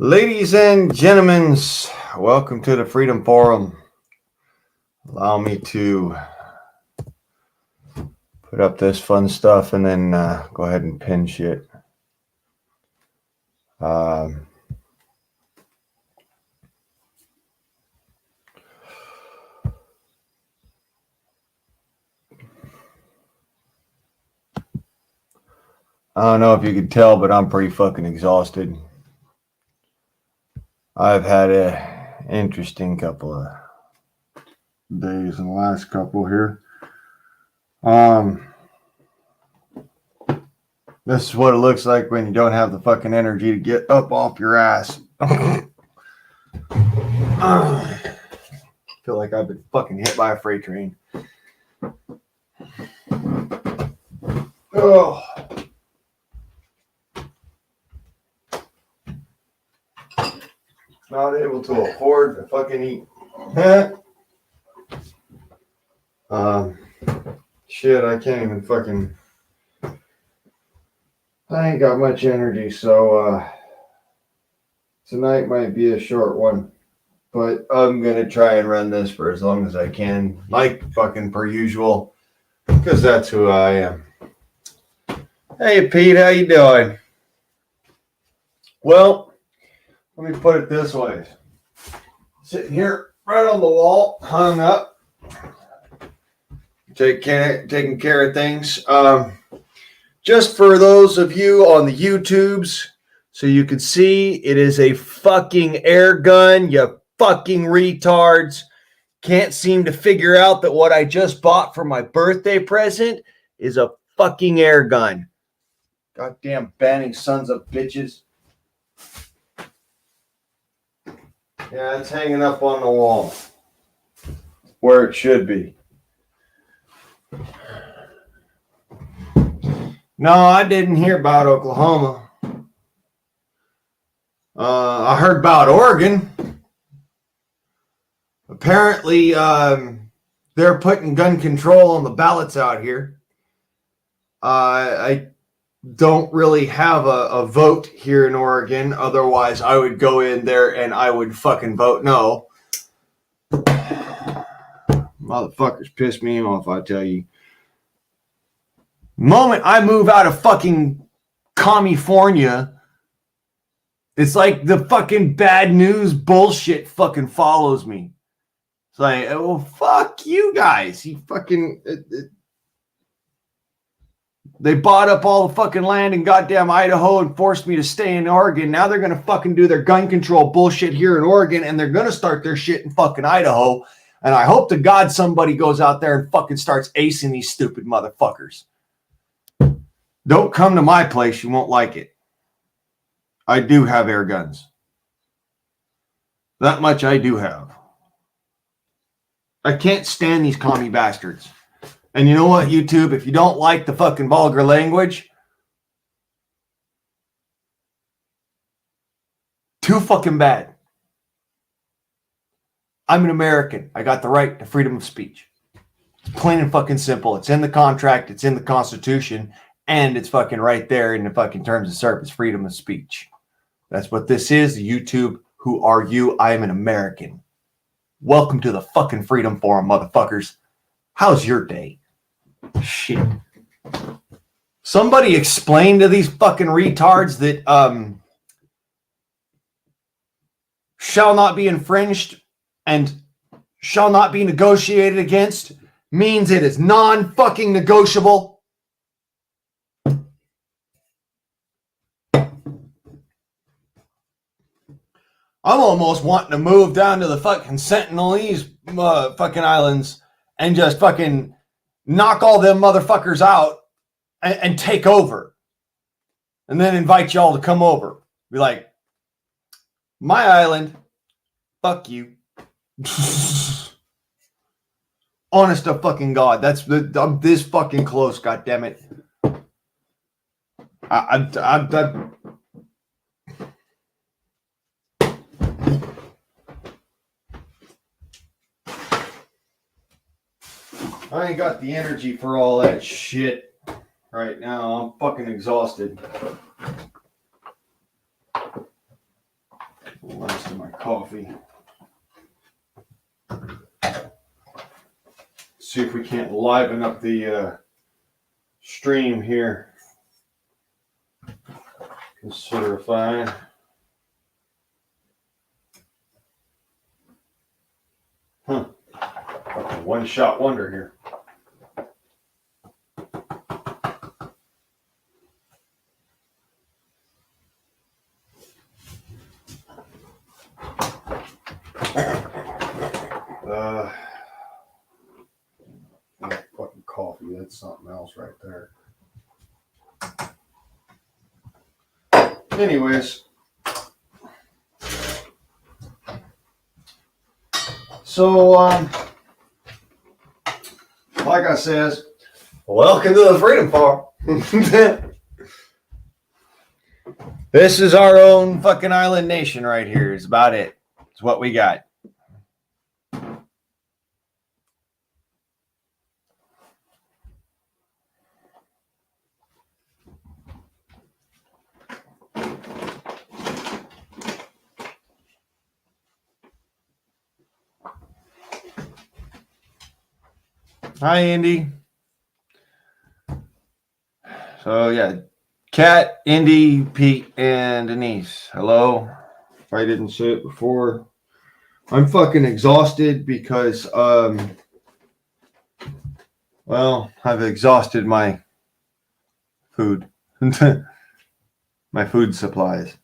Ladies and gentlemen, welcome to the Freedom Forum. Allow me to put up this fun stuff and then go ahead and pin shit. I don't know if you can tell, but I'm pretty fucking exhausted. I've had a interesting couple of days in the last couple here. This is what it looks like when you don't have the fucking energy to get up off your ass. I feel like I've been fucking hit by a freight train. Oh. Not able to afford to fucking eat. Shit, I can't even fucking. I ain't got much energy, so tonight might be a short one. But I'm gonna try and run this for as long as I can, like fucking per usual, because that's who I am. Hey Pete, how you doing? Well, let me put it this way. Sitting here right on the wall, hung up, taking care of things. Just for those of you on the YouTubes, so you can see, it is a fucking air gun, you fucking retards. Can't seem to figure out that what I just bought for my birthday present is a fucking air gun. Goddamn banning sons of bitches. Yeah, it's hanging up on the wall where it should be. No, I didn't hear about Oklahoma. I heard about Oregon. Apparently, they're putting gun control on the ballots out here. I don't really have a vote here in Oregon. Otherwise, I would go in there and I would fucking vote no. Motherfuckers piss me off, I tell you. Moment I move out of fucking California, it's like the fucking bad news bullshit fucking follows me. It's like, well, fuck you guys. You fucking... They bought up all the fucking land in goddamn Idaho and forced me to stay in Oregon. Now they're going to fucking do their gun control bullshit here in Oregon, and they're going to start their shit in fucking Idaho. And I hope to God somebody goes out there and fucking starts acing these stupid motherfuckers. Don't come to my place. You won't like it. I do have air guns. That much I do have. I can't stand these commie bastards. And you know what, YouTube? If you don't like the fucking vulgar language, too fucking bad. I'm an American. I got the right to freedom of speech. It's plain and fucking simple. It's in the contract. It's in the Constitution. And it's fucking right there in the fucking terms of service, freedom of speech. That's what this is. YouTube, who are you? I am an American. Welcome to the fucking Freedom Forum, motherfuckers. How's your day? Shit. Somebody explain to these fucking retards that shall not be infringed and shall not be negotiated against means it is non-fucking negotiable. I'm almost wanting to move down to the fucking Sentinelese fucking islands and just fucking knock all them motherfuckers out and take over. And then invite y'all to come over. Be like, my island, fuck you. Honest to fucking God, I'm this fucking close, goddammit. I ain't got the energy for all that shit right now. I'm fucking exhausted. coffee. See if we can't liven up the stream here. Consider fine. One shot wonder here. Fucking coffee. That's something else right there. Anyways. So, like I says, welcome to the Freedom Farm. This is our own fucking island nation right here. It's about it. It's what we got. Hi, Indy. So, yeah. Kat, Indy, Pete, and Denise. Hello. If I didn't say it before, I'm fucking exhausted because, well, I've exhausted my food. My food supplies.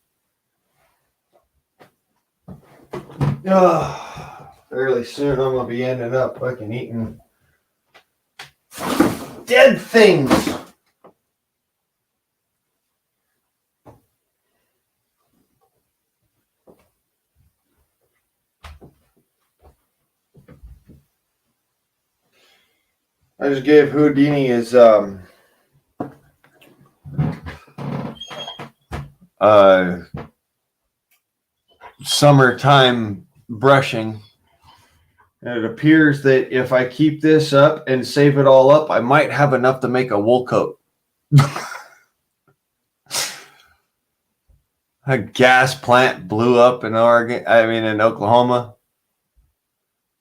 Fairly soon I'm going to be ending up fucking eating dead things. I just gave Houdini his summertime brushing. And it appears that if I keep this up and save it all up, I might have enough to make a wool coat. A gas plant blew up in in Oklahoma.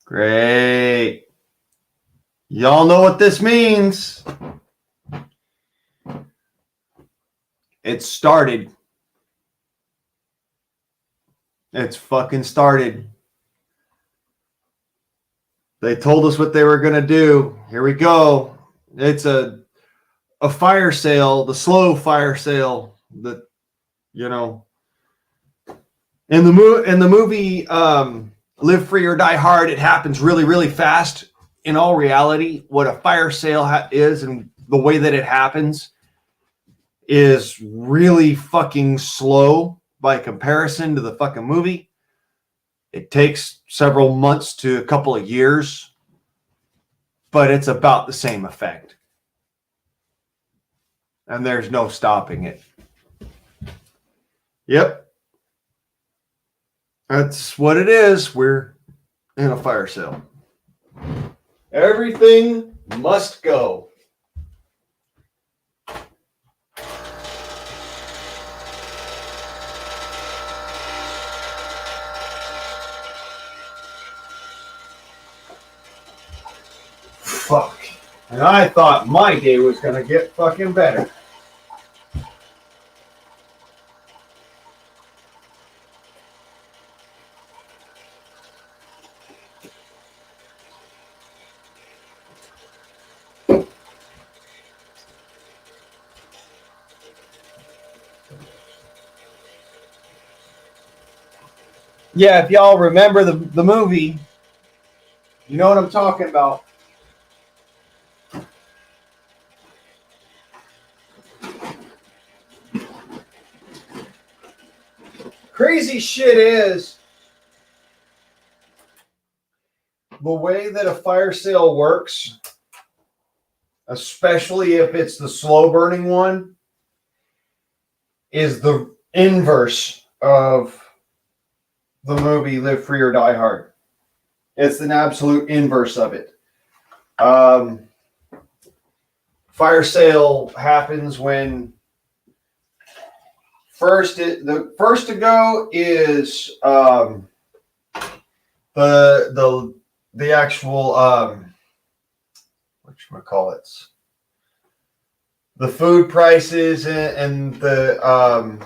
Great. Y'all know what this means. It started. It's fucking started. They told us what they were going to do. Here we go. It's a fire sale, the slow fire sale that, you know, in the movie Live Free or Die Hard, it happens really, really fast. In all reality, what a fire sale is and the way that it happens is really fucking slow by comparison to the fucking movie. It takes several months to a couple of years, but it's about the same effect. And there's no stopping it. Yep. That's what it is. We're in a fire sale. Everything must go. Fuck. And I thought my day was going to get fucking better. Yeah, if y'all remember the movie, you know what I'm talking about. Crazy shit is the way that a fire sale works, especially if it's the slow burning one, is the inverse of the movie Live Free or Die Hard. It's an absolute inverse of it. Fire sale happens when the first to go is the actual whatchamacallits, the food prices and the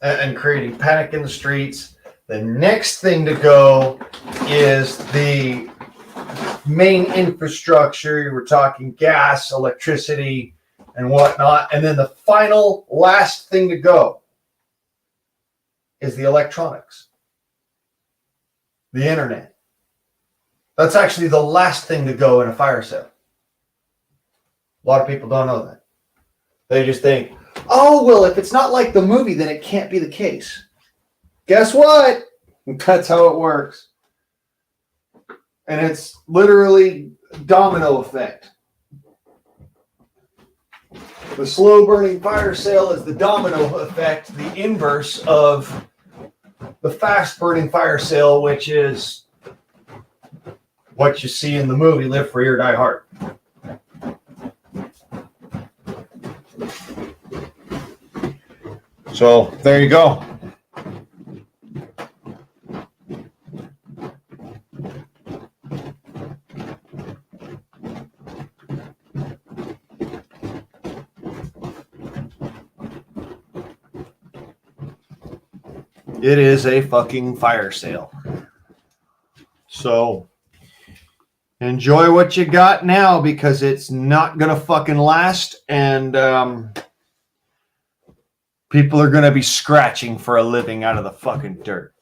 and creating panic in the streets. The next thing to go is the main infrastructure. We're talking gas, electricity, and whatnot. And then the final last thing to go is the electronics, the internet. That's actually the last thing to go in a fire sale. A lot of people don't know that. They just think, oh, well, if it's not like the movie, then it can't be the case. Guess what? That's how it works. And it's literally domino effect. The slow burning fire sale is the domino effect, the inverse of the fast burning fire sale, which is what you see in the movie Live Free or Die Hard. So there you go. It is a fucking fire sale. So enjoy what you got now, because it's not going to fucking last. And people are going to be scratching for a living out of the fucking dirt.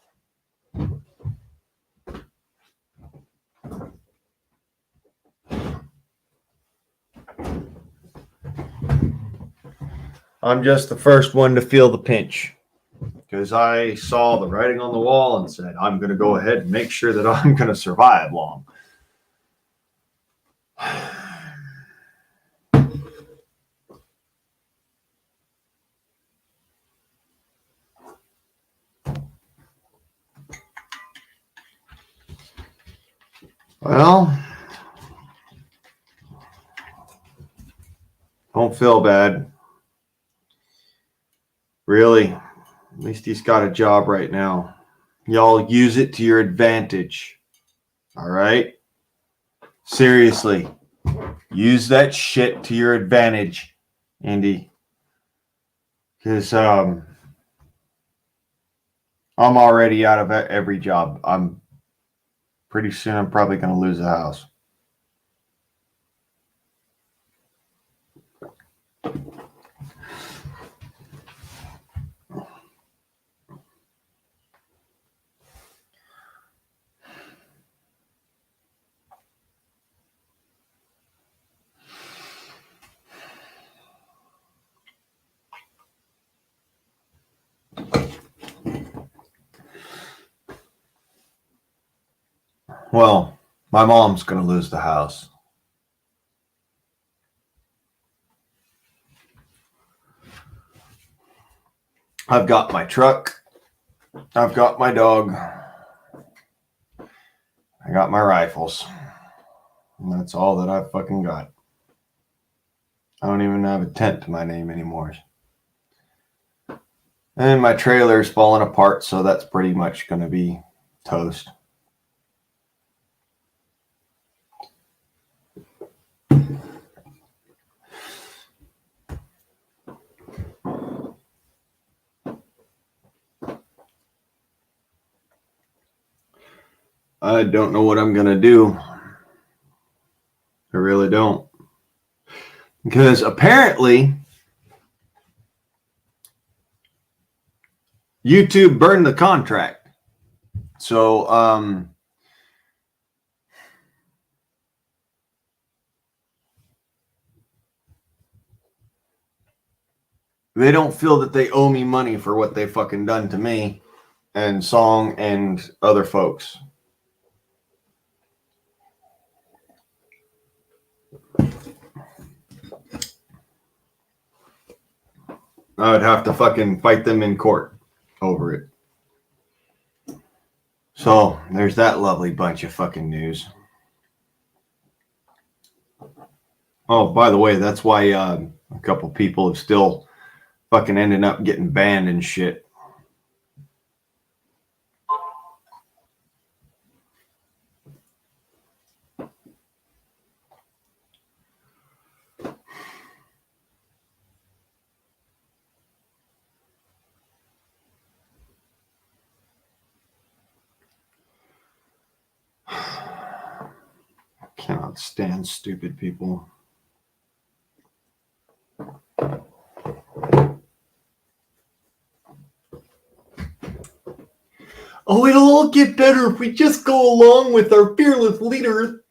I'm just the first one to feel the pinch, because I saw the writing on the wall and said, I'm going to go ahead and make sure that I'm going to survive long. Well, don't feel bad. Really, at least he's got a job right now. Y'all use it to your advantage. All right? Seriously. Use that shit to your advantage, Andy. Because I'm already out of every job. Pretty soon I'm probably going to lose the house. Well, my mom's going to lose the house. I've got my truck. I've got my dog. I got my rifles. And that's all that I've fucking got. I don't even have a tent to my name anymore. And my trailer's falling apart, so that's pretty much going to be toast. I don't know what I'm going to do. I really don't. Because apparently YouTube burned the contract. So, they don't feel that they owe me money for what they fucking done to me and Song and other folks. I would have to fucking fight them in court over it. So there's that lovely bunch of fucking news. Oh, by the way, that's why a couple people have still fucking ended up getting banned and shit. cannot stand stupid people. Oh, it'll all get better if we just go along with our fearless leader.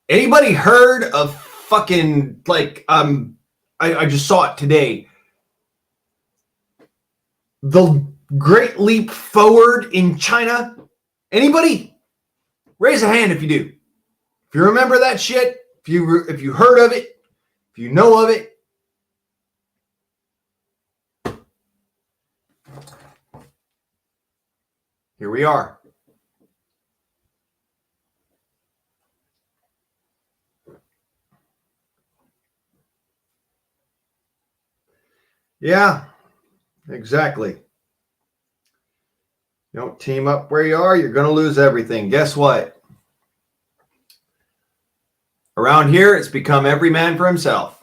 Anybody heard of fucking, like, I just saw it today. The Great Leap Forward in China. Anybody? Raise a hand if you do. If you remember that shit, if you heard of it, if you know of it. Here we are. Yeah, exactly. You don't team up where you are, you're going to lose everything. Guess what? Around here, it's become every man for himself.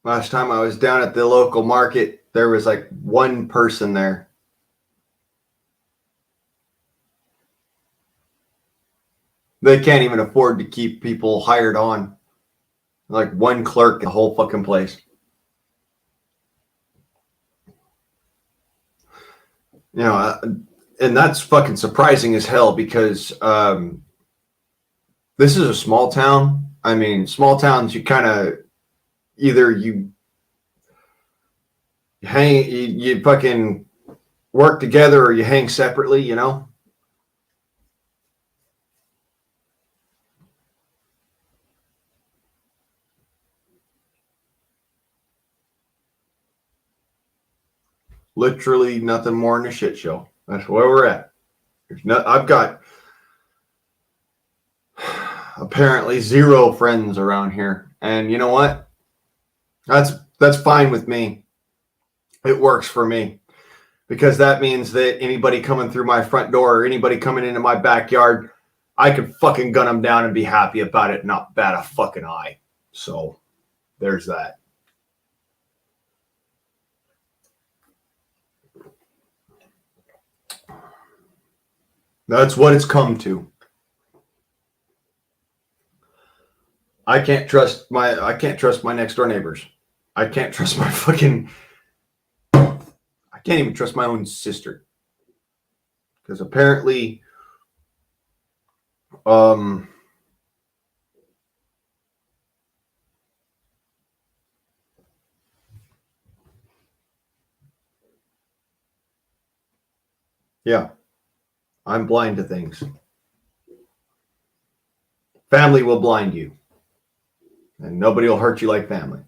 Last time I was down at the local market, there was like one person there. They can't even afford to keep people hired on. Like one clerk in the whole fucking place. You know, and that's fucking surprising as hell because this is a small town. I mean, small towns, you kind of either you fucking work together or you hang separately, you know? Literally nothing more than a shit show. That's where we're at. I've got apparently zero friends around here. And you know what? That's fine with me. It works for me. Because that means that anybody coming through my front door or anybody coming into my backyard, I could fucking gun them down and be happy about it, not bat a fucking eye. So there's that. That's what it's come to. I can't trust my next door neighbors. I can't trust my fucking I can't even trust my own sister. Because apparently yeah, I'm blind to things. Family will blind you. And nobody will hurt you like family.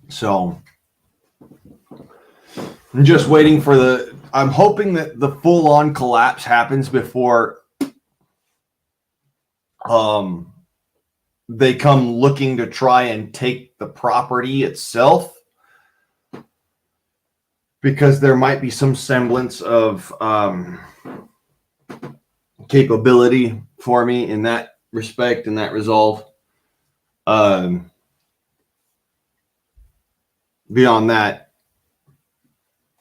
So I'm just waiting for I'm hoping that the full-on collapse happens before they come looking to try and take the property itself. Because there might be some semblance of capability for me in that respect and that resolve. Beyond that,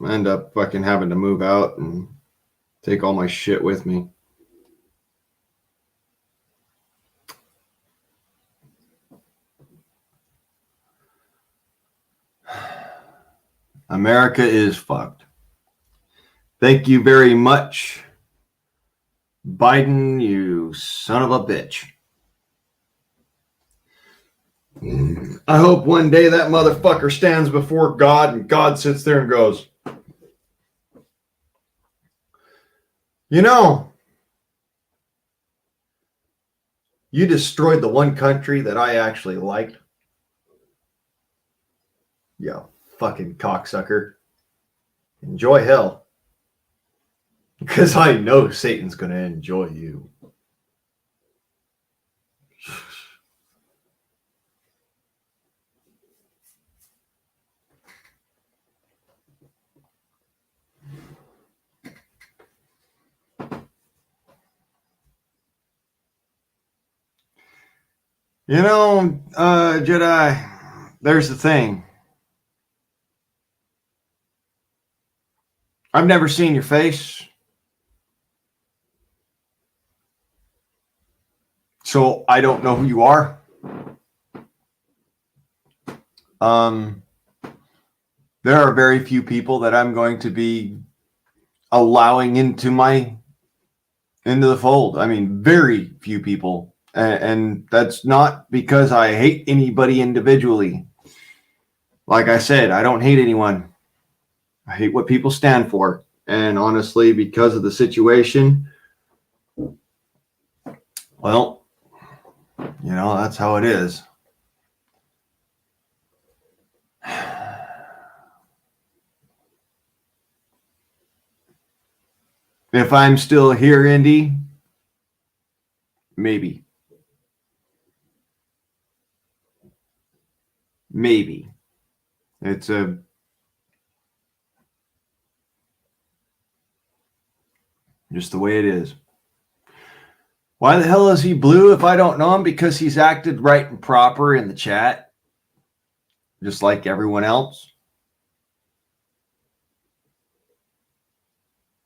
I end up fucking having to move out and take all my shit with me. America is fucked. Thank you very much, Biden, you son of a bitch. I hope one day that motherfucker stands before God and God sits there and goes, you know, you destroyed the one country that I actually liked. Yeah, fucking cocksucker. Enjoy hell. Because I know Satan's going to enjoy you. Jedi, there's the thing. I've never seen your face. So I don't know who you are. There are very few people that I'm going to be allowing into the fold. I mean, very few people. And that's not because I hate anybody individually. Like I said, I don't hate anyone. I hate what people stand for. And honestly, because of the situation, well, that's how it is. If I'm still here, Indy, maybe. Maybe. It's just the way it is. Why the hell is he blue if I don't know him? Because he's acted right and proper in the chat, just like everyone else.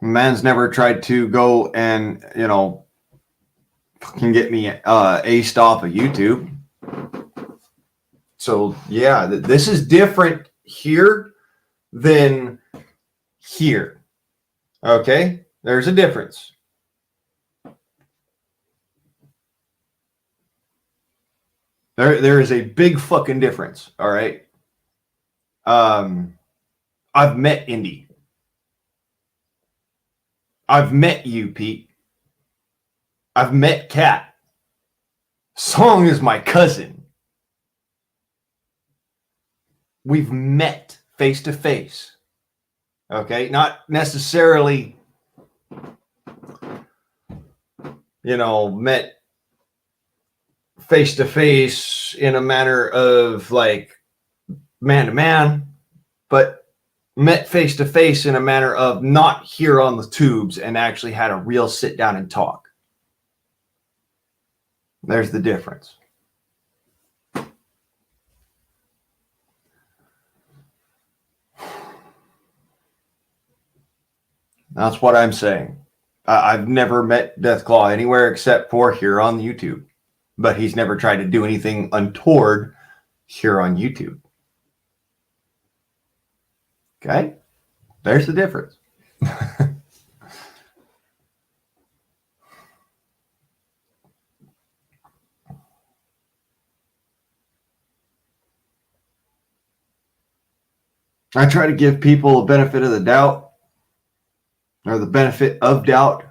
Man's never tried to go and, can get me aced off of YouTube. So, yeah, this is different here than here. Okay? There's a difference. There is a big fucking difference, all right? I've met Indy. I've met you, Pete. I've met Kat. Song is my cousin. We've met face to face. Okay? Not necessarily, met face to face in a manner of like man to man, but met face to face in a manner of not here on the tubes and actually had a real sit down and talk. There's the difference. That's what I'm saying. I've never met Deathclaw anywhere except for here on YouTube, but he's never tried to do anything untoward here on YouTube. Okay? There's the difference. I try to give people a benefit of the doubt, or the benefit of doubt.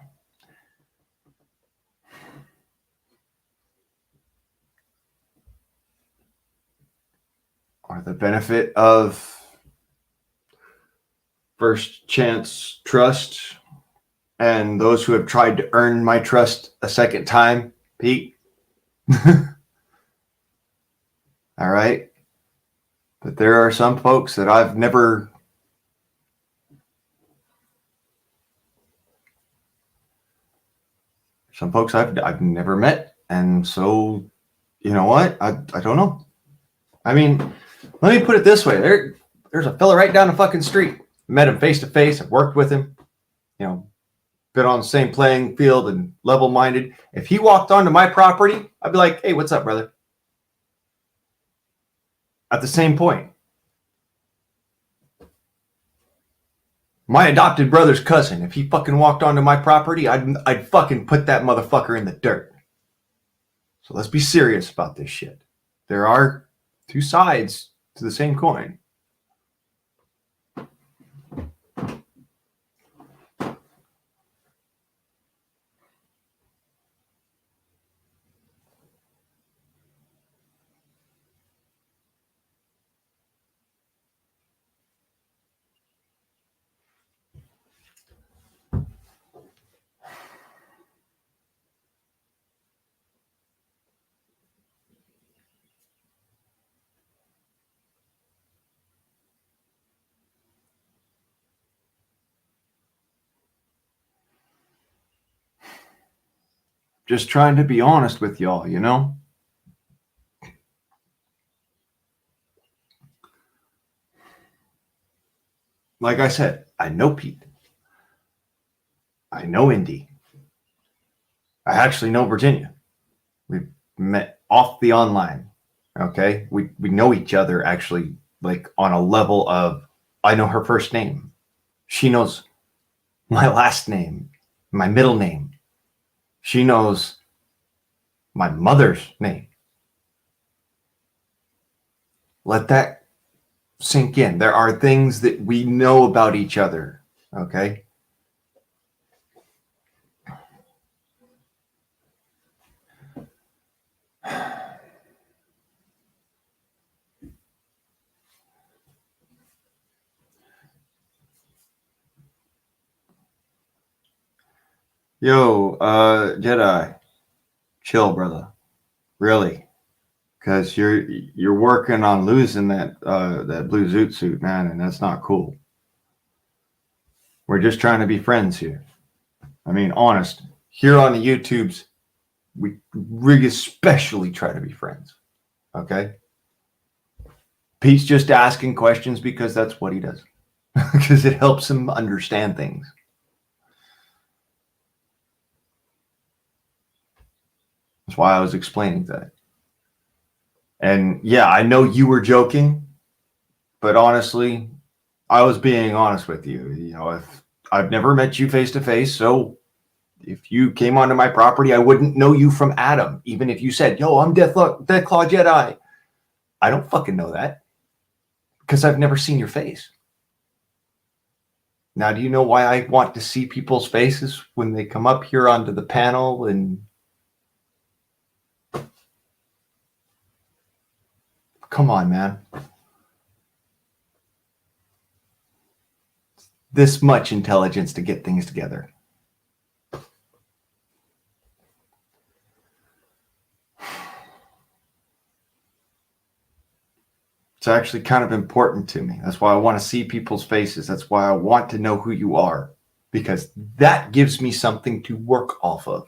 Or the benefit of first chance trust, and those who have tried to earn my trust a second time, Pete. All right. But there are some folks that I've never met. And so, you know what? I don't know. I mean, let me put it this way. There's a fella right down the fucking street. Met him face to face. I've worked with him. Been on the same playing field and level-minded. If he walked onto my property, I'd be like, hey, what's up, brother? At the same point. My adopted brother's cousin, if he fucking walked onto my property, I'd fucking put that motherfucker in the dirt. So let's be serious about this shit. There are two sides to the same coin. Just trying to be honest with y'all, like I said, I know Pete. I know Indy. I actually know Virginia. We met off the online. Okay. We know each other actually, like on a level of I know her first name. She knows my last name, my middle name. She knows my mother's name. Let that sink in. There are things that we know about each other. Okay. Yo, Jedi, chill, brother. Really, because you're working on losing that blue zoot suit, man, and that's not cool. We're just trying to be friends here. I mean, honest. Here on the YouTubes, we especially try to be friends. Okay. Pete's just asking questions because that's what he does. Because it helps him understand things. That's why I was explaining that. And yeah, I know you were joking, but honestly, I was being honest with you. You know, if I've never met you face to face, so if you came onto my property, I wouldn't know you from Adam. Even if you said, "Yo, I'm Deathclaw Jedi," I don't fucking know that because I've never seen your face. Now, do you know why I want to see people's faces when they come up here onto the panel? And come on, man. This much intelligence to get things together. It's actually kind of important to me. That's why I want to see people's faces. That's why I want to know who you are, because that gives me something to work off of.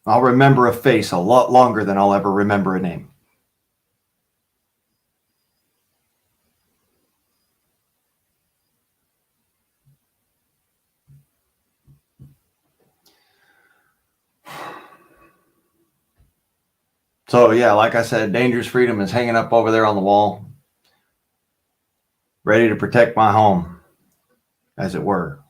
I'll remember a face a lot longer than I'll ever remember a name. So yeah, like I said, Dangerous Freedom is hanging up over there on the wall, ready to protect my home, as it were.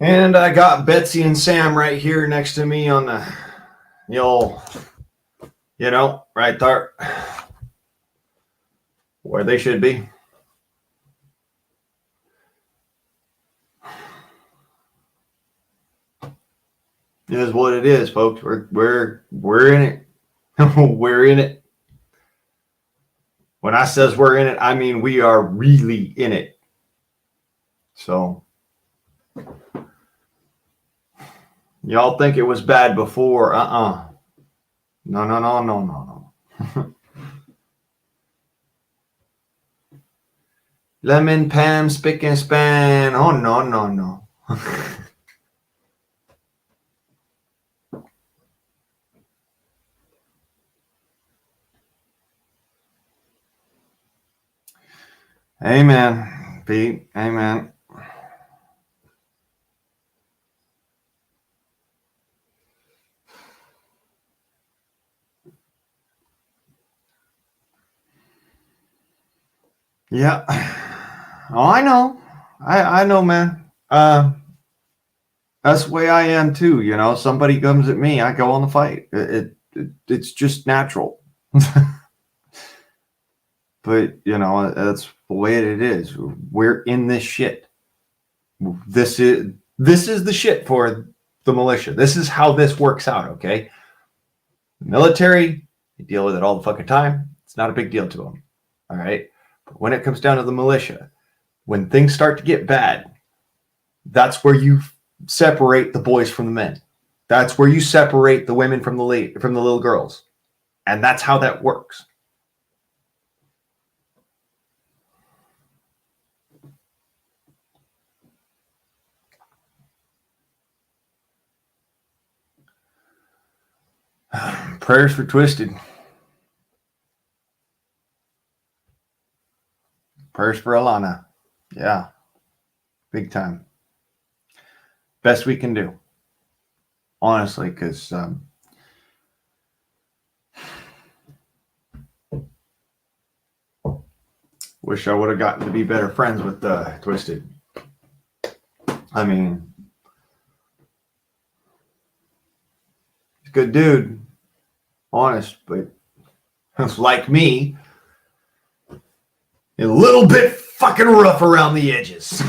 And I got Betsy and Sam right here next to me on the old, right there, where they should be. It is what it is, folks. We're in it. We're in it. When I says we're in it, I mean we are really in it. So y'all think it was bad before? No. Lemon, Pam, spick and span. Oh, no. Amen, Pete. Amen. Yeah. Oh, I know. I know, man. That's the way I am too. You know, somebody comes at me, I go on the fight. It's just natural. But you know, that's the way it is. We're in this shit. This is the shit for the militia. This is how this works out. Okay, the military, they deal with it all the fucking time. It's not a big deal to them. All right, but when it comes down to the militia, when things start to get bad, that's where you separate the boys from the men. That's where you separate the women from the little girls. And that's how that works. Prayers for Twisted. Prayers for Alana. Yeah. Big time. Best we can do. Honestly, because wish I would have gotten to be better friends with Twisted. I mean, he's a good dude. Honest, but like me, a little bit fucking rough around the edges.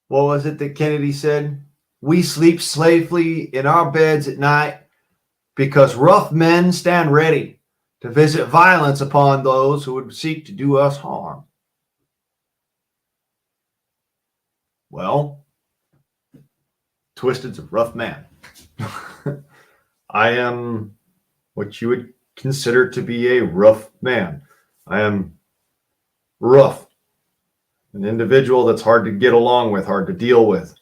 What was it that Kennedy said? We sleep safely in our beds at night because rough men stand ready to visit violence upon those who would seek to do us harm. Well, Twisted's a rough man. I am what you would consider to be a rough man. I am rough. An individual that's hard to get along with, hard to deal with,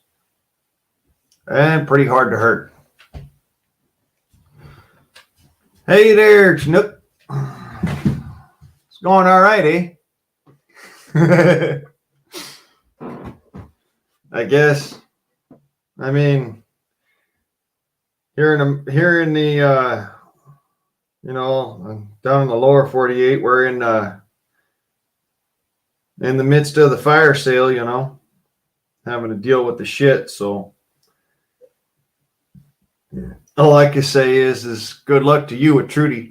and pretty hard to hurt. Hey there, Chinook. It's going all right, eh? I guess. I mean, here in the down in the lower 48, we're in the midst of the fire sale, having to deal with the shit. So all I can say is good luck to you with Trudy.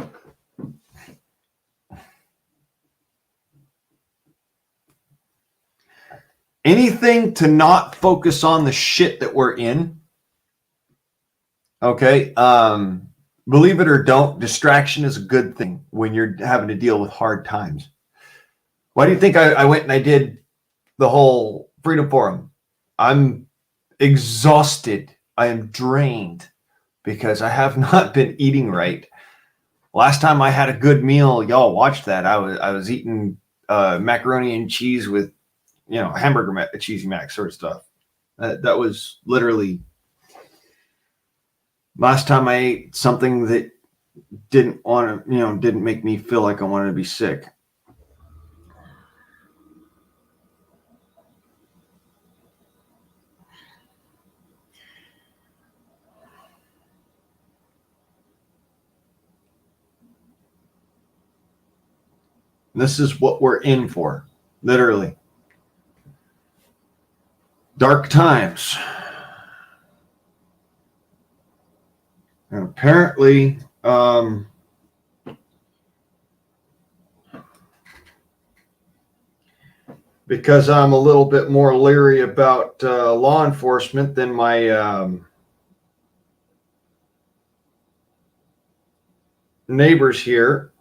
Anything to not focus on the shit that we're in. Okay. Believe it or don't, distraction is a good thing when you're having to deal with hard times. Why do you think I went and I did the whole Freedom Forum? I'm exhausted. I am drained because I have not been eating right. Last time I had a good meal, y'all watched that. I was eating macaroni and cheese with, hamburger cheesy mac sort of stuff. That was literally last time I ate something that didn't make me feel like I wanted to be sick. This is what we're in for, literally. Dark times. And apparently, because I'm a little bit more leery about law enforcement than my neighbors here,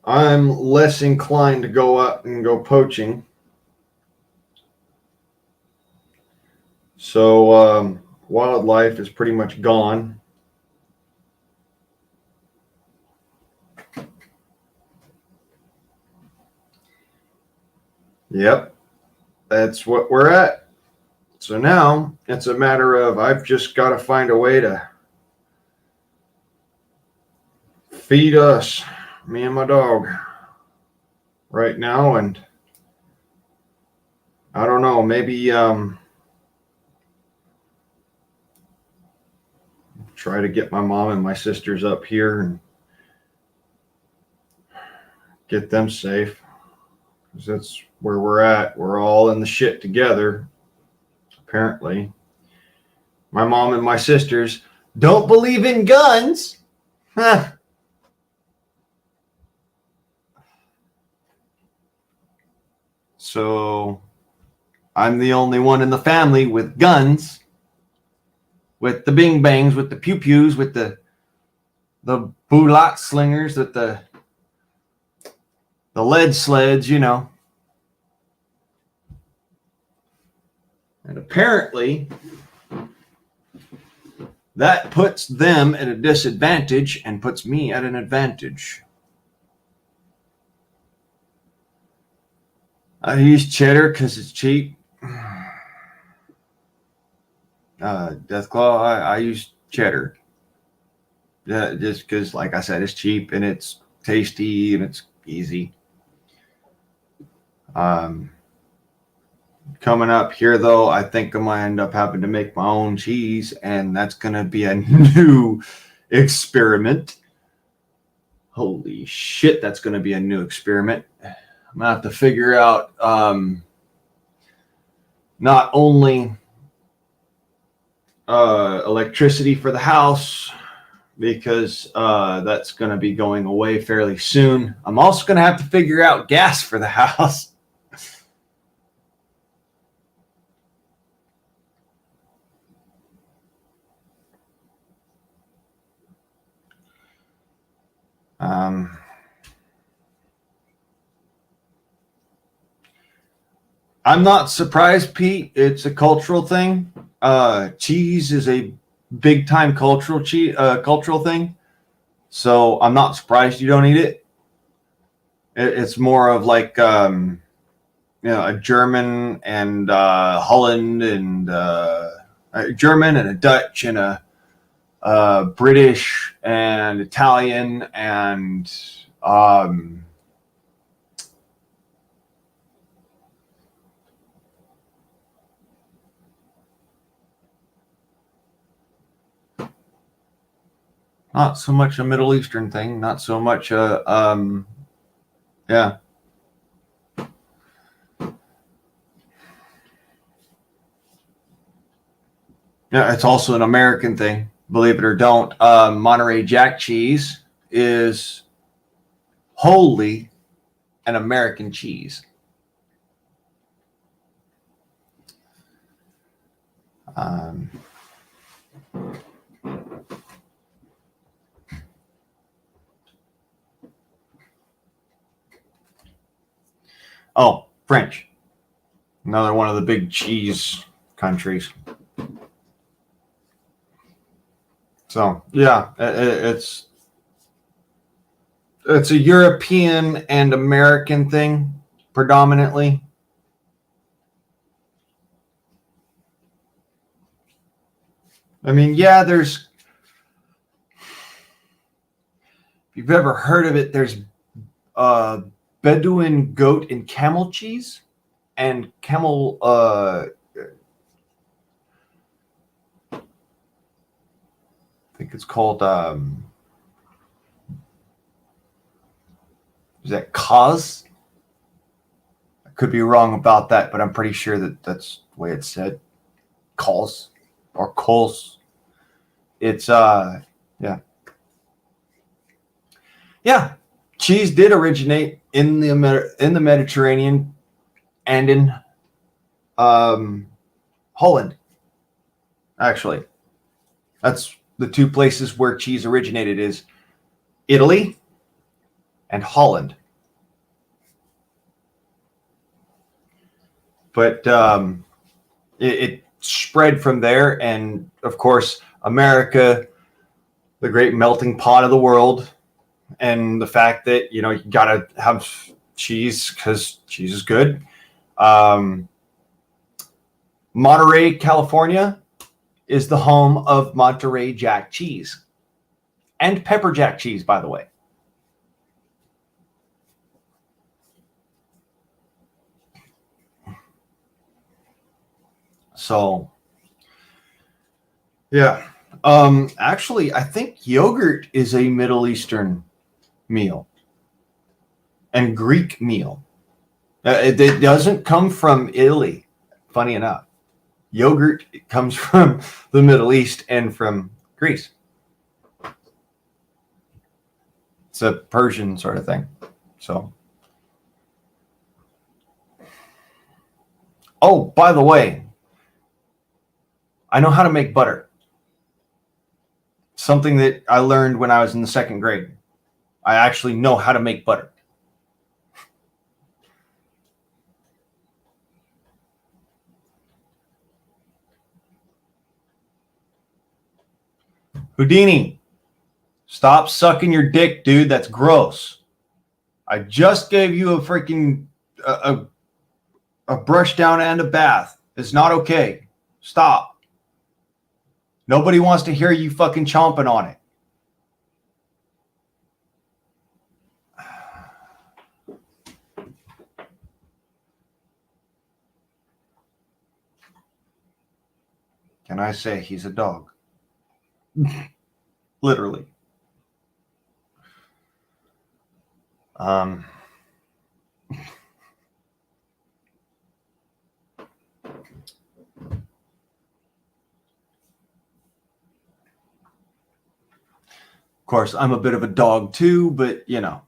I'm less inclined to go out and go poaching. So wildlife is pretty much gone. Yep, that's what we're at. So now it's a matter of I've just got to find a way to feed us, me and my dog, right now. And I don't know, maybe try to get my mom and my sisters up here and get them safe, because that's where we're at. We're all in the shit together, apparently. My mom and my sisters don't believe in guns. Huh. So I'm the only one in the family with guns, with the bing bangs, with the pew pews, with the bullet slingers, with the lead sleds, And apparently, that puts them at a disadvantage and puts me at an advantage. I use cheddar because it's cheap. Deathclaw, I use cheddar. Just because, like I said, it's cheap and it's tasty and it's easy. Coming up here, though, I think I'm going to end up having to make my own cheese, and that's going to be a new experiment. Holy shit, that's going to be a new experiment. I'm going to have to figure out not only electricity for the house, because that's going to be going away fairly soon. I'm also going to have to figure out gas for the house. I'm not surprised, Pete. It's a cultural thing. Cheese is a big time cultural thing. So I'm not surprised you don't eat it. It's more of like a German and Holland and a German and a Dutch and a British and Italian and not so much a Middle Eastern thing, not so much yeah. Yeah, it's also an American thing, believe it or don't. Monterey Jack cheese is wholly an American cheese. Oh, French. Another one of the big cheese countries. So, yeah, it's a European and American thing predominantly. I mean, yeah, there's, if you've ever heard of it, there's Bedouin goat and camel cheese and camel I think it's called is that Kaz? I could be wrong about that, but I'm pretty sure that that's the way it's said. Calls or Coles. It's yeah. Yeah. Cheese did originate in the Mediterranean and in Holland. Actually, that's the two places where cheese originated, is Italy and Holland. But it spread from there, and of course, America, the great melting pot of the world, and the fact that you gotta have cheese because cheese is good. Monterey, California, is the home of Monterey Jack cheese and pepper jack cheese, by the way. So, yeah. Actually, I think yogurt is a Middle Eastern meal and Greek meal. It doesn't come from Italy, funny enough. Yogurt comes from the Middle East and from Greece. It's a Persian sort of thing. So, oh, by the way, I know how to make butter. Something that I learned when I was in the second grade. I actually know how to make butter. Houdini, stop sucking your dick, dude. That's gross. I just gave you a freaking a brush down and a bath. It's not okay. Stop. Nobody wants to hear you fucking chomping on it. Can I say he's a dog? Literally. Of course, I'm a bit of a dog too, but you know,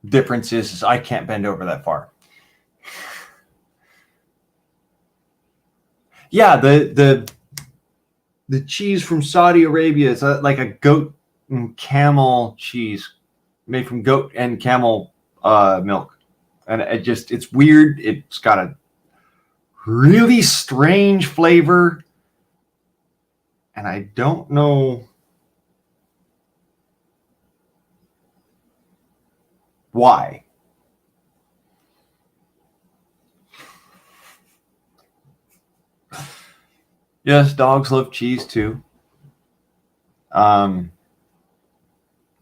difference is I can't bend over that far. Yeah, the cheese from Saudi Arabia is like a goat and camel cheese made from goat and camel milk, and it's weird. It's got a really strange flavor, and I don't know why. Yes, dogs love cheese too.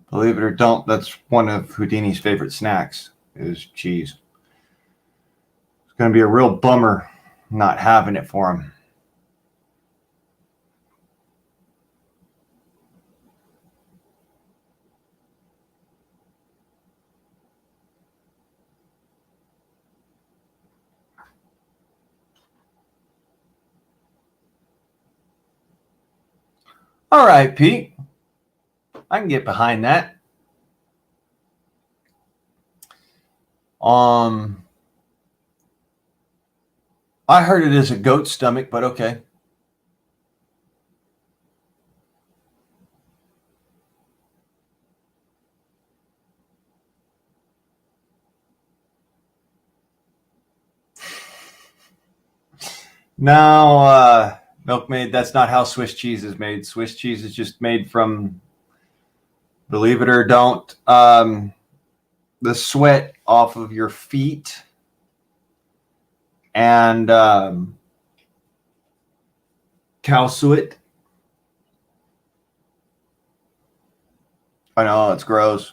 Believe it or don't, that's one of Houdini's favorite snacks is cheese. It's going to be a real bummer not having it for him. All right, Pete. I can get behind that. I heard it is a goat stomach, but okay. Now, Milkmaid, that's not how Swiss cheese is made. Swiss cheese is just made from, believe it or don't, the sweat off of your feet and cow suet. I know, it's gross.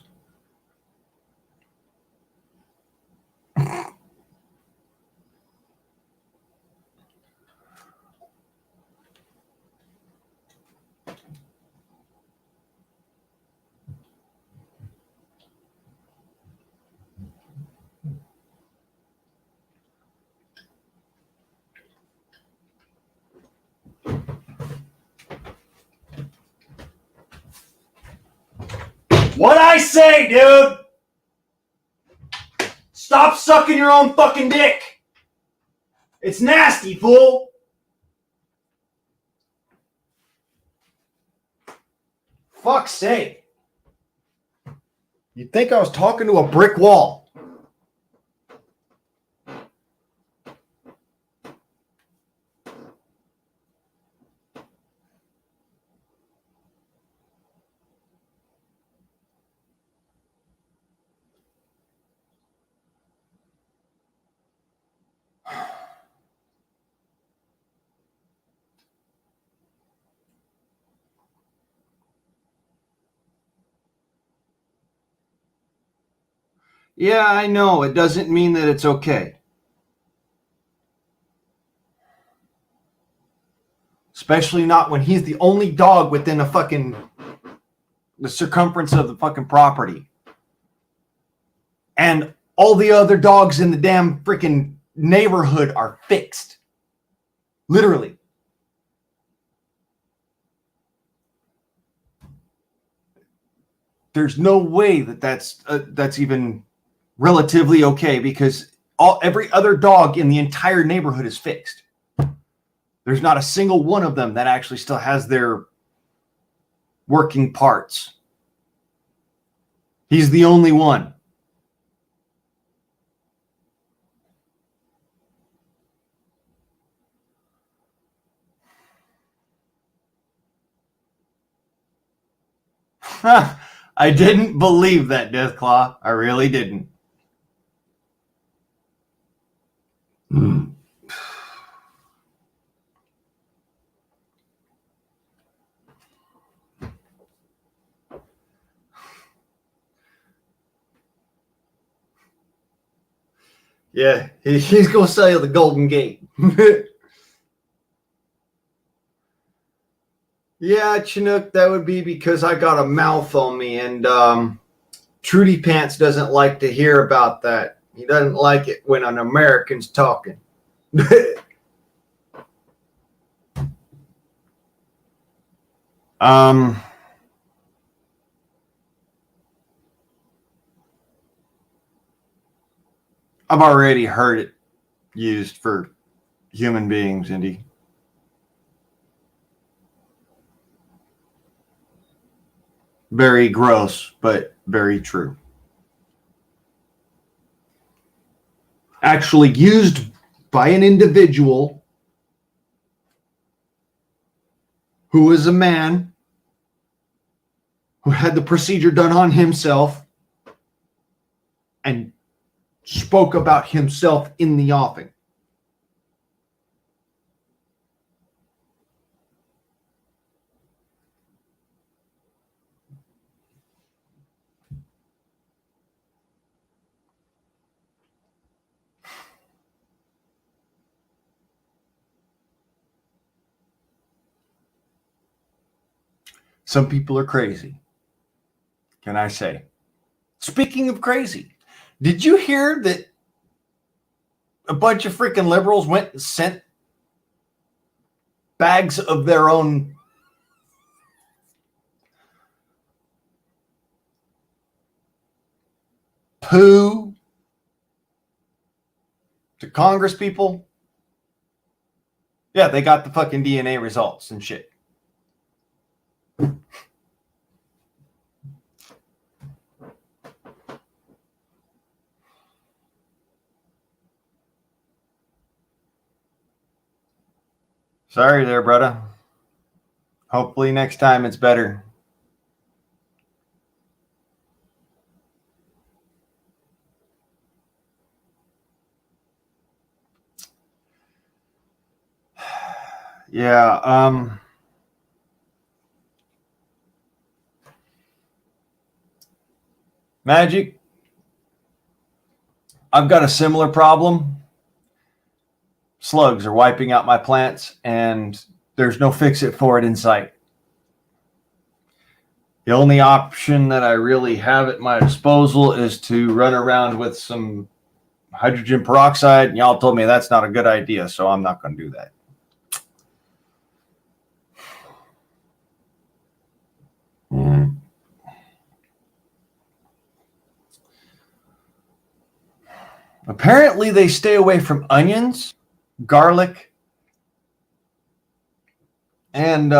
What'd I say, dude? Stop sucking your own fucking dick. It's nasty, fool. Fuck's sake. You'd think I was talking to a brick wall. Yeah, I know. It doesn't mean that it's okay. Especially not when he's the only dog within the circumference of the fucking property. And all the other dogs in the damn freaking neighborhood are fixed. Literally. There's no way that that's even relatively okay because every other dog in the entire neighborhood is fixed. There's not a single one of them that actually still has their working parts. He's the only one. I didn't believe that, Deathclaw. I really didn't. Yeah, he's going to sell you the Golden Gate. Yeah, Chinook, that would be because I got a mouth on me, and Trudy Pants doesn't like to hear about that. He doesn't like it when an American's talking. I've already heard it used for human beings, Indy. Very gross, but very true. Actually used by an individual who is a man who had the procedure done on himself and spoke about himself in the offing. Some people are crazy, can I say? Speaking of crazy, did you hear that a bunch of freaking liberals went and sent bags of their own poo to Congress people? Yeah, they got the fucking DNA results and shit. Sorry there, brother. Hopefully next time it's better. Yeah, Magic, I've got a similar problem. Slugs are wiping out my plants, and there's no fix-it for it in sight. The only option that I really have at my disposal is to run around with some hydrogen peroxide, and y'all told me that's not a good idea, so I'm not going to do that. Apparently, they stay away from onions, garlic, and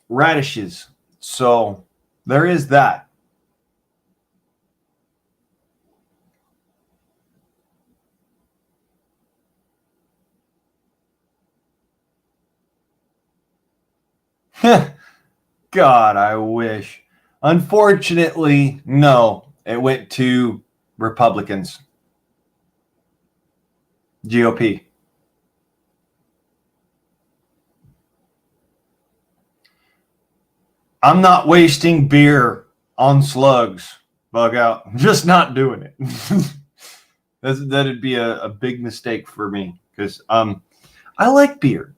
radishes. So there is that. God, I wish. Unfortunately, no. It went to Republicans. GOP. I'm not wasting beer on slugs, Bug Out. I'm just not doing it. That'd be a big mistake for me because I like beer.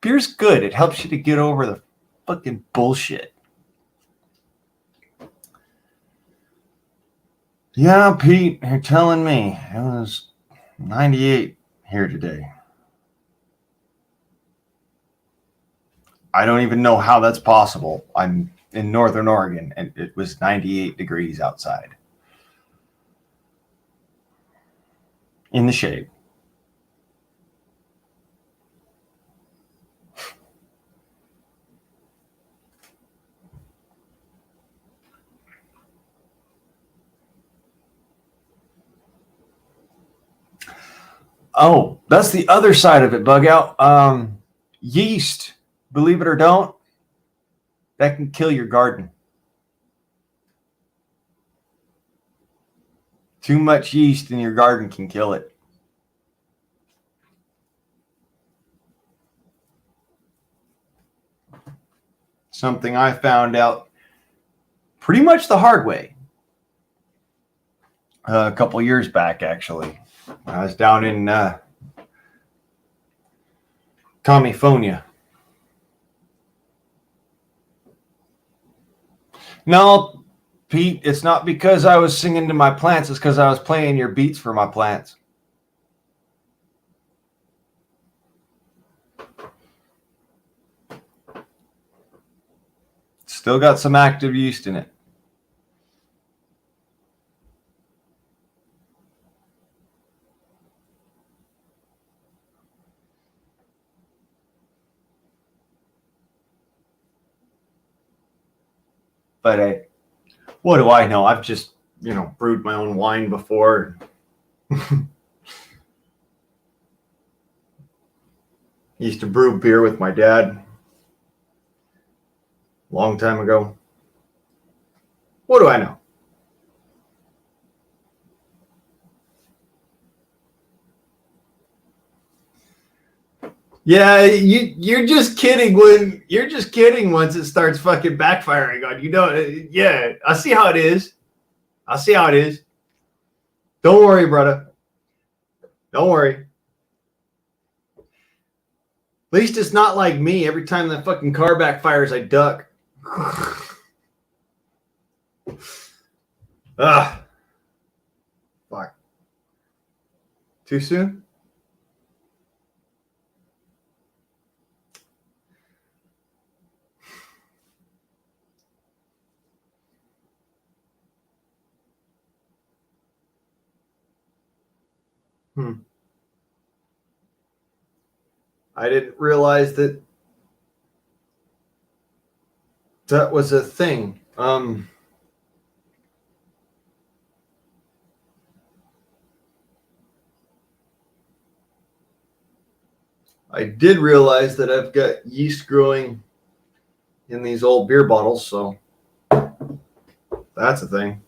Beer's good. It helps you to get over the fucking bullshit. Yeah, Pete, you're telling me it was 98 here today. I don't even know how that's possible. I'm in Northern Oregon, and it was 98 degrees outside in the shade. Oh, that's the other side of it, Bug Out. Yeast, believe it or don't, That can kill your garden. Too much yeast in your garden can kill it. Something I found out pretty much the hard way a couple years back, actually. I was down in California. No, Pete, it's not because I was singing to my plants. It's because I was playing your beats for my plants. Still got some active yeast in it. But what do I know? I've just, brewed my own wine before. Used to brew beer with my dad. Long time ago. What do I know? Yeah, you're just kidding once it starts fucking backfiring on you. Yeah, I see how it is. Don't worry, brother. Don't worry. At least it's not like me. Every time that fucking car backfires, I duck. Ah. Fuck. Too soon? I didn't realize that was a thing. I did realize that I've got yeast growing in these old beer bottles, so that's a thing.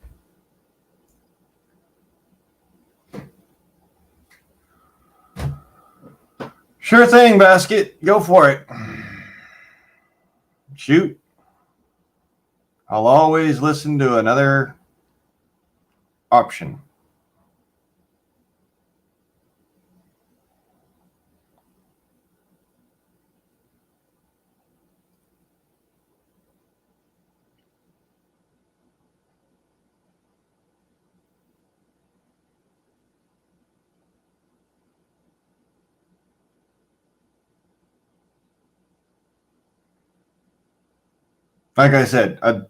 Sure thing, Basket. Go for it. Shoot. I'll always listen to another option. Like I said, I'll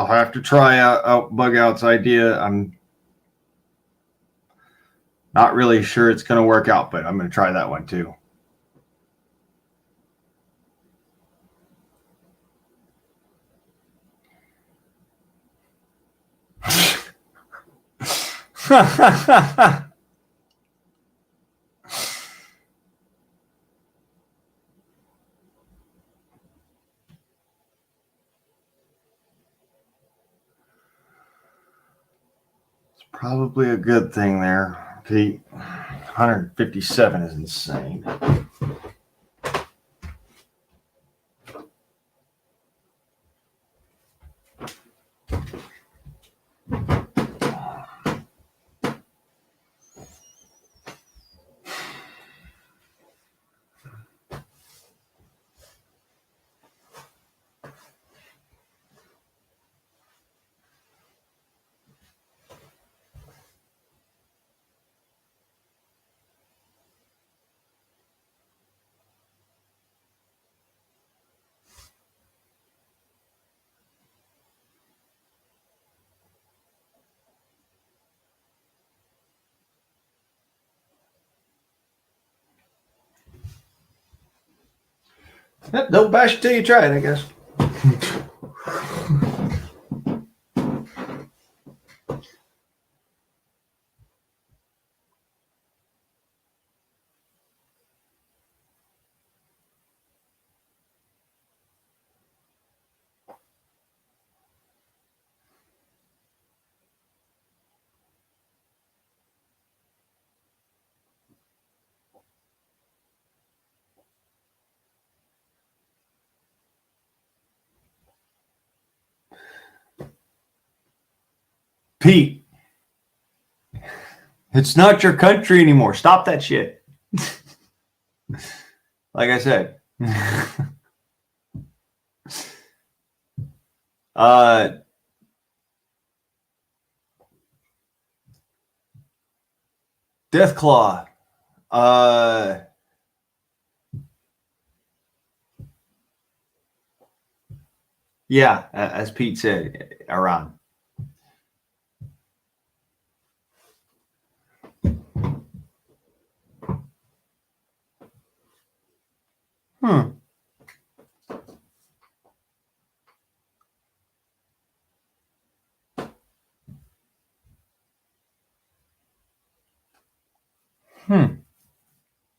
have to try out Bug Out's idea. I'm not really sure it's going to work out, but I'm going to try that one too. Probably a good thing there, Pete. 157 is insane. Yep, don't bash it till you try it, I guess. Pete, it's not your country anymore. Stop that shit. Like I said. Deathclaw. Yeah, as Pete said, Iran.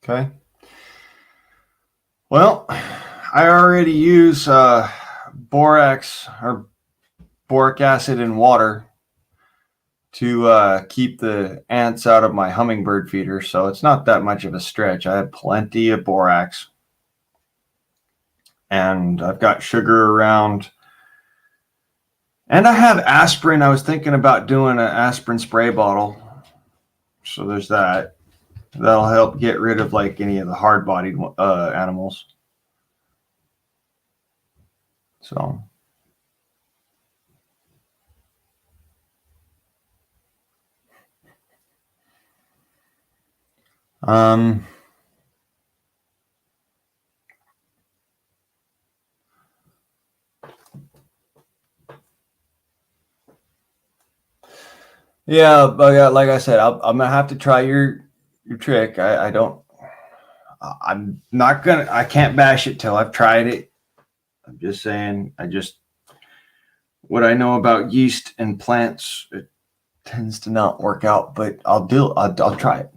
Okay. Well, I already use borax or boric acid in water to keep the ants out of my hummingbird feeder, so it's not that much of a stretch. I have plenty of borax, and I've got sugar around, and I have aspirin. I was thinking about doing an aspirin spray bottle, so there's that. That'll help get rid of like any of the hard-bodied animals. So, yeah, but like I said, I'm gonna have to try your trick. I don't. I'm not gonna. I can't bash it till I've tried it. I'm just saying. What I know about yeast and plants, it tends to not work out. But I'll do. I'll try it.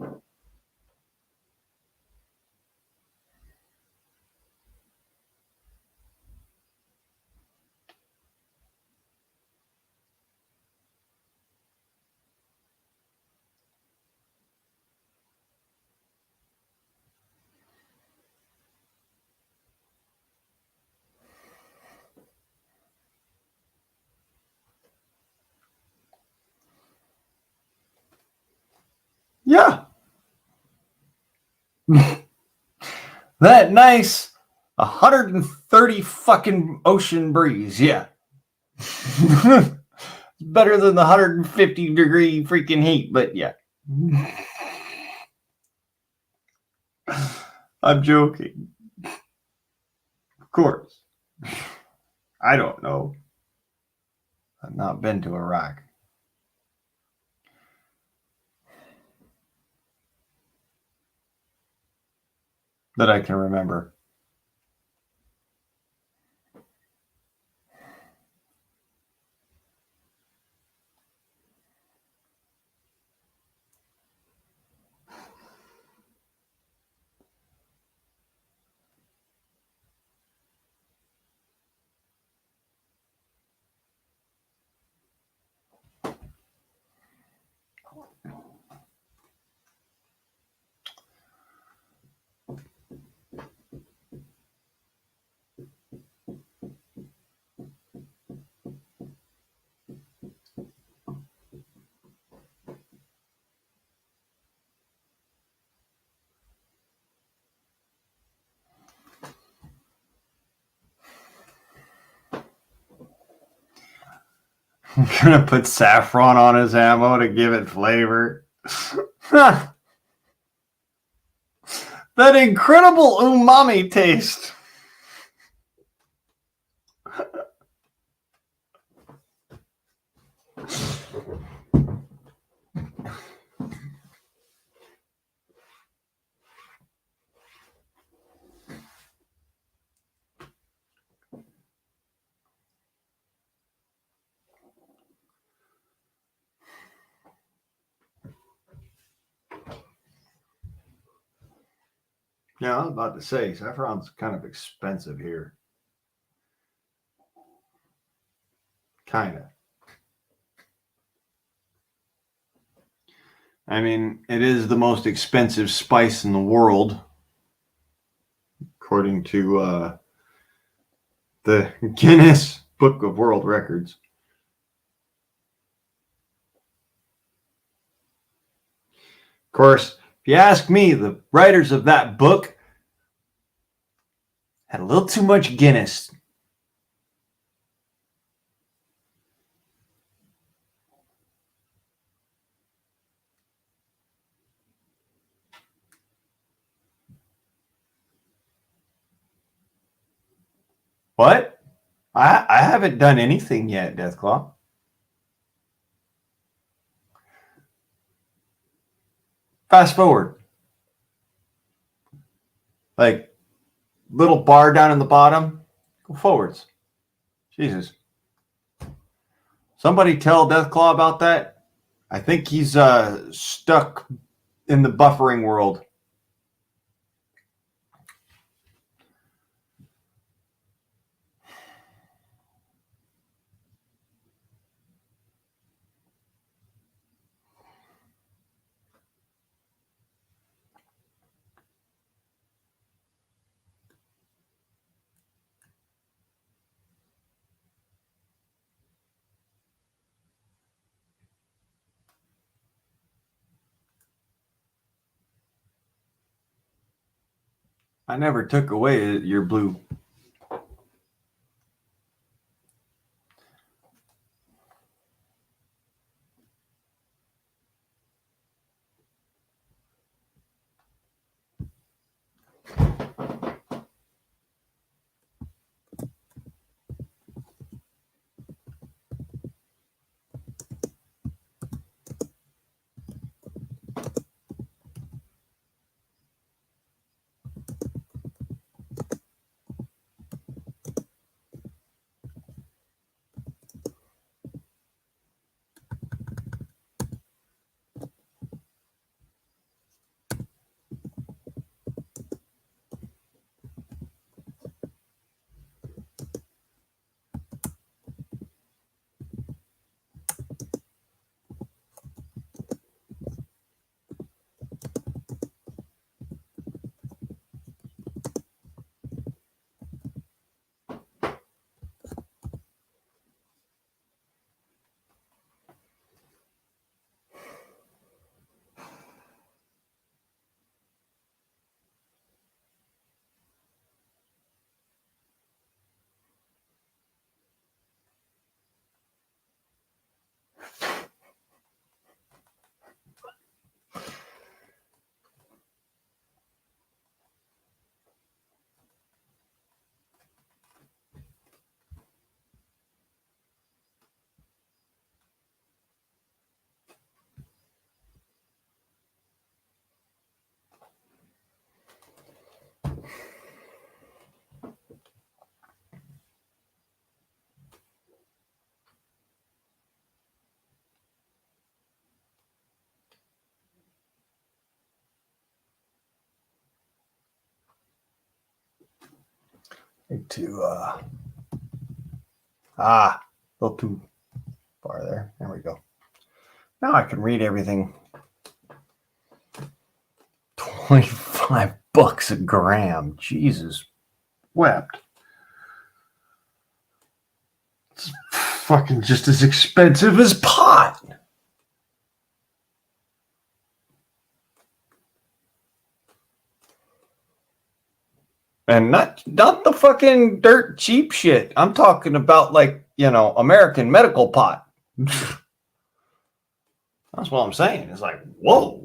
Yeah. That nice 130 fucking ocean breeze. Yeah. Better than the 150-degree freaking heat, but yeah. I'm joking. Of course. I don't know. I've not been to Iraq. That I can remember. I'm gonna put saffron on his ammo to give it flavor. That incredible umami taste. Yeah, I was about to say saffron's kind of expensive here. Kind of. I mean, it is the most expensive spice in the world, according to the Guinness Book of World Records. course, if you ask me, the writers of that book had a little too much Guinness. What? I haven't done anything yet, Deathclaw. Fast forward. Like, little bar down in the bottom. Go forwards. Jesus. Somebody tell Deathclaw about that. I think he's stuck in the buffering world. I never took away your blue. A little too far there. There we go. Now I can read everything. 25 bucks a gram. Jesus wept. It's fucking just as expensive as pot. And not the fucking dirt cheap shit. I'm talking about, like, American medical pot. That's what I'm saying. It's like, whoa.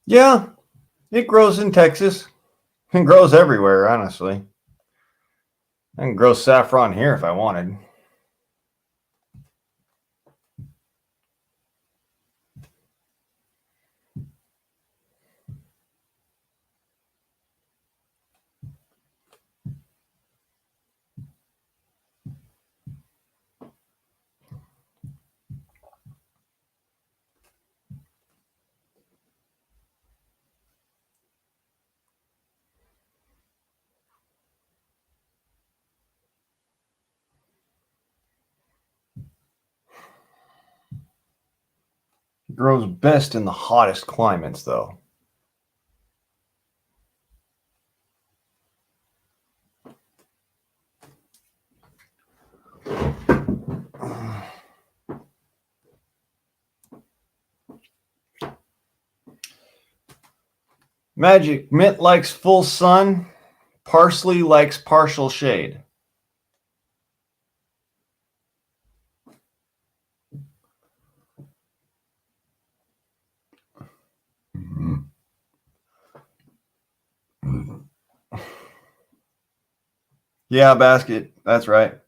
Yeah, it grows in Texas. It grows everywhere, honestly. I can grow saffron here if I wanted. It grows best in the hottest climates, though. Magic, mint likes full sun, parsley likes partial shade. Yeah, basket. That's right.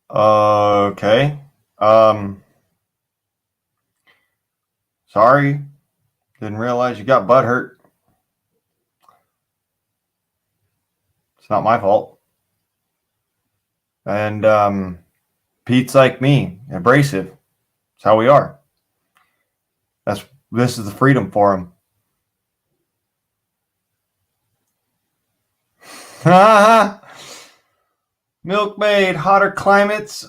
Okay. Sorry. Didn't realize you got butt hurt. It's not my fault. And Pete's like me, abrasive. That's how we are. This is the freedom for him. Milkmaid, hotter climates.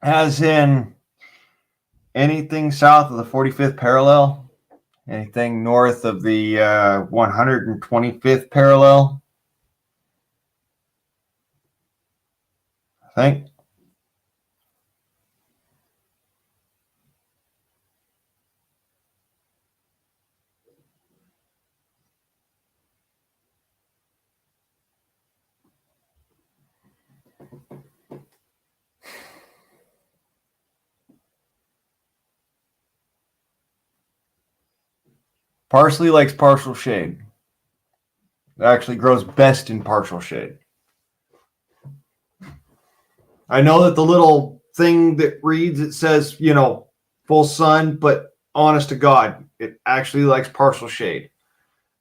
As in anything south of the 45th parallel, anything north of the 125th parallel, I think. Parsley likes partial shade. It actually grows best in partial shade. I know that the little thing that reads, it says, full sun, but honest to God, it actually likes partial shade.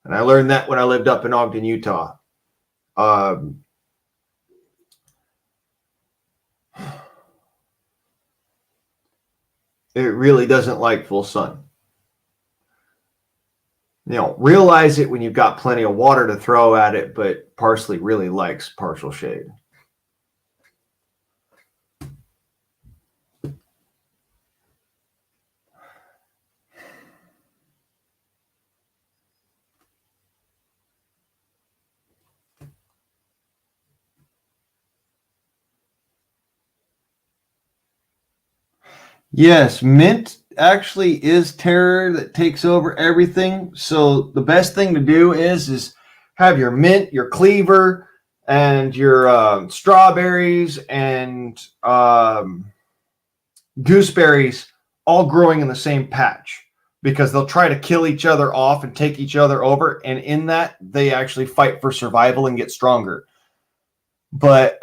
And I learned that when I lived up in Ogden, Utah. It really doesn't like full sun. Realize it when you've got plenty of water to throw at it, but parsley really likes partial shade. Yes, mint actually is terror that takes over everything. So the best thing to do is have your mint, your cleaver, and your strawberries and gooseberries all growing in the same patch, because they'll try to kill each other off and take each other over. And in that, they actually fight for survival and get stronger. But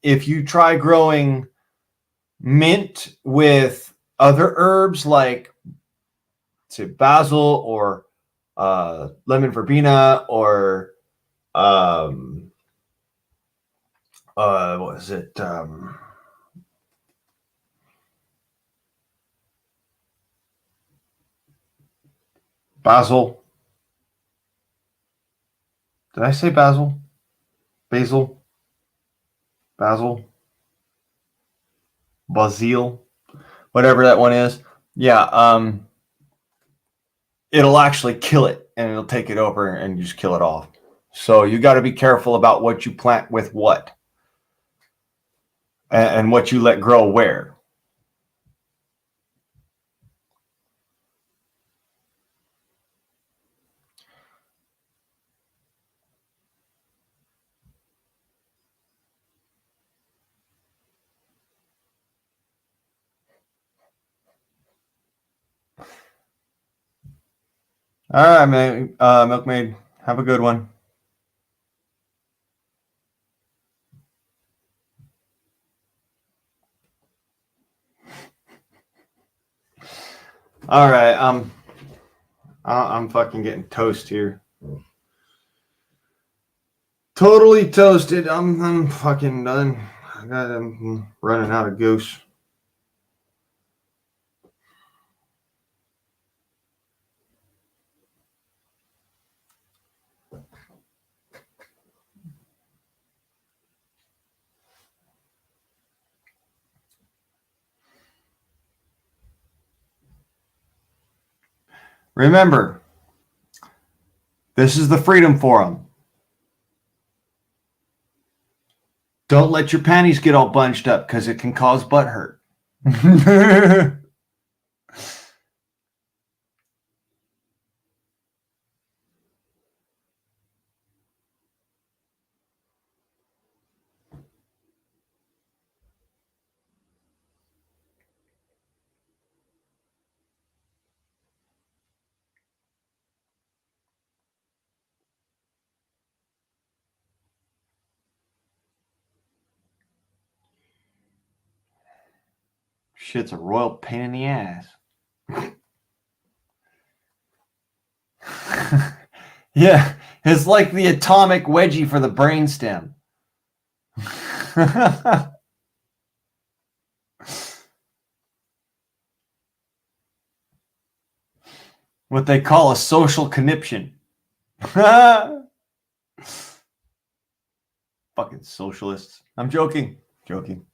if you try growing mint with other herbs like, say, basil or lemon verbena or what is it? Basil. Did I say basil? Basil? Basil? Basil? Whatever that one is. Yeah, it'll actually kill it and it'll take it over and just kill it off. So you got to be careful about what you plant with what and what you let grow where. All right, man. Milkmaid, have a good one. All right, I'm fucking getting toast here. Totally toasted. I'm fucking done. I'm running out of goose. Remember, this is the Freedom Forum. Don't let your panties get all bunched up because it can cause butt hurt. Shit's a royal pain in the ass. Yeah, it's like the atomic wedgie for the brainstem. What they call a social conniption. Fucking socialists. I'm joking. Joking.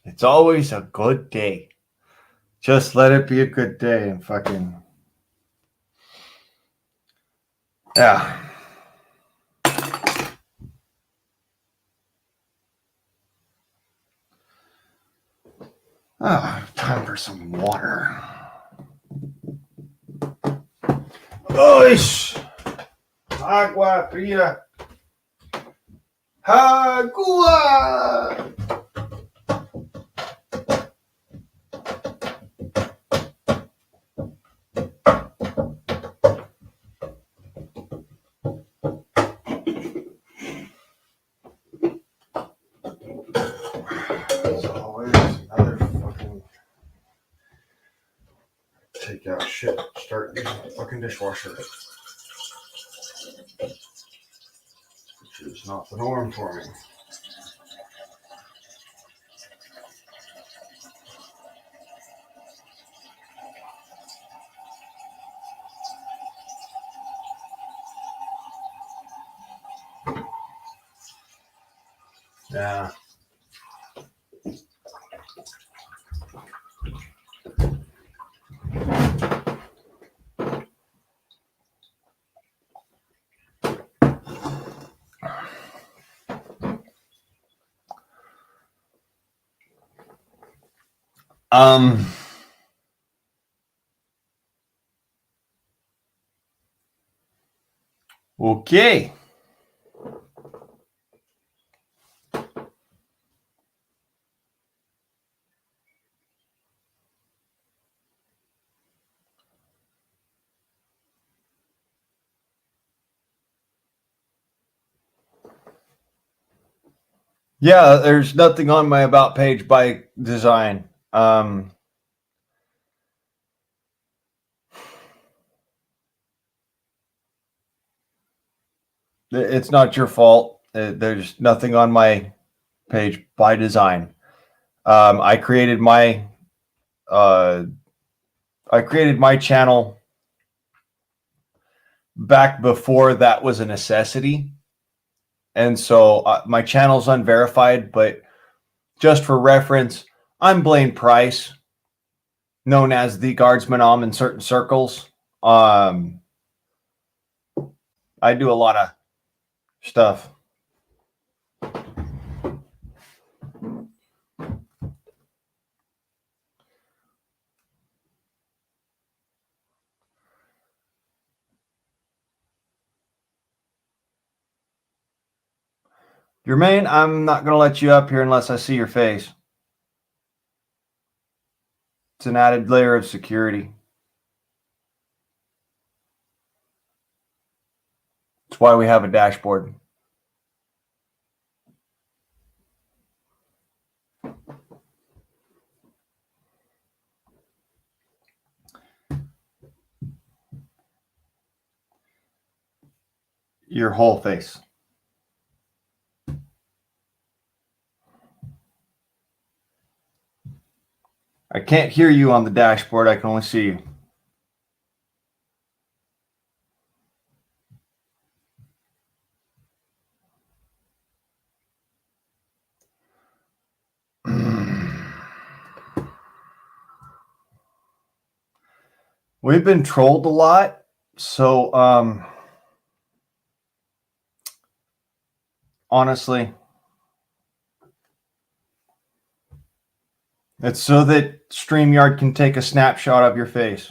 It's always a good day. Just let it be a good day and fucking. Yeah. Time for some water. Oish! Agua fría. Agua! As always, another fucking take out shit. Start using the fucking dishwasher. Which is not the norm for me. Yeah. Okay. Yeah, there's nothing on my about page by design. It's not your fault. There's nothing on my page by design. I created my channel back before that was a necessity. And so my channel's unverified, but just for reference, I'm Blaine Price, known as the Guardsman Om in certain circles. I do a lot of stuff. Jermaine, I'm not going to let you up here unless I see your face. It's an added layer of security. That's why we have a dashboard. Your whole face. I can't hear you on the dashboard. I can only see you. We've been trolled a lot. So, honestly, it's so that StreamYard can take a snapshot of your face.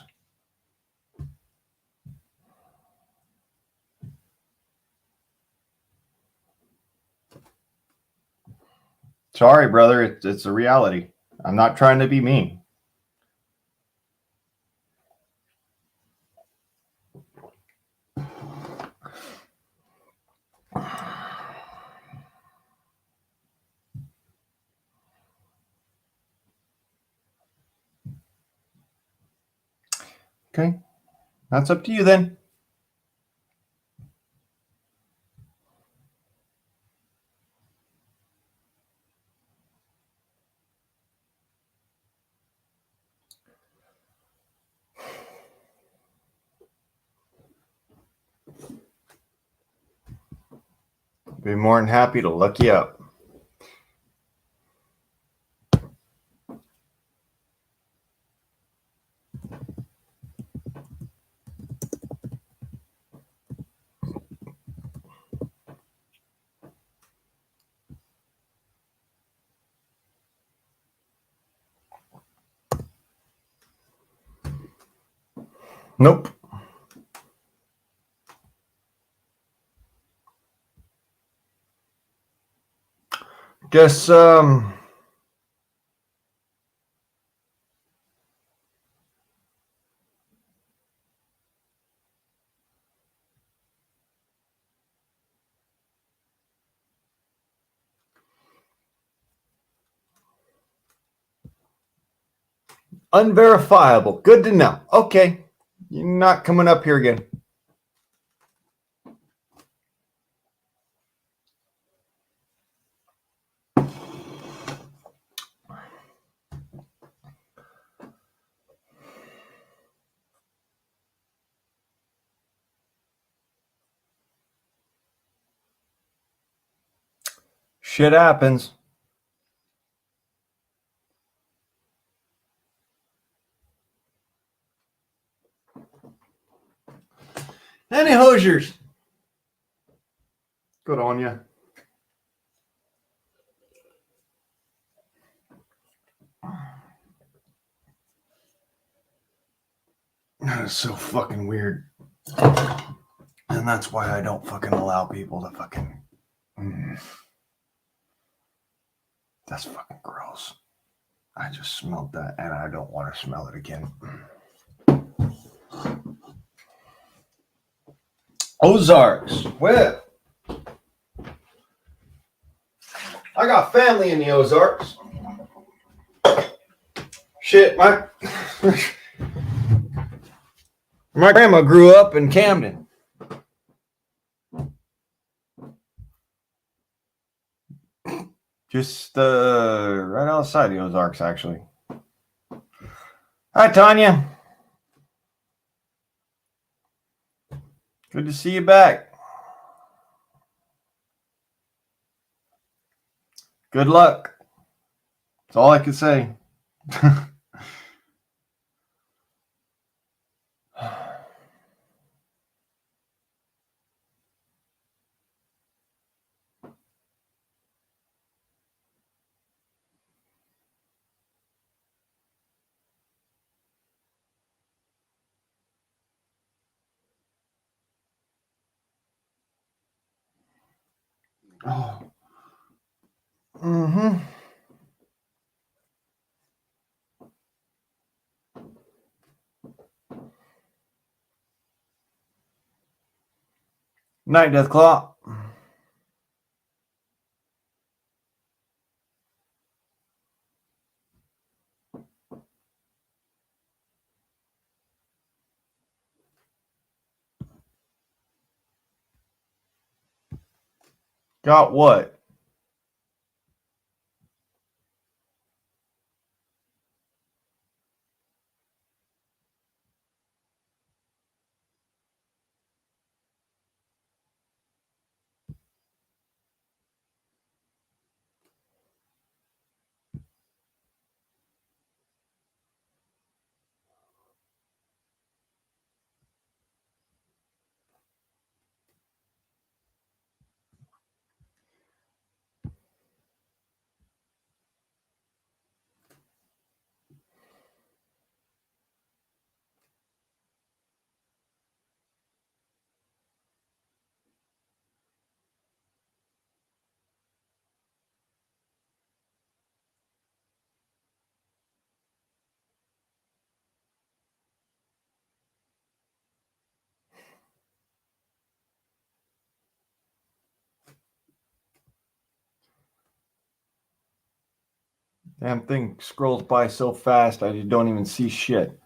Sorry, brother. It's a reality. I'm not trying to be mean. Okay. That's up to you then. Be more than happy to look you up. Nope. Guess unverifiable. Good to know. Okay. You're not coming up here again. Shit happens. Any Hosiers? Good on you. That is so fucking weird. And that's why I don't fucking allow people to fucking... That's fucking gross. I just smelled that and I don't want to smell it again. Ozarks. Well, I got family in the Ozarks. Shit, my grandma grew up in Camden. Just right outside the Ozarks, actually. Hi, Tanya. Good to see you back. Good luck. That's all I can say. Oh. Mm-hmm. Night, Death Claw. Got what? Damn thing scrolls by so fast I just don't even see shit.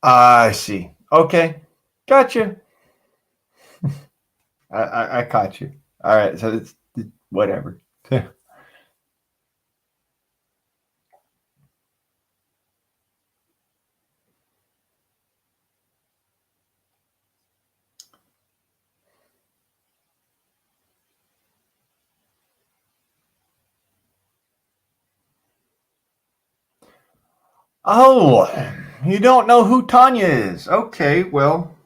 I see. Okay. Gotcha. I caught you. All right. So it's whatever. Oh, you don't know who Tanya is. Okay, well,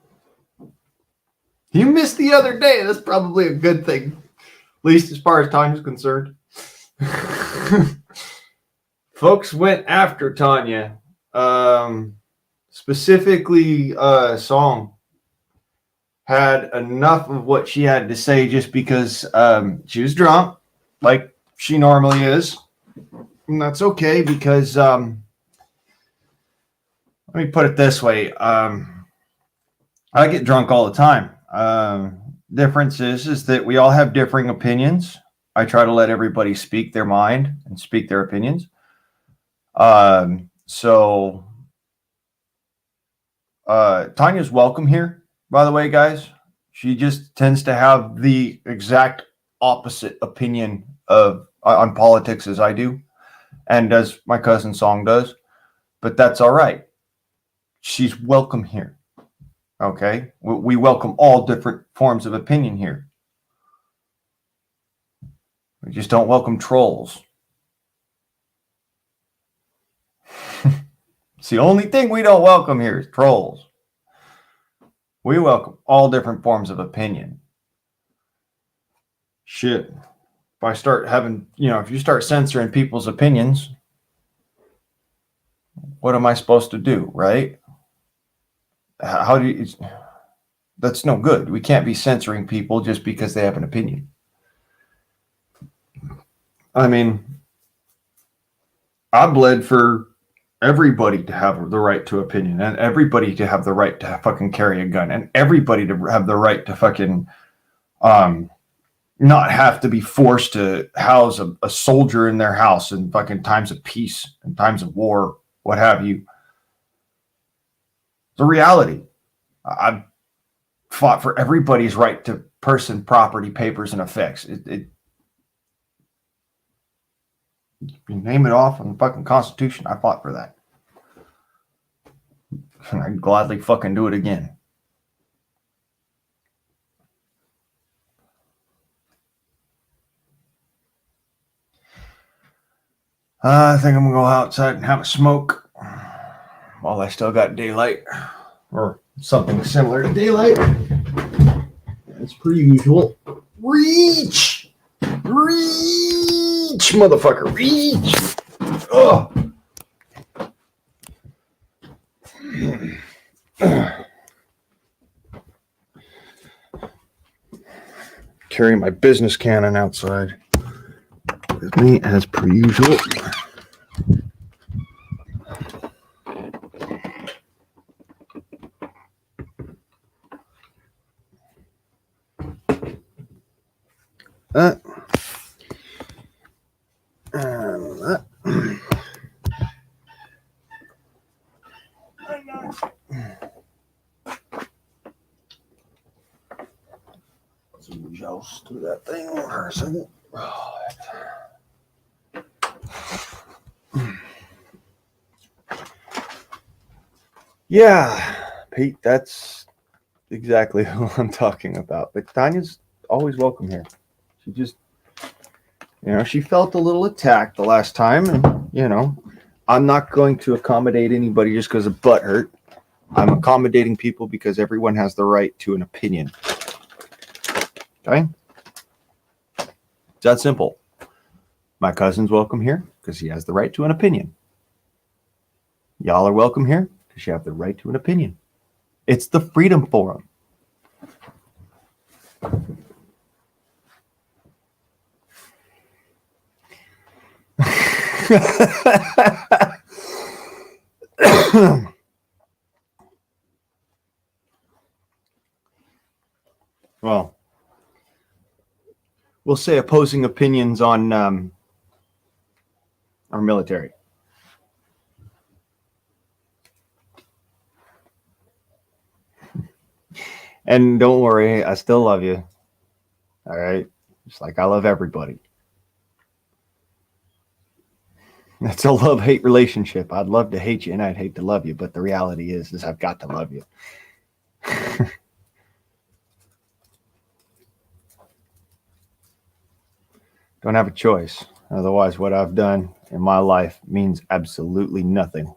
you missed the other day. That's probably a good thing, at least as far as Tanya's concerned. Folks went after Tanya, specifically Song had enough of what she had to say just because she was drunk, like she normally is. And that's okay because let me put it this way. I get drunk all the time. Difference is that we all have differing opinions. I try to let everybody speak their mind and speak their opinions. So Tanya's welcome here, by the way, guys. She just tends to have the exact opposite opinion of on politics as I do, and as my cousin Song does. But that's all right. She's welcome here. Okay, we welcome all different forms of opinion here. We just don't welcome trolls. It's the only thing we don't welcome here is trolls. We welcome all different forms of opinion. Shit. If I start having, if you start censoring people's opinions, what am I supposed to do, right? How do you, that's no good. We can't be censoring people just because they have an opinion. I mean, I bled for everybody to have the right to opinion and everybody to have the right to fucking carry a gun and everybody to have the right to fucking not have to be forced to house a soldier in their house in fucking times of peace and times of war, what have you. The reality. I've fought for everybody's right to person, property, papers, and effects. You name it off on the fucking Constitution. I fought for that. And I'd gladly fucking do it again. I think I'm going to go outside and have a smoke while I still got daylight. Or something similar to daylight. As per usual. Reach! Reach, motherfucker! Reach! Ugh! Carry my business cannon outside with me as per usual. That. And that. Some joust to that thing for a second. Yeah, Pete, that's exactly who I'm talking about. But Tanya's always welcome here. She just, she felt a little attacked the last time. And, I'm not going to accommodate anybody just because of butt hurt. I'm accommodating people because everyone has the right to an opinion. Okay? It's that simple. My cousin's welcome here because he has the right to an opinion. Y'all are welcome here because you have the right to an opinion. It's the Freedom Forum. Well, we'll say opposing opinions on our military. And don't worry, I still love you. All right? Just like I love everybody. It's a love-hate relationship. I'd love to hate you and I'd hate to love you, but the reality is I've got to love you. Don't have a choice. Otherwise, what I've done in my life means absolutely nothing.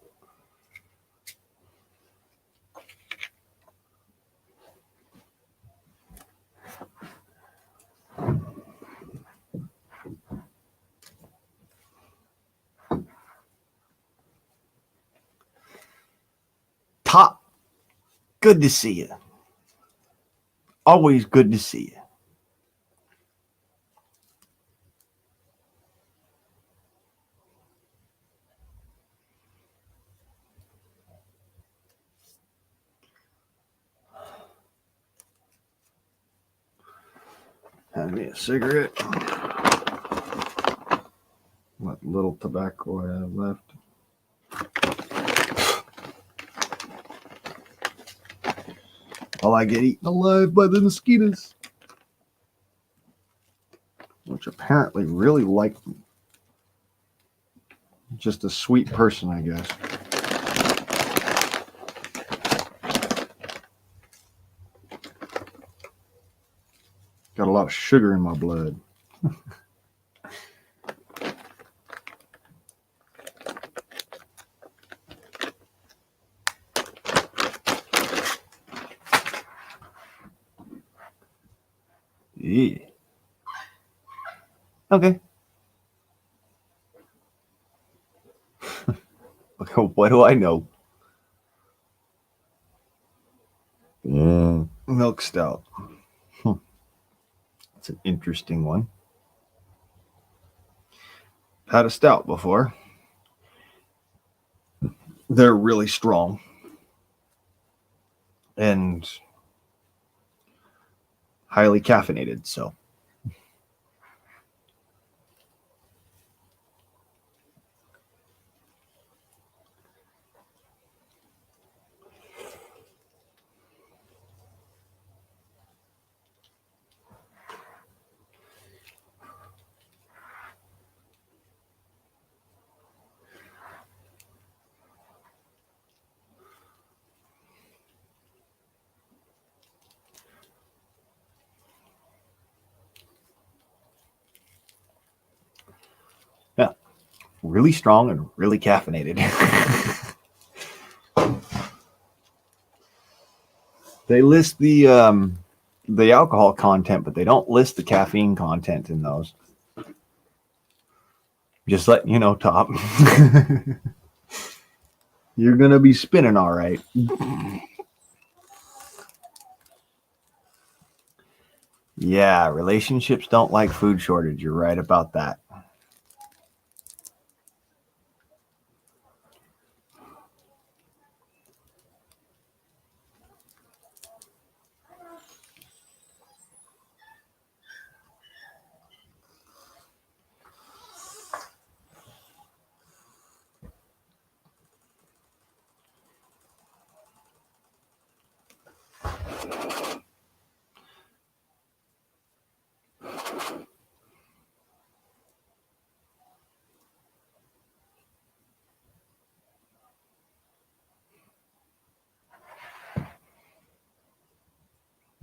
Top, good to see you. Always good to see you. Hand me a cigarette. What little tobacco I have left. While I get eaten alive by the mosquitoes. Which apparently really like me. Just a sweet person, I guess. Got a lot of sugar in my blood. Yeah. Okay. What do I know? Milk stout. It's an interesting one. Had a stout before. They're really strong. And highly caffeinated, so. really strong and really caffeinated. They list the alcohol content, but they don't list the caffeine content in those. Just letting you know, Top. You're going to be spinning all right. Yeah, relationships don't like food shortage. You're right about that.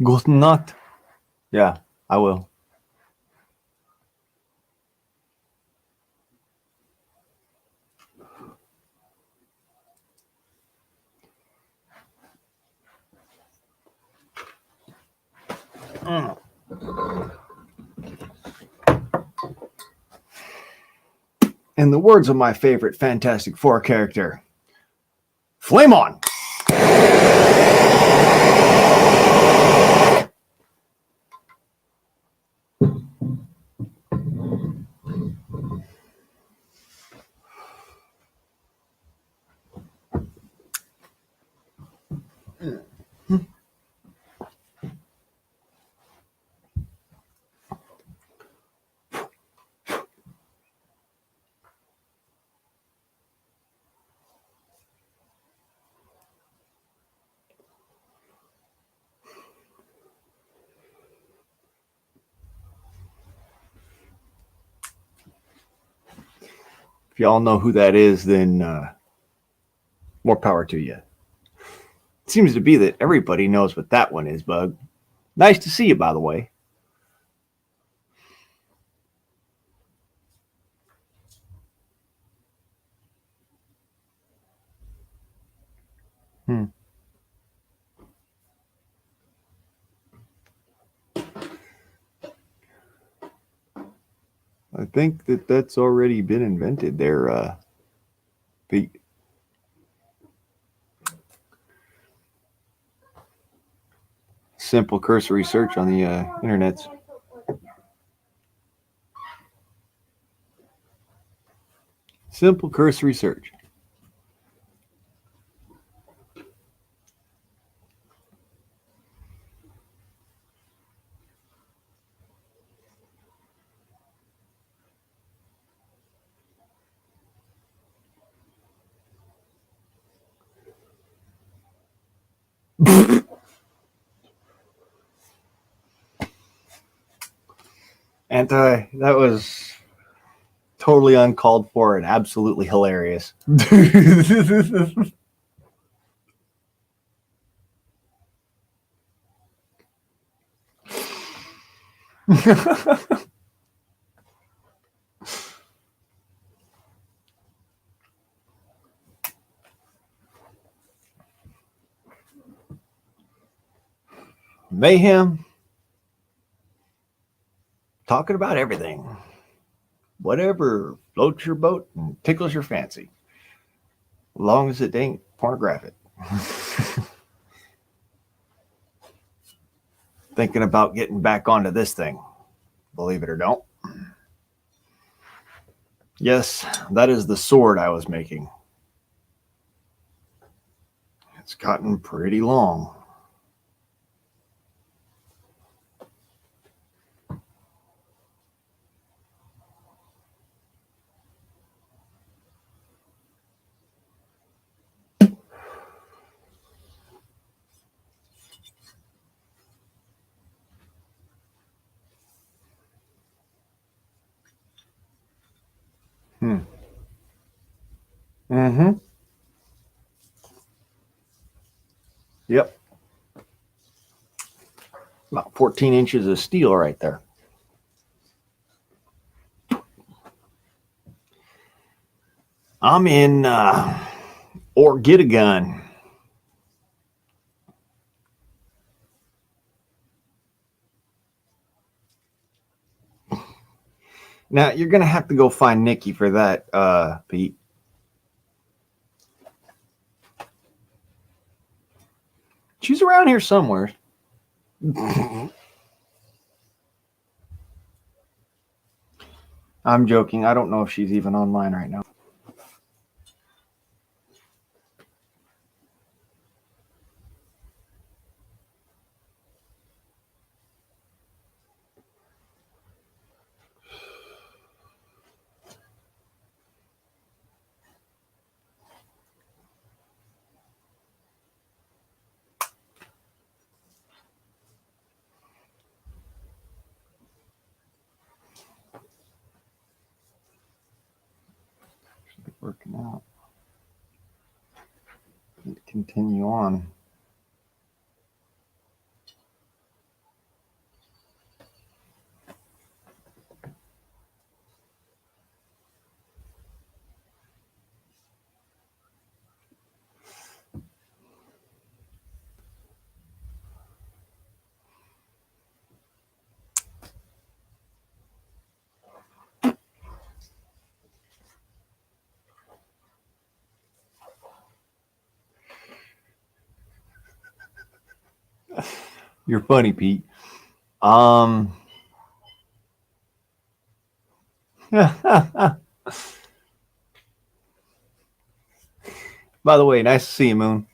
Guten Nacht. Yeah, I will. In the words of my favorite Fantastic Four character, flame on! If y'all know who that is, then more power to you. It seems to be that everybody knows what that one is, Bug. Nice to see you, by the way. I think that's already been invented there, Pete. Simple cursory search on the internets. Simple cursory search. That was totally uncalled for and absolutely hilarious. Mayhem. Talking about everything. Whatever floats your boat and tickles your fancy. As long as it ain't pornographic. Thinking about getting back onto this thing. Believe it or don't. Yes, that is the sword I was making. It's gotten pretty long. Mm-hmm. Yep. About 14 inches of steel right there. I'm in or get a gun. Now you're gonna have to go find Nikki for that, Pete. She's around here somewhere. I'm joking. I don't know if she's even online right now. Working out. Continue on. You're funny, Pete. By the way, nice to see you, Moon.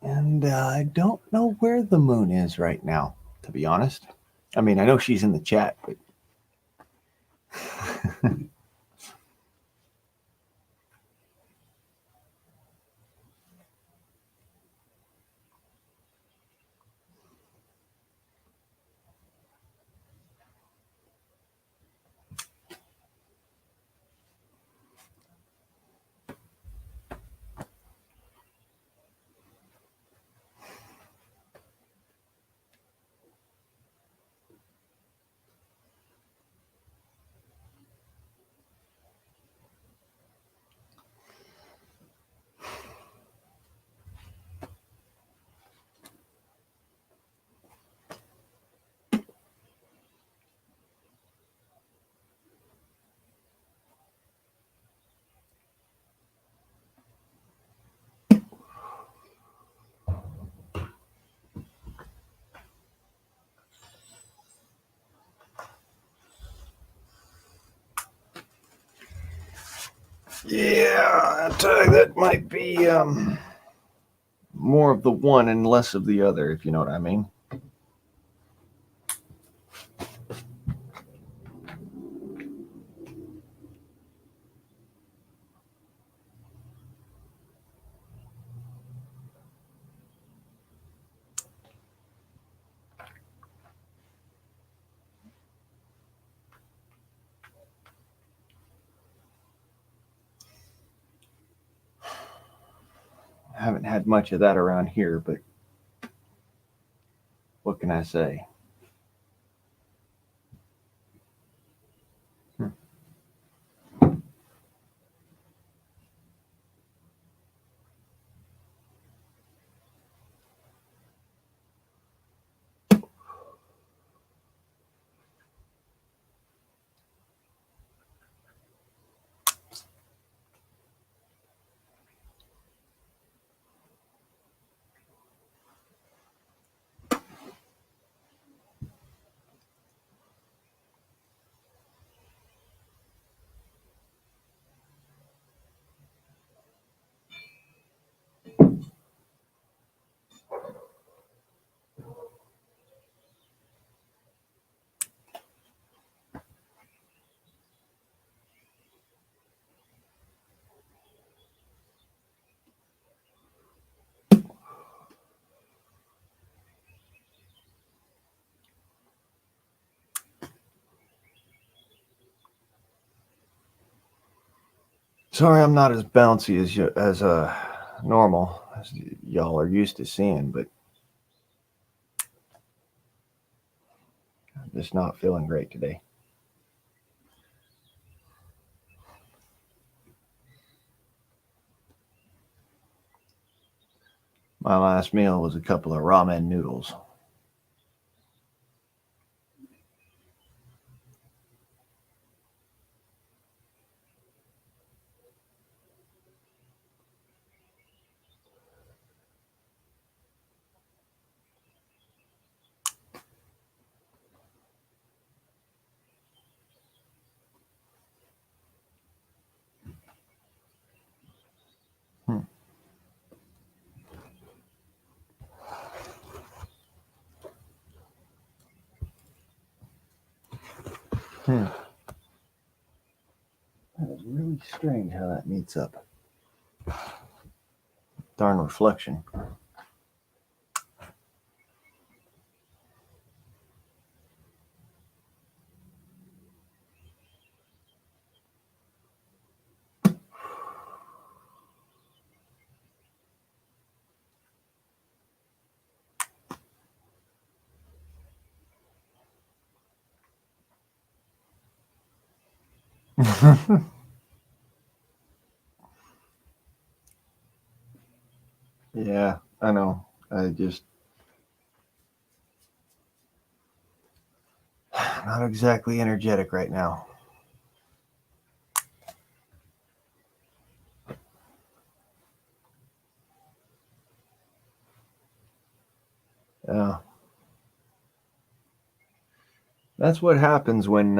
And I don't know where the moon is right now, to be honest. I mean, I know she's in the chat, but yeah, I tell you, that might be more of the one and less of the other, if you know what I mean. I haven't had much of that around here, but what can I say? Sorry, I'm not as bouncy as normal as y'all are used to seeing, but I'm just not feeling great today. My last meal was a couple of ramen noodles. Hmm. Hmm. That is really strange how that meets up. Darn reflection. Yeah, I know. I just not exactly energetic right now. Yeah. That's what happens when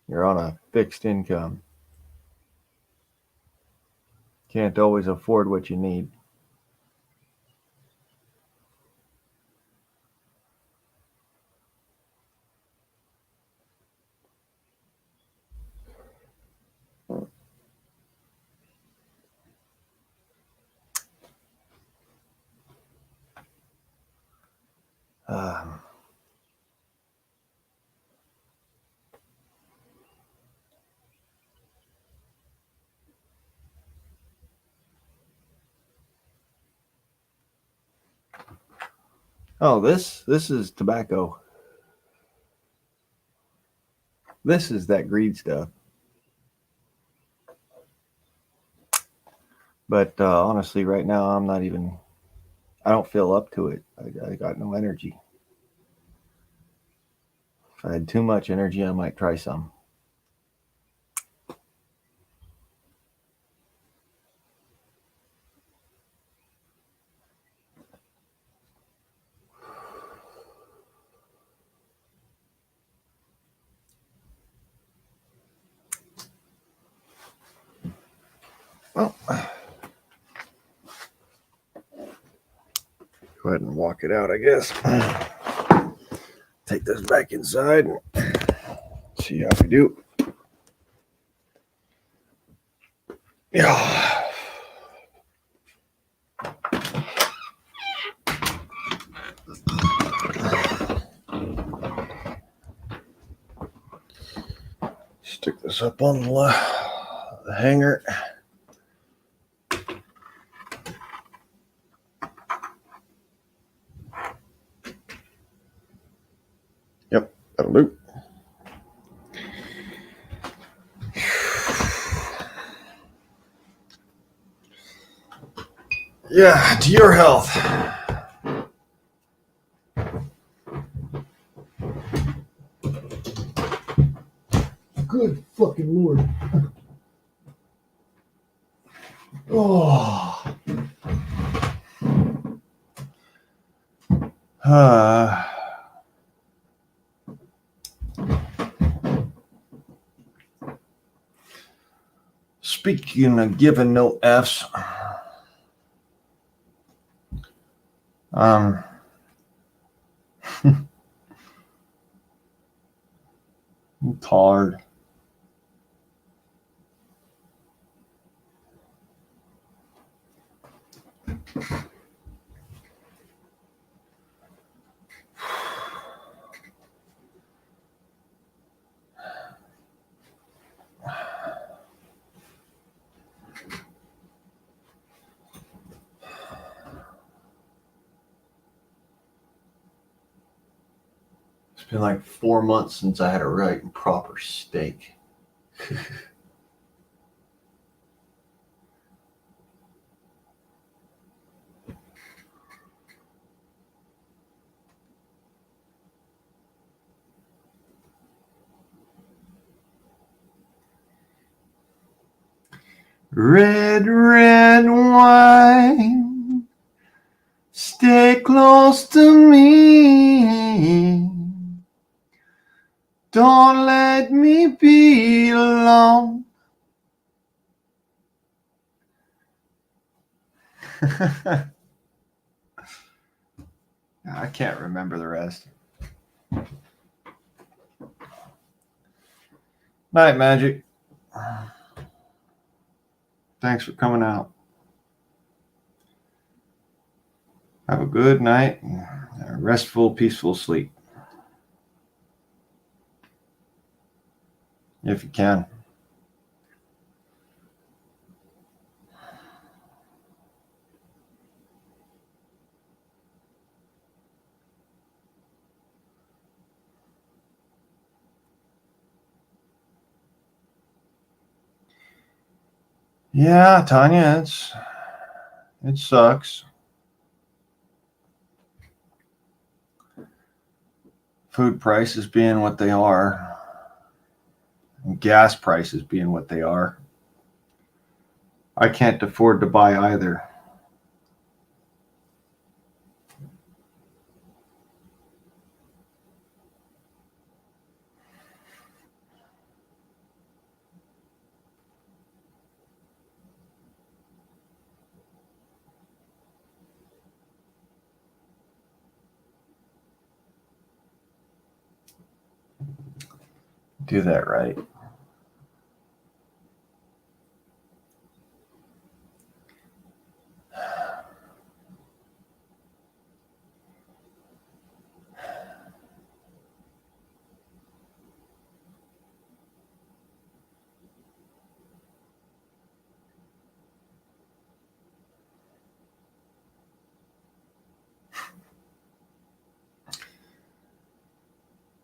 you're on a fixed income. Can't always afford what you need. Um, oh, this is tobacco. This is that greed stuff. But honestly, right now I'm not even. I don't feel up to it. I got no energy. If I had too much energy, I might try some. Well, go ahead and walk it out, I guess. Take this back inside and see how we do. Yeah. Stick this up on the hanger. Yep, that'll do. Yeah, to your health. Good fucking Lord. Oh. Uh, Speaking of giving no F's, um, I'm tired. been like 4 months since I had a right and proper steak. Red, red wine, stay close to me. Don't let me be alone. I can't remember the rest. Night, Magic. Thanks for coming out. Have a good night and a restful, peaceful sleep. If you can. Yeah, Tanya, it sucks. Food prices being what they are, and gas prices being what they are. I can't afford to buy either. Do that right.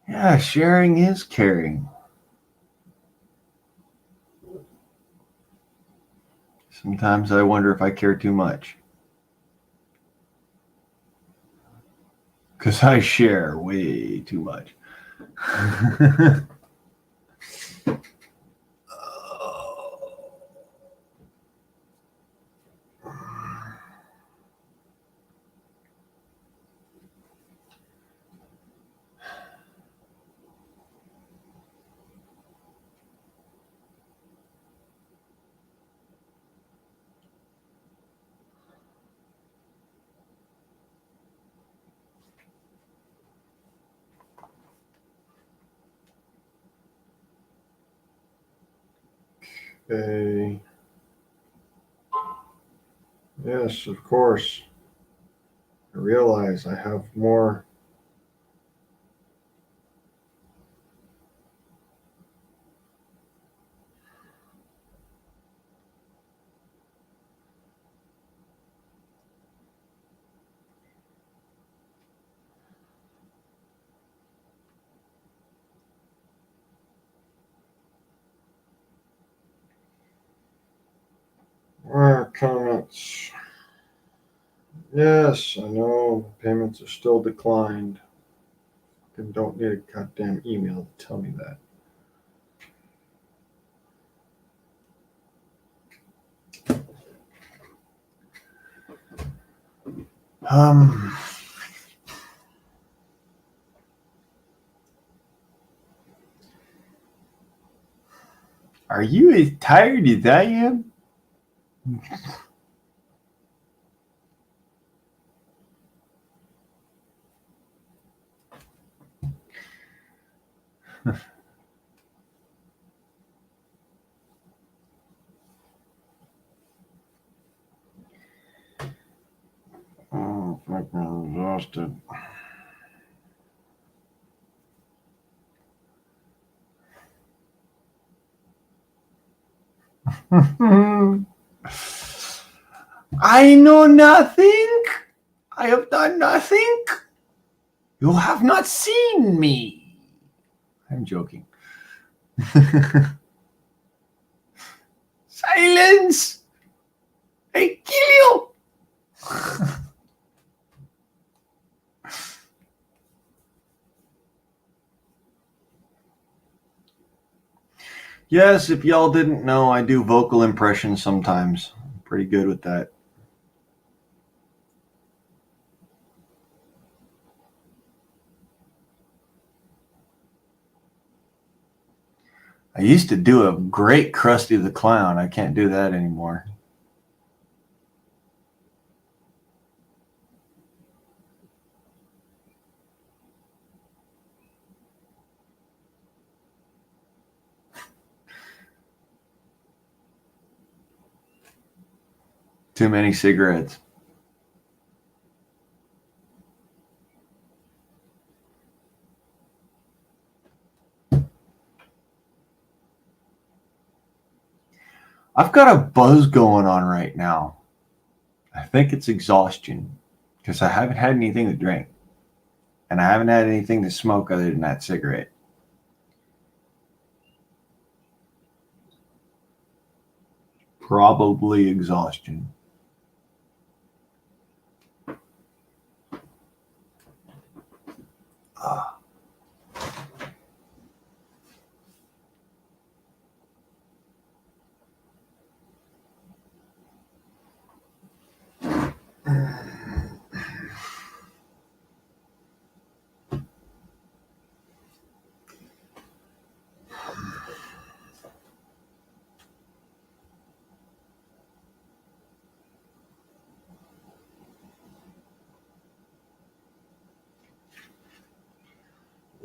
Yeah, sharing is caring. Sometimes I wonder if I care too much. Because I share way too much. Okay. Yes, of course. I realize I have more. Comments. Yes, I know payments are still declined. And don't need a goddamn email to tell me that. Are you as tired as I am? Oh, fucking exhausted. I know nothing. I have done nothing. You have not seen me. I'm joking. Silence! I kill you! Yes, if y'all didn't know, I do vocal impressions sometimes. I'm pretty good with that. I used to do a great Krusty the Clown. I can't do that anymore. Too many cigarettes. I've got a buzz going on right now. I think it's exhaustion because I haven't had anything to drink and I haven't had anything to smoke other than that cigarette. Probably exhaustion.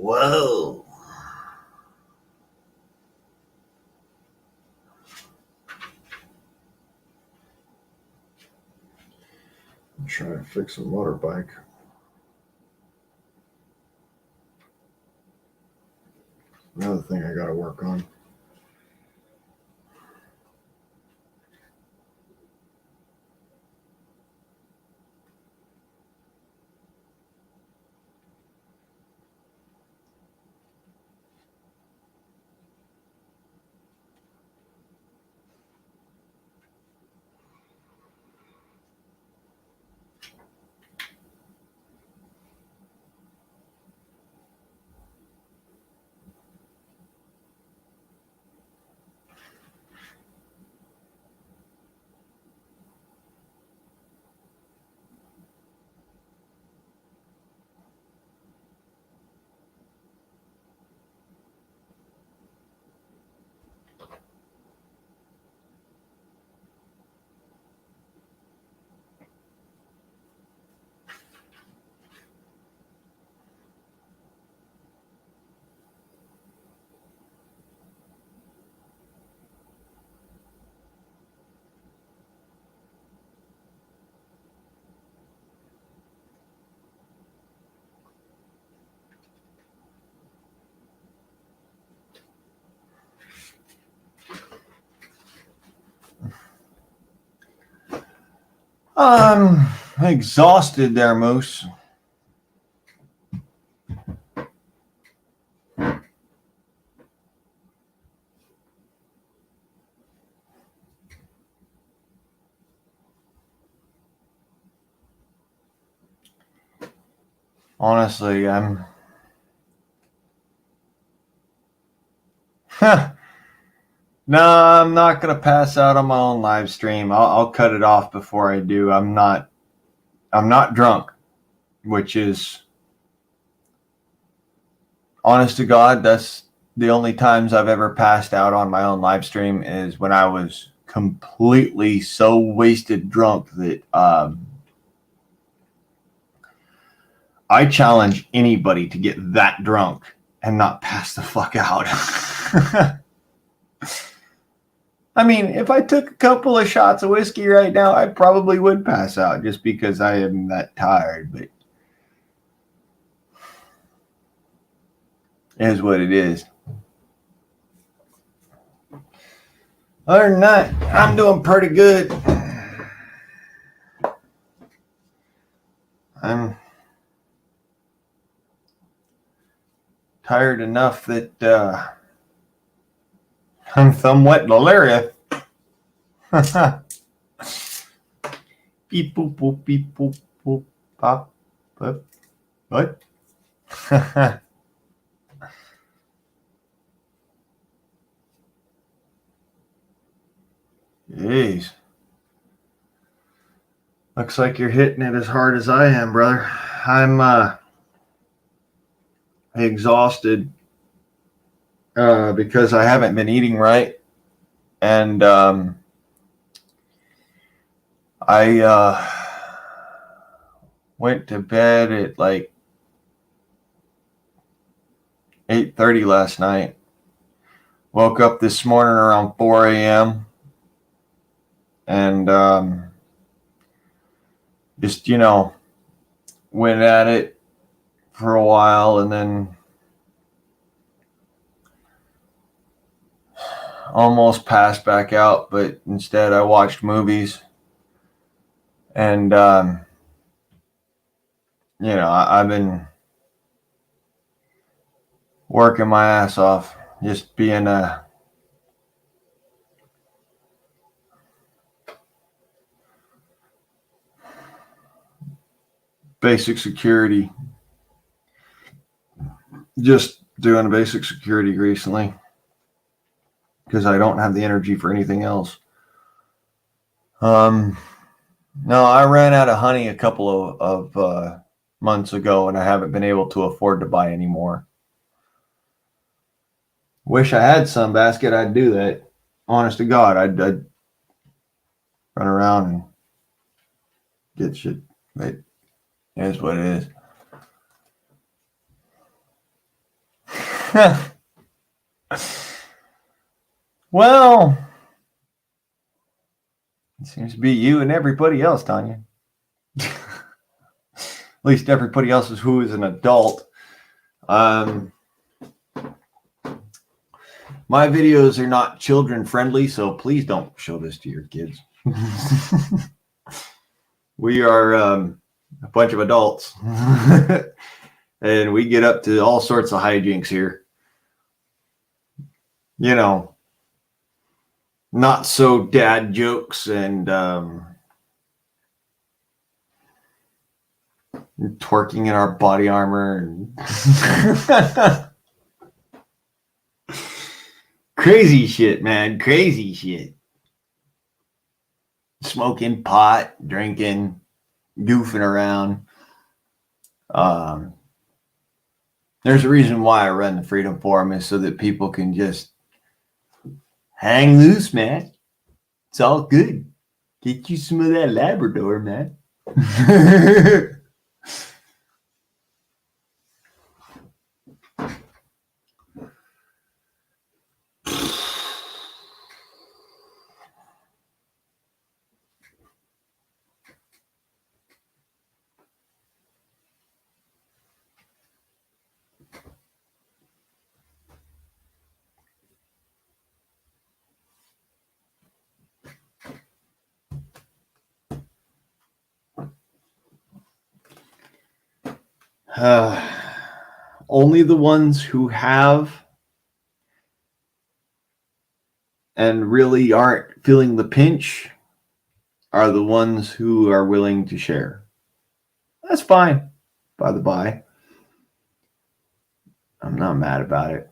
Whoa. I'm trying to fix a motorbike. Another thing I got to work on. I'm exhausted there, Moose. Honestly, I'm... No, I'm not going to pass out on my own live stream. I'll cut it off before I do. I'm not drunk, which is, honest to God, that's the only times I've ever passed out on my own live stream is when I was completely so wasted drunk that I challenge anybody to get that drunk and not pass the fuck out. I mean, if I took a couple of shots of whiskey right now, I probably would pass out just because I am that tired, but it is what it is. Other than that, I'm doing pretty good. I'm tired enough that I'm somewhat delirious. Beep boop boop beep boop boop pop. What? Jeez. Looks like you're hitting it as hard as I am, brother. I'm exhausted because I haven't been eating right. And I went to bed at like 8:30 last night. Woke up this morning around 4 a.m. and just, went at it for a while and then almost passed back out, but instead I watched movies. And, I've been working my ass off, just being a basic security. Just doing a basic security recently because I don't have the energy for anything else. No, I ran out of honey a couple of months ago, and I haven't been able to afford to buy any more. Wish I had some basket. I'd do that. Honest to God, I'd run around and get shit. But it is what it is. Well, it seems to be you and everybody else, Tanya. At least everybody else is who is an adult. My videos are not children friendly, so please don't show this to your kids. We are a bunch of adults, and we get up to all sorts of hijinks here. Not so dad jokes and twerking in our body armor and crazy shit, man. Crazy shit. Smoking pot, drinking, goofing around. There's a reason why I run the Freedom Forum, is so that people can just hang loose, man. It's all good. Get you some of that Labrador, man. Only the ones who have and really aren't feeling the pinch are the ones who are willing to share. That's fine, by the by. I'm not mad about it.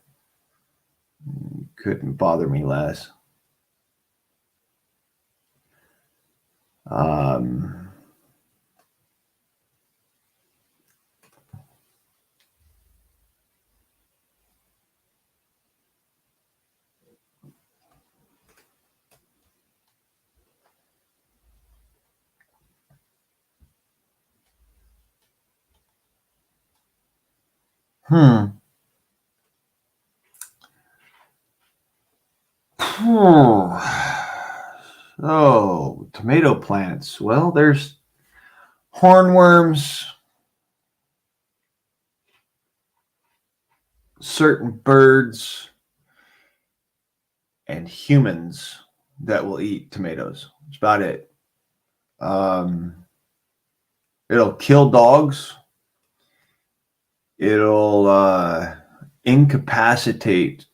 Couldn't bother me less. Oh, tomato plants. Well, there's hornworms, certain birds, and humans that will eat tomatoes. That's about it. It'll kill dogs. It'll incapacitate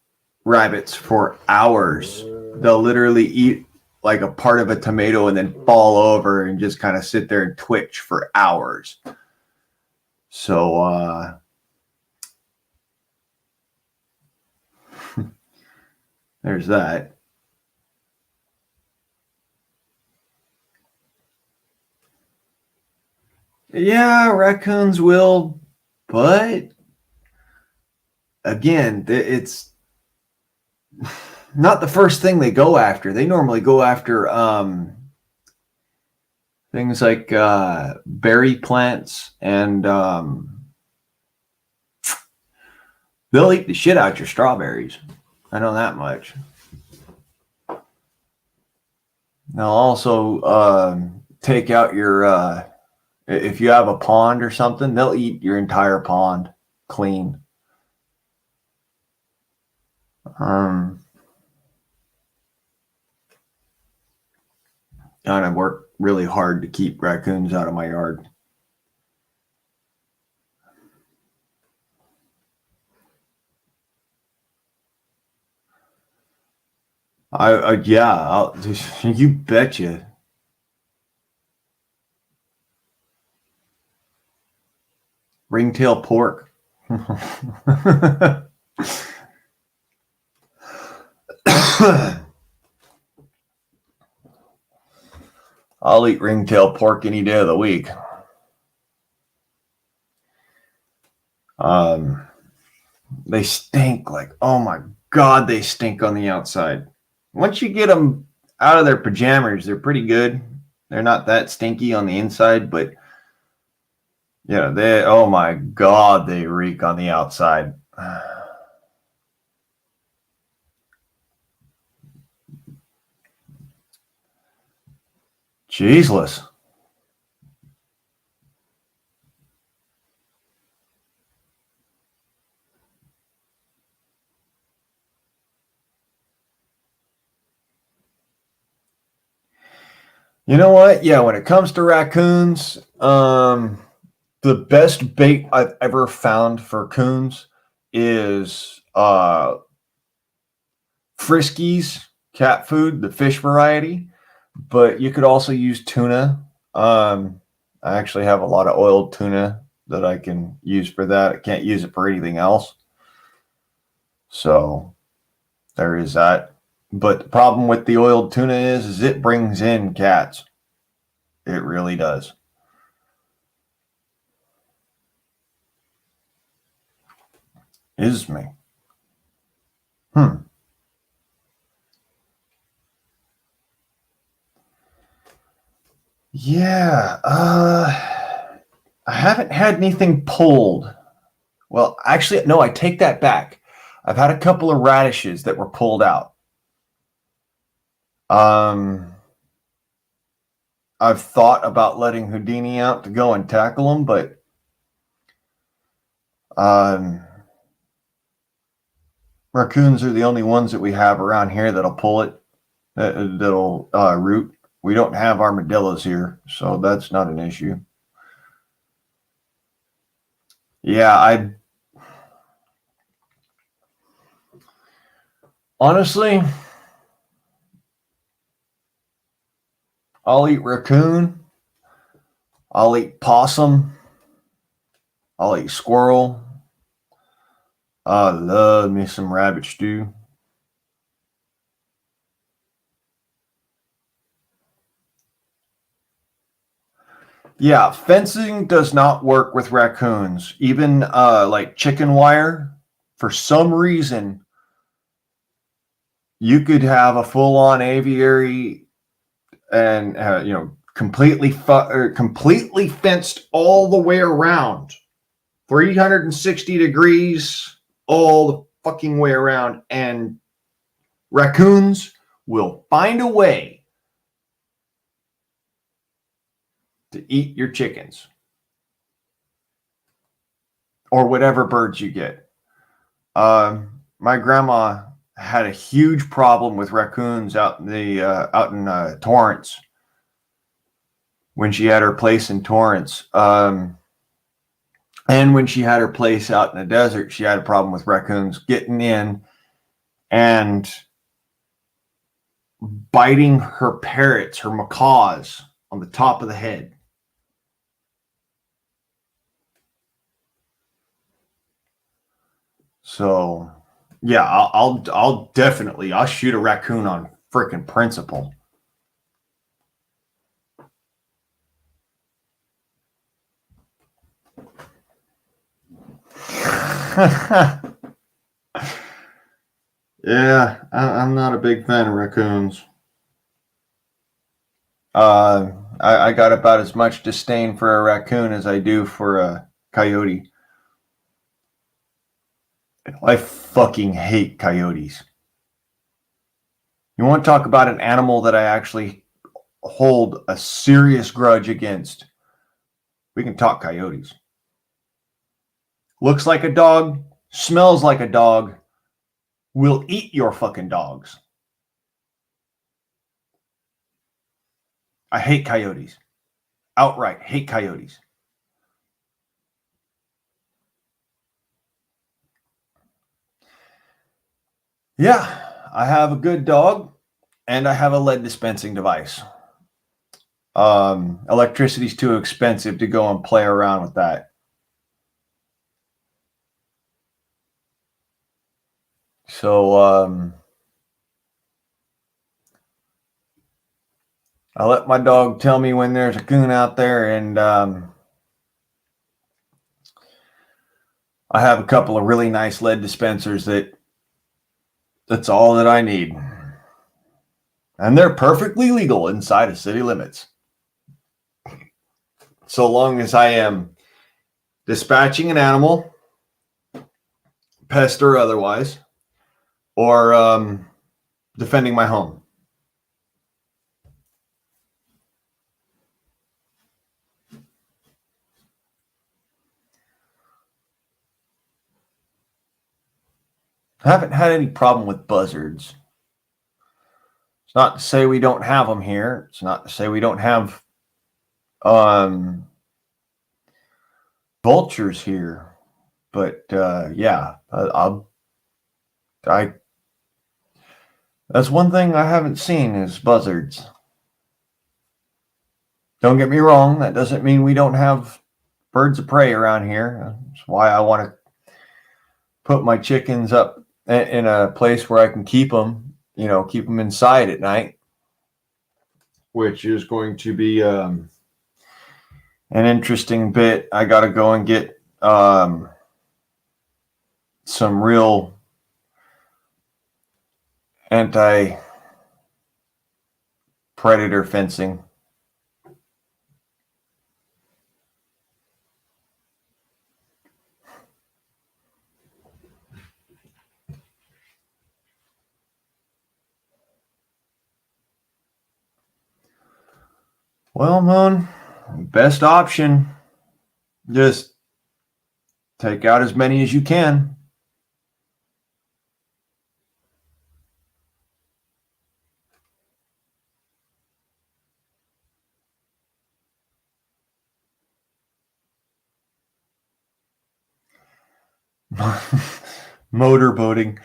rabbits for hours. They'll literally eat like a part of a tomato and then fall over and just kind of sit there and twitch for hours. So there's that. Yeah, raccoons will, but again, it's not the first thing they go after. They normally go after things like berry plants, and they'll eat the shit out your strawberries. I know that much. They'll also take out your if you have a pond or something, they'll eat your entire pond clean. And I work really hard to keep raccoons out of my yard. Yeah, you betcha. Ringtail pork. I'll eat ringtail pork any day of the week. They stink like, oh my God, they stink on the outside. Once you get them out of their pajamas, they're pretty good. They're not that stinky on the inside, but yeah, oh my God, they reek on the outside. Jesus. You know what? Yeah, when it comes to raccoons, the best bait I've ever found for coons is Friskies cat food, the fish variety, but you could also use tuna. I actually have a lot of oiled tuna that I can use for that. I can't use it for anything else. So there is that. But the problem with the oiled tuna is it brings in cats. It really does. Is me. Yeah. I haven't had anything pulled. Well, actually, no, I take that back. I've had a couple of radishes that were pulled out. I've thought about letting Houdini out to go and tackle them, but raccoons are the only ones that we have around here that'll pull it, that'll root. We don't have armadillos here, so that's not an issue. Yeah, honestly, I'll eat raccoon. I'll eat possum. I'll eat squirrel. I love me some rabbit stew. Yeah, fencing does not work with raccoons. Even like chicken wire, for some reason, you could have a full-on aviary and completely fenced all the way around, 360 degrees all the fucking way around, and raccoons will find a way to eat your chickens or whatever birds you get. My grandma had a huge problem with raccoons out in Torrance when she had her place in Torrance. And when she had her place out in the desert, she had a problem with raccoons getting in and biting her parrots, her macaws, on the top of the head. So, yeah, I'll definitely shoot a raccoon on freaking principle. Yeah, I'm not a big fan of raccoons. I got about as much disdain for a raccoon as I do for a coyote. I fucking hate coyotes. You want to talk about an animal that I actually hold a serious grudge against? We can talk coyotes. Looks like a dog, smells like a dog, will eat your fucking dogs. I hate coyotes. Outright hate coyotes. Yeah, I have a good dog and I have a lead dispensing device. Electricity's too expensive to go and play around with that. So I let my dog tell me when there's a coon out there, and I have a couple of really nice lead dispensers that's all that I need. And they're perfectly legal inside of city limits. So long as I am dispatching an animal, pest or otherwise, or defending my home. I haven't had any problem with buzzards. It's not to say we don't have them here. It's not to say we don't have vultures here. But yeah, I that's one thing I haven't seen is buzzards. Don't get me wrong, that doesn't mean we don't have birds of prey around here. That's why I want to put my chickens up in a place where I can keep them, keep them inside at night, which is going to be an interesting bit. I got to go and get some real anti-predator fencing. Well, man, best option, just take out as many as you can. Motorboating.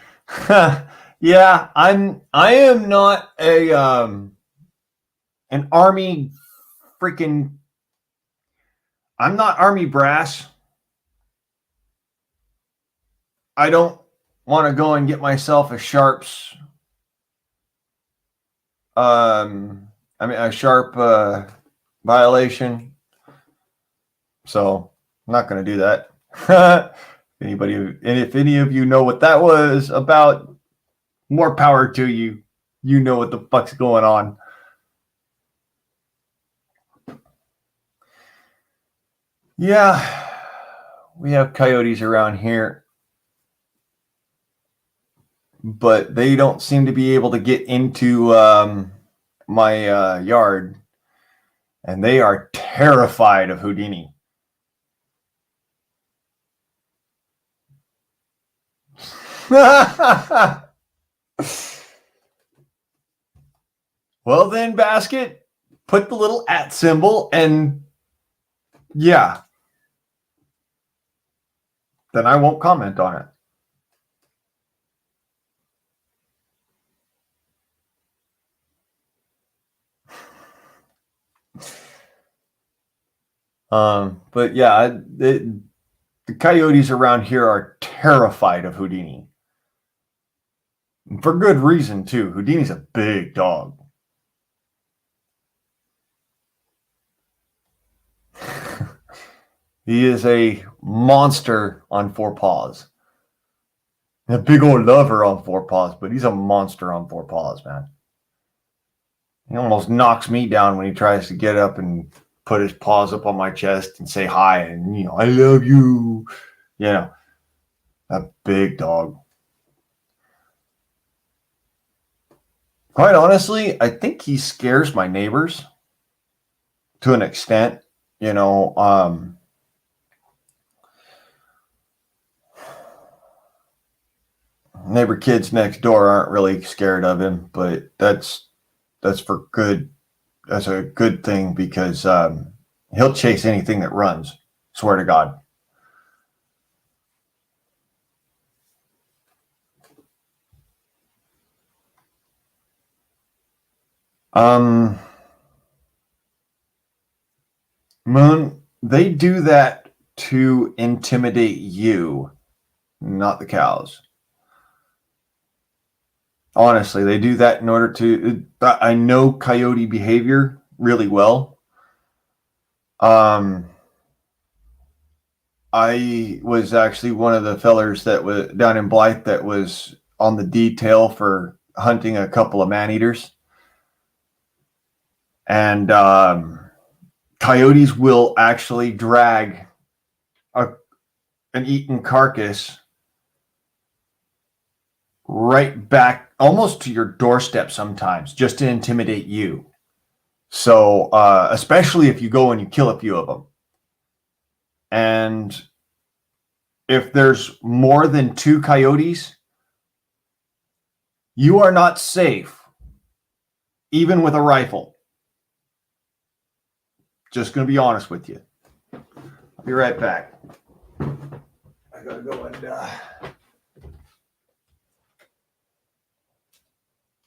Yeah, I am not an army freaking I'm not army brass. I don't want to go and get myself a sharps a sharp violation. So I'm not going to do that. If any of you know what that was about, more power to you. You know what the fuck's going on. Yeah, we have coyotes around here, but they don't seem to be able to get into my yard, and they are terrified of Houdini. Well then, Basket, put the little @ symbol and yeah. then I won't comment on it. But yeah, the coyotes around here are terrified of Houdini. For good reason, too. Houdini's a big dog. He is a monster on four paws. A big old lover on four paws, but he's a monster on four paws, man. He almost knocks me down when he tries to get up and put his paws up on my chest and say hi and, you know, I love you. You know, a big dog. Quite honestly, I think he scares my neighbors to an extent. You know, neighbor kids next door aren't really scared of him, but that's for good. That's a good thing because he'll chase anything that runs. Swear to God. Moon, they do that to intimidate you, not the cows. Honestly, they do that in order to. I know coyote behavior really well. I was actually one of the fellers that was down in Blythe that was on the detail for hunting a couple of man eaters. And coyotes will actually drag an eaten carcass right back almost to your doorstep sometimes just to intimidate you. So especially if you go and you kill a few of them. And if there's more than 2 coyotes, you are not safe, even with a rifle. Just going to be honest with you. I'll be right back. I got to go and...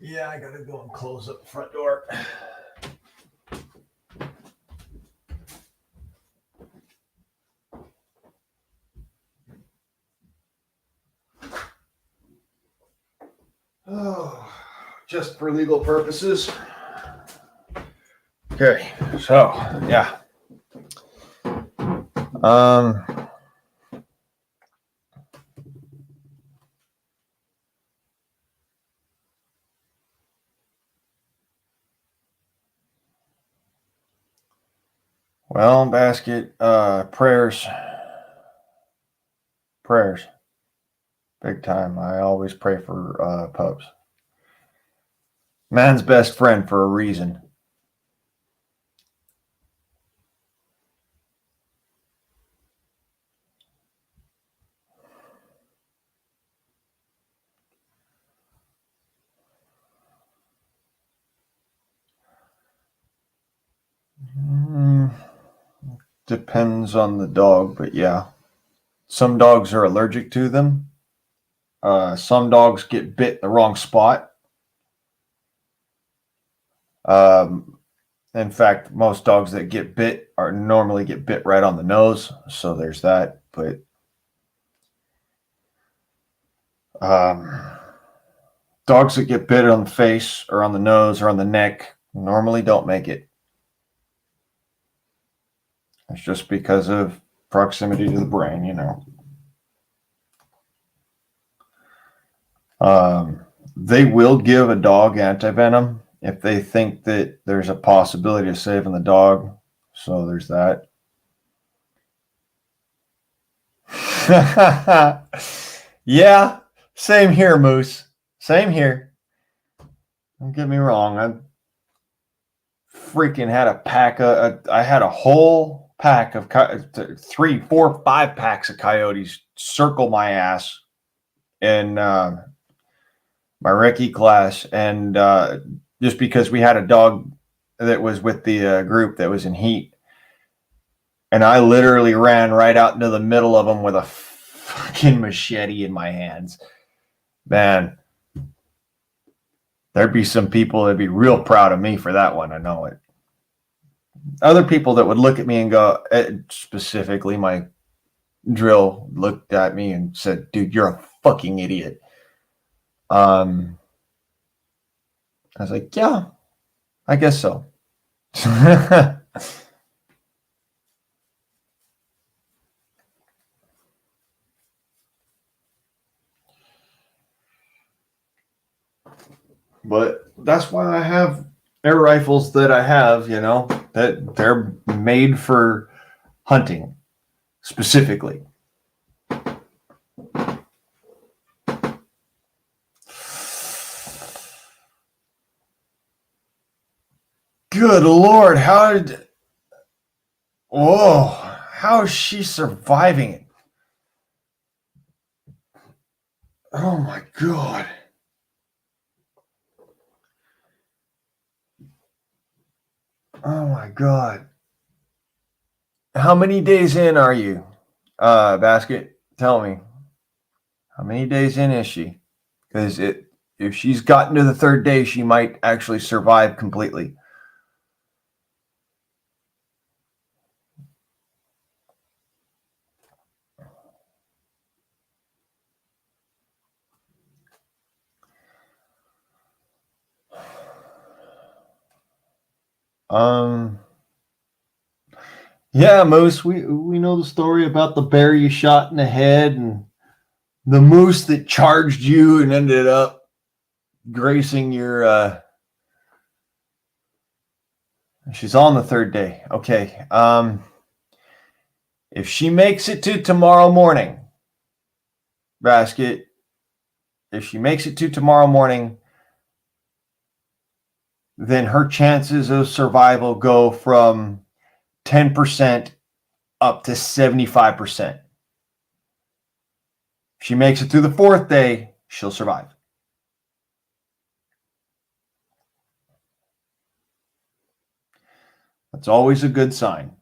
Yeah, I got to go and close up the front door. Oh, just for legal purposes. Okay, so yeah. Well, basket, prayers, big time. I always pray for pups. Man's best friend for a reason. Depends on the dog, but yeah. Some dogs are allergic to them. Some dogs get bit in the wrong spot. In fact, most dogs that get bit normally get bit right on the nose. So there's that. But dogs that get bit on the face or on the nose or on the neck normally don't make it. It's just because of proximity to the brain, you know. They will give a dog antivenom if they think that there's a possibility of saving the dog. So there's that. Yeah, same here, Moose. Same here. Don't get me wrong. I freaking had a pack I had a whole pack of 3, 4, 5 packs of coyotes circle my ass in my recce class, and just because we had a dog that was with the group that was in heat, and I literally ran right out into the middle of them with a fucking machete in my hands, man, there'd be some people that'd be real proud of me for that one. I know it. Other people that would look at me and go, specifically my drill looked at me and said, dude, you're a fucking idiot. I was like, yeah, I guess so. But that's why I have air rifles that I have, that they're made for hunting specifically. Good Lord, how is she surviving it? Oh my God. Oh my God. How many days in are you? Basket, tell me. How many days in is she? Because if she's gotten to the third day, she might actually survive completely. Yeah, Moose, we know the story about the bear you shot in the head and the moose that charged you and ended up gracing your she's on the third day. Okay. If she makes it to tomorrow morning, Basket, if she makes it to tomorrow morning, then her chances of survival go from 10% up to 75%. If she makes it through the fourth day, she'll survive. That's always a good sign.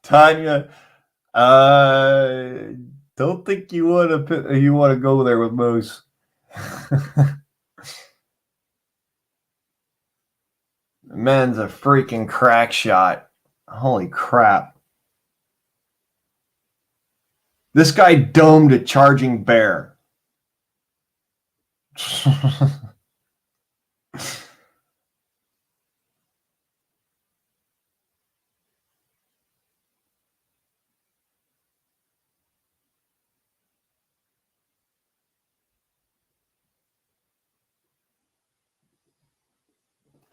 Tanya, don't think you want to go there with Moose. Man's a freaking crack shot. Holy crap. This guy domed a charging bear.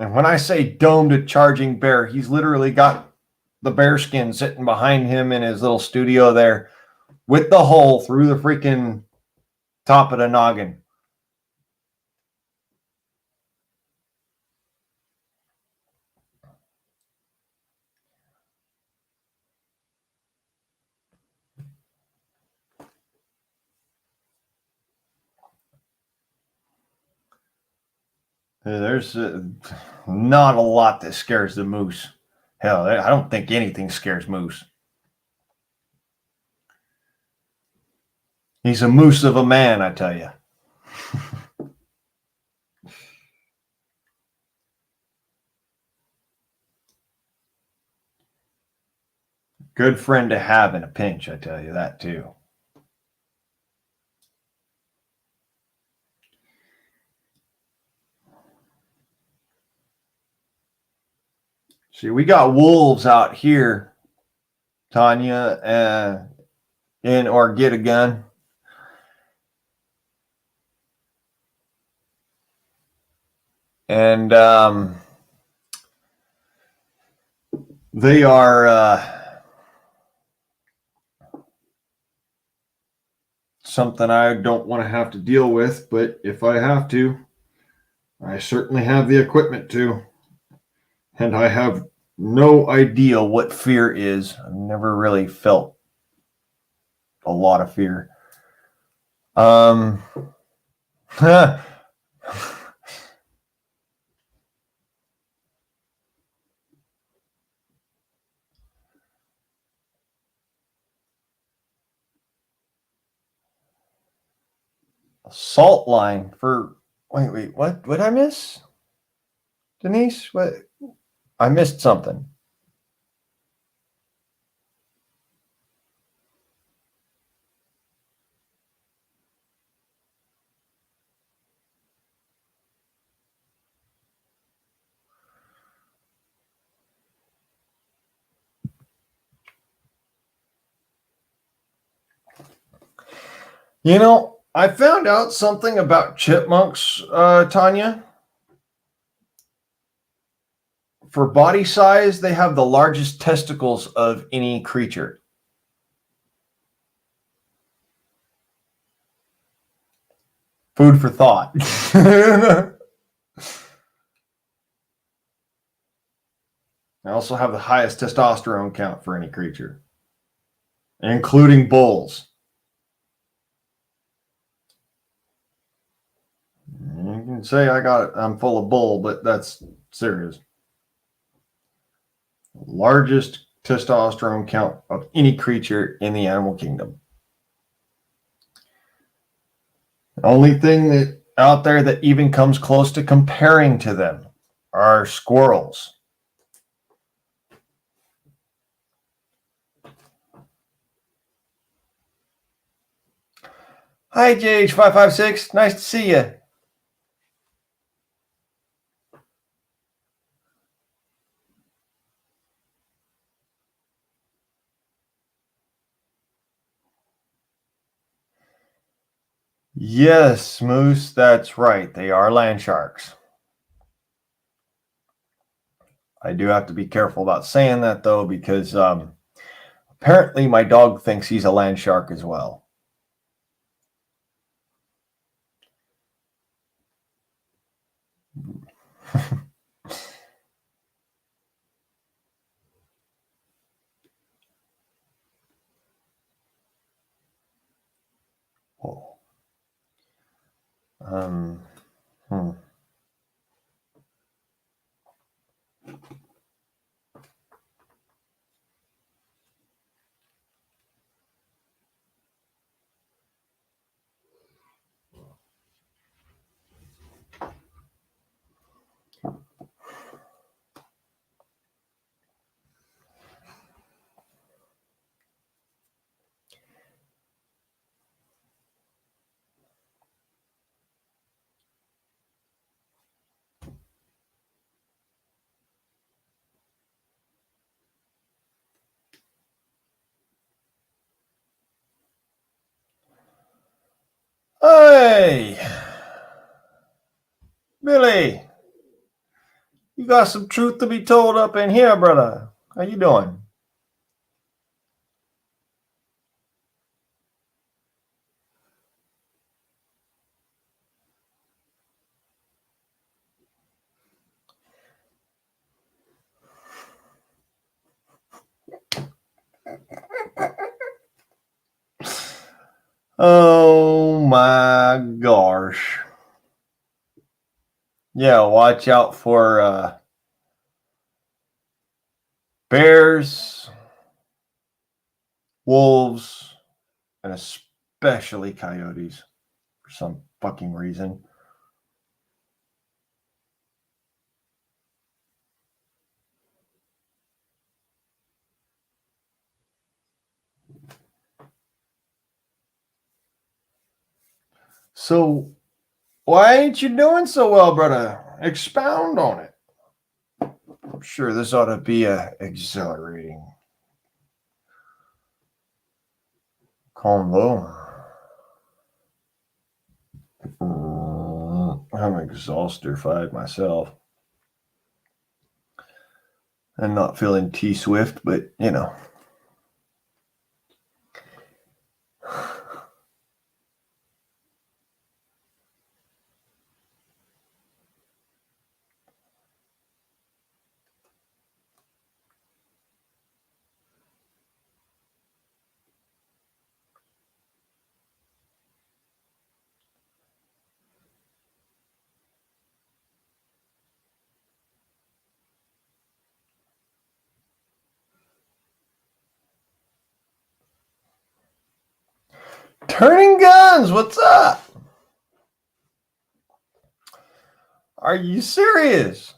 And when I say domed a charging bear, he's literally got the bear skin sitting behind him in his little studio there with the hole through the freaking top of the noggin. There's not a lot that scares the moose. Hell, I don't think anything scares Moose. He's a moose of a man, I tell you. Good friend to have in a pinch, I tell you that too. See, we got wolves out here, Tanya, in or get a gun. And they are something I don't want to have to deal with, but if I have to, I certainly have the equipment to. And I have no idea what fear is. I've never really felt a lot of fear. Um, salt line for wait, what did I miss? Denise, what? I missed something. You know, I found out something about chipmunks, Tanya. For body size, they have the largest testicles of any creature. Food for thought. They also have the highest testosterone count for any creature, including bulls. You can say I'm full of bull, but that's serious. Largest testosterone count of any creature in the animal kingdom. The only thing that out there that even comes close to comparing to them are squirrels. Hi, JH556. Nice to see you. Yes, Moose, that's right. They are land sharks. I do have to be careful about saying that, though, because apparently my dog thinks he's a land shark as well. Oh. Hmm. Hey, Billy, you got some truth to be told up in here, brother. How you doing? Oh my gosh. Yeah, watch out for bears, wolves, and especially coyotes for some fucking reason. So, why ain't you doing so well, brother? Expound on it. I'm sure this ought to be exhilarating convo. I'm exhausted myself. I'm not feeling T-Swift, but you know. Turning Guns, what's up? Are you serious?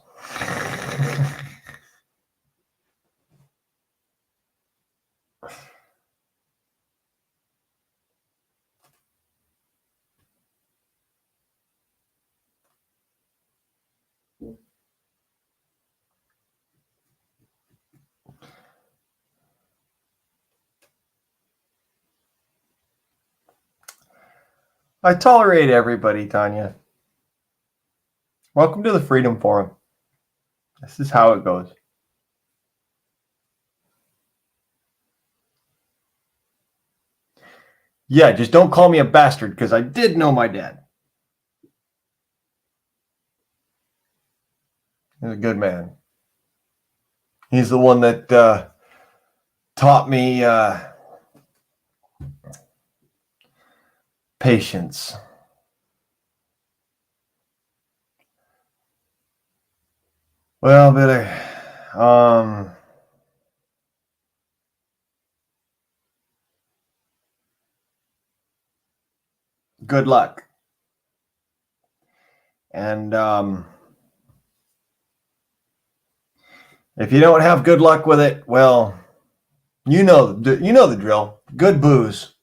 I tolerate everybody, Tanya. Welcome to the Freedom Forum. This is how it goes. Yeah, just don't call me a bastard because I did know my dad. He's a good man. He's the one that taught me patience. Well, Billy, good luck. And if you don't have good luck with it, well, you know the drill. Good booze.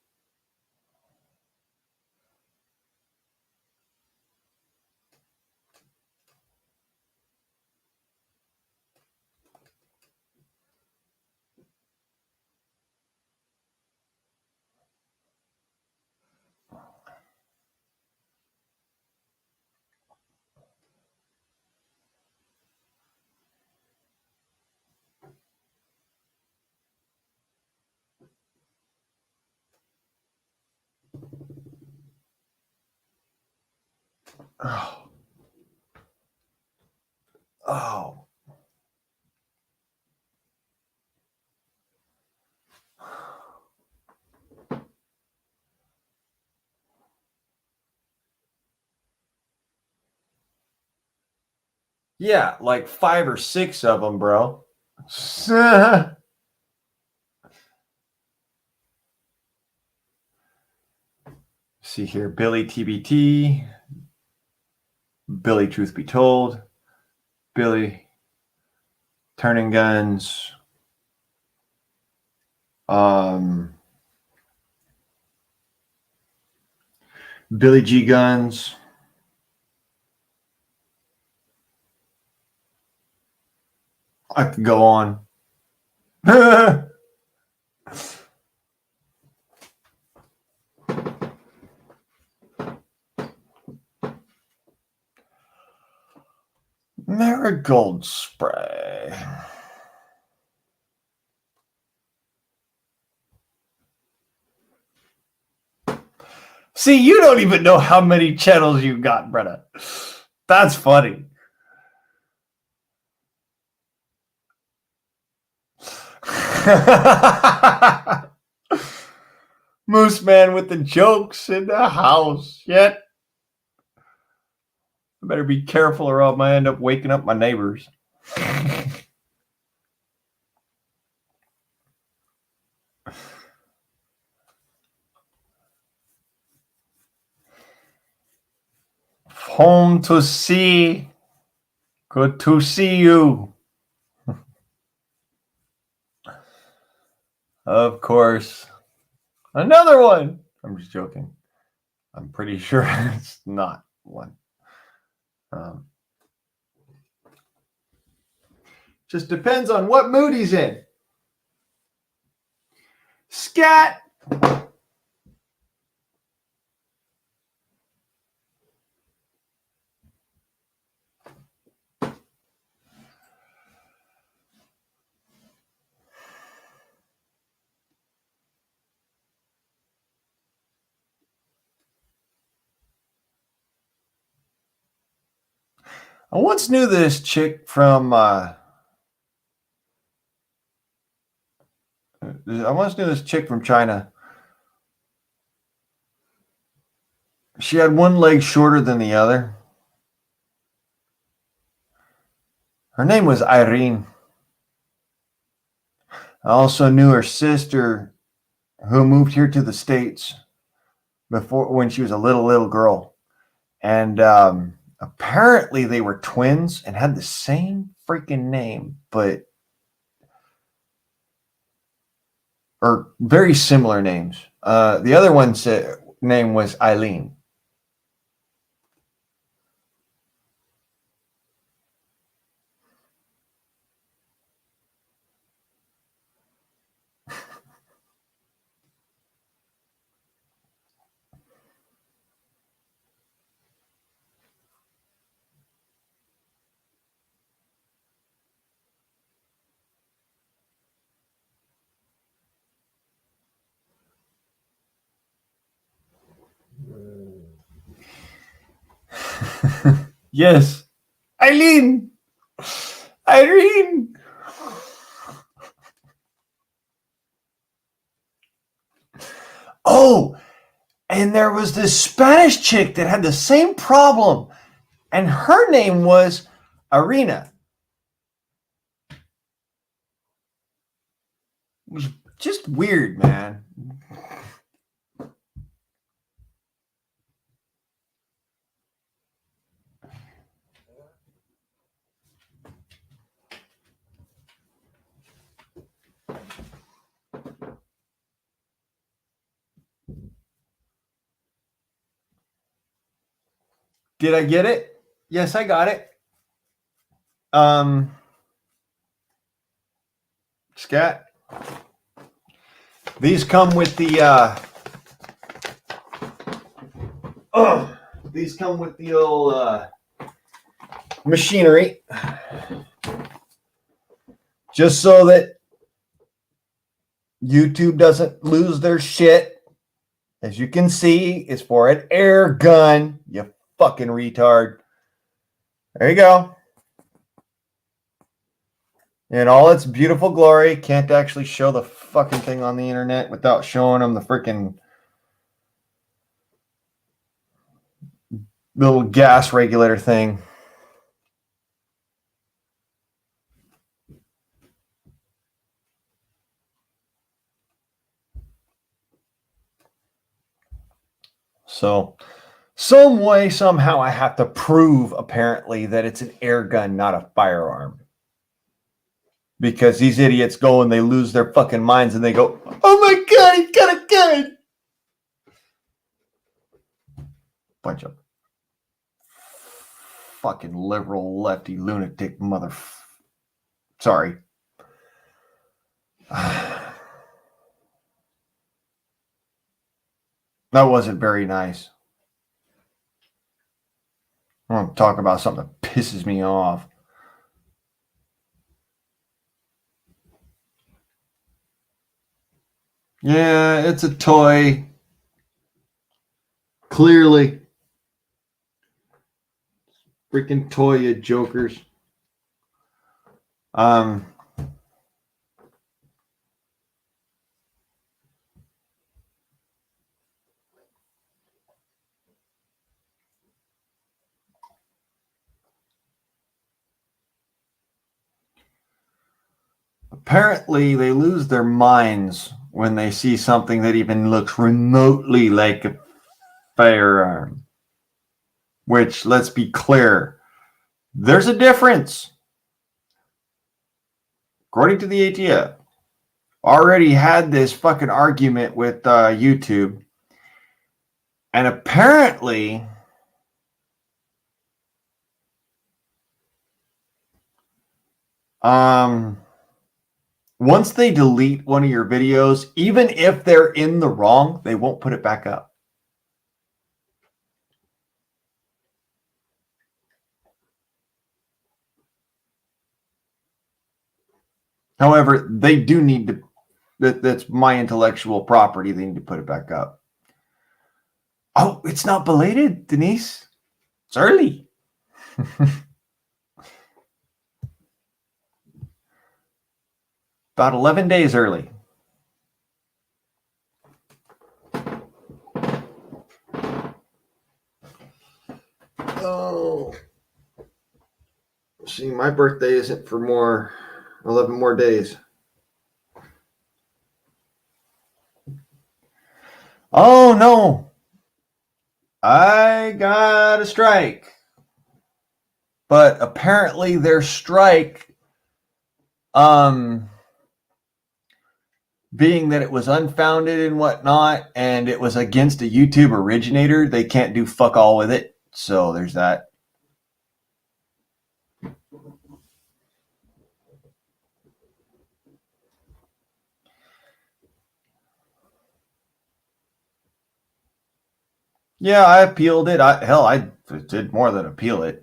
Oh. Oh. Yeah, like 5 or 6 of them, bro. See here, Billy TBT, Billy Truth Be Told, Billy Turning Guns, Billy G Guns. I could go on. Marigold spray. See, you don't even know how many channels you got, brother. That's funny. Moose Man with the jokes in the house. Yet. I better be careful or I might end up waking up my neighbors. Home to see. Good to see you. Of course. Another one. I'm just joking. I'm pretty sure it's not one. Just depends on what mood he's in. Scat. I once knew this chick from China. She had one leg shorter than the other. Her name was Irene. I also knew her sister who moved here to the States before when she was a little girl, and apparently they were twins and had the same freaking name, or very similar names. The other one's name was Eileen. Yes, Eileen. Irene. Oh, and there was this Spanish chick that had the same problem, and her name was Arena. It was just weird, man. Did I get it? Yes, I got it. Scat. These come with the these come with the old machinery, just so that YouTube doesn't lose their shit. As you can see, it's for an air gun, you fucking retard. There you go. In all its beautiful glory. Can't actually show the fucking thing on the internet without showing them the freaking little gas regulator thing. So, some way, somehow, I have to prove, apparently, that it's an air gun, not a firearm. Because these idiots go and they lose their fucking minds and they go, oh my God, he's got a gun. Bunch of fucking liberal, lefty, lunatic mother. Sorry. That wasn't very nice. I want to talk about something that pisses me off. Yeah, it's a toy. Clearly. Freaking toy, you jokers. Apparently, they lose their minds when they see something that even looks remotely like a firearm. Which, let's be clear, there's a difference. According to the ATF, already had this fucking argument with YouTube. And apparently, once they delete one of your videos, even if they're in the wrong, they won't put it back up. However, they do need to, that's my intellectual property. They need to put it back up. Oh, it's not belated, Denise. It's early. About 11 days early. Oh. See, my birthday isn't for 11 more days. Oh, no. I got a strike. But apparently their strike, being that it was unfounded and whatnot, and it was against a YouTube originator, they can't do fuck all with it. So there's that. Yeah, I appealed it. I did more than appeal it.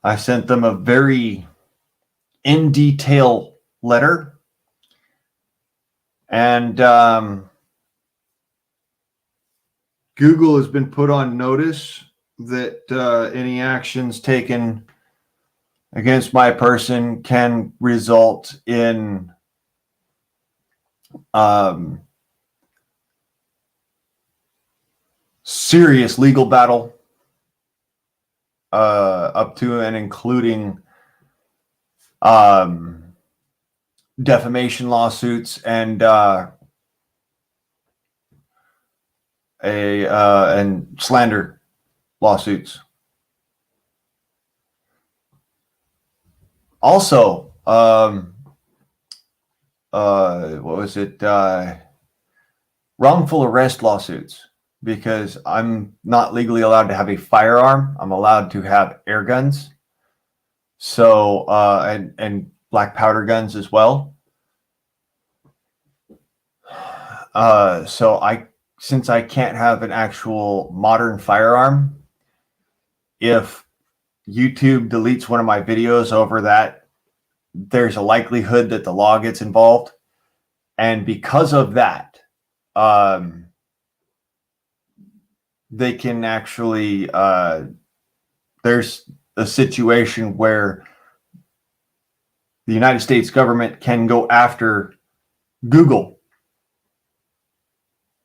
I sent them a very in detail letter, and Google has been put on notice that any actions taken against my person can result in serious legal battle, up to and including defamation lawsuits and and slander lawsuits. Also, what was it? Wrongful arrest lawsuits, because I'm not legally allowed to have a firearm. I'm allowed to have air guns. So, and black powder guns as well. So since I can't have an actual modern firearm, if YouTube deletes one of my videos over that, there's a likelihood that the law gets involved. And because of that, they can actually, there's a situation where the United States government can go after Google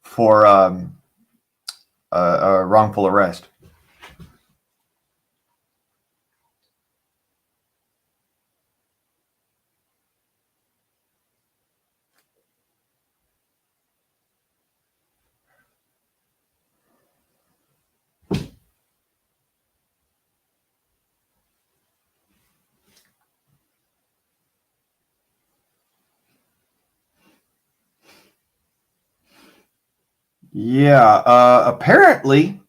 for a wrongful arrest. Yeah, apparently,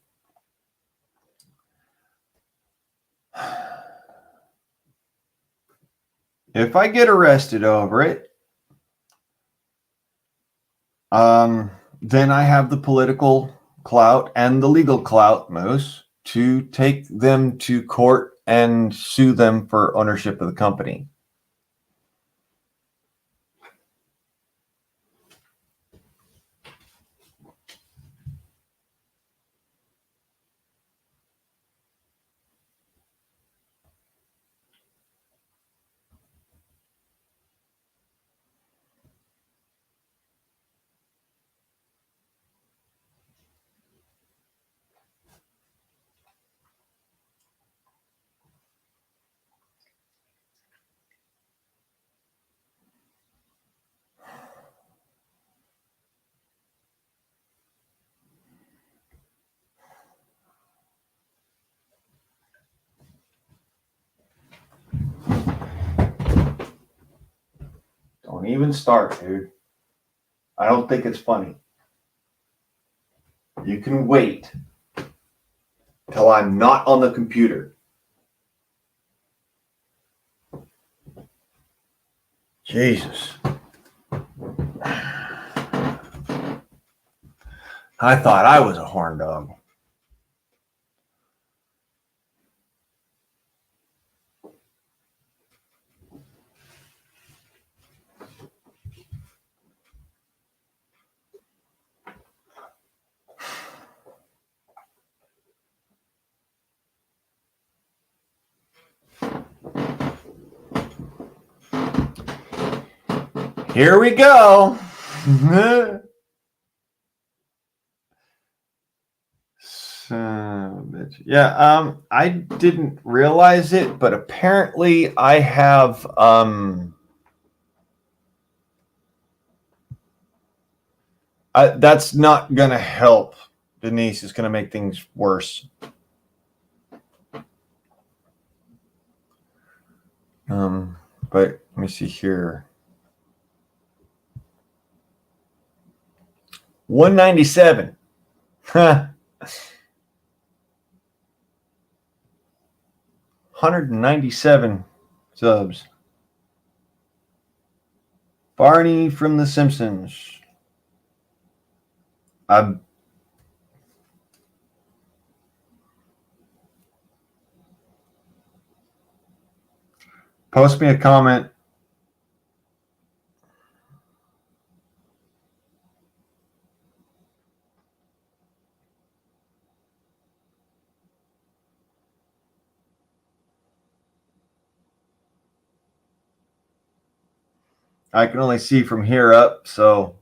if I get arrested over it, then I have the political clout and the legal clout, Moose, to take them to court and sue them for ownership of the company. Don't even start, dude. I don't think it's funny. You can wait till I'm not on the computer. Jesus. I thought I was a horn dog. Here we go. Yeah, I didn't realize it, but apparently I have That's not going to help. Denise is going to make things worse. But let me see here. 197. 197 subs. Barney from The Simpsons. Post me a comment. I can only see from here up, so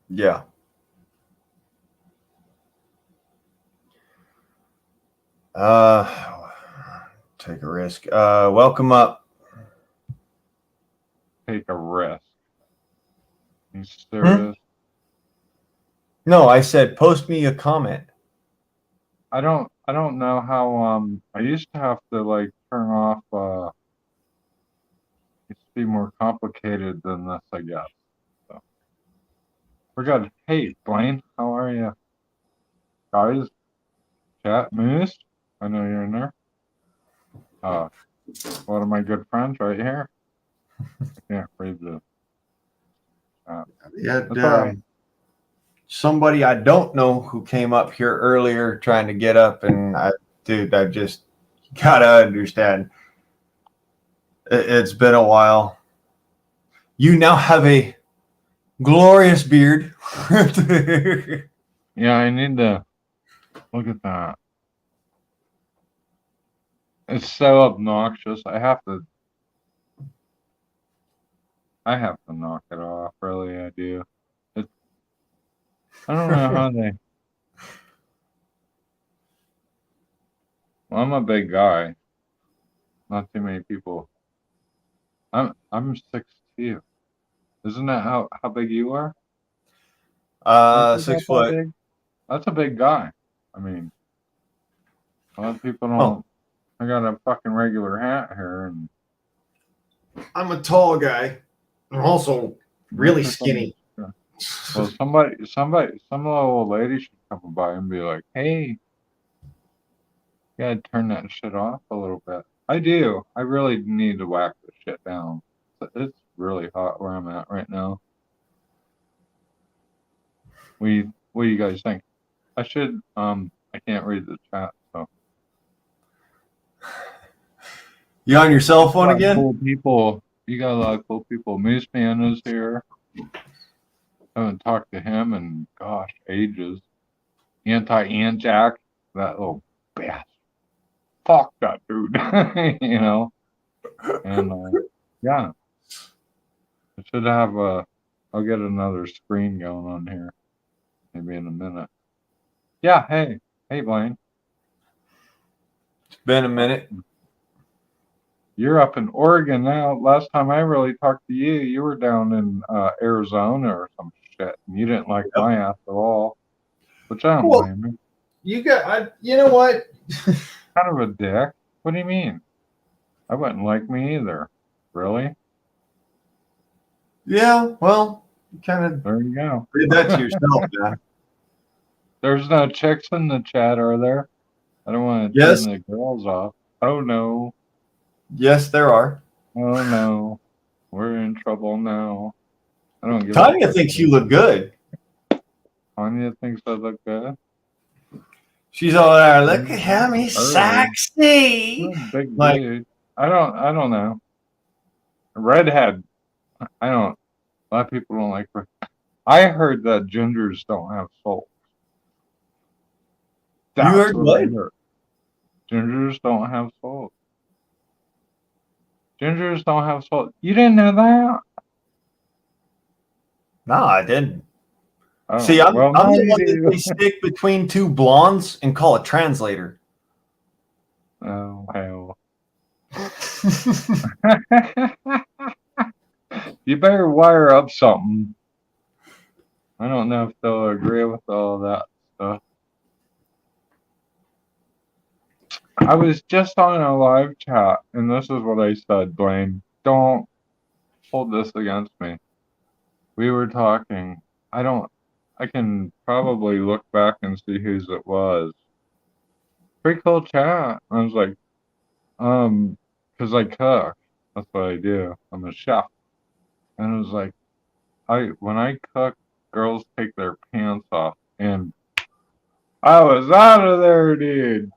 yeah. Take a risk. Welcome up. Take a risk. You serious? No, I said post me a comment. I don't know how I used to have to like turn off it used to be more complicated than this, I guess. So we're good. Hey Blaine, how are you? Guys, chat Moose, I know you're in there. One of my good friends right here. I can't read this. That's all right. Somebody I don't know who came up here earlier trying to get up, and I just gotta understand. It's been a while. You now have a glorious beard. Yeah, I need to look at that. It's so obnoxious. I have to knock it off. Really, I do. I don't know how they. Well, I'm a big guy. Not too many people. I'm 6'2". Isn't that how big you are? 6 foot. Big? That's a big guy. I mean, a lot of people don't. I got a fucking regular hat here, and I'm a tall guy. I'm also really skinny. Well, some little old lady should come by and be like, "Hey, you gotta turn that shit off a little bit." I do. I really need to whack this shit down. It's really hot where I'm at right now. What do you guys think? I should. I can't read the chat, so. You on your cell phone again? Cool people. You got a lot of cool people. Moose Man is here. Haven't talked to him in gosh ages. Anti-Ant Jack, that little bastard. Fuck that dude. You know. And yeah, I should have I'll get another screen going on here, maybe in a minute. Yeah. Hey, Blaine. It's been a minute. You're up in Oregon now. Last time I really talked to you, you were down in Arizona or some shit, and you didn't like my ass at all. Which I don't blame you. You know what? Kind of a dick. What do you mean? I wouldn't like me either. Really? Yeah, well, kind of. There you go. Did that to yourself, man. There's no chicks in the chat, are there? I don't want to turn the girls off. Oh no. Yes, there are. Oh no. We're in trouble now. I don't give Tanya thinks you look good. Tanya thinks I look good. She's all there. Look at him, he's sexy. Big dude. I don't know. Redhead. A lot of people don't like her. I heard that gingers don't have souls. You heard what? Gingers don't have souls. Gingers don't have souls. You didn't know that? No, I didn't. Oh, see, I'm the one that they stick between two blondes and call a translator. Oh, hell. You better wire up something. I don't know if they'll agree with all that stuff. I was just on a live chat, and this is what I said, Blaine. Don't hold this against me. We were talking. I can probably look back and see whose it was. Pretty cool chat. I was like, because I cook. That's what I do. I'm a chef. And it was like, when I cook, girls take their pants off, and I was out of there, dude.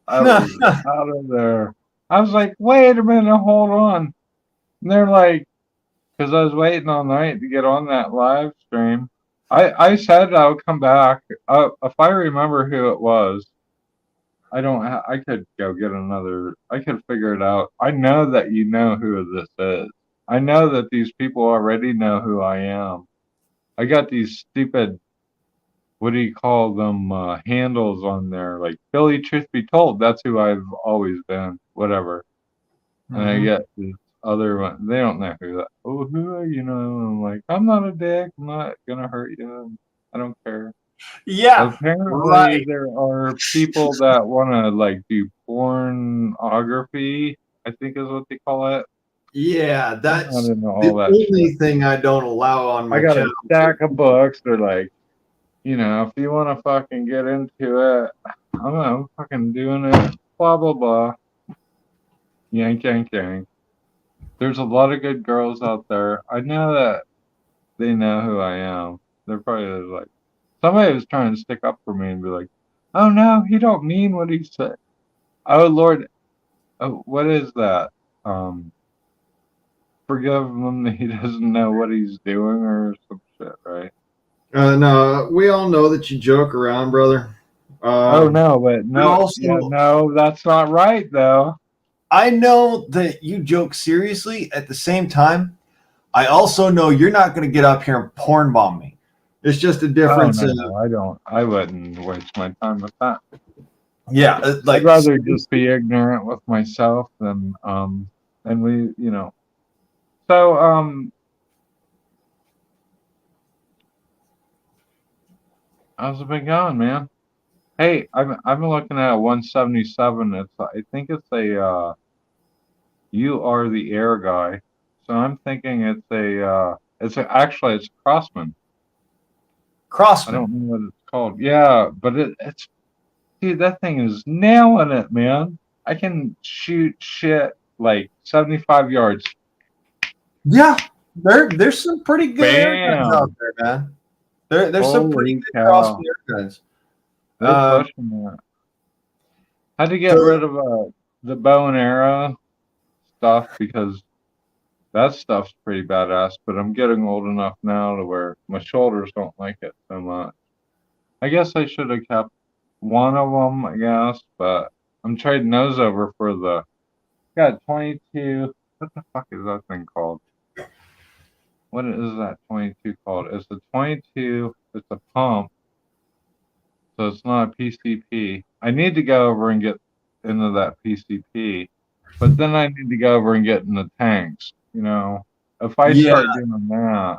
I was out of there. I was like, wait a minute, hold on. And they're like, because I was waiting all night to get on that live stream. I said I would come back. If I remember who it was, I could go get another. I could figure it out. I know that you know who this is. I know that these people already know who I am. I got these stupid, what do you call them, handles on there, like Billy Truth Be Told. That's who I've always been. Whatever. And I get this other one. They don't know who that. Oh, who are you? Know? I'm like, I'm not a dick. I'm not gonna hurt you. I don't care. Yeah, Apparently, right. there are people that want to like do pornography. I think is what they call it. Yeah, I that's don't know the all that only shit. thing I don't allow on I my got a channel. stack of books. They're like, if you want to fucking get into it, I'm fucking doing it. Blah blah blah. Yank yank yank. There's a lot of good girls out there. I know that they know who I am. They're probably like, somebody was trying to stick up for me and be like, oh no, he don't mean what he said. Oh Lord, what is that? Forgive him, he doesn't know what he's doing or some shit, right? No, we all know that you joke around, brother. Oh no, but But no, yeah, also, no, that's not right though. I know that you joke seriously. At the same time, I also know you're not going to get up here and porn bomb me. It's just a Oh difference no, in, no, I don't. I wouldn't waste my time with that. yeah, I'd like, rather just be ignorant with myself than and we. So how's it been going, man? Hey, I'm looking at a 177. I think it's a you are the air guy. So I'm thinking actually it's a Crossman. I Crossman. don't know what it's called. Yeah, but it's dude, that thing is nailing it, man. I can shoot shit like 75 yards. Yeah, there's some pretty good air guns out Bam! there, man. There's some pretty Holy good cow! Crossman air guns. They're Um, pushing that. Had to get so rid of the bow and arrow stuff because that stuff's pretty badass. But I'm getting old enough now to where my shoulders don't like it so much. I guess I should have kept one of them, I guess, but I'm trading those over for the got 22. What the fuck is that thing called? What is that 22 called? It's a 22. It's a pump, so it's not a PCP. I need to go over and get into that PCP, but then I need to go over and get in the tanks. If I yeah, start doing that,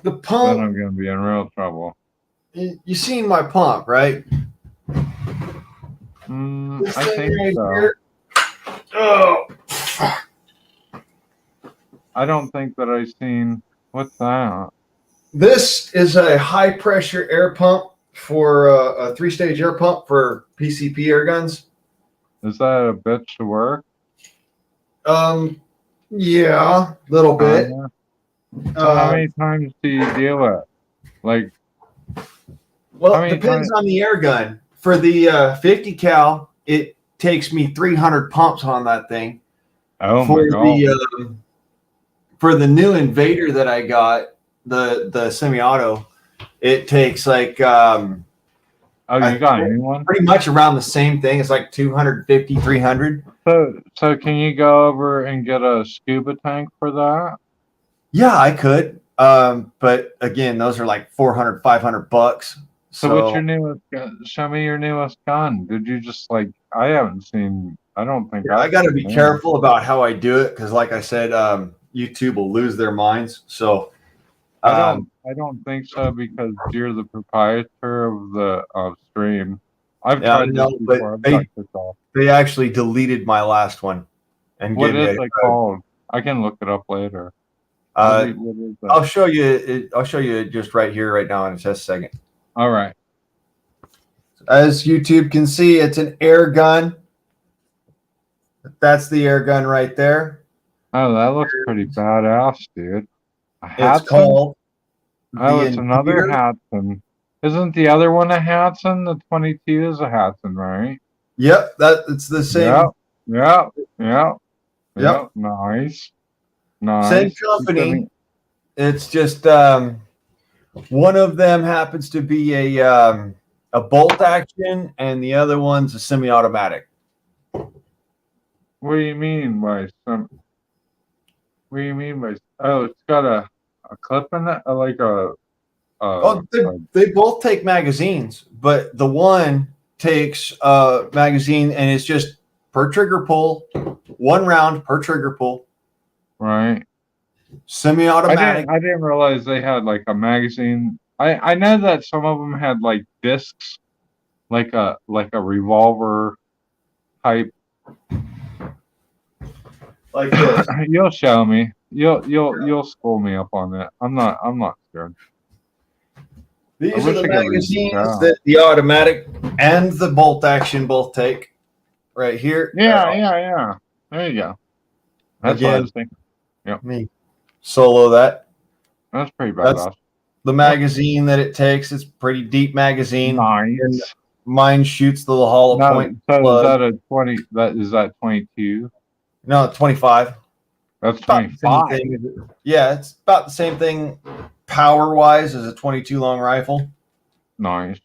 the then pump. I'm gonna be in real trouble. You seen my pump, right? This I thing think right so. here. Oh, I don't think that I've seen what's that. this is a high pressure air pump for a 3-stage air pump for PCP air guns. Is that a bitch to work? Yeah, a little bit. Kinda. So how many times do you do it? Like how Well, many depends times? on the air gun. For the 50 cal, it takes me 300 pumps on that thing. Oh For my god! the new Invader that I got, the semi-auto, it takes like Oh, you got a new one? pretty much around the same thing. It's like 250, 300. So can you go over and get a scuba tank for that? Yeah, I could. But again, those are like 400, 500 bucks. So what's your So newest gun? Show me your newest gun. Did you just like? I haven't seen I don't think I got to be careful about how I do it because, like I said, YouTube will lose their minds. So I don't think so because you're the proprietor of the stream. I've yeah, tried this no, but before. I've got kicked off. they actually deleted my last one and What gave me is it called? I can look it up later. What is that? I'll show you. I'll show you just right here, right now, in just a second. All right. As YouTube can see, it's an air gun. That's the air gun right there. Oh, that looks pretty badass, dude. It's called. It's another Hatson. Isn't the other one a Hatson? The 22 is a Hatson, right? Yep, it's the same. Yep. Nice. Same company. It's just one of them happens to be a bolt action, and the other one's a semi-automatic. What do you mean by some? What do you mean by? Oh, it's got a clip in it, like a. They both take magazines, but the one takes a magazine, and it's just per trigger pull, 1 round per trigger pull. Right. Semi-automatic. I didn't realize they had like a magazine. I know that some of them had like discs, like a revolver type. Like this. You'll show me. You'll school me up on that. I'm not scared. These are the magazines that the automatic and the bolt action both take. Right here. Yeah. There you go. That's what I was thinking. Yeah. Me solo that. That's pretty badass. That's the magazine that it takes. It's pretty deep magazine. Nice. And mine shoots the little hollow point. So is that a 20? Is that 22? No, 25. That's 25. Yeah, it's about the same thing power wise as a 22 long rifle. Nice.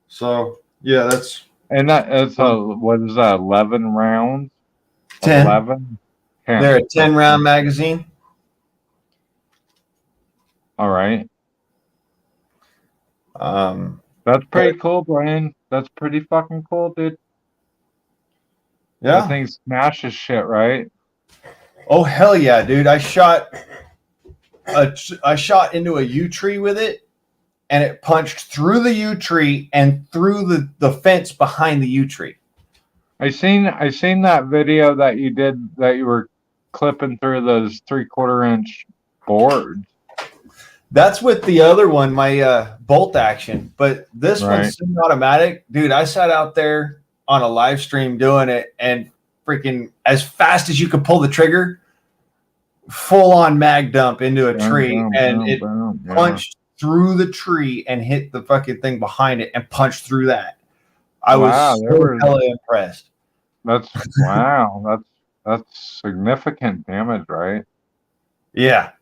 So yeah, that's what is that? 11 rounds. 10. 11. They're a 10 round magazine. All right. That's pretty cool, Brian. That's pretty fucking cool, dude. Yeah. That thing smashes shit, right? Oh hell yeah, dude! I shot into a yew tree with it, and it punched through the yew tree and through the fence behind the yew tree. I seen that video that you did that you were clipping through those 3/4 inch boards. That's with the other one, my bolt action, but this one's semi-automatic, dude. I sat out there on a live stream doing it, and freaking as fast as you could pull the trigger, full on mag dump into a tree, and it punched through the tree and hit the fucking thing behind it and punched through that. I was so hella impressed. That's wow. That's significant damage, right? Yeah.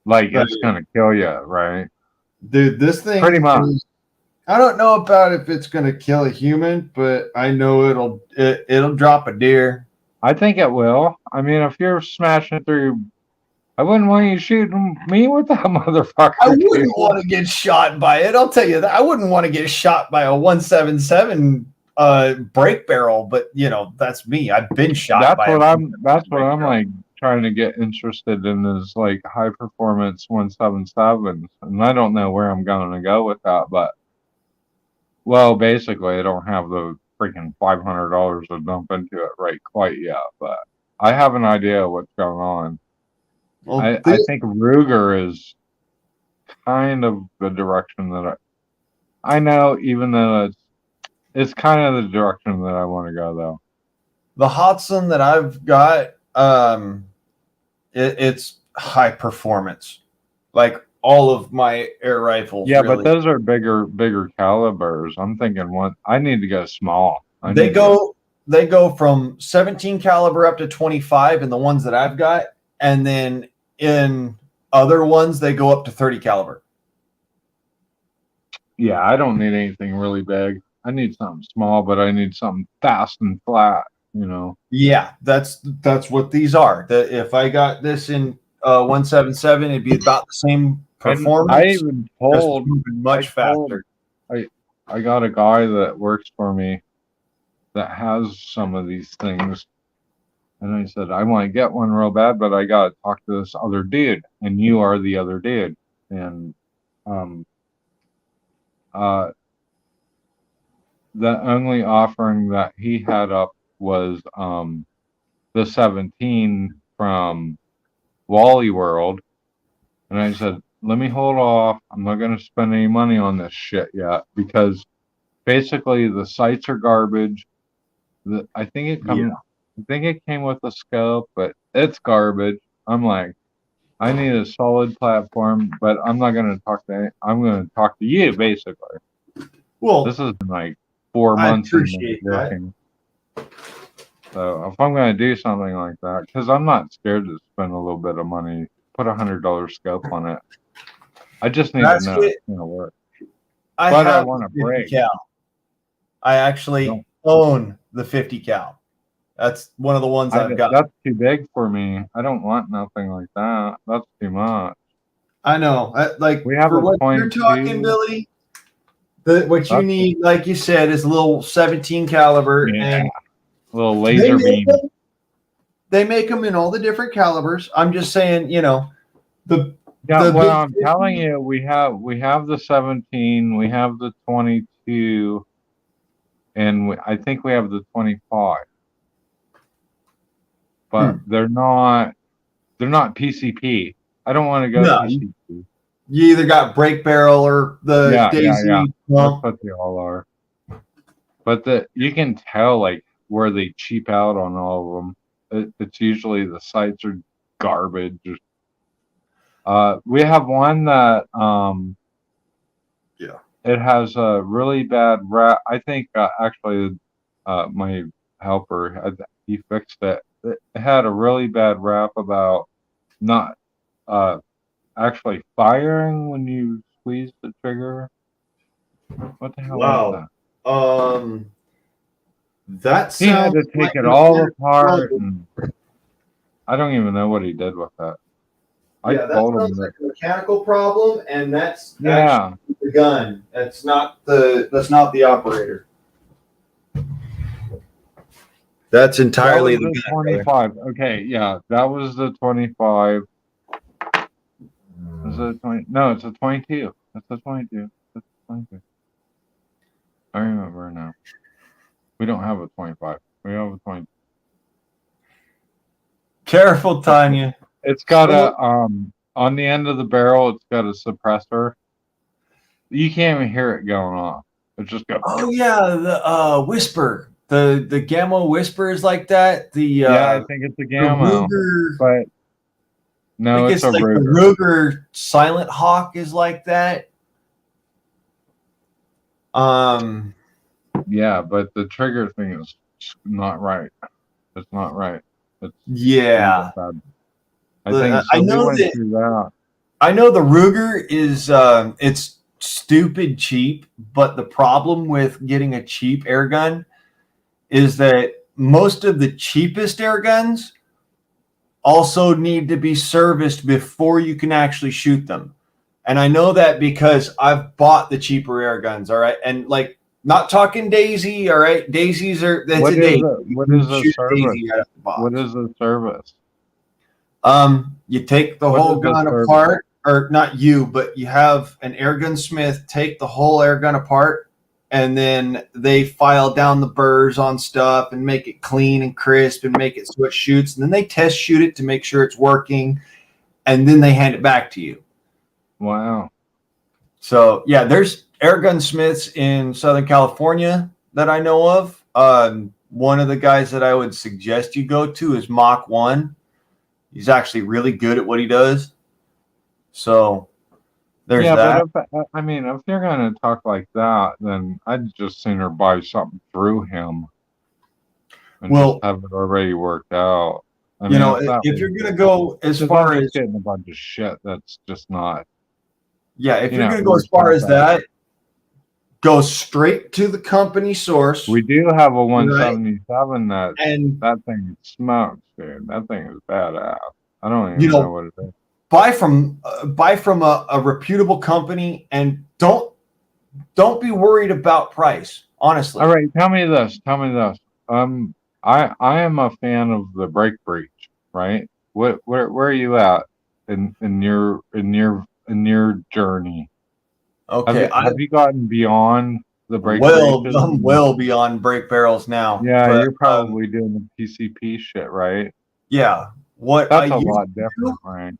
Like it's gonna kill you, right? Dude, this thing pretty much. I don't know about if it's gonna kill a human, but I know it'll drop a deer. I think it will. I mean, if you're smashing through, I wouldn't want you shooting me with that motherfucker. I wouldn't want to get shot by it. I'll tell you that. I wouldn't want to get shot by a 177 brake barrel, but you know, that's me. I've been shot by that's what I'm like trying to get interested in is like high performance 177s. And I don't know where I'm going to go with that, but well, basically I don't have the freaking $500 to dump into it right quite yet, but I have an idea of what's going on. Well, I think Ruger is kind of the direction that I know, even though it's kind of the direction that I want to go though. The Hatson that I've got, it's high performance, like all of my air rifles. Yeah, really. But those are bigger calibers. I'm thinking I need to go small. They go from 17 caliber up to 25 in the ones that I've got, and then in other ones they go up to 30 caliber. Yeah, I don't need anything really big. I need something small, but I need something fast and flat. You know. Yeah, that's what these are. If I got this in 177, it'd be about the same performance. I even told much faster. I got a guy that works for me that has some of these things. And I said, I want to get one real bad, but I got to talk to this other dude, and you are the other dude. And the only offering that he had up was the 17 from Wally World. And I said, let me hold off. I'm not going to spend any money on this shit yet because basically the sights are garbage. I think it came with a scope, but it's garbage. I'm like, I need a solid platform, but I'm not going to talk to. I'm going to talk to you, basically. Well, this is like 4 I months appreciate that. working. So if I'm going to do something like that, because I'm not scared to spend a little bit of money, put $100 scope on it. I just need to know it's going to work. But I want a break. Cal. I actually own the 50 cal. That's one of the ones I've got. That's too big for me. I don't want nothing like that. That's too much. I know. Like we have for what you're talking, Billy. What you need, like you said, is a little 17 caliber and a little laser beam. They make them in all the different calibers. I'm just saying, I'm telling you, we have the 17, we have the 22, and I think we have the 25. But they're not PCP. I don't want to go PCP. You either got brake barrel or the Daisy. Yeah. That's what they all are. But you can tell like where they cheap out on all of them. It's usually the sights are garbage. We have one that it has a really bad rap. I think actually my helper he fixed it. It had a really bad rap about not actually firing when you squeeze the trigger. What the hell was that? That he had to take it all apart. And I don't even know what he did with that. I told him like a mechanical problem, and that's the gun. That's not the operator. That's entirely the 25. Okay, yeah, that was the 25. Is it 20? No, it's a 22. That's the 22. That's the 22. I remember now. We don't have a 25. We have a 20. Careful, Tanya. It's got a on the end of the barrel. It's got a suppressor. You can't even hear it going off. It just goes. Oh yeah, the whisper. The Gamma whisper is like that. I think it's a Gamma, but no, it's a Ruger. The Ruger Silent Hawk is like that. Yeah, but the trigger thing is not right. It's not right. It's I think I know that. I know the Ruger is it's stupid cheap, but the problem with getting a cheap air gun is that most of the cheapest air guns also need to be serviced before you can actually shoot them. And I know that because I've bought the cheaper air guns, all right? And like, not talking Daisy, all right? Daisies are, that's what a Daisy. What is the service? What is the service? You take the whole gun apart, or not you, but you have an air gun smith take the whole air gun apart, and then they file down the burrs on stuff and make it clean and crisp and make it so it shoots. And then they test shoot it to make sure it's working, and then they hand it back to you. Wow. So, yeah, there's air gun smiths in Southern California that I know of. One of the guys that I would suggest you go to is Mach 1. He's actually really good at what he does. So there's that. But if you're going to talk like that, then I'd just sooner buy something through him and just have it already worked out. If you're going to go as far as getting a bunch of shit, that's just not. Yeah, if you're going to go as far as that, go straight to the company source. We do have a 177 that thing smokes, dude. That thing is badass. I don't even know what it is. Buy from a reputable company, and don't be worried about price. Honestly. All right, tell me this. Tell me this. I am a fan of the Break Breach, right? Where are you at in your journey? Okay, Have you gotten beyond the Break Breaches? I'm well beyond break barrels now. Yeah, But you're probably doing the PCP shit, right? yeah, what I That's a used lot to do, different, right?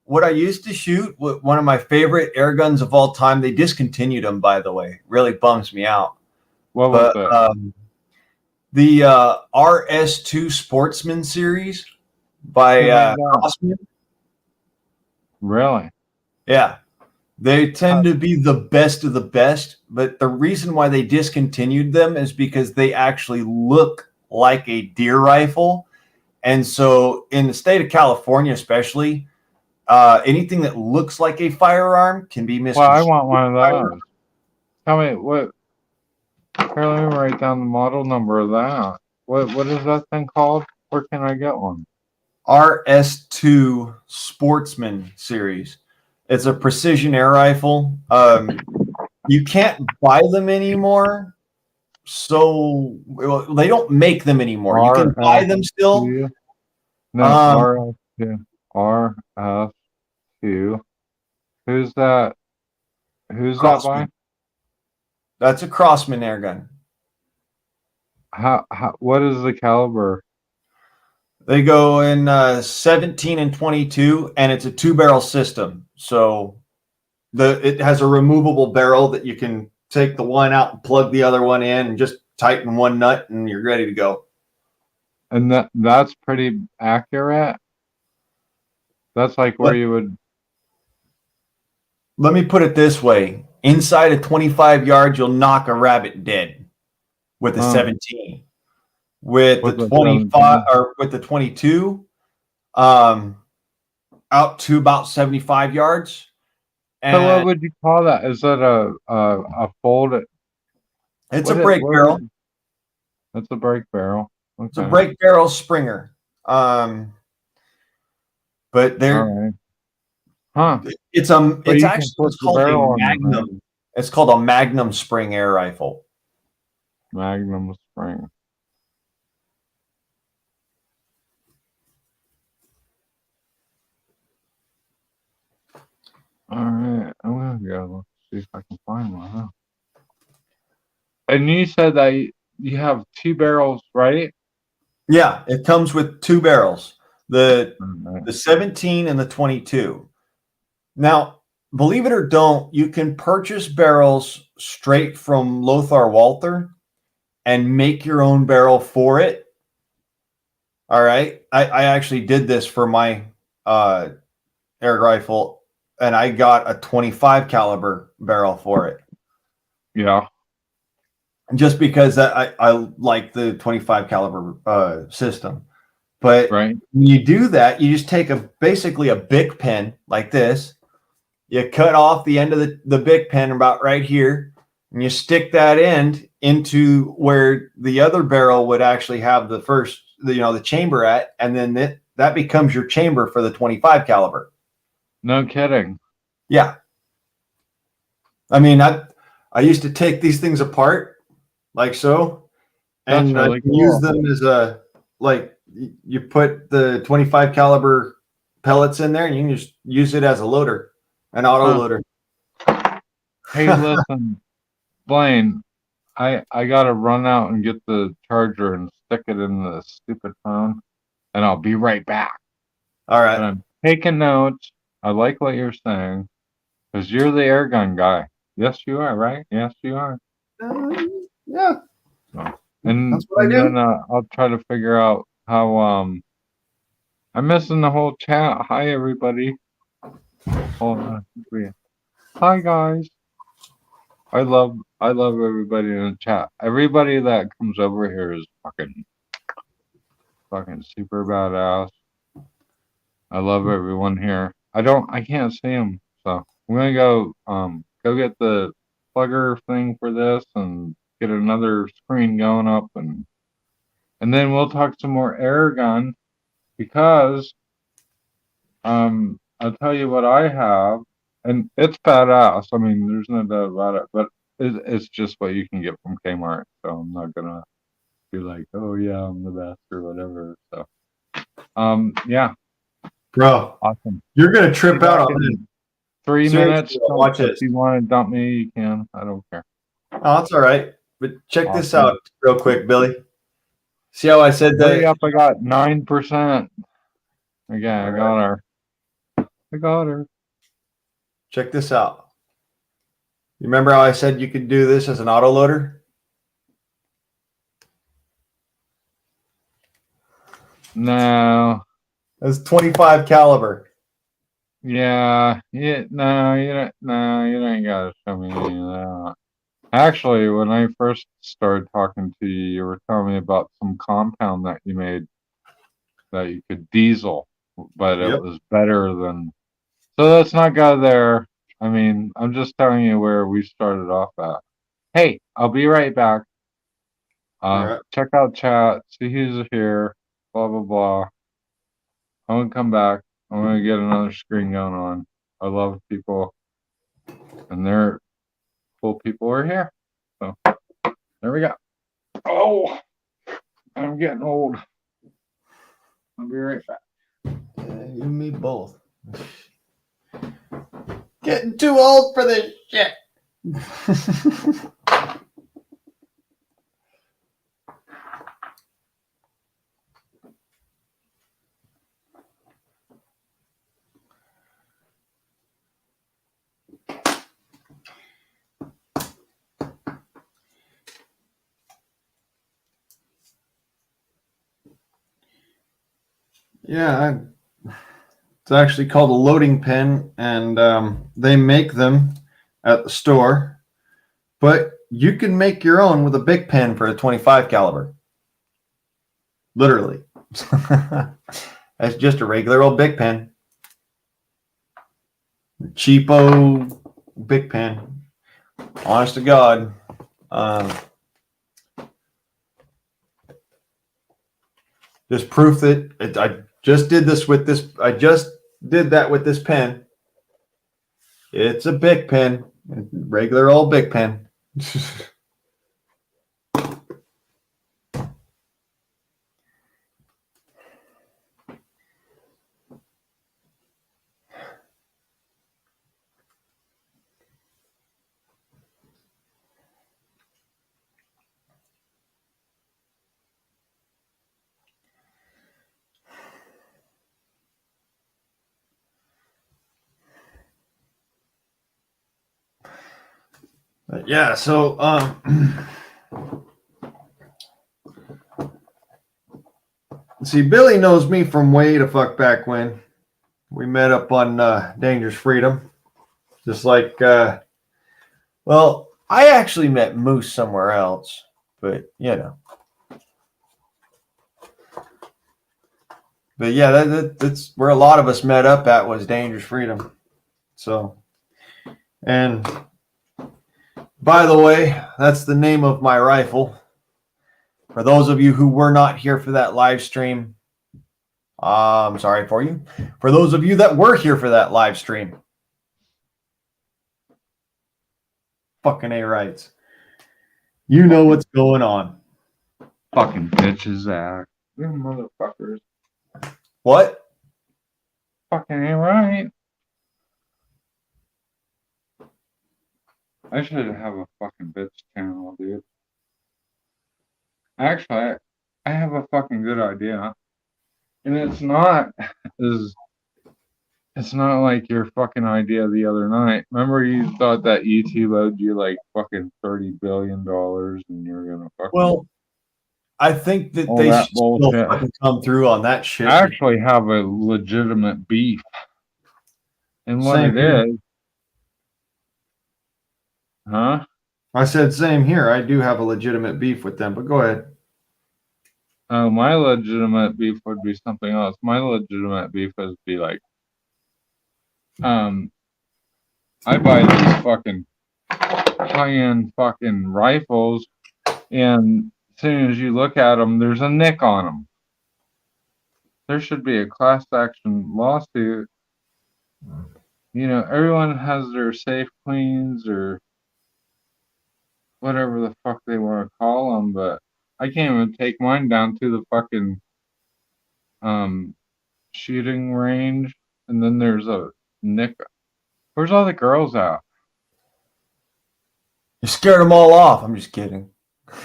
what I used to shoot, one of my favorite air guns of all time. They discontinued them, by the way. Really bums me out. What was But it? the RS2 Sportsman series Who by made that? Crossman. Really? Yeah, they Uh, tend to be the best of the best. But the reason why they discontinued them is because they actually look like a deer rifle. And so, in the state of California, especially, anything that looks like a firearm can be Well, I misconstrued. want one of those. Tell me what. Here, let me write down the model number of that. What is that thing called? Where can I get one? RS2 Sportsman series. It's a precision air rifle. You can't buy them anymore. So well, they don't make them anymore. You can buy them still. RS2. No, Um, RS2. RS2. Who's that? Who's that by? Crossman. That's a Crossman air gun. What is the caliber? They go in 17 and 22, and it's a 2-barrel system. So it has a removable barrel that you can take the one out and plug the other one in and just tighten one nut and you're ready to go. And that's pretty accurate. That's like where you would. Let me put it this way. Inside of 25 yards, you'll knock a rabbit dead with a 17. With the 25 or with the 22, out to about 75 yards. So what And would you call that? Is that a folded? it's a break barrel. It's a break barrel. Okay. It's a break barrel Springer. But they're right. Huh. It's actually called a Magnum. It's called a Magnum spring air rifle. Magnum spring. All right, I'm gonna go see if I can find one. Huh? And you said that you have 2 barrels, right? Yeah, it comes with 2 barrels, the 17 and the 22. Now, believe it or don't, you can purchase barrels straight from Lothar Walther and make your own barrel for it. All right, I actually did this for my air rifle. And I got a 25 caliber barrel for it. Yeah. Just because I like the 25 caliber system. But when you do that, you just take basically a Bic pen like this. You cut off the end of the Bic pen about right here, and you stick that end into where the other barrel would actually have the chamber at, and then that becomes your chamber for the 25 caliber. No kidding. Yeah. I mean, I used to take these things apart like so, and really cool. Use them as you put the 25 caliber pellets in there, and you can just use it as a loader, an auto loader. Hey, listen, Blaine, I gotta run out and get the charger and stick it in the stupid phone, and I'll be right back. All right. But I'm taking notes. I like what you're saying, because you're the air gun guy. Yes, you are, right? Yes, you are. Yeah. So, and then I'll try to figure out how. I'm missing the whole chat. Hi, everybody. Hold on. Hi, guys. I love everybody in the chat. Everybody that comes over here is fucking super badass. I love everyone here. I can't see them, so I'm gonna go get the plugger thing for this and get another screen going up, and then we'll talk some more air gun, because I'll tell you what I have, and it's badass. I mean, there's no doubt about it, but it's just what you can get from Kmart. So I'm not gonna be like, oh yeah, I'm the best or whatever. So, yeah, Bro, awesome. you're gonna Be trip out back on this. in 3 minutes. Seriously, watch If this. you want to dump me, you can. I don't care. Oh, that's all right. But check this Awesome. out real quick, Billy. See how I said Hurry that? up! I got 9%. Again, I got her. I got her. Check this out. You remember how I said you could do this as an autoloader? No. That's 25 caliber. Yeah. No, you don't. No, you ain't gotta show me any of that. Actually, when I first started talking to you, you were telling me about some compound that you made that you could diesel, but it Yep. was better than. So let's not go there. I mean, I'm just telling you where we started off at. Hey, I'll be right back. All right. Check out chat, see who's here, blah blah blah. I'm gonna come back. I'm gonna get another screen going on. I love people, and they're cool people are here. So there we go. Oh, I'm getting old. I'll be right back. Yeah, you and me both. Getting too old for this shit. Yeah, it's actually called a loading pen, and they make them at the store. But you can make your own with a big pen for a 25 caliber. Literally. That's just a regular old big pen. Cheapo big pen. Honest to God. Just proof that I just did this with this. I just did that with this pen. It's a big pen. Regular old big pen. Yeah, so see, Billy knows me from way to fuck back when we met up on Dangerous Freedom. Just like, well, I actually met Moose somewhere else, but you know. But yeah, that's where a lot of us met up at was Dangerous Freedom. So, and by the way, that's the name of my rifle. For those of you who were not here for that live stream, I'm sorry for you. For those of you that were here for that live stream, fucking A rights. You know what's going on. Fucking bitches, Zach. You motherfuckers. What? Fucking ain't right. I should have a fucking bitch channel, dude. Actually, I have a fucking good idea. And it's not it's not like your fucking idea the other night. Remember you thought that YouTube owed you like fucking $30 billion and you're gonna fucking Well, I think that all they that should still bullshit. fucking come through on that shit. I actually have a legitimate beef. And what Same it here. is, huh? I said same here. I do have a legitimate beef with them, but go ahead. My legitimate beef would be something else. My legitimate beef would be like, I buy these fucking high-end fucking rifles, and as soon as you look at them, there's a nick on them. There should be a class action lawsuit. You know, everyone has their safe cleans or whatever the fuck they want to call them, but I can't even take mine down to the fucking shooting range, and then there's a Nick. Where's all the girls at? You scared them all off. I'm just kidding.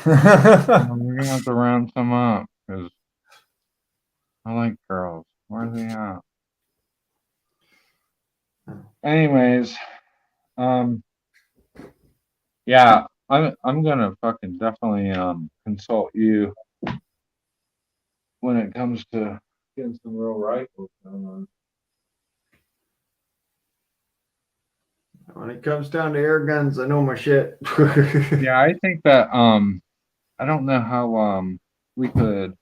We're gonna have to round some up because I like girls. Where are they at? Anyways, yeah, I'm gonna fucking definitely consult you when it comes to getting some real rifles going on. When it comes down to air guns, I know my shit. Yeah, I think that I don't know how we could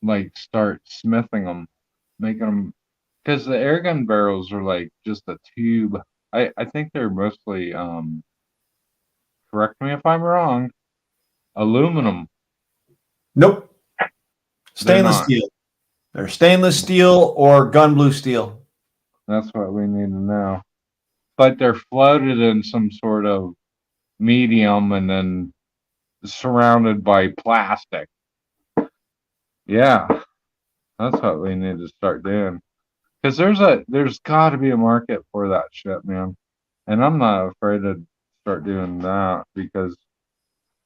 like start smithing them, making them, because the air gun barrels are like just a tube. I think they're mostly correct me if I'm wrong, aluminum. Nope. They're Stainless not. steel. They're stainless steel or gun blue steel. That's what we need to know. But they're floated in some sort of medium and then surrounded by plastic. Yeah, that's what we need to start doing. Because there's got to be a market for that shit, man. And I'm not afraid to start doing that because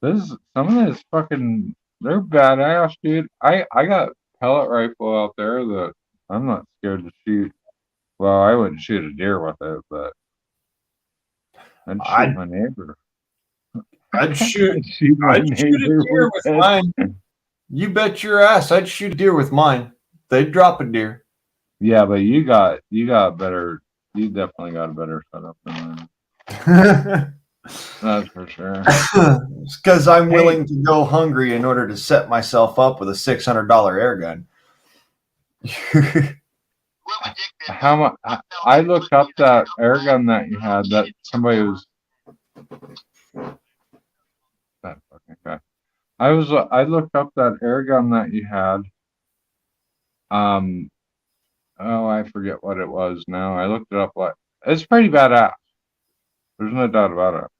some of this fucking they're badass, dude. I got pellet rifle out there that I'm not scared to shoot. Well, I wouldn't shoot a deer with it, but I'd shoot I'd my neighbor. I'd shoot I'd shoot my I'd shoot a neighbor deer with it. mine. You bet your ass I'd shoot a deer with mine. They'd drop a deer. Yeah, but you got better. You definitely got a better setup than It's that's for sure. because I'm willing to go hungry in order to set myself up with a $600 air gun. How much? I looked up that air gun that you had. That somebody was. That fucking guy. I looked up that air gun that you had. Oh, I forget what it was now. I looked it up. It's pretty badass. There's no doubt about it.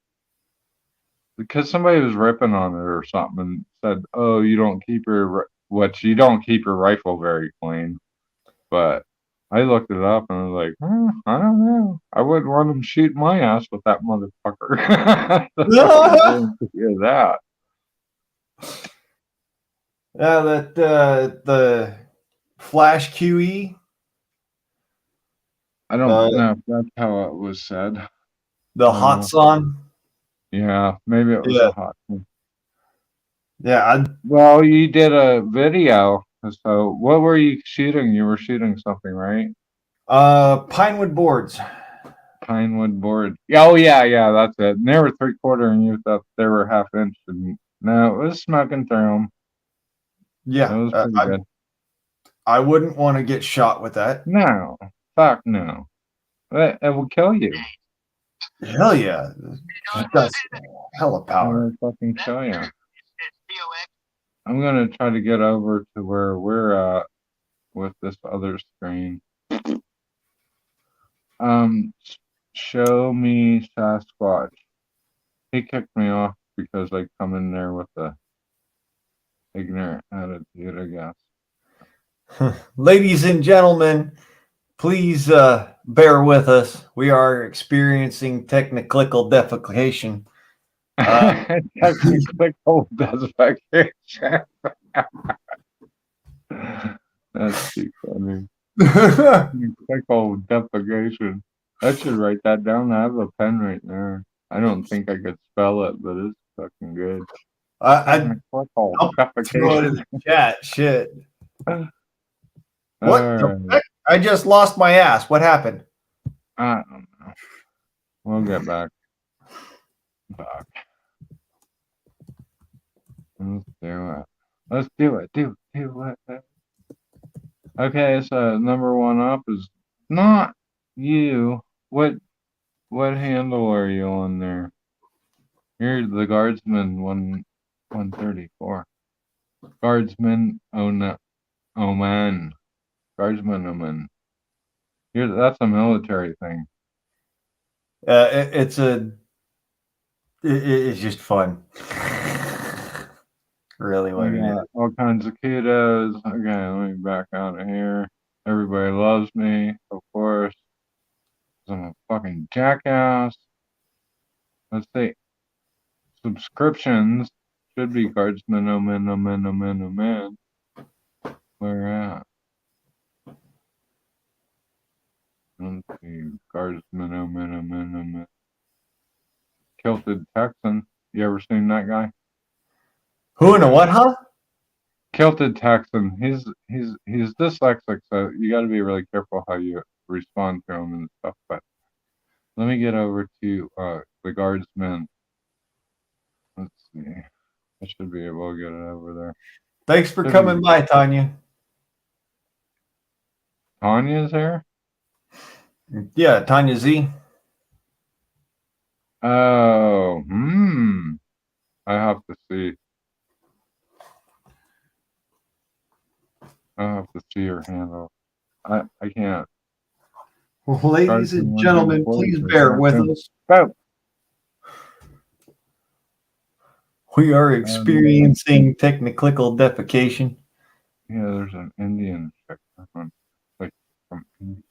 Because somebody was ripping on it or something and said, "Oh, you don't keep your rifle very clean." But I looked it up and I was like, I don't know. I wouldn't want him shooting my ass with that motherfucker. Yeah, that. Yeah, that the Flash QE, I don't know if that's how it was said. the Hot Son. Yeah, maybe it was Yeah. a hot one. Yeah, Well, you did a video. So what were you shooting? You were shooting something, right? Pinewood boards. Pinewood board. Oh yeah, that's it. And they were 3/4 and you thought they were 1/2 inch. And no, it was smoking through them. Yeah, It was pretty good. I wouldn't want to get shot with that. No, fuck no. It will kill you. Hell yeah, that's hella It power. will fucking kill you. I'm gonna try to get over to where we're at with this other screen. Show me Sasquatch. He kicked me off because I come in there with a ignorant attitude, I guess. Ladies and gentlemen, please bear with us. We are experiencing technical defecation. Technical desperation. That's too funny. Technical defecation. I should write that down. I have a pen right there. I don't think I could spell it, but it's fucking good. I'll Technical throw it in defecation. the chat. Shit. What the Alright. heck? I just lost my ass. What happened? I don't know. We'll get back. Fuck. Let's do it. Let's do it. Do it. Okay, so number one up is not you. What handle are you on there? You're the Guardsman 134. Guardsman Oman. Guardsman Oman. That's a military thing. It's It's just fun. Really, what We it is. got all kinds of kiddos. Okay, let me back out of here. Everybody loves me, of course. 'Cause I'm a fucking jackass. Let's see. Subscriptions should be Guardsman, oh man, oh man, oh man, oh man. Where at? Let's see. Guardsman, oh man, oh man, oh man. Kilted Texan. You ever seen that guy? Who and a what, huh? Kilted Texan. He's dyslexic, so you got to be really careful how you respond to him and stuff. But let me get over to the Guardsmen. Let's see. I should be able to get it over there. Thanks for coming by, Tanya. Tanya's here? Yeah, Tanya Z. Oh, I have to see. I have to see her handle. I can't. Ladies and gentlemen, please bear with us. Oh. We are experiencing technical defecation. Yeah, there's an Indian chick. Like from India.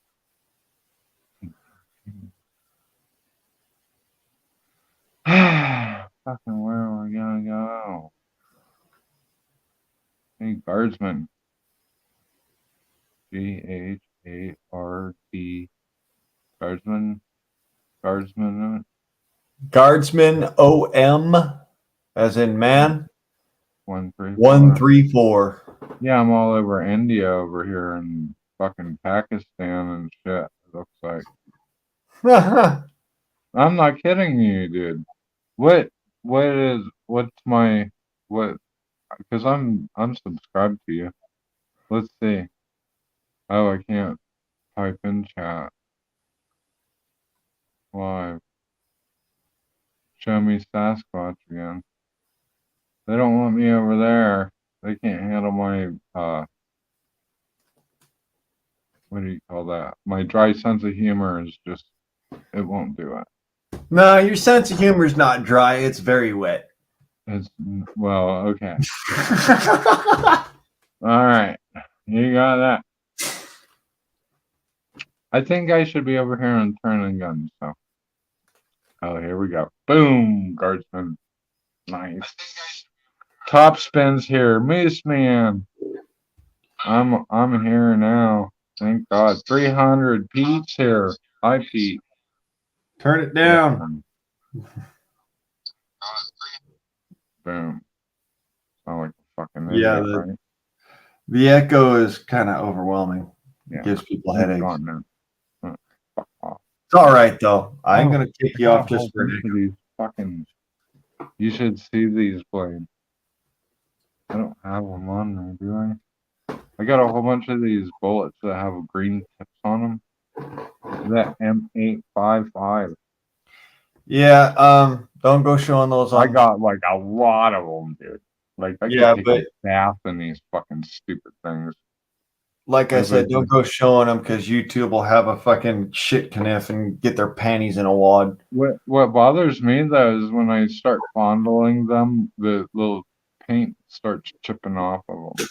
Fucking where are we gonna go? Hey, Guardsman. G-H-A-R-D. Guardsman. Guardsman. Guardsman OM, as in man. 134. 134. Yeah, I'm all over India over here in fucking Pakistan and shit. It looks like. I'm not kidding you, dude. What's my what? Because I'm subscribed to you. Let's see. Oh, I can't type in chat. Live. Show me Sasquatch again. They don't want me over there. They can't handle my what do you call that? My dry sense of humor is just it won't do it. No, your sense of humor is not dry. It's very wet. It's well, okay. All right. You got that. I think I should be over here and turning guns, so. Oh, here we go. Boom, Guardsman. Nice. Top spins here. Moose Man. I'm here now. Thank God. 300. Pete's here. Hi, Pete. Turn it down. Boom. Sound like a fucking Yeah, idiot, right? the echo is kind of overwhelming. Yeah. It gives people It's headaches. gone now. Fuck off. It's all right, though. I'm going to kick you off just for these fucking. You should see these blades. I don't have them on there, do I? I got a whole bunch of these bullets that have green tips on them. That M855. Yeah, don't go showing those on. I got like a lot of them, dude. Like I Yeah, could take a bath in these fucking stupid things. Like I said, don't go showing them because YouTube will have a fucking shit kniff and get their panties in a wad. What bothers me though is when I start fondling them, the little paint starts chipping off of them.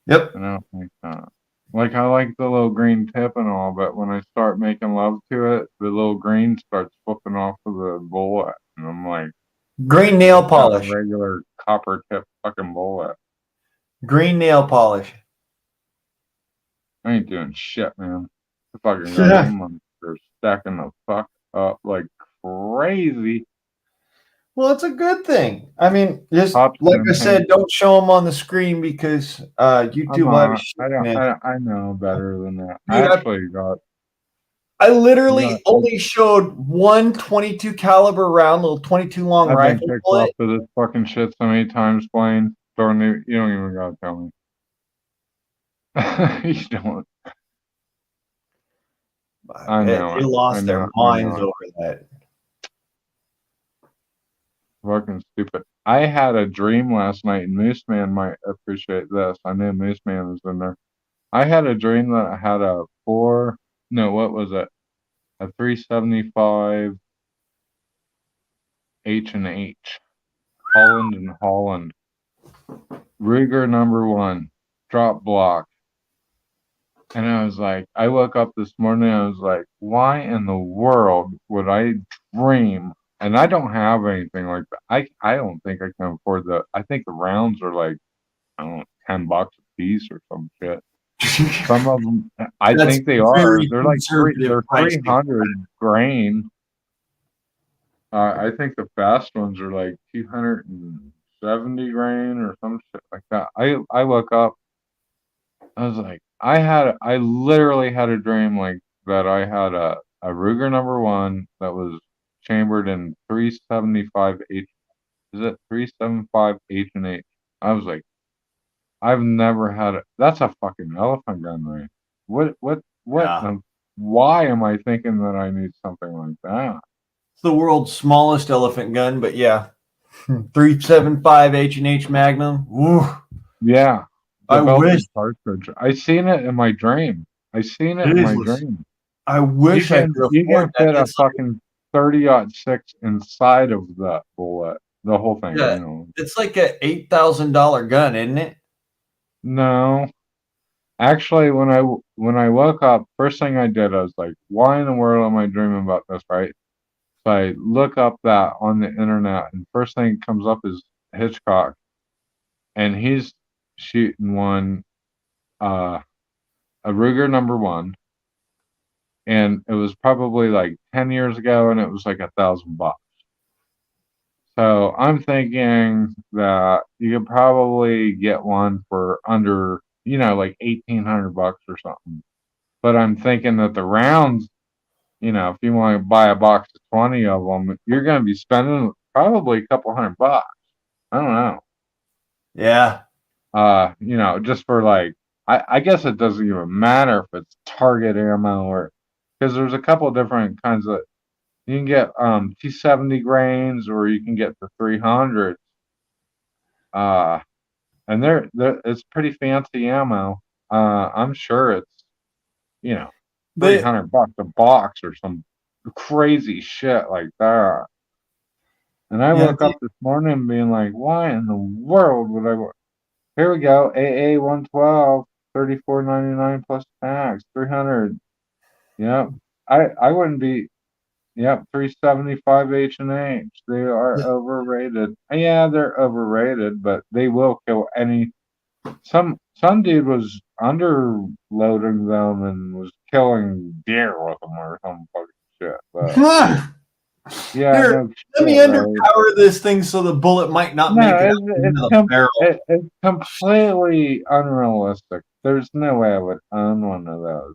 Yep. And I don't like that. Like I like the little green tip and all, but when I start making love to it, the little green starts flipping off of the bullet, and I'm like, green nail polish, regular copper tip fucking bullet. Green nail polish. I ain't doing shit, man. The fucking monsters stacking the fuck up like crazy. Well, it's a good thing. I mean, just like I said, don't show them on the screen because YouTube will have a shit kniff. I know better than that. Dude, I literally only showed one 22 caliber round, little 22 long rifle I've been kicked bullet. off to this fucking shit so many times playing. You don't even gotta tell me. You don't. I know. They lost their minds over that. Fucking stupid. I had a dream last night, and Moose Man might appreciate this. I knew Moose Man was in there. I had a dream that I had a 375 H&H, Holland and Holland, Ruger #1, drop block. And I was like, I woke up this morning, I was like, why in the world would I dream? And I don't have anything like that. I don't think I can afford the, I think the rounds are like, I don't know, $10 a piece or some shit. Some of them, I That's think they are. very They're like conservative pricing. 300 grain. I think the fast ones are like 270 grain or some shit like that. I woke up, I was like, I literally had a dream like that. I had a Ruger #1 that was chambered in 375 H. Is it 375 H&H? I was like, I've never had it. That's a fucking elephant gun, right? What? Yeah. Why am I thinking that I need something like that? It's the world's smallest elephant gun, but yeah. 375 H&H Magnum. Woo. Yeah, I the belted wish. cartridge. I seen it in my dream. I seen it in my Jesus. dream. I wish I could You can afford that. fit a It's like, fucking 30-06 inside of that bullet. The whole thing, yeah, you know. it's like a $8,000 gun, isn't it? No, actually, when I woke up, first thing I did, I was like, "Why in the world am I dreaming about this?" Right? So I look up that on the internet, and first thing that comes up is Hitchcock, and he's shooting one, a Ruger #1, and it was probably like 10 years ago, and it was like $1,000. So I'm thinking that you could probably get one for under, like $1,800 or something. But I'm thinking that the rounds, if you want to buy a box of 20 of them, you're going to be spending probably a couple $100. I don't know. Yeah. Just for like, I guess it doesn't even matter if it's target ammo or, because there's a couple different kinds of, you can get 270 grains or you can get the 300. And it's pretty fancy ammo. I'm sure it's, you know, They, $300 a box or some crazy shit like that. And I yeah, woke up this morning being like, why in the world would I? Here we go, AA 112, $34.99 plus tax, 300. Yep, I wouldn't be. Yep, 375 H&H. They are overrated. Yeah, they're overrated, but they will kill any. Some dude was underloading them and was killing deer with them or some fucking shit. But yeah, Here, no let me shit, right? underpower this thing so the bullet might not make it No, into the barrel. it's completely unrealistic. There's no way I would own one of those.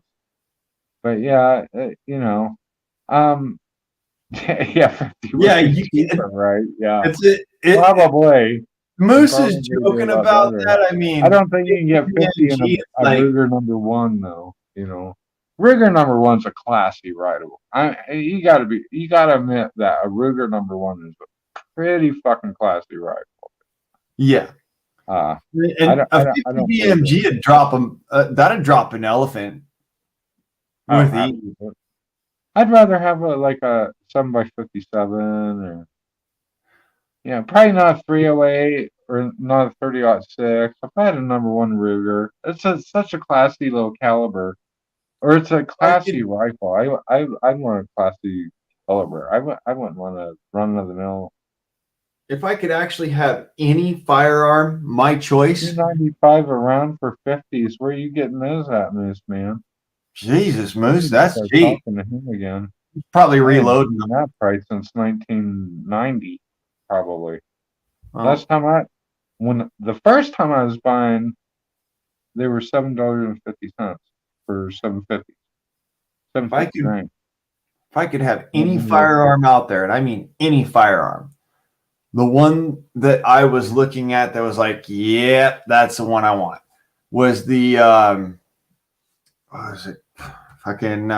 But yeah, yeah, 50 would Yeah, be cheaper, right? Yeah, it's it. probably. Moose is Probably be a joking lot about better. that. I mean, I don't think you can get 50 in BMG, it's a like, Ruger #1 though. Ruger #1's a classy rifle. You gotta admit that a Ruger #1 is a pretty fucking classy rifle. yeah. I And don't, a I 50 don't, I don't think BMG would drop them. That'd drop an elephant Oh, with ease. absolutely. I'd rather have like a 7x57 or probably not a 308 or not a 30-06. If I had a #1 Ruger, such a classy little caliber. Or it's a I classy could, rifle. I want a classy caliber. I wouldn't want to run of the mill. if I could actually have any firearm, my choice. 295 around for 50s. Where are you getting those at, Moose man? Jesus, I Moose, need to that's start cheap. talking to him again. Probably I haven't reloading seen them. that price since 1990, probably. Oh, When the first time I was buying, they were $7.50 for 750. if I 750 could, grain. if I could have And any then the- firearm out there, and I mean any firearm, the one that I was looking at that was like, yep, that's the one I want, was the what is it? Fucking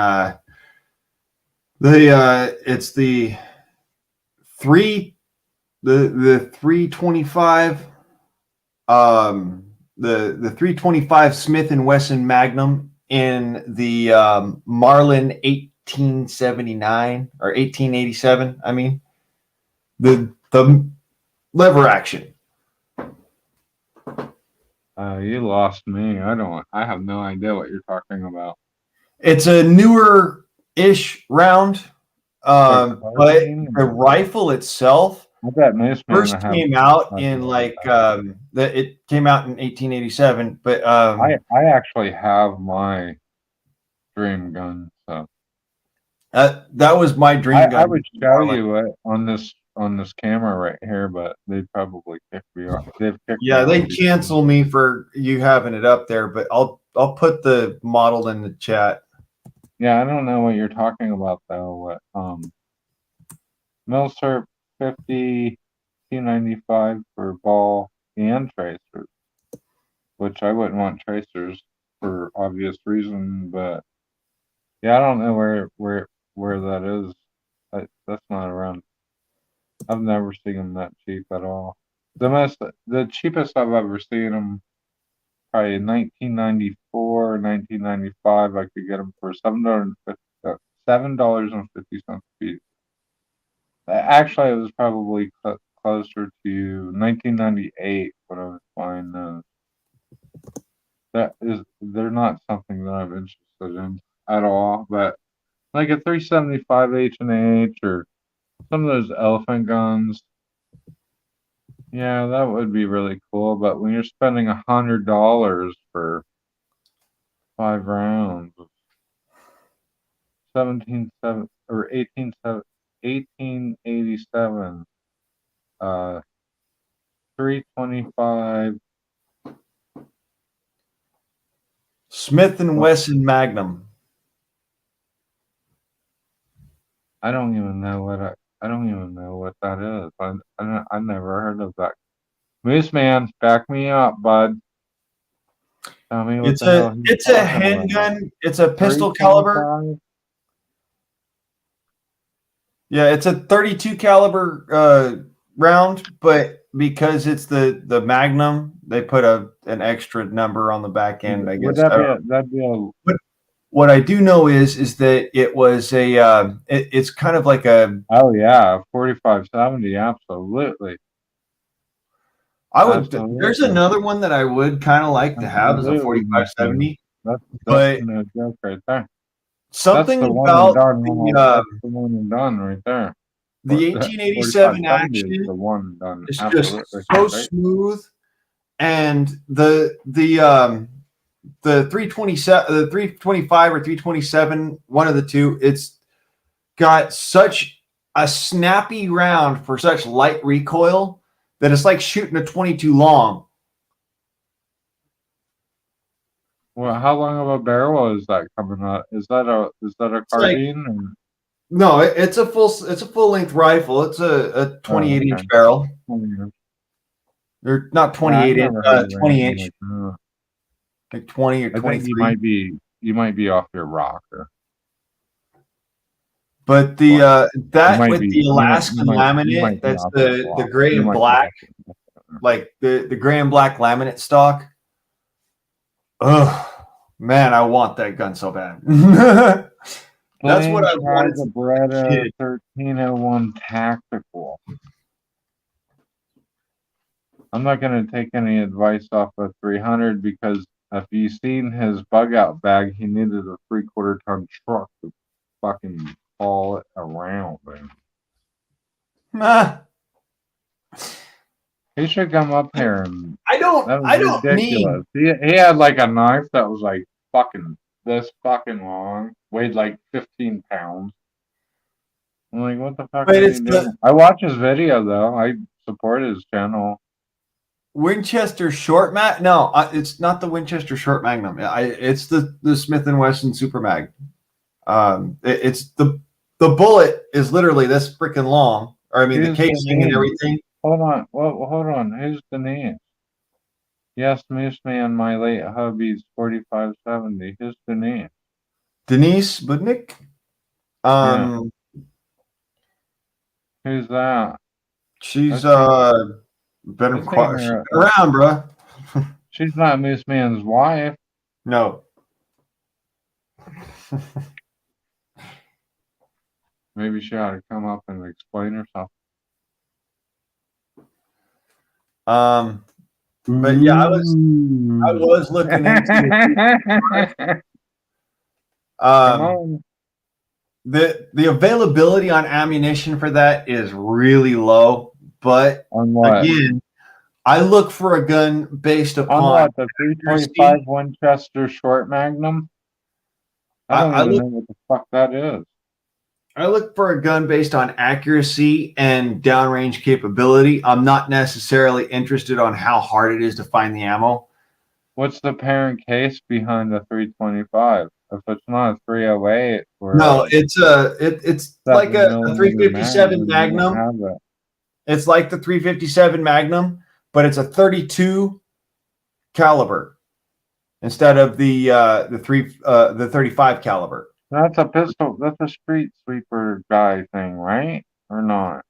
it's the 325 the 325 Smith and Wesson Magnum in the Marlin 1879 or 1887. I mean, the lever action. You lost me. I have no idea what you're talking about. It's a newer-ish round, but carbine? the rifle itself I bet most men first have. came out have in that. it came out in 1887. But I actually have my dream gun, so that was my dream gun. I would show you it on this camera right here, but they'd probably kick me off. They've kicked me Yeah, off they before. cancel me for you having it up there, but I'll put the model in the chat. Yeah, I don't know what you're talking about though. What Milsurp 50 T95 for ball and tracers, which I wouldn't want tracers for obvious reason, but yeah, I don't know where that is. That's not around. I've never seen them that cheap at all. The cheapest I've ever seen them probably in 1994, 1995. I could get them for $7.50 a piece. Actually, it was probably closer to 1998 when I was buying those. They're not something that I'm interested in at all. But like a 375 H&H or some of those elephant guns, yeah, that would be really cool. But when you're spending $100 for 5 rounds, 17 or 1887, 325. Smith and Wesson Magnum. I don't even know I don't even know what that is. I never heard of that. Moose Man, back me up, bud. Tell me what It's the hell he's a talking handgun. about. It's a pistol caliber. 325? Yeah, it's a 32 caliber round, but because it's the Magnum, they put an extra number on the back end, I Would guess. that'd be a What I do know is that it was it's kind of like a oh yeah, 4570, absolutely. I would there's Absolutely. another one that I would kind of like to have as a Absolutely, Moose Man. 4570, That's but no joke right there. That's something the one and about done. the That's the one and done right there. the 1887 4570 is action the one and done. is just Absolutely. so Right? smooth, and the 327, the 325 or 327, one of the two, it's got such a snappy round for such light recoil that it's like shooting a 22 long. Well, how long of a barrel is that coming out? Is that a carbine? Like, no, it's a full length rifle. It's a 28 inch okay. barrel. 20 years. Or not Yeah, 28 inch, never heard of 20 anything inch, like like 20 or that. I think 23. you might be off your rocker. But that with the Alaskan you might laminate, be that's off your the block. gray You and might be black, off your- like the gray and black laminate stock. Oh man, I want that gun so bad. That's what I wanted the to Beretta kid. 1301 Tactical. I'm not going to take any advice off of 300 because if you've seen his bug out bag, he needed a 3/4 ton truck to fucking haul it around. Man. Ah, He should come up here and I that was don't need. ridiculous. He had like a knife that was like fucking this fucking long, weighed like 15 pounds. I'm like, what the fuck But are it's you the doing? I watch his video though. I support his channel. Winchester Short Mag. No, it's not the Winchester Short Magnum. It's the Smith and Wesson Super Mag. It's the bullet is literally this freaking long. Or I mean, the Who's casing and Denise? everything. Hold on. Well, hold on. Who's Denise? Yes, Moose Man, my late hubby's 4570. Who's Denise? Denise Budnick. Yeah. Who's that? She's been Let's name her, around, bro. she's not Moose Man's wife. No. Maybe she ought to come up and explain herself. But yeah, I was looking into Come um, on. the availability on ammunition for that is really low. But On what? again, I look for a gun based On upon what? The 325 Winchester Short Magnum? I don't I even look know what the fuck that is. I look for a gun based on accuracy and downrange capability. I'm not necessarily interested on how hard it is to find the ammo. What's the parent case behind the 325? If it's not a 308 or No, a it's like 7 a millimeter 357 Magnum, you don't Magnum. have it. It's like the 357 Magnum, but it's a 32 caliber instead of the 35 caliber. That's a pistol. That's a street sweeper guy thing, right? Or not?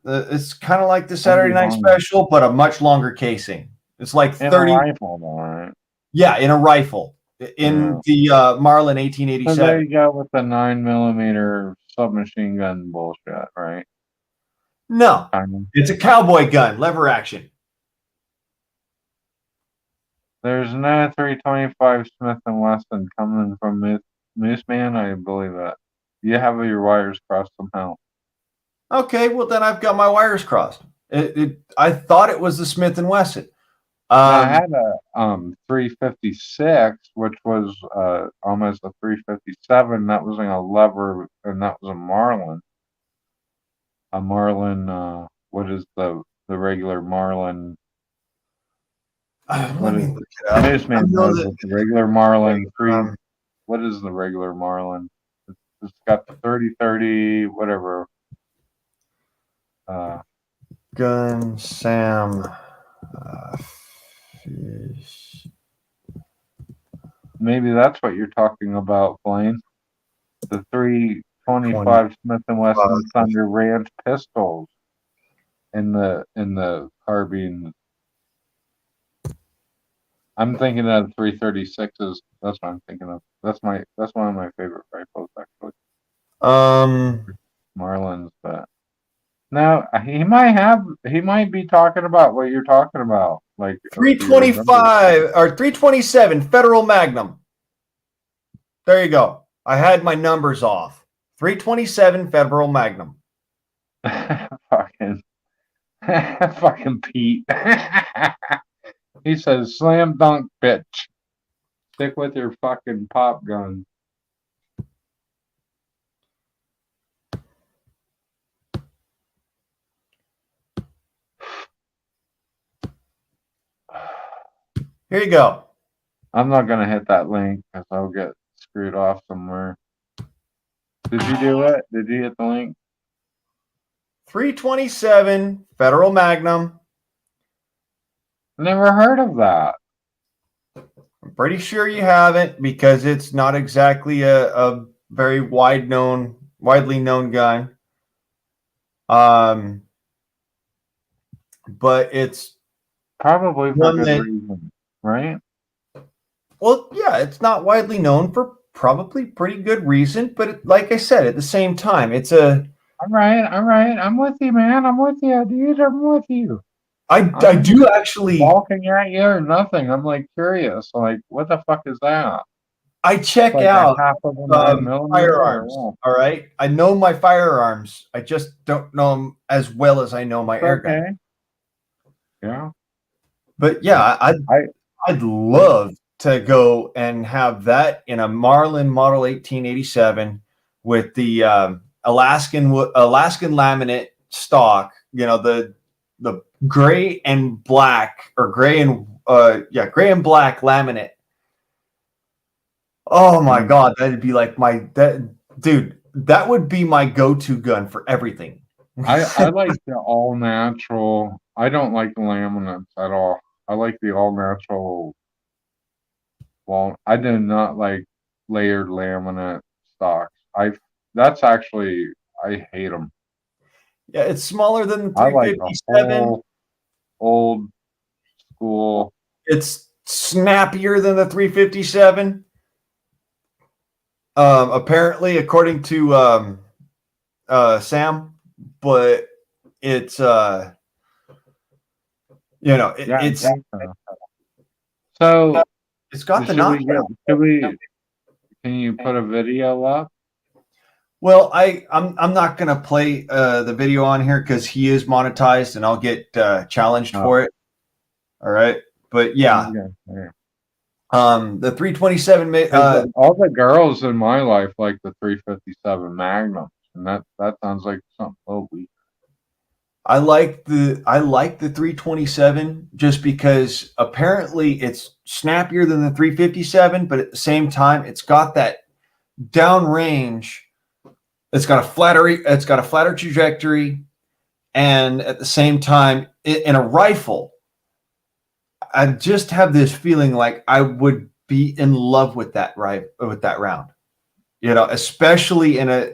It's kind of like the I'd Saturday be Night wrong. Special, but a much longer casing. It's like In a 30. rifle, though, right? Yeah, in a rifle. In Yeah. the Marlin So 1887. there you go with the 9 millimeter submachine gun bullshit, right? No, Kind of. it's a cowboy gun, lever action. There's no 325 Smith & Wesson coming from Moose Man. I believe it. You have your wires crossed somehow. Okay, well then I've got my wires crossed. I thought it was the Smith and Wesson. I had a 356, which was almost a 357. That was in a lever, and that was a Marlin. A Marlin. What is the regular Marlin? Let me look it up. Moose Man knows what the regular Marlin Um, what is the regular Marlin? It's got the 30-30, whatever. Gun Sam Fish. Maybe that's what you're talking about, Blaine. The 325 Smith & Wesson Thunder Ranch pistols in the carbine. I'm thinking of 336s. That's what I'm thinking of. That's one of my favorite rifles, actually. Marlins, but no, he might be talking about what you're talking about, like 325 or 327 Federal Magnum. There you go. I had my numbers off. 327 Federal Magnum. fucking Pete. He says, "Slam dunk, bitch. Stick with your fucking pop gun." Here you go. I'm not gonna hit that link because I'll get screwed off somewhere. Did you do it? Did you hit the link? 327 Federal Magnum. Never heard of that. I'm pretty sure you haven't because it's not exactly a very widely known gun. But it's Probably for good reason, right? Well, yeah, it's not widely known for probably pretty good reason, but like I said, at the same time, it's a. All right. I'm with you, man. I'm with you, dude. I'm with you. I do actually. Walking at you or nothing. I'm like curious. Like, what the fuck is that? I check like out half of a 9mm firearms. All right, I know my firearms. I just don't know them as well as I know my air gun. Yeah. But yeah, I'd love to go and have that in a Marlin Model 1887 with the Alaskan laminate stock. You know, the gray and black or gray and black laminate. Oh my God, that'd be like that would be my go-to gun for everything. I like the all natural. I don't like the laminates at all. I like the all natural. Well, I do not like layered laminate stocks. I hate them. Yeah, it's smaller than the 357. I like a whole old school. It's snappier than the 357. Apparently, according to Sam, but it's You know, Yeah, I it's think so. So it's got the should we knockdown. can you put a video up? Well, I'm not gonna play the video on here because he is monetized and I'll get challenged Oh, for it. All right, but yeah, okay. the 327. 'Cause all the girls in my life like the 357 Magnums, and that sounds like something a little weak. I like the 327 just because apparently it's snappier than the 357, but at the same time, it's got that downrange. It's got a flatter trajectory, and at the same time, in a rifle, I just have this feeling like I would be in love with that round. You know, especially in a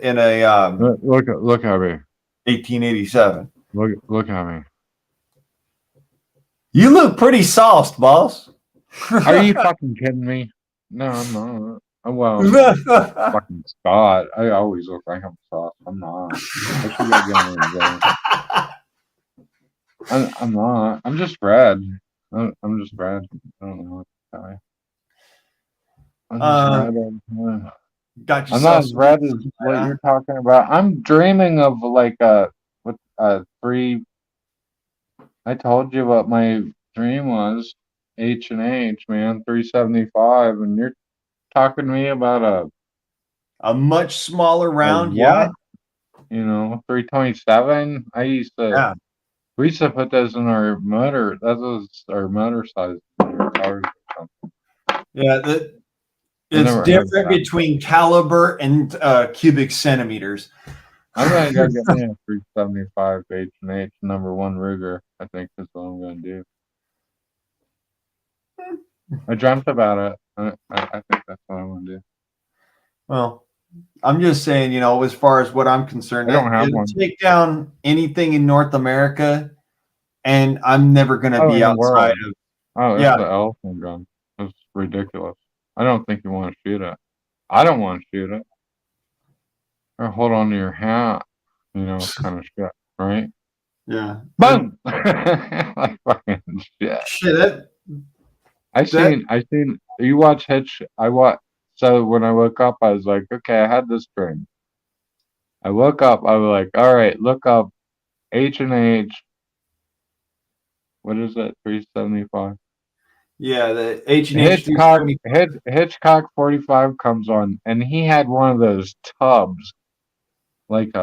Look at me. 1887. Look at me. You look pretty sauced, boss. Are you fucking kidding me? No, I'm not. Well, fucking Scott. I always look like I'm soft. I'm not. I should go get one of those. I'm not. I'm just red. I'm just red. I don't know what to tell you. I'm just red. Got I'm not yourself as red as what you're talking about. I'm dreaming of like three. I told you what my dream was. H&H, man, 375, and you're talking to me about a much smaller a round. what? You know, 327. Yeah. We used to put those in our motor. That was our motor size in our cars or something. Yeah, it's different between caliber and cubic centimeters. I'm gonna go get me a 375 H&H #1 Ruger. I think that's what I'm gonna do. I dreamt about it. I think that's what I'm gonna do. Well, I'm just saying, you know, as far as what I'm concerned, I don't have it'll one. take down anything in North America, and I'm never going to be outside of. Oh, that's the elephant gun. That's ridiculous. I don't think you want to shoot it. I don't want to shoot it. Or hold on to your hat, you know, kind of shit, right? Yeah. Boom! Like fucking shit. Shit. I seen. You watch Hitch. So when I woke up, I was like, okay, I had this dream. I woke up. I was like, all right, look up H&H. What is it? 375. Yeah, the H&H Hitchcock 45 comes on, and he had one of those tubs, like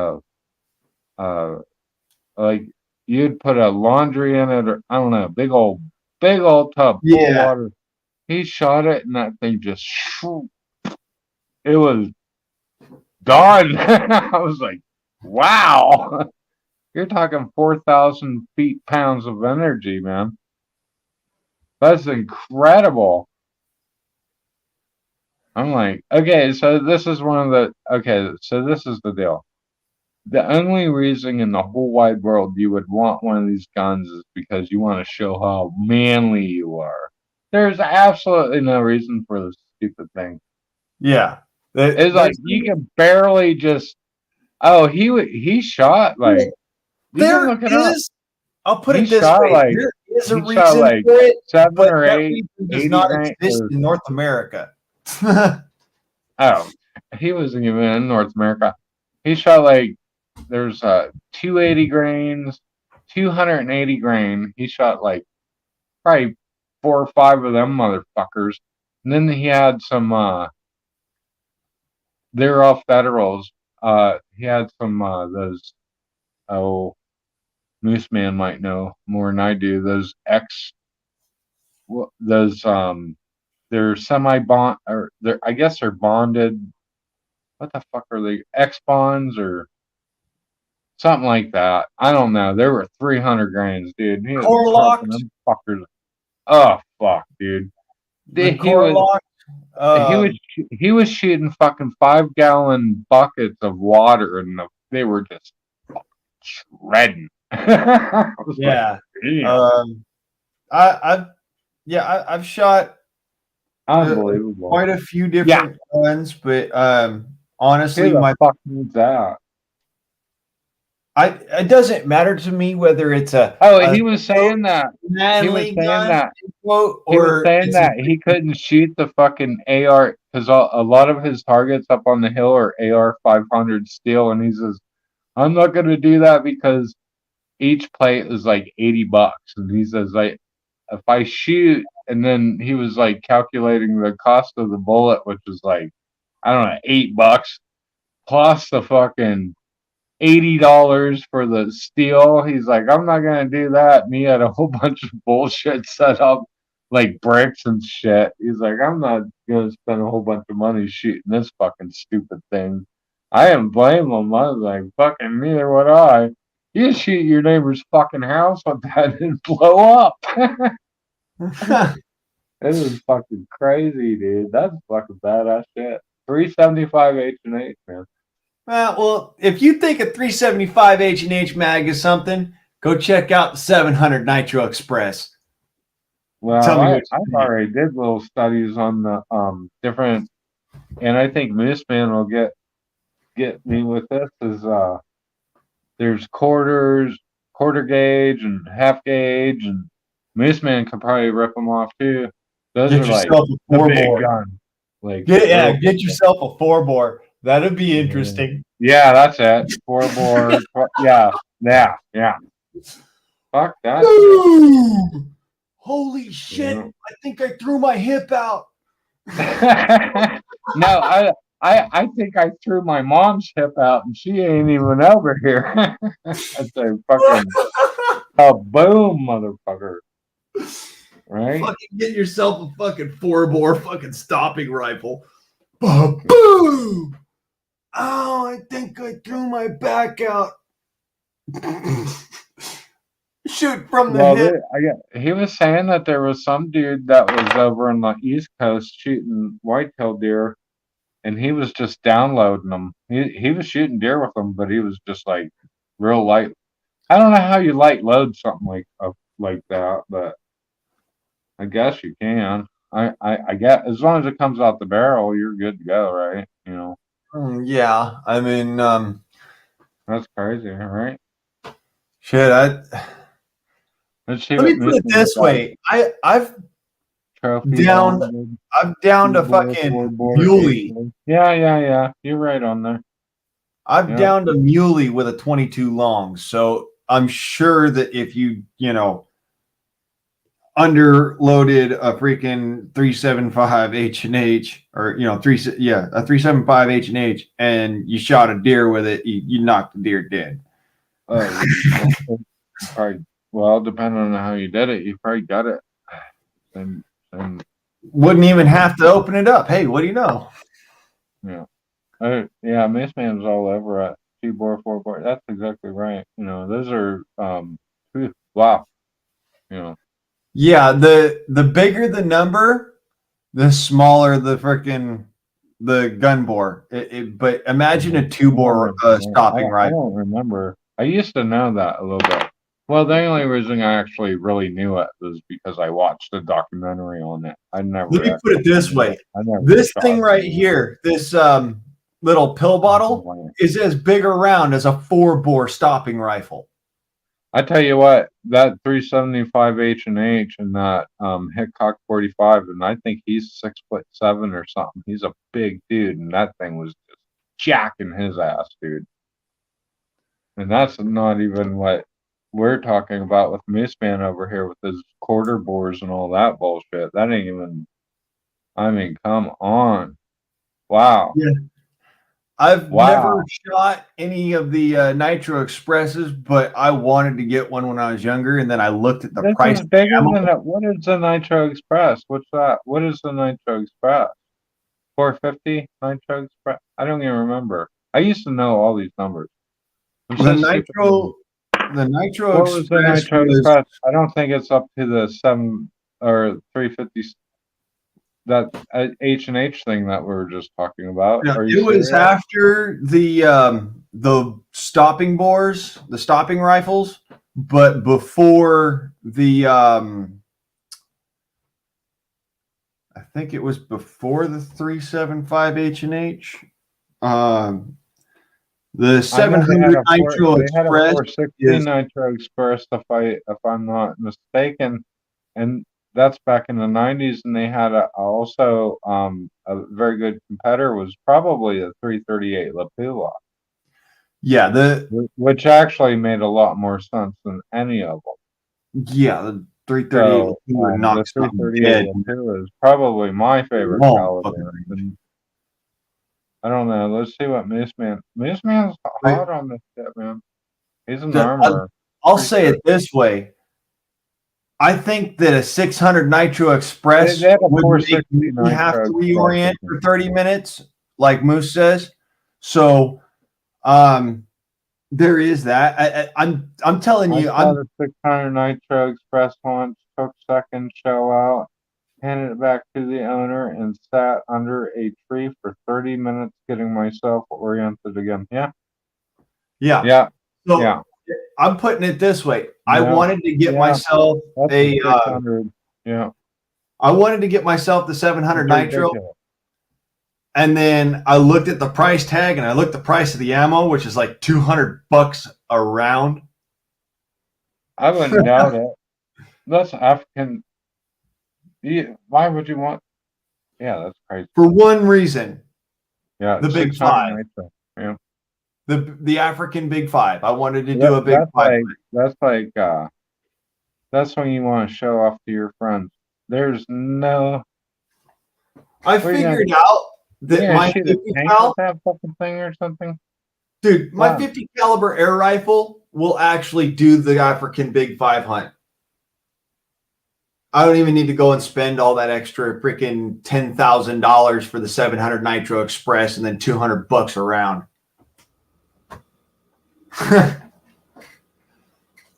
like you'd put a laundry in it, or I don't know, big old tub full of water. He shot it, and that thing just it was done. I was like, wow, you're talking 4,000 pounds of energy, man. That's incredible. I'm like, okay, so this is this is the deal. The only reason in the whole wide world you would want one of these guns is because you want to show how manly you are. There's absolutely no reason for this stupid thing. Yeah. It's like you can barely just. Oh, he shot like. You can look it up. I'll put it this way: there is a reason for it, 7 but or that 8 reason does not exist in North America. Oh, he wasn't even in North America. He shot like there's 280 grains, 280 grain. He shot like probably 4 or 5 of them motherfuckers, and then he had some. They were all Federals. He had some those. Oh, Moose Man might know more than I do. Those they're semi-bond, or I guess they're bonded. What the fuck are they? X bonds or something like that. I don't know. There were 300 grains, dude. He was Core-locked? them fuckers. Oh fuck, dude. He was shooting fucking 5-gallon buckets of water, and they were just shredding. Yeah. I've shot unbelievable quite a few different ones, but honestly, who the fuck needs that? It doesn't matter to me whether it's a He was saying that. manly gun, quote, He was or saying it's a, that he couldn't shoot the fucking AR because a lot of his targets up on the hill are AR 500 steel, and he says, "I'm not going to do that because each plate is like $80." And he says, like, if I shoot, and then he was like calculating the cost of the bullet, which is like, I don't know, $8 plus the fucking $80 for the steel. He's like, I'm not gonna do that. And he had a whole bunch of bullshit set up, like bricks and shit. He's like, I'm not gonna spend a whole bunch of money shooting this fucking stupid thing. I didn't blame him. I was like, fucking neither would I. You shoot your neighbor's fucking house with that and blow up. This is fucking crazy, dude. That's fucking badass shit. 375 H&H, man. well, if you think a 375 H&H mag is something, go check out the 700 Nitro Express. Well, Tell me I what you think. already did little studies on the different, and I think Mooseman will get me with this. Is there's quarter gauge, and half gauge, and Mooseman could probably rip them off too. Those Get are like yourself a the four big bore. gun. Like Get yourself a 4-bore. That'd be interesting. Yeah, that's it. 4-bore. Yeah. Fuck that. Ooh, holy shit! Yeah. I think I threw my hip out. No, I think I threw my mom's hip out and she ain't even over here. That's a fucking boom, motherfucker. Right? Fucking get yourself a fucking 4-bore fucking stopping rifle. Boom! Oh, I think I threw my back out. Shoot from the hip. He was saying that there was some dude that was over on the East Coast shooting whitetail deer, and he was just downloading them. He was shooting deer with them, but he was just like real light. I don't know how you light load something like that, but I guess you can. I get, as long as it comes out the barrel, you're good to go, right? You know. Yeah, I mean, That's crazy, right? shit. Let's see Let what me put it this way. I've trophy downed mounted, I'm down to 2-bore, fucking 4-bore, muley. 8-bore. Yeah. You're right on there. I'm Yeah. down to muley with a 22 long. So I'm sure that if you underloaded a freaking 375 H&H, or a 375 H&H, and you shot a deer with it, you knocked the deer dead. Probably, well, depending on how you did it, you probably got it. And wouldn't even have to open it up. Hey, what do you know? Yeah. Mace Man's all over it. 2-bore, 4-bore. That's exactly right. Those are wow. Yeah, the bigger the number, the smaller the gun bore. But imagine a 2-bore stopping rifle. I don't remember. I used to know that a little bit. Well, the only reason I actually really knew it was because I watched a documentary on it. Let me put it this way. This thing right here, this little pill bottle, is as big around as a 4-bore stopping rifle. I tell you what, that 375 H&H and that Hickok 45, and I think he's 6'7" or something. He's a big dude, and that thing was just jacking his ass, dude. And that's not even what we're talking about with Mooseman over here with his quarter bores and all that bullshit. That ain't even. I mean, come on. Wow. Yeah. I've never shot any of the Nitro Expresses, but I wanted to get one when I was younger, and then I looked at the price. What is the Nitro Express? What's that? What is the Nitro Express? 450 Nitro Express? I don't even remember. I used to know all these numbers. The Nitro what was the Nitro Express? I don't think it's up to the 7 or 350. That H&H thing that we were just talking about. No, it was after the stopping bores, the stopping rifles, but before the I think it was before the 375 H&H. The I know 700 Nitro they had a Express 460 is Nitro Express, if I'm not mistaken, and that's back in the 90s. And they had also a very good competitor was probably a 338 Lapula, yeah which actually made a lot more sense than any of them. the 338 So would knock the something 338 dead. Lapula is probably my favorite Long fucking caliber, range. and I don't know. Let's see what Moose Man's But hot on this shit, man. He's an the, armorer. I'll Pretty say sure. it this way. I think that a 600 Nitro They Express had a would make 460 me have Nitro to Express, I reorient think. for 30 minutes, like Moose says. So, um, there is that. I'm telling I you, saw I'm the 600 Nitro Express once, took second show out, handed it back to the owner, and sat under a tree for 30 minutes getting myself oriented again. Yeah, yeah. yeah, So yeah, I'm putting it this way. I yeah, wanted to get yeah. myself That's the a 600. Yeah, I wanted to get myself the 700 it's Nitro, ridiculous. and then I looked at the price tag and I looked at the price of the ammo, which is like $200 a round. I wouldn't doubt it. That's African. Why would you want? Yeah, that's crazy. For one reason, Yeah, the Big 600 Five, Nitro. Yeah, the African Big Five. I wanted to do a Big that's Five. that's when you want to show off to your friends. There's no. I We're gonna figured out we're that gonna my shoot a 50 tank with cal, that fucking thing or something. dude, my Wow. 50 caliber air rifle will actually do the African Big Five hunt. I don't even need to go and spend all that extra freaking $10,000 for the 700 Nitro Express and then $200 a round.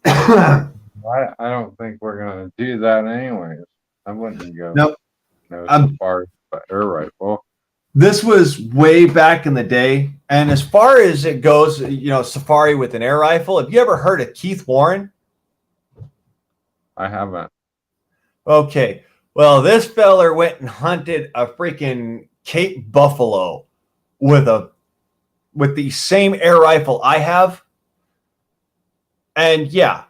I don't think we're gonna do that anyways. I wouldn't go Nope. so far as the air rifle. This was way back in the day. And as far as it goes, safari with an air rifle, have you ever heard of Keith Warren? I haven't. Okay. Well, this feller went and hunted a freaking Cape buffalo with the same air rifle I have. And yeah,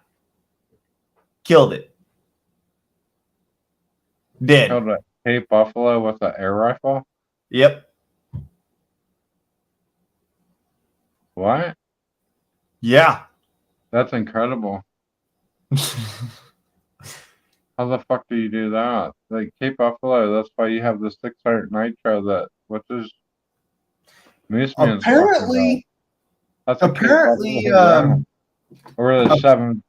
killed it. Dead. Killed a Cape buffalo with an air rifle. Yep. What? Yeah. That's incredible. How the fuck do you do that? Like Cape Buffalo, that's why you have the 600 Nitro that what does Moose Man's talking about. Apparently, That's a Cape Buffalo round. Or the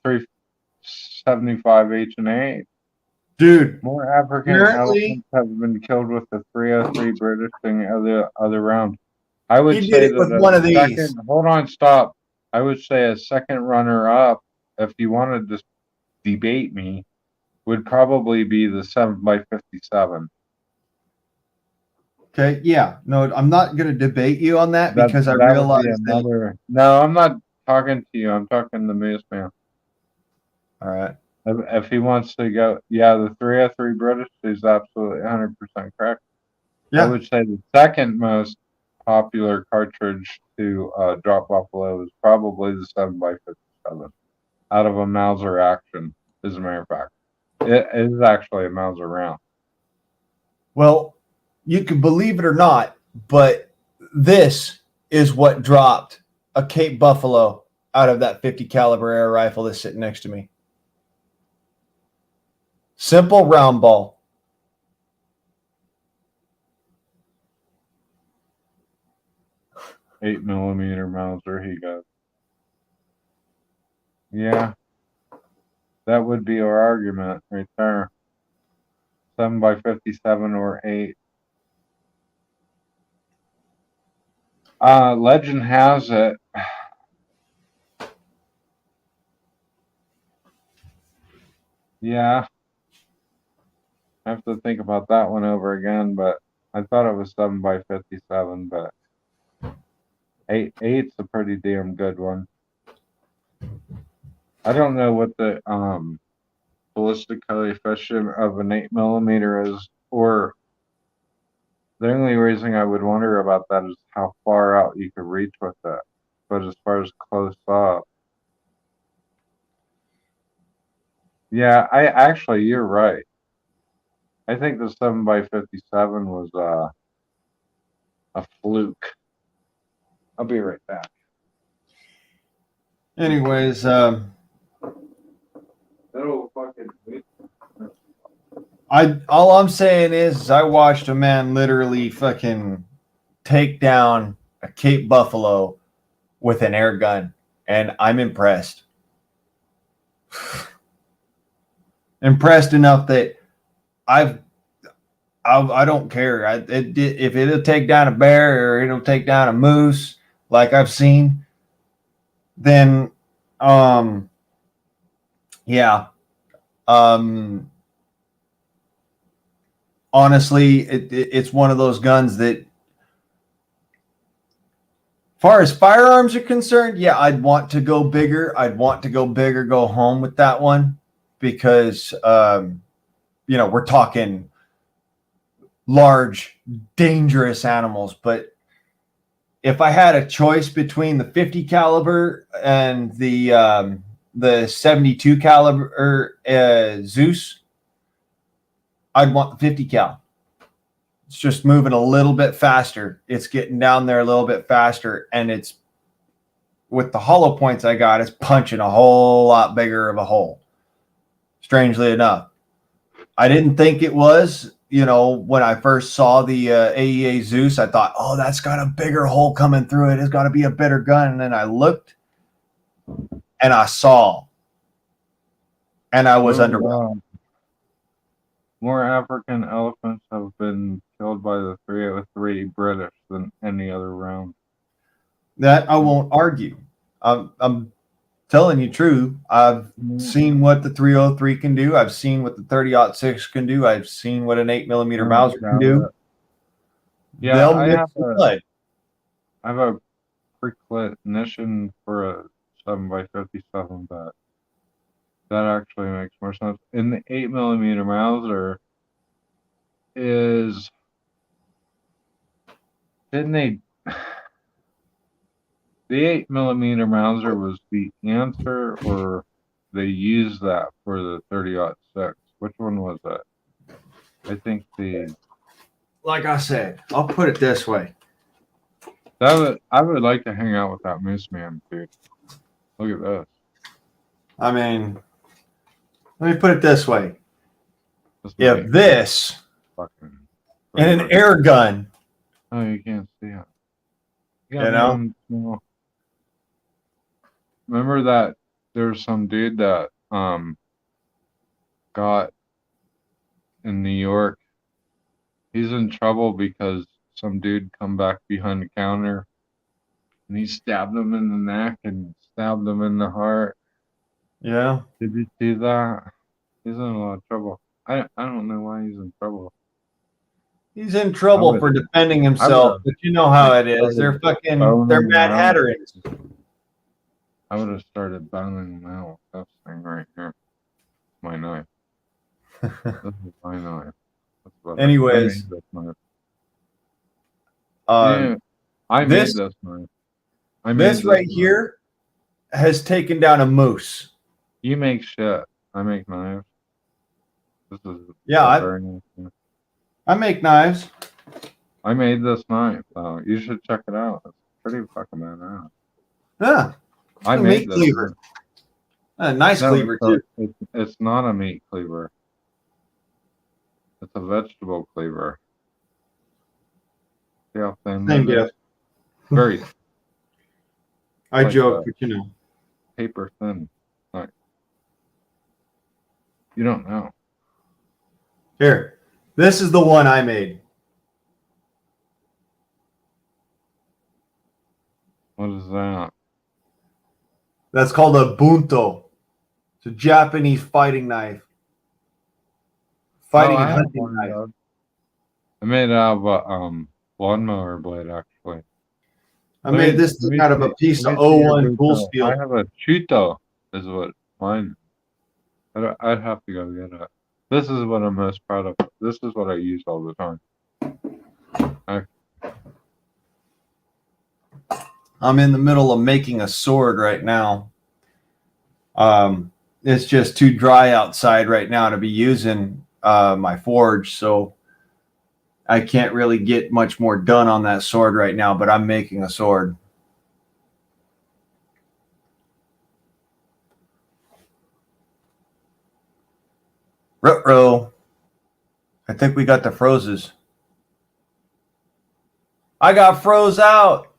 375 H&A. dude, More African elephants have been killed with the 303 British than the other round. I would he say did it with that one of these. hold on, stop. I would say a second runner up, if you wanted to debate me, would probably be the 7x57. Okay, yeah. No, I'm not going to debate you on that because I That would realize be that. another. No, I'm not talking to you. I'm talking to Moose Man. All right. If he wants to go, yeah, the 303 British is absolutely 100% correct. Yeah. I would say the second most popular cartridge to drop buffalo is probably the 7x57 out of a Mauser action, as a matter of fact. It is actually a Mauser round. Well, you can believe it or not, but this is what dropped a Cape Buffalo out of that 50 caliber air rifle that's sitting next to me. Simple round ball. .8 millimeter Mauser he got. Yeah, that would be our argument right there. 7x57 or 8. Legend has it. Yeah. I have to think about that one over again, but I thought it was 7x57, but 8's a pretty damn good one. I don't know what the ballistic coefficient of an 8 millimeter is, or The only reason I would wonder about that is how far out you could reach with it. But as far as close up, yeah, I actually you're right. I think the 7x57 was a fluke. I'll be right back. Anyways, That'll fucking all I'm saying is I watched a man literally fucking take down a Cape Buffalo with an air gun, and I'm impressed. Impressed enough that I don't care. If it'll take down a bear or it'll take down a moose, like I've seen, then yeah. Honestly, it's one of those guns that, far as firearms are concerned, yeah, I'd want to go bigger. Go home with that one because, we're talking large, dangerous animals. But if I had a choice between the 50 caliber and the 72 caliber Zeus, I'd want the 50 cal. It's just moving a little bit faster. It's getting down there a little bit faster, and it's with the hollow points I got, it's punching a whole lot bigger of a hole. Strangely enough, I didn't think it was. When I first saw the AEA Zeus, I thought, oh, that's got a bigger hole coming through it. It's got to be a better gun. And then I looked, and I saw, and I was underwhelmed. More African elephants have been killed by the 303 British than any other round. That I won't argue. I'm telling you true. I've seen what the 303 can do. I've seen what the 30-06 can do. I've seen what an 8mm Mauser can do. Yeah, I have a precognition for a 7x57, but that actually makes more sense. And the 8mm Mauser didn't they? The 8mm Mauser was the answer, or they used that for the 30-06? Which one was it? I think like I said, I'll put it this way. I would like to hang out with that Moose Man, dude. Look at this. I mean, let me put it this way. If this fucking and an air gun. Oh, you can't see it. Remember that there's some dude that got in New York. He's in trouble because some dude come back behind the counter and he stabbed him in the neck and stabbed him in the heart. Yeah. Did you see that? He's in a lot of trouble. I don't know why he's in trouble. He's in trouble for defending himself, but you know how it is. They're Mad Hatterings. I would have started boning him out with this thing right here. My knife. This is my knife. Anyways. I made this knife. This right here has taken down a moose. You make shit. I make knives. This is I make knives. I made this knife, though. You should check it out. It's pretty fucking badass. Yeah. I made this cleaver. A nice cleaver, too. It's not a meat cleaver. It's a vegetable cleaver. See how thin it is? Very. I joke, but you know. Paper thin. Like, you don't know. Here. This is the one I made. What is that? That's called a bunto. It's a Japanese fighting knife. Fighting and hunting knife. I made it out of a lawnmower blade, actually. I made this out of a piece of 01 tool steel. I have a Chuto, is what mine. I'd have to go get it. This is what I'm most proud of. This is what I use all the time. I'm in the middle of making a sword right now. It's just too dry outside right now to be using my forge, so I can't really get much more done on that sword right now, but I'm making a sword. Ruh-roh. I think we got the frozes. I got froze out.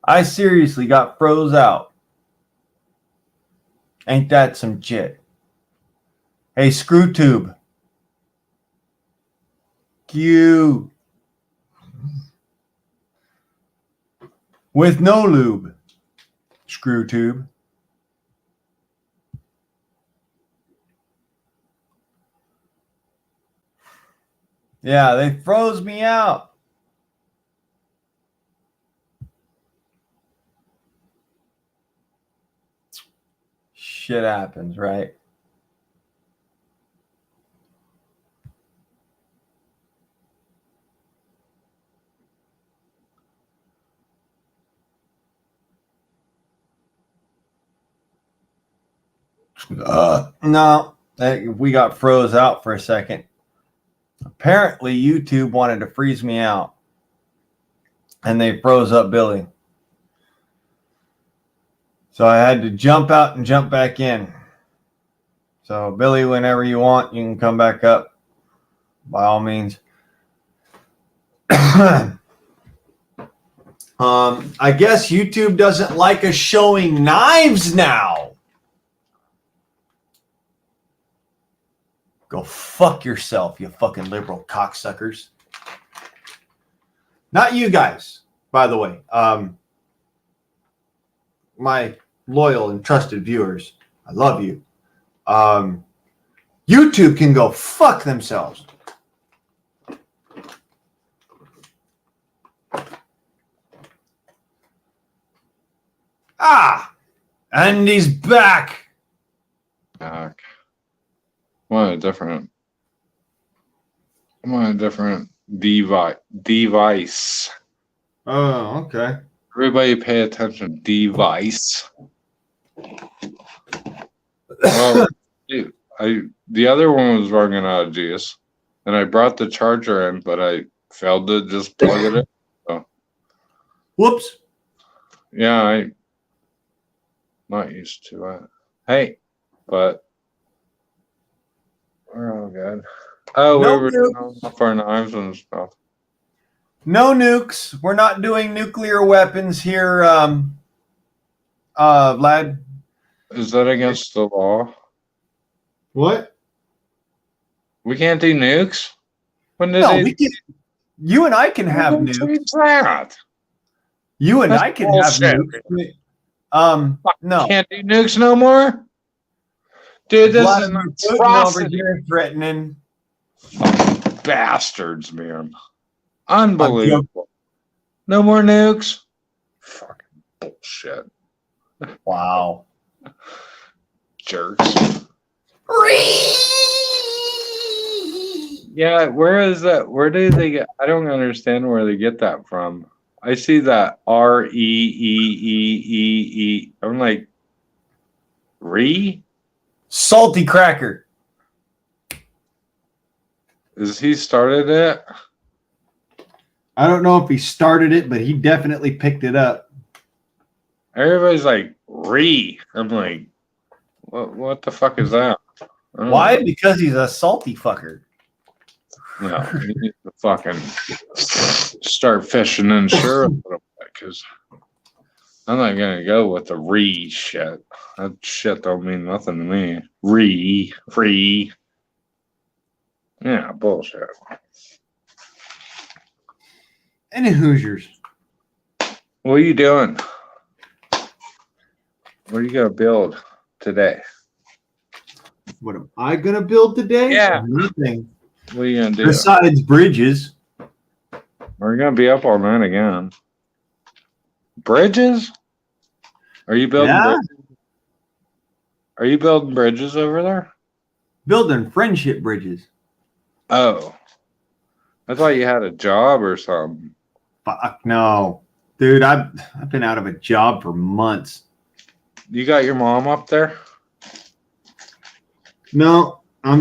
I seriously got froze out. Ain't that some shit? Hey, screw tube. Q. With no lube. Screw tube. Yeah, they froze me out. Shit happens, right? No, we got froze out for a second. Apparently, YouTube wanted to freeze me out, and they froze up Billy. So I had to jump out and jump back in. So, Billy, whenever you want, you can come back up, by all means. I guess YouTube doesn't like us showing knives now. Go fuck yourself, you fucking liberal cocksuckers. Not you guys, by the way. My loyal and trusted viewers, I love you. YouTube can go fuck themselves. And he's back. Back. I'm on a different device. Oh, okay. Everybody pay attention. Device. Well, dude, the other one was running out of juice, and I brought the charger in, but I failed to just plug it in. So, Whoops. yeah, I'm not used to it. Hey, but we're all good. Oh, No we were nukes. off our knives and stuff. No nukes. We're not doing nuclear weapons here, Vlad. Is that against the law? What? We can't do nukes? When did No, they we can. You and I can have when nukes. did that? You and That's I can bullshit. have nukes. No. Can't do nukes no more? Dude, this is an Vladimir Putin over atrocity. here threatening. Bastards, man. Unbelievable. No more nukes? Fucking bullshit. Wow. Jerks. Yeah, where is that? Where do they get? I don't understand where they get that from. I see that REEEEE. I'm like, Salty cracker. Is he started it? I don't know if he started it, but he definitely picked it up. Everybody's like, I'm like, what the fuck is that? Why? Know. Because he's a salty fucker. No, he needs to fucking start fishing inshore a little bit, because I'm not gonna go with the shit. That shit don't mean nothing to me. Yeah, bullshit. Any Hoosiers. What are you doing? What are you gonna build? today? What am I gonna build today? Yeah. Nothing. What are you gonna do? Besides bridges. We're gonna be up all night again. Bridges? Are you building? Yeah. Are you building bridges over there? Building friendship bridges. Oh, I thought you had a job or something. Fuck no. Dude, I've been out of a job for months. You got your mom up there? No, I'm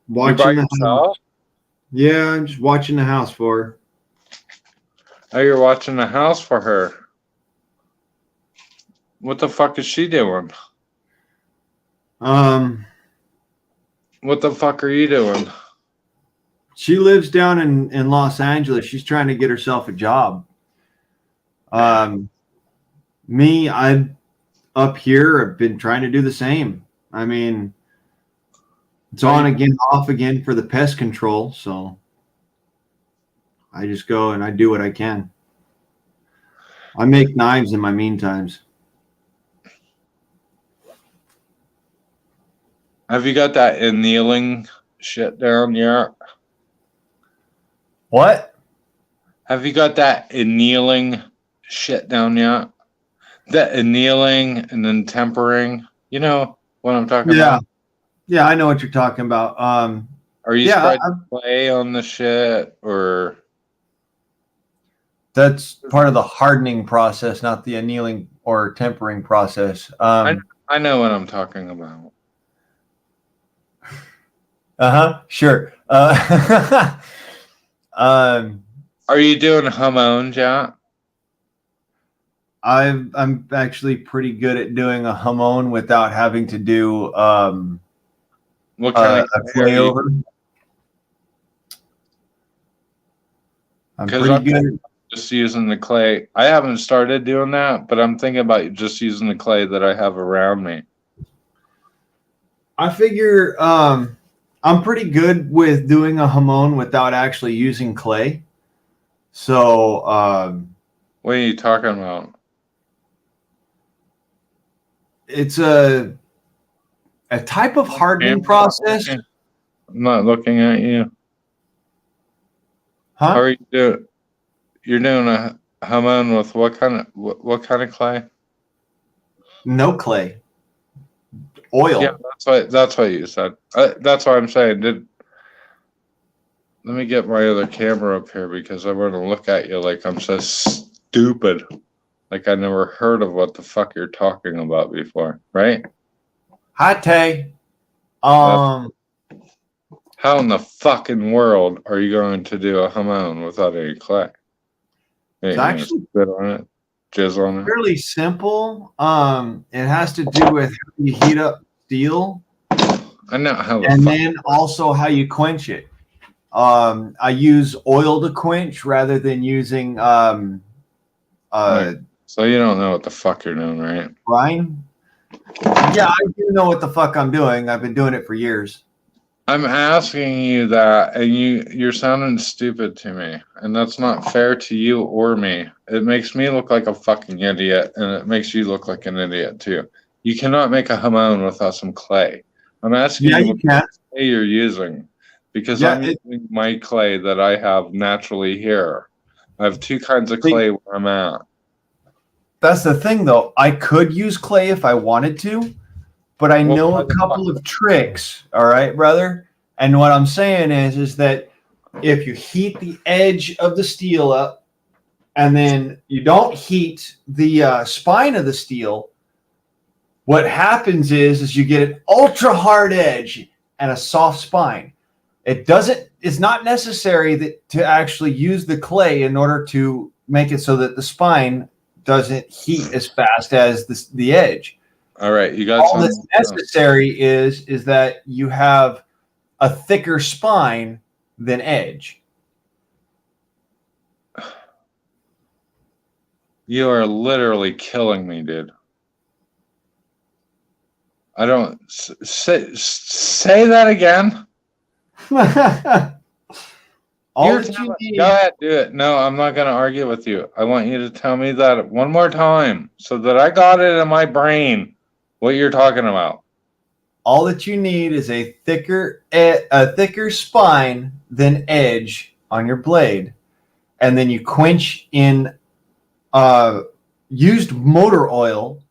watching the house. yourself? Yeah, I'm just watching the house for her. Oh, you're watching the house for her. What the fuck is she doing? What the fuck are you doing? She lives down in Los Angeles. She's trying to get herself a job. Me, I'm up here. I've been trying to do the same. I mean, it's on again, off again for the pest control. So I just go and I do what I can. I make knives in my meantimes. Have you got that annealing shit down yet? What? Have you got that annealing shit down yet? That annealing and then tempering. You know what I'm talking about? Yeah, I know what you're talking about. Are you spreading clay on the shit or? That's part of the hardening process, not the annealing or tempering process. I know what I'm talking about. Sure. Are you doing hamon yet? I'm actually pretty good at doing a hamon without having to do what kind of a clay over. I'm pretty good. Just using the clay. I haven't started doing that, but I'm thinking about just using the clay that I have around me. I figure I'm pretty good with doing a hamon without actually using clay. So what are you talking about? It's a type of hardening process. I'm not looking at you. Huh? How are you doing? You're doing a hamon with what kind of clay? No clay. Oil. Yeah, that's what you said. That's what I'm saying. Let me get my other camera up here because I want to look at you like I'm so stupid. Like I never heard of what the fuck you're talking about before, right? Hi, Tay. How in the fucking world are you going to do a hamon without any clay? It's actually spit on it, jizz on it. Fairly simple. It has to do with how you heat up steel. I know how. And then also how you quench it. I use oil to quench rather than using right. So you don't know what the fuck you're doing, right? brine. Yeah, I do know what the fuck I'm doing. I've been doing it for years. I'm asking you that, and you're sounding stupid to me, and that's not fair to you or me. It makes me look like a fucking idiot, and it makes you look like an idiot too. You cannot make a hamon without some clay. I'm asking you what clay you're using, because I'm using my clay that I have naturally here. I have two kinds of clay where I'm at. That's the thing, though. I could use clay if I wanted to, but I know a couple of tricks. All right, brother. And what I'm saying is that if you heat the edge of the steel up, and then you don't heat the spine of the steel, what happens is you get an ultra hard edge and a soft spine. It's not necessary to actually use the clay in order to make it so that the spine doesn't heat as fast as the edge. All right, you got all that's necessary is that you have a thicker spine than edge. You are literally killing me, dude. I don't say that again. All that you need. Go ahead, do it. No, I'm not going to argue with you. I want you to tell me that one more time so that I got it in my brain What you're talking about? All that you need is a thicker spine than edge on your blade, and then you quench in used motor oil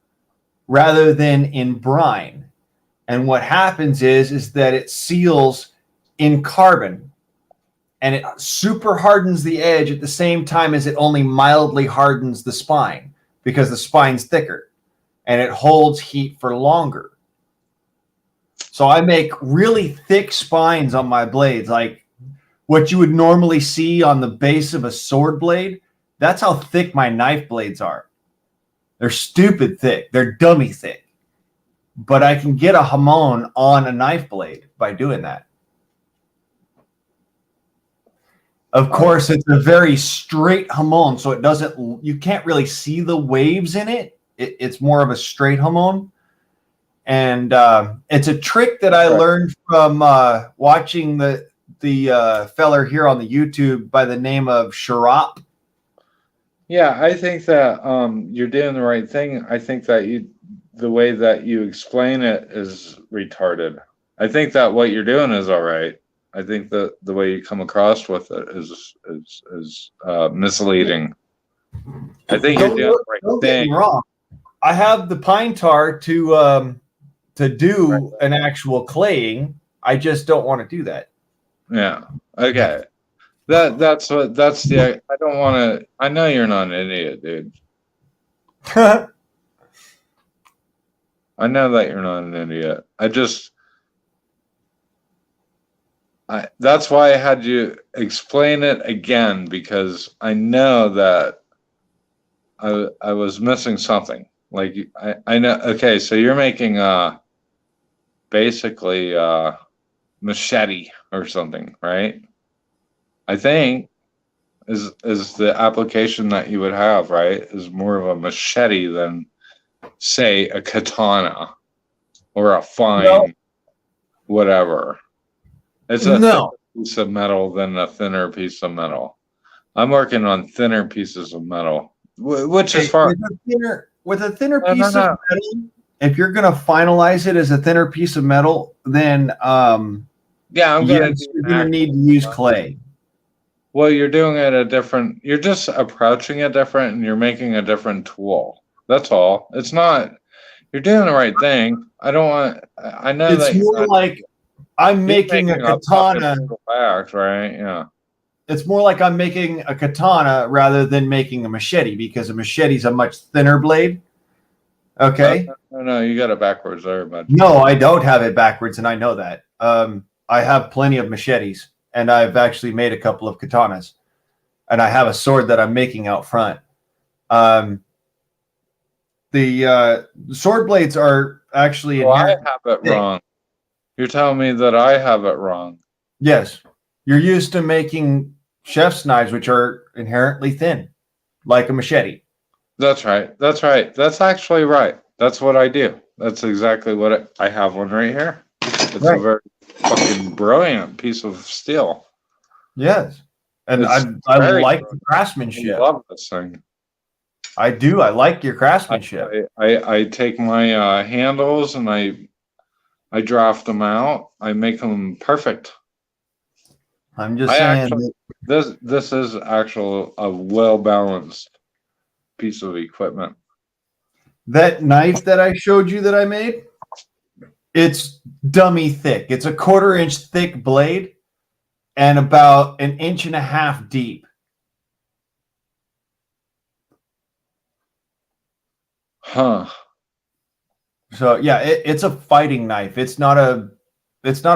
rather than in brine. And what happens is that it seals in carbon, and it super hardens the edge at the same time as it only mildly hardens the spine because the spine's thicker and it holds heat for longer. So I make really thick spines on my blades, like what you would normally see on the base of a sword blade. That's how thick my knife blades are. They're stupid thick. They're dummy thick. But I can get a hamon on a knife blade by doing that. Of course, it's a very straight hamon, so it doesn't. You can't really see the waves in it. It's more of a straight hamon, and it's a trick that I learned from watching the feller here on the YouTube by the name of Sharap. Yeah, I think that you're doing the right thing. I think that the way that you explain it is retarded. I think that what you're doing is all right. I think that the way you come across with it is misleading. I think you're doing the right don't thing. Get me wrong. I have the pine tar to do an actual claying. I just don't want to do that. Yeah. Okay. That's the. I don't want to. I know you're not an idiot, dude. I know that you're not an idiot. That's why I had you explain it again, because I know that I was missing something. Like I know. Okay, so you're making basically machete or something, right? I think is the application that you would have, right? Is more of a machete than, say, a katana or a fine whatever. It's a thinner piece of metal than a thinner piece of metal. I'm working on thinner pieces of metal, which is fine. With a thinner piece of metal, if you're going to finalize it as a thinner piece of metal, then yeah, you're going to need to use clay. Well, you're doing it you're just approaching it different, and you're making a different tool. That's all. It's not, you're doing the right thing. I know it's that more like I'm making a katana. Fact, right? Yeah. It's more like I'm making a katana rather than making a machete, because a machete is a much thinner blade. Okay. No, you got it backwards there, bud. No, I don't have it backwards, and I know that. I have plenty of machetes, and I've actually made a couple of katanas, and I have a sword that I'm making out front. The sword blades are actually. Well, I have it wrong. You're telling me that I have it wrong. Yes, you're used to making chef's knives, which are inherently thin, like a machete. That's right. That's right. That's actually right. That's what I do. That's exactly what I have one right here. It's a very fucking brilliant piece of steel. Yes. And I like the craftsmanship. I love this thing. I do. I like your craftsmanship. I take my handles and I draft them out. I make them perfect. I'm just saying. This is actually a well-balanced piece of equipment. That knife that I showed you that I made, it's dummy thick. It's a 1/4 inch thick blade and about 1.5 inches deep. Huh. So yeah, it's a fighting knife. It's not a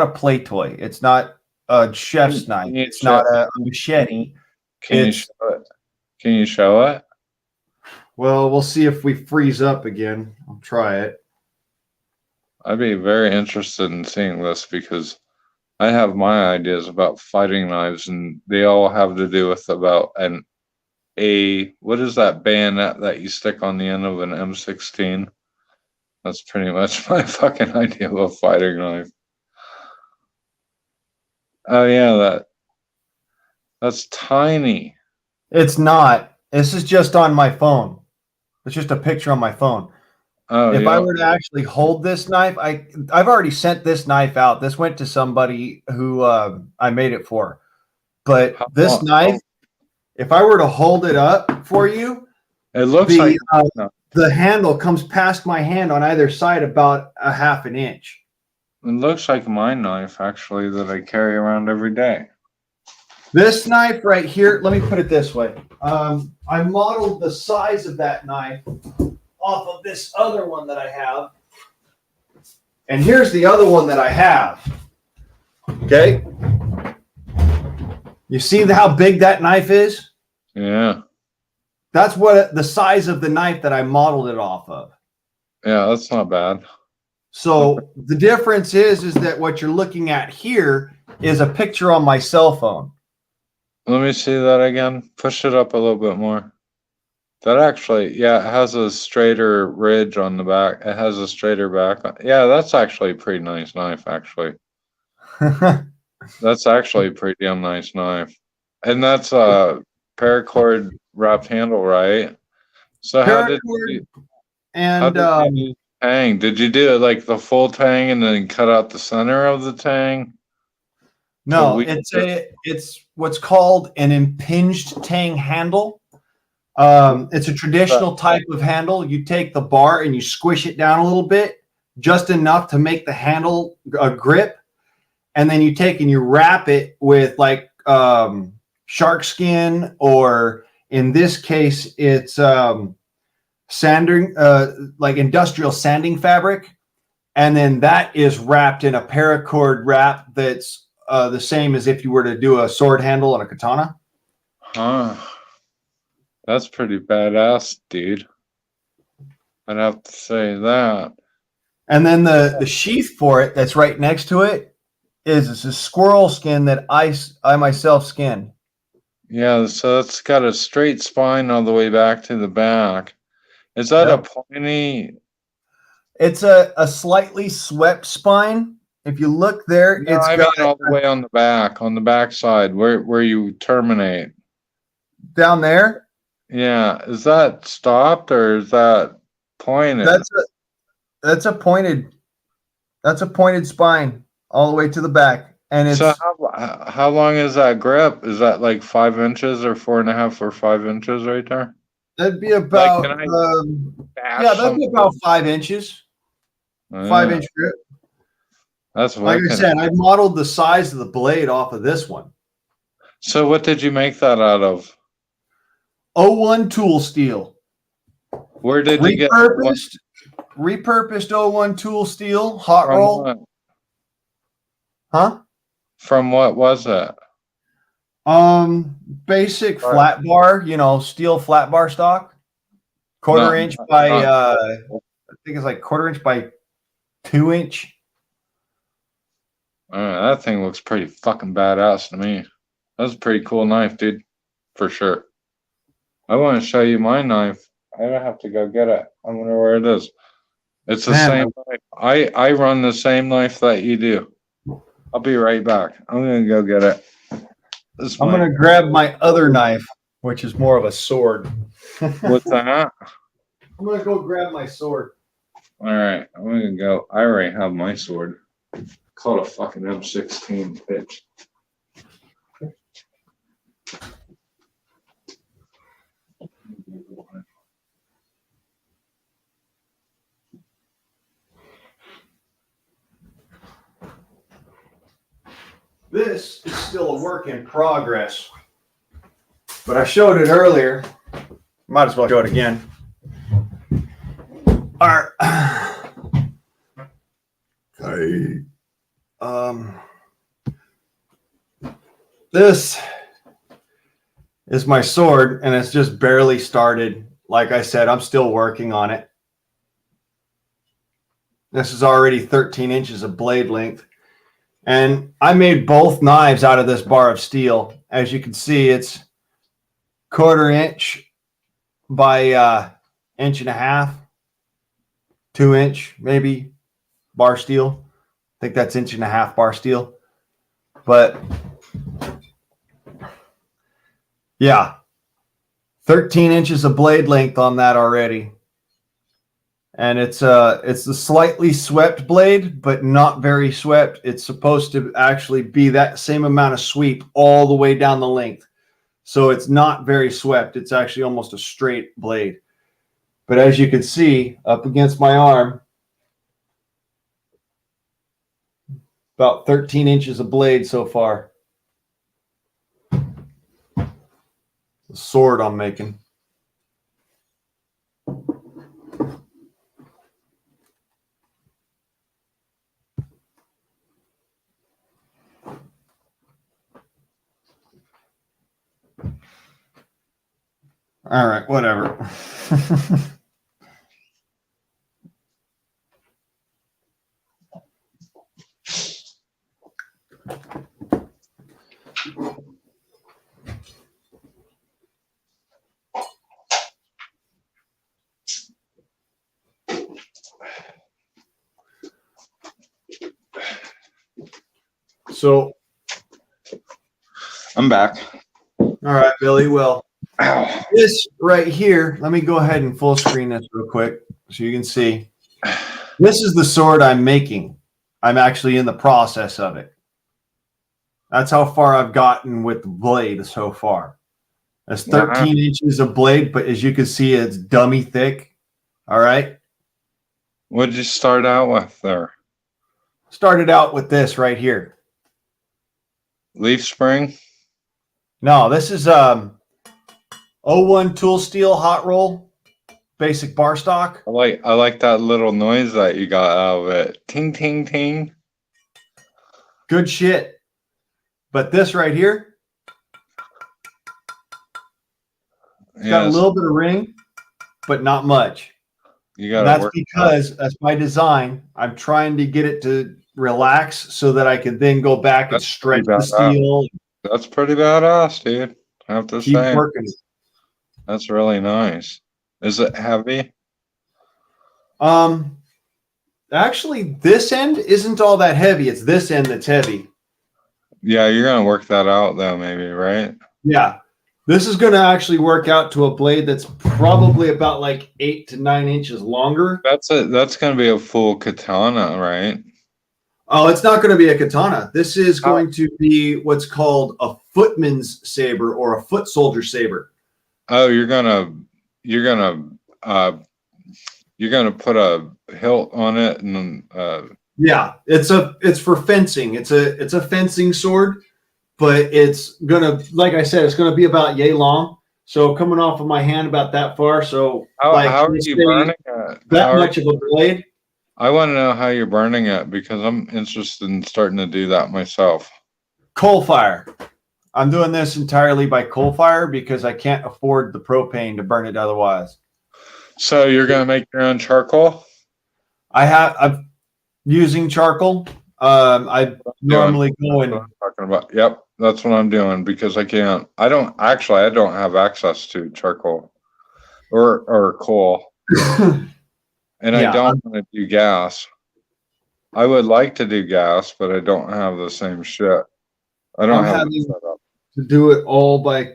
play toy. It's not a chef's knife. It's not a machete. Can you show it? Can you show it? Well, we'll see if we freeze up again. I'll try it. I'd be very interested in seeing this, because I have my ideas about fighting knives, and they all have to do with about what is that bayonet that you stick on the end of an M16? That's pretty much my fucking idea of a fighting knife. Oh yeah, that's tiny. It's not. This is just on my phone. It's just a picture on my phone. Oh, If I yeah. were to actually hold this knife, I've already sent this knife out. This went to somebody who I made it for. But How this long? knife, if I were to hold it up for you, It looks like the the handle comes past my hand on either side about a half an inch. it looks like my knife actually that I carry around every day. This knife right here, let me put it this way. I modeled the size of that knife off of this other one that I have. And here's the other one that I have. Okay. You see how big that knife is? Yeah. That's what the size of the knife that I modeled it off of. Yeah, that's not bad. So the difference is that what you're looking at here is a picture on my cell phone. Let me see that again. Push it up a little bit more. That actually, yeah, it has a straighter ridge on the back. It has a straighter back. Yeah, that's actually a pretty nice knife, actually. That's actually a pretty damn nice knife. And that's a paracord wrapped handle, right? So how did you and do tang? Did you do it like the full tang and then cut out the center of the tang? no, it's what's called an impinged tang handle. It's a traditional type of handle. You take the bar and you squish it down a little bit, just enough to make the handle a grip, and then you take and you wrap it with like shark skin, or in this case, it's sanding, like industrial sanding fabric, and then that is wrapped in a paracord wrap that's the same as if you were to do a sword handle on a katana. Huh. That's pretty badass, dude. I'd have to say that. And then the sheath for it that's right next to it is it's a squirrel skin that I myself skinned. Yeah, so it's got a straight spine all the way back to the back. Is that a pointy? It's a slightly swept spine. If you look there, No, it's I got mean all the way on the back side, where you terminate. down there. Yeah, is that stopped or is that pointed? That's a pointed spine all the way to the back, and it's So how long is that grip? Is that like 5 inches or 4.5 or 5 inches right there? that'd be Like, about can I bash yeah, that'd some? be about 5 inches, Yeah, 5 inch grip. that's Like I wicked. said, I modeled the size of the blade off of this one. So what did you make that out of? 01 tool steel. Where did you get Repurposed 01 tool steel hot from? roll. What? Huh? From what was it? Basic flat bar, steel flat bar stock. Quarter inch by I think it's like quarter inch by 2 inch. That thing looks pretty fucking badass to me. That's a pretty cool knife, dude. For sure. I want to show you my knife. I don't have to go get it. I wonder where it is. It's the same knife. I run the same knife that you do. I'll be right back. I'm gonna go get it. I'm gonna grab my other knife, which is more of a sword. What's that? I'm gonna go grab my sword. All right, I'm gonna go. I already have my sword. Called a fucking M16, bitch. This is still a work in progress, but I showed it earlier. Might as well show it again. All right. Okay. This is my sword, and it's just barely started. Like I said, I'm still working on it. This is already 13 inches of blade length. And I made both knives out of this bar of steel. As you can see, it's quarter inch by inch and a half, 2 inch maybe bar steel. I think that's inch and a half bar steel. But yeah, 13 inches of blade length on that already. and it's a slightly swept blade, but not very swept. It's supposed to actually be that same amount of sweep all the way down the length. So it's not very swept. It's actually almost a straight blade. But as you can see up against my arm, about 13 inches of blade so far. The sword I'm making. All right, whatever. So, I'm back. all right, Billy. Well, Ow. this right here, let me go ahead and full screen this real quick so you can see. This is the sword I'm making. I'm actually in the process of it. That's how far I've gotten with the blade so far. That's 13 inches of blade, but as you can see, it's dummy thick. All right. What'd you start out with there? Started out with this right here. Leaf spring? No, this is 01 tool steel hot roll, basic bar stock. I like that little noise that you got out of it. Ting ting ting. Good shit. But this right here, it's got a little bit of ring, but not much. You got. That's because that's my design. I'm trying to get it to relax so that I can then go back and stretch the steel. That's pretty badass, dude. I have to keep say. working. That's really nice. Is it heavy? Actually, this end isn't all that heavy. It's this end that's heavy. Yeah, you're gonna work that out though, maybe, right? Yeah. This is going to actually work out to a blade that's probably about like 8 to 9 inches longer. That's going to be a full katana, right? Oh, it's not going to be a katana. This is going to be what's called a footman's saber or a foot soldier saber. Oh, you're gonna put a hilt on it, and yeah, it's for fencing. It's a fencing sword. But it's gonna, like I said, it's gonna be about yay long. So coming off of my hand about that far. So how are you burning it? That much of a blade? I want to know how you're burning it because I'm interested in starting to do that myself. Coal fire. I'm doing this entirely by coal fire because I can't afford the propane to burn it otherwise. So you're gonna make your own charcoal? I'm using charcoal. I normally go and talking about. Yep. That's what I'm doing because I don't have access to charcoal or coal. And I don't want to do gas. I would like to do gas, but I don't have the same shit. I don't have the setup. To do it all by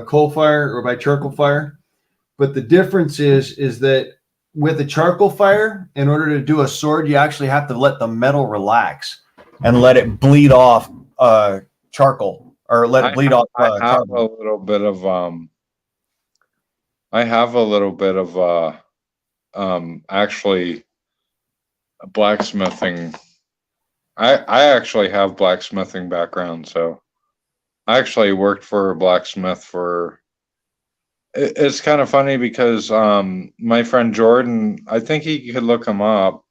coal fire or by charcoal fire. But the difference is that with a charcoal fire, in order to do a sword, you actually have to let the metal relax and let it bleed off charcoal, or let it bleed off. I have a little bit of actually blacksmithing. I actually have blacksmithing background, so I actually worked for a blacksmith for. It's kind of funny because my friend Jordan, I think he could look him up.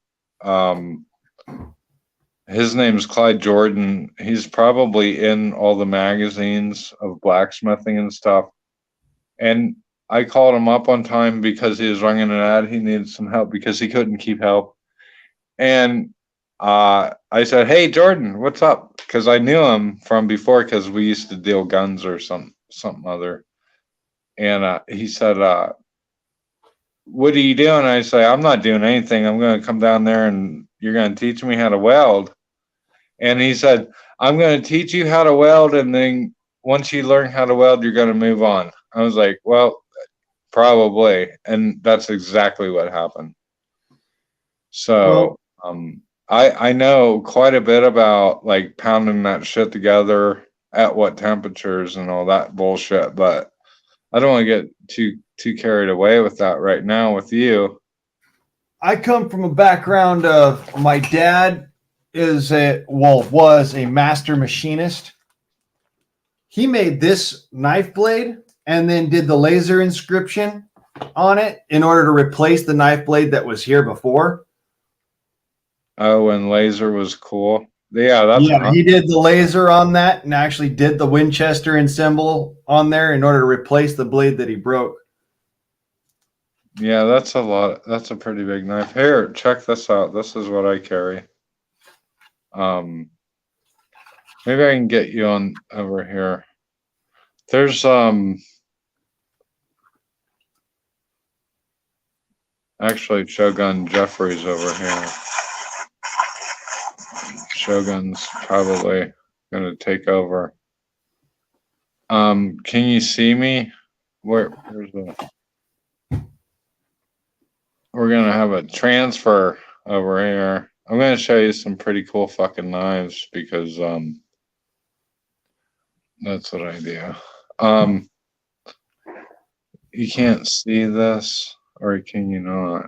His name is Clyde Jordan. He's probably in all the magazines of blacksmithing and stuff. And I called him up one time because he was running an ad. He needed some help because he couldn't keep help. And I said, "Hey, Jordan, what's up?" Because I knew him from before because we used to deal guns or something other. And he said, "What are you doing?" I say, "I'm not doing anything. I'm going to come down there and you're going to teach me how to weld." And he said, "I'm going to teach you how to weld, and then once you learn how to weld, you're going to move on." I was like, "Well, probably." And that's exactly what happened. So I know quite a bit about like pounding that shit together at what temperatures and all that bullshit, but I don't want to get too carried away with that right now with you. I come from a background of my dad was a master machinist. He made this knife blade and then did the laser inscription on it in order to replace the knife blade that was here before. Oh, and laser was cool. Yeah, that's He did the laser on that and actually did the Winchester and symbol on there in order to replace the blade that he broke. yeah, that's a lot. That's a pretty big knife. Here, check this out. This is what I carry. Maybe I can get you on over here. There's actually Shogun Jeffries over here. Shogun's probably gonna take over. Can you see me? Where's the? We're gonna have a transfer over here. I'm gonna show you some pretty cool fucking knives because that's what I do. You can't see this, or can you not?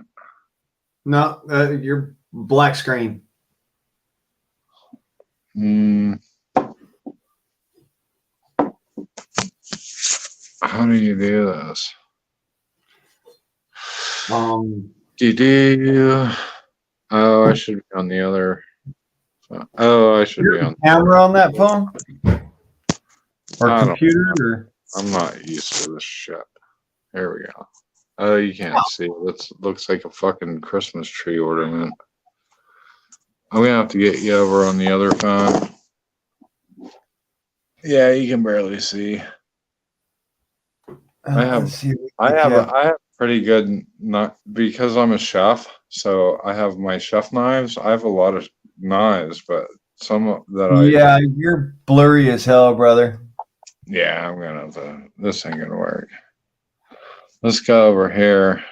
No, your black screen. How do you do this? Do. Oh, I should be on the other. Oh, I should be on camera on that phone or I don't computer. Or I'm not used to this shit. Here we go. Oh, you can't see. It looks like a fucking Christmas tree ornament. I'm gonna have to get you over on the other phone. Yeah, you can barely see. I have pretty good, not because I'm a chef, so I have my chef knives. I have a lot of knives, but some that you're blurry as hell, brother. Yeah, I'm gonna have to. This ain't gonna work. Let's go over here.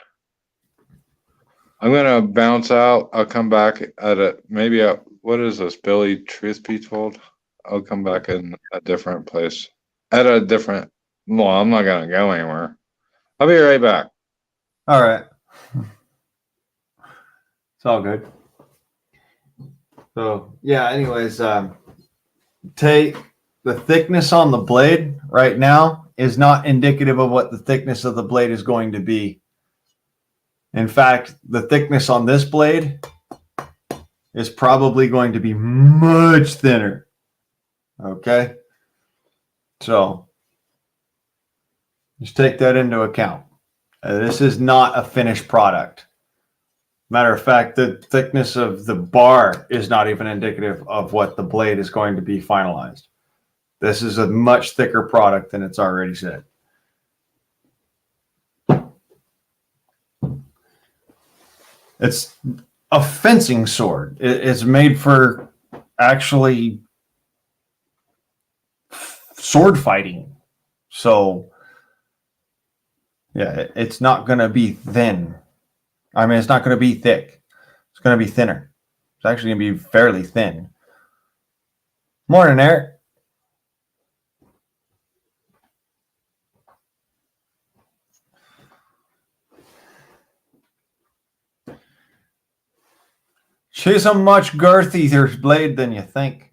I'm gonna bounce out. I'll come back at it. Maybe what is this, Billy? Truth be told, I'll come back in a different place. At a different. Well, I'm not gonna go anywhere. I'll be right back. All right. It's all good. So yeah. Anyways, take the thickness on the blade right now is not indicative of what the thickness of the blade is going to be. In fact, the thickness on this blade is probably going to be much thinner. Okay. So just take that into account. This is not a finished product. Matter of fact, the thickness of the bar is not even indicative of what the blade is going to be finalized. This is a much thicker product than it's already said. It's a fencing sword. It's made for actually sword fighting. So, yeah, it's not going to be thin. I mean, it's not going to be thick. It's going to be thinner. It's actually going to be fairly thin. Morning, Eric. She's a much girthier blade than you think.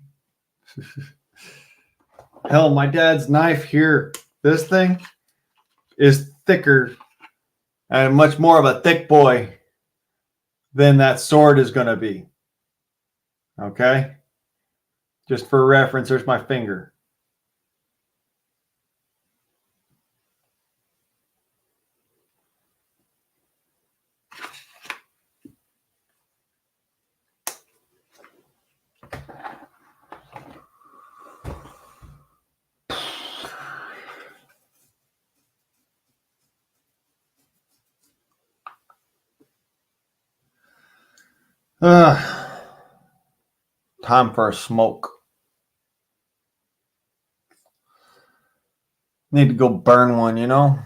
Hell, my dad's knife here, this thing, is thicker and much more of a thick boy than that sword is going to be. Okay? Just for reference, there's my finger. Time for a smoke. Need to go burn one, you know?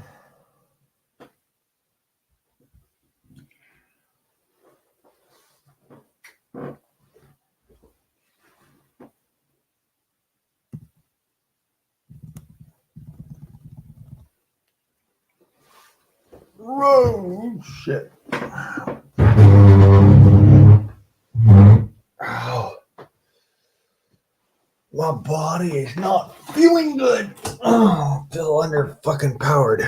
Oh, shit. Oh, my body is not feeling good. Oh, feel under fucking powered.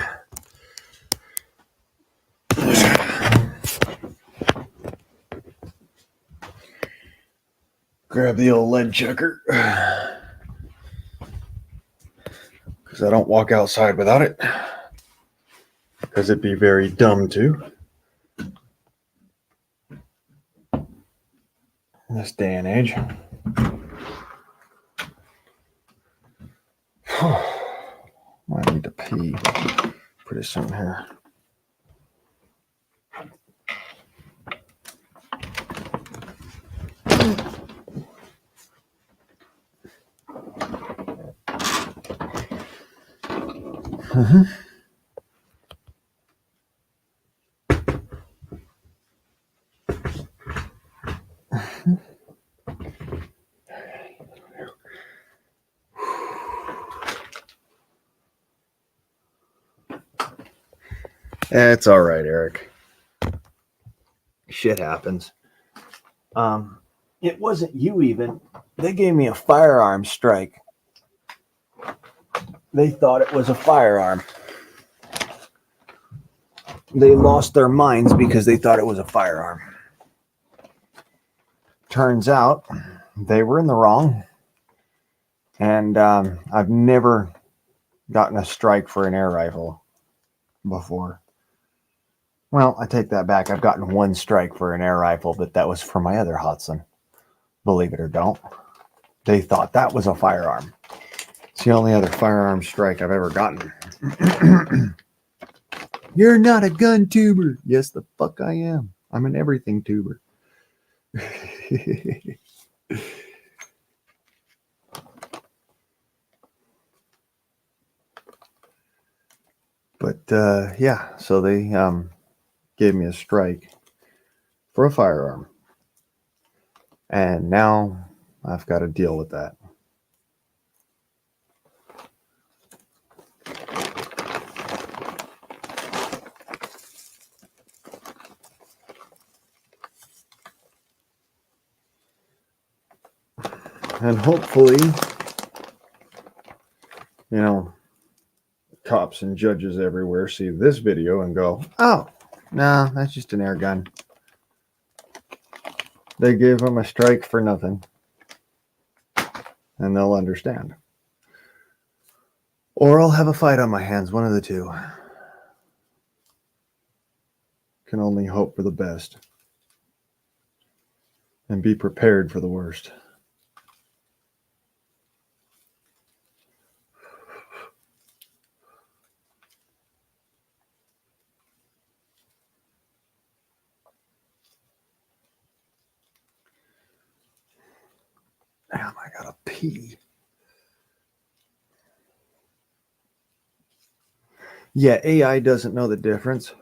Grab the old lead checker. Because I don't walk outside without it. Because it'd be very dumb to. In this day and age. I need to pee pretty soon here. Mm-hmm. It's all right, Eric. Shit happens. It wasn't you even. They gave me a firearm strike. They thought it was a firearm. They lost their minds because they thought it was a firearm. Turns out they were in the wrong. And I've never gotten a strike for an air rifle before. Well, I take that back. I've gotten one strike for an air rifle, but that was for my other Hudson. Believe it or don't. They thought that was a firearm. It's the only other firearm strike I've ever gotten. You're not a gun tuber. Yes, the fuck I am. I'm an everything tuber. But yeah, so they gave me a strike for a firearm. And now I've got to deal with that. And hopefully, you know, cops and judges everywhere see this video and go, oh, no, that's just an air gun. They gave him a strike for nothing. And they'll understand. Or I'll have a fight on my hands, one of the two. Can only hope for the best. And be prepared for the worst. Damn, I gotta pee. Yeah, AI doesn't know the difference.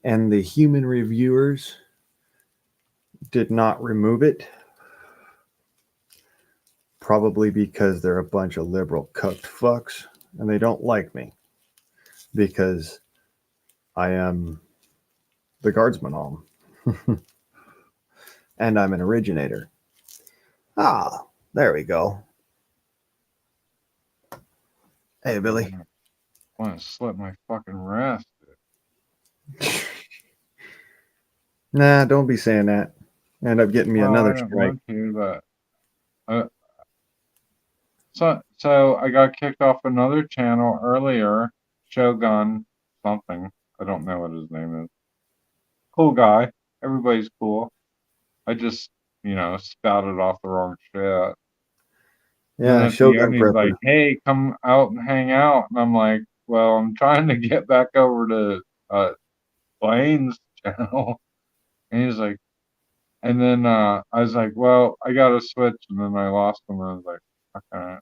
And the human reviewers did not remove it. Probably because they're a bunch of liberal cucked fucks. And they don't like me. Because I am the guardsman alm. And I'm an originator. Ah, there we go. Hey, Billy. I want to slip my fucking wrist. Nah, don't be saying that. End up getting me another I don't strike. want to, but so I got kicked off another channel earlier. Shogun something. I don't know what his name is. Cool guy. Everybody's cool. I just, spouted off the wrong shit. Yeah, And at the end, he's like, hey, come out and hang out. And I'm like, well, I'm trying to get back over to Blaine's channel. And he's like, and then I was like, well, I got to switch. And then I lost him. And I was like, okay,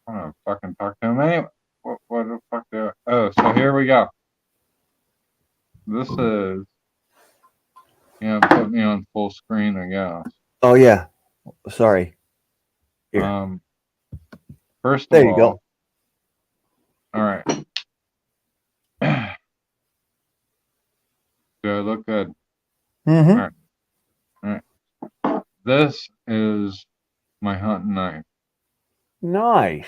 I'm going to fucking talk to him anyway. What the fuck do I? Oh, so here we go. This is, put me on full screen, I guess. Oh, yeah. Sorry. Here. First of there you all, go. All right. Do I look good? Mm-hmm. All right. All right. This is my hunting knife. Nice.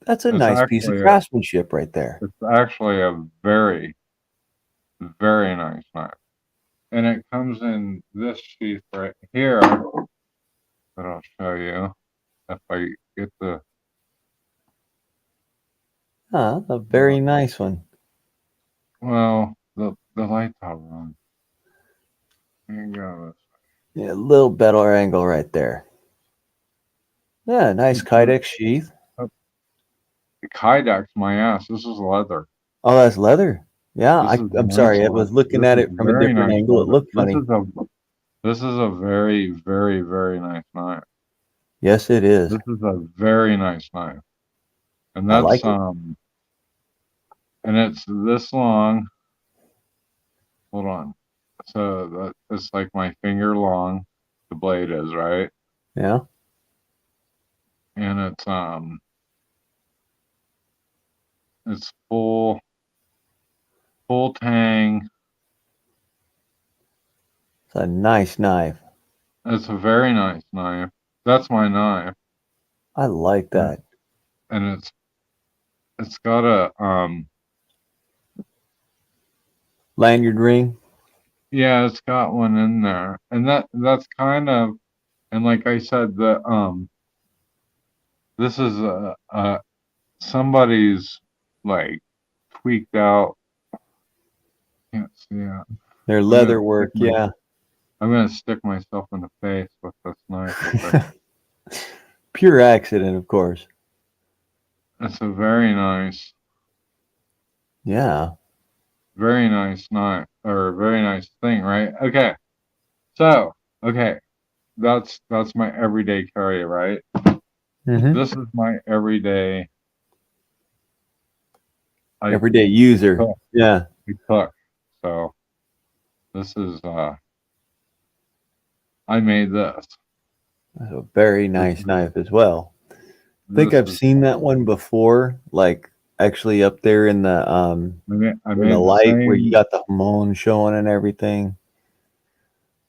That's a It's nice piece of actually a, craftsmanship right there. it's actually a very, very nice knife. And it comes in this sheath right here that I'll show you if I get the A very nice one. the light's all wrong. Here you go. Yeah, a little better angle right there. Yeah, nice Kydex sheath. The Kydak's my ass. This is leather. Oh, that's leather. Yeah, This is I'm nice sorry. I leather. was looking This at is it from a very different nice angle. It leather. looked funny. This is a very, very, very nice knife. Yes, it is. This is a very nice knife. And I that's like it. and it's this long. Hold on. So that it's like my finger long, the blade is, right? Yeah. And it's full tang. It's a nice knife. It's a very nice knife. That's my knife. I like that. And it's got a Lanyard ring. yeah, it's got one in there. And that's kind of, and like I said, this is somebody's like tweaked out. Can't see it. Their leather work. Yeah. I'm gonna stick myself in the face with this knife. Pure accident, of course. It's a very nice Yeah. knife or very nice thing, right? Okay. So, okay. That's my everyday carry, right? Mm-hmm. This is my everyday Everyday user. cook. Yeah. I cook. So this is I made this. That's a very nice knife as well. I think I've seen that one before, like actually up there in the I in made the light where you same. got the Hamon showing and everything.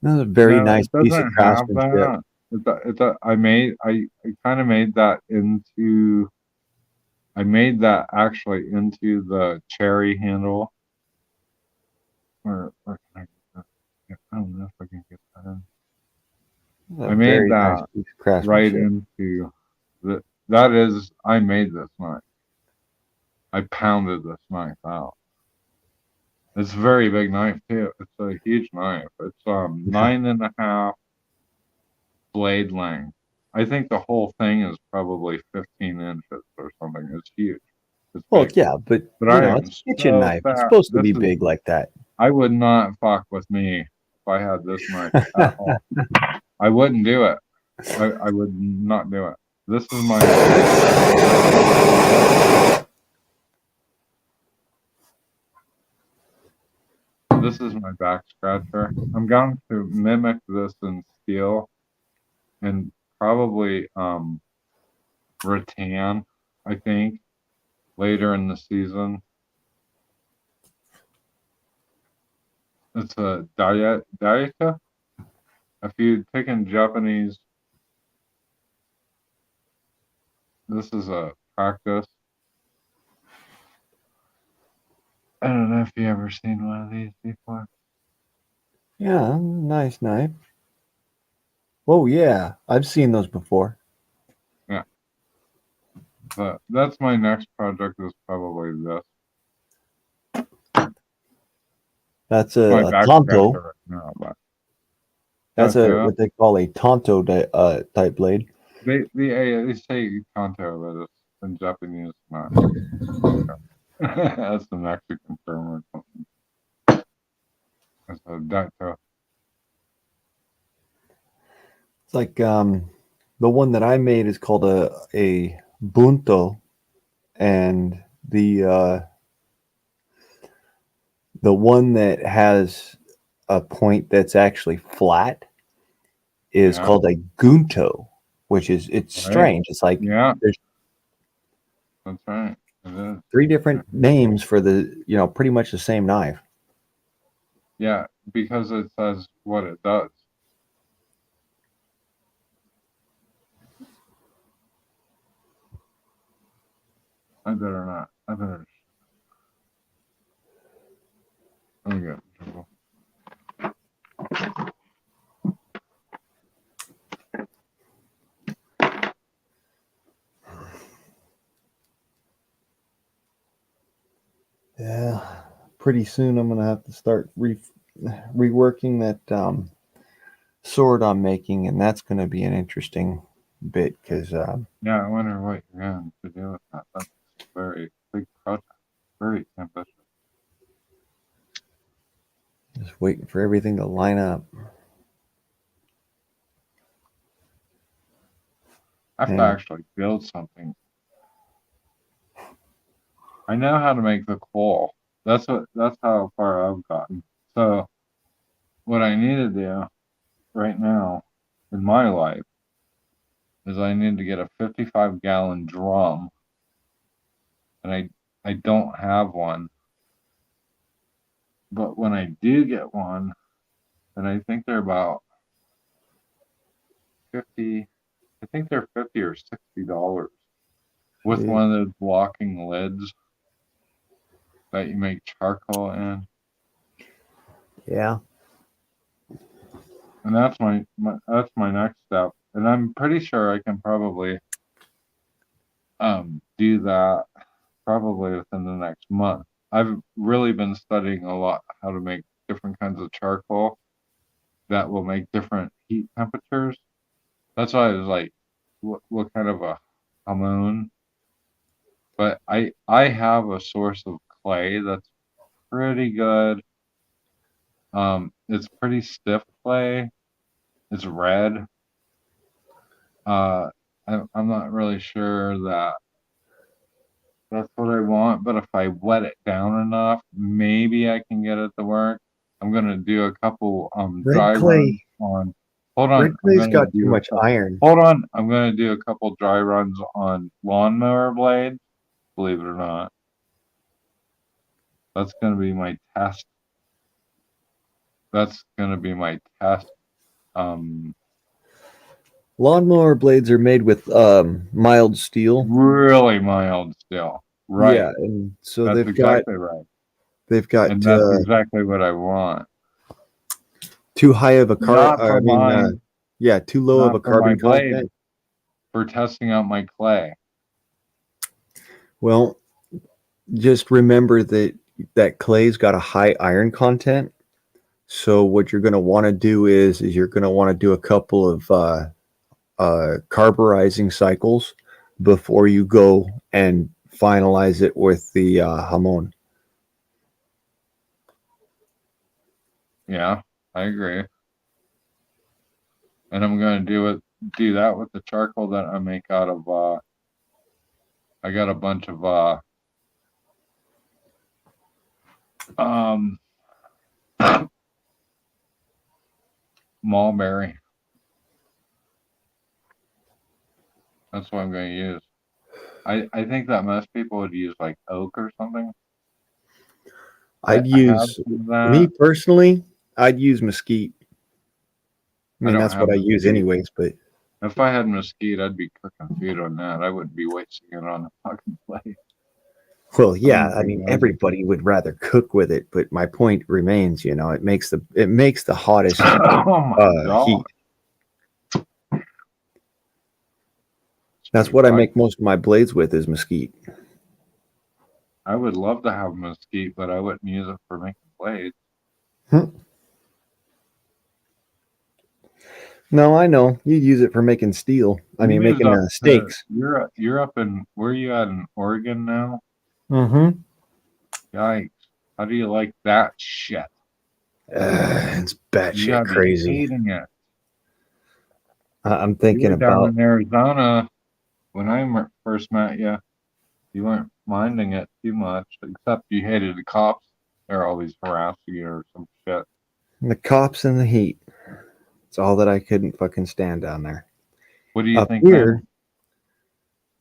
That's a very No, nice it piece of doesn't have craftsmanship. that. I kind of made that into. I made that actually into the cherry handle. Where can I get that? I don't know if I can get that in. A I made very nice that piece of right craftsmanship. into the. That is, I made this knife. I pounded this knife out. It's a very big knife too. It's a huge knife. It's 9.5 blade length. I think the whole thing is probably 15 inches or something. It's huge. It's Well, big. yeah, but But you I know, am it's a kitchen so knife. It's fat. supposed to be big like that. I would not fuck with me if I had this knife at all. I wouldn't do it. I would not do it. This is my. This is my back scratcher. I'm going to mimic this in steel and probably rattan, I think, later in the season. It's a dieta. If you've taken Japanese, this is a practice. I don't know if you ever seen one of these before. Yeah, nice knife. Oh yeah, I've seen those before. Yeah. But that's my next project is probably this. That's My a back Tonto. scratcher right now, but That's what they call a Tonto type blade. they say Kanto, but it's in Japanese not. That's the Mexican term or something. It's a daito. It's like the one that I made is called a bunto, and the one that has a point that's actually flat is Yeah. called a gunto, which is it's Right. strange. It's like Yeah, there's that's right. It is. 3 different names for the pretty much the same knife. Yeah, because it says what it does. I better not. I better. Let me go. Yeah, pretty soon I'm gonna have to start reworking that sword I'm making, and that's gonna be an interesting bit because Yeah, I wonder what you're going to do with that. That's a very big project. Very ambitious. just waiting for everything to line up. I have to And actually build something. I know how to make the coal. That's how far I've gotten. So what I need to do right now in my life is I need to get a 55-gallon drum, and I don't have one. But when I do get one, and I think they're about 50, I think they're 50 or $60 with yeah, one of those locking lids that you make charcoal in. yeah, And that's my next step. And I'm pretty sure I can probably do that probably within the next month. I've really been studying a lot how to make different kinds of charcoal that will make different heat temperatures. That's why I was like, what kind of a hamon? But I have a source of clay that's pretty good. It's pretty stiff clay. It's red. I'm not really sure that that's what I want, but if I wet it down enough, maybe I can get it to work. I'm gonna do a couple red dry runs clay. on. Hold Red on, I'm clay's gonna got too do much iron. hold on. I'm gonna do a couple dry runs on lawnmower blades. Believe it or not, that's gonna be my test. That's gonna be my test. Um, Lawnmower blades are made with mild steel. Really mild still. Right. Yeah, and so That's they've got exactly right. they've got And that's exactly what I want. too high of a Not for mine, yeah, too low of a not for my carbon blade, content. for testing out my clay. Well, just remember that clay's got a high iron content. So what you're going to want to do is you're going to want to do a couple of carburizing cycles before you go and finalize it with the hamon. Yeah, I agree. And I'm gonna do that with the charcoal that I make out of I got a bunch of um mulberry. That's what I'm gonna use. I think that most people would use like oak or something. I'd I have use some of me that. personally. I'd use mesquite. I I mean, don't that's what have I use mesquite. anyways. But If I had mesquite, I'd be cooking food on that. I wouldn't be wasting it on a fucking plate. well, I yeah, wouldn't I be mean, wasting. everybody would rather cook with it. But my point remains, it makes the hottest Oh my heat. god! That's what I make most of my blades with is mesquite. I would love to have mesquite, but I wouldn't use it for making blades. No, I know. You use it for making steel. I You mean, moved making up to steaks. you're up in where are you at in Oregon now? Mm-hmm. Yikes! How do you like that shit? It's You batshit gotta be crazy. hating it. I'm You thinking were down about. in Arizona when I first met you. You weren't minding it too much, except you hated the cops. They're always harassing you or some shit. The cops and the heat. It's all that I couldn't fucking stand down there. What do you Up think now? here,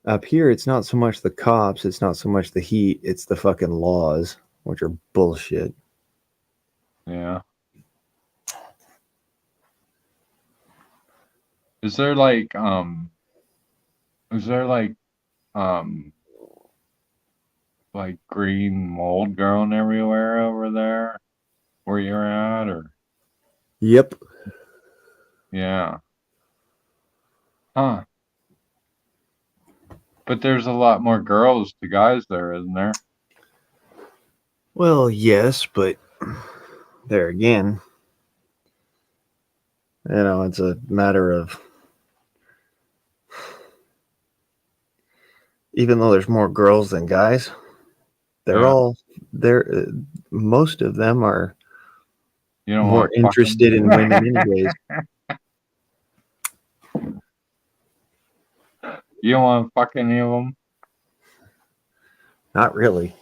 up here, it's not so much the cops, it's not so much the heat, it's the fucking laws, which are bullshit. Yeah. Is there is there um like green mold growing everywhere over there where you're at, or Yep. yeah. Huh. But there's a lot more girls to guys there, isn't there? Well, yes, but there again, it's a matter of, even though there's more girls than guys, they're Yeah. all they're most of them are You don't more want to fuck interested in women them. anyways. You don't want to fuck any of them. Not really.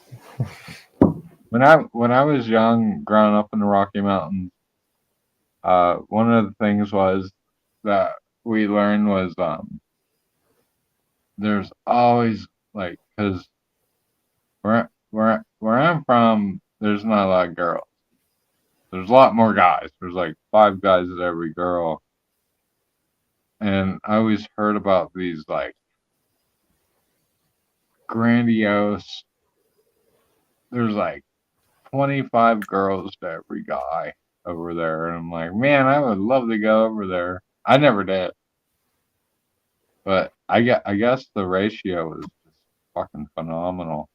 When I was young, growing up in the Rocky Mountains, one of the things was that we learned was there's always like, because where I'm from, there's not a lot of girls. There's a lot more guys. There's like 5 guys at every girl. And I always heard about these like grandiose, there's like 25 girls to every guy over there. And I'm like, man, I would love to go over there. I never did. But I guess the ratio was just fucking phenomenal.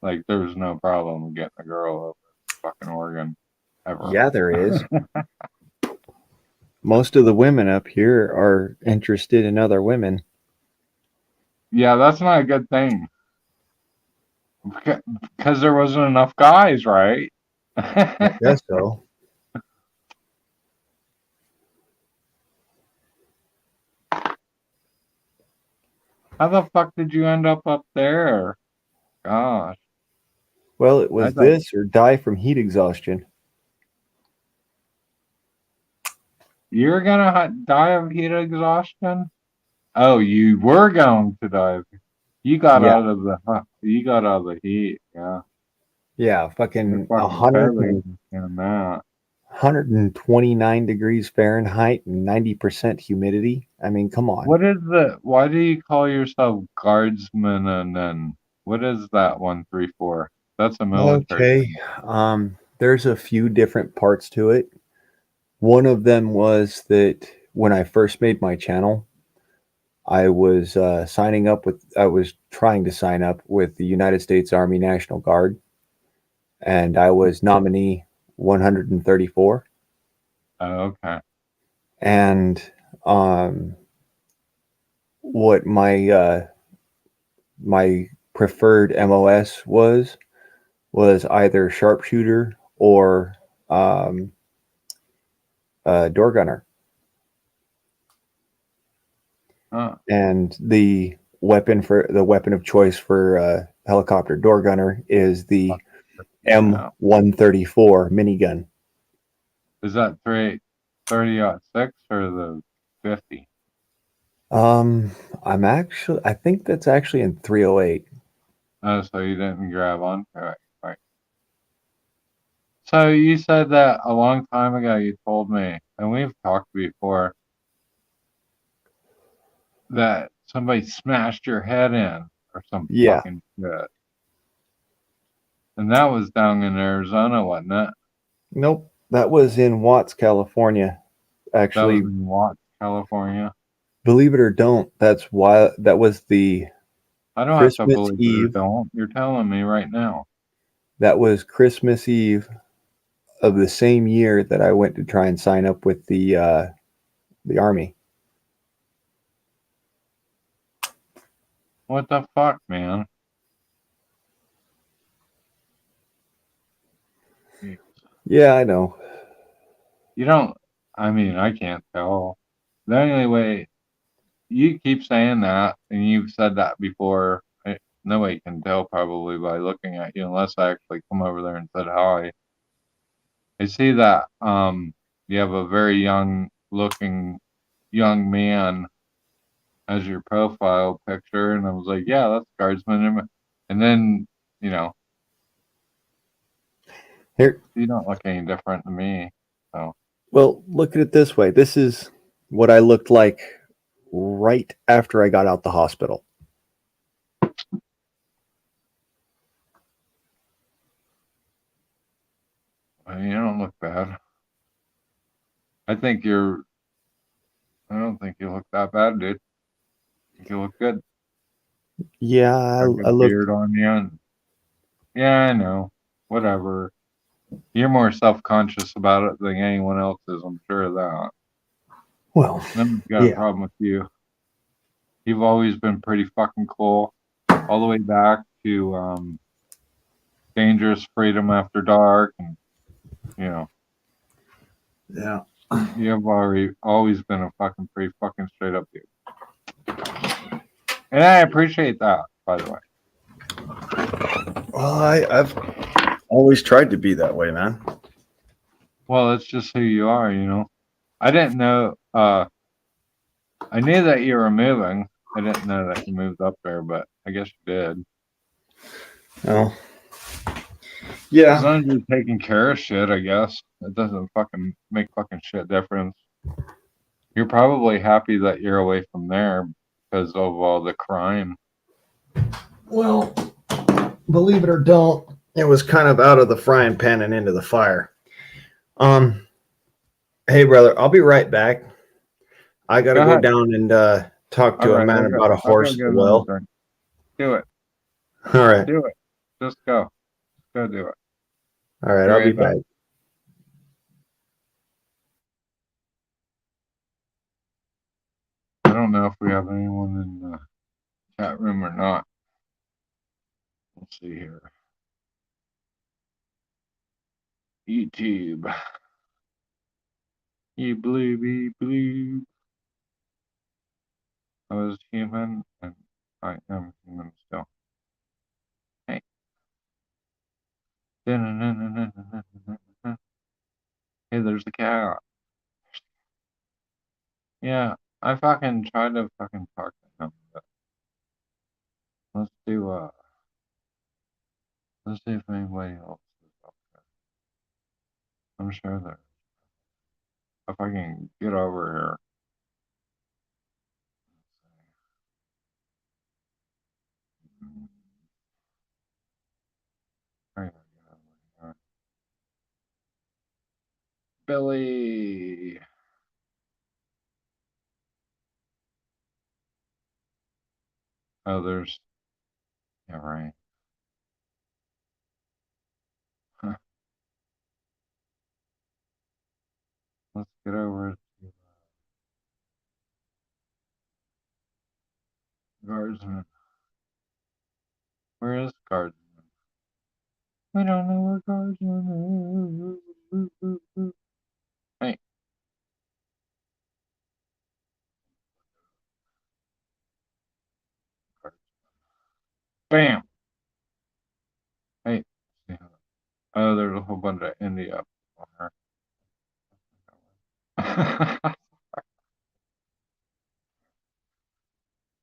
Like there was no problem getting a girl over fucking Oregon ever. Yeah, there is. Most of the women up here are interested in other women. Yeah, that's not a good thing. Because there wasn't enough guys, right? I guess so. How the fuck did you end up there? Gosh. Well, it I was thought this or die from heat exhaustion. you're gonna die of heat exhaustion? Oh, you were going to die. You got Yeah, out of you got out of the heat, yeah. yeah, You're fucking fucking barely in that. 129 degrees Fahrenheit and 90% humidity. I mean, come on. Why do you call yourself guardsman and then what is that 134? That's a military Okay. thing. There's a few different parts to it. One of them was that when I first made my channel, I was I was trying to sign up with the United States Army National Guard, and I was nominee 134. Oh, okay. And um, what my preferred MOS was either sharpshooter or um, door gunner. Huh. And the weapon of choice for helicopter door gunner is the Yeah. M134 minigun. Is that 30-06 or the 50? I think that's actually in 308. Oh, so you didn't grab onto it. Right. So you said that a long time ago you told me, and we've talked before, that somebody smashed your head in or some Yeah, fucking shit. And that was down in Arizona, wasn't it? nope, that was in Watts, California. That was Actually, in Watts, California. believe it or don't, that was the I don't have to Christmas believe it or Eve. don't. You're telling me right now. That was Christmas Eve of the same year that I went to try and sign up with the army. What the fuck, man? Yeah, I know. You don't, I mean, I can't tell. The only way, you keep saying that, and you've said that before. Nobody can tell probably by looking at you unless I actually come over there and said hi. I see that you have a very young looking young man as your profile picture, and I was like, yeah, that's Guardsman. And then, you know, Here, you don't look any different to me. So well, look at it this way. This is what I looked like right after I got out the hospital. I mean, you don't look bad. I don't think you look that bad, dude. I think you look good. Yeah, Got a I good look. beard on you. And, yeah, I know. Whatever. You're more self-conscious about it than anyone else is. I'm sure of that. Well, No one's got a yeah. problem with you. You've always been pretty fucking cool, all the way back to Dangerous Freedom After Dark, and you know, Yeah. you've always been a fucking pretty fucking straight up dude, and I appreciate that, by the way. Well, I've always tried to be that way, man. Well, it's just who you are, you know. I didn't know. I knew that you were moving. I didn't know that you moved up there, but I guess you did. Oh. As Yeah. long as you're taking care of shit, I guess it doesn't fucking make fucking shit difference. You're probably happy that you're away from there because of all the crime. Well, believe it or don't, it was kind of out of the frying pan and into the fire. Hey brother, I'll be right back. I gotta Go go ahead. down and talk All to a right, man about a I'll go horse get at the another well. drink. Do it. All right. Do it. Just go. Go do it. All right, Be I'll be right back. back. I don't know if we have anyone in the chat room or not. Let's see here. YouTube. You blue. I was human and I am human still. Hey. Hey, there's the cat. Yeah, I fucking tried to fucking talk to him, but let's see if anybody else is up there. I'm sure there. If I can get over here. I gotta get over here. Billy. Oh, there's. Yeah, right. Huh. Let's get over to Guardsman. Where is Guardsman? We don't know where Guardsman is. Hey. Bam! Hey. Oh, there's a whole bunch of India on her.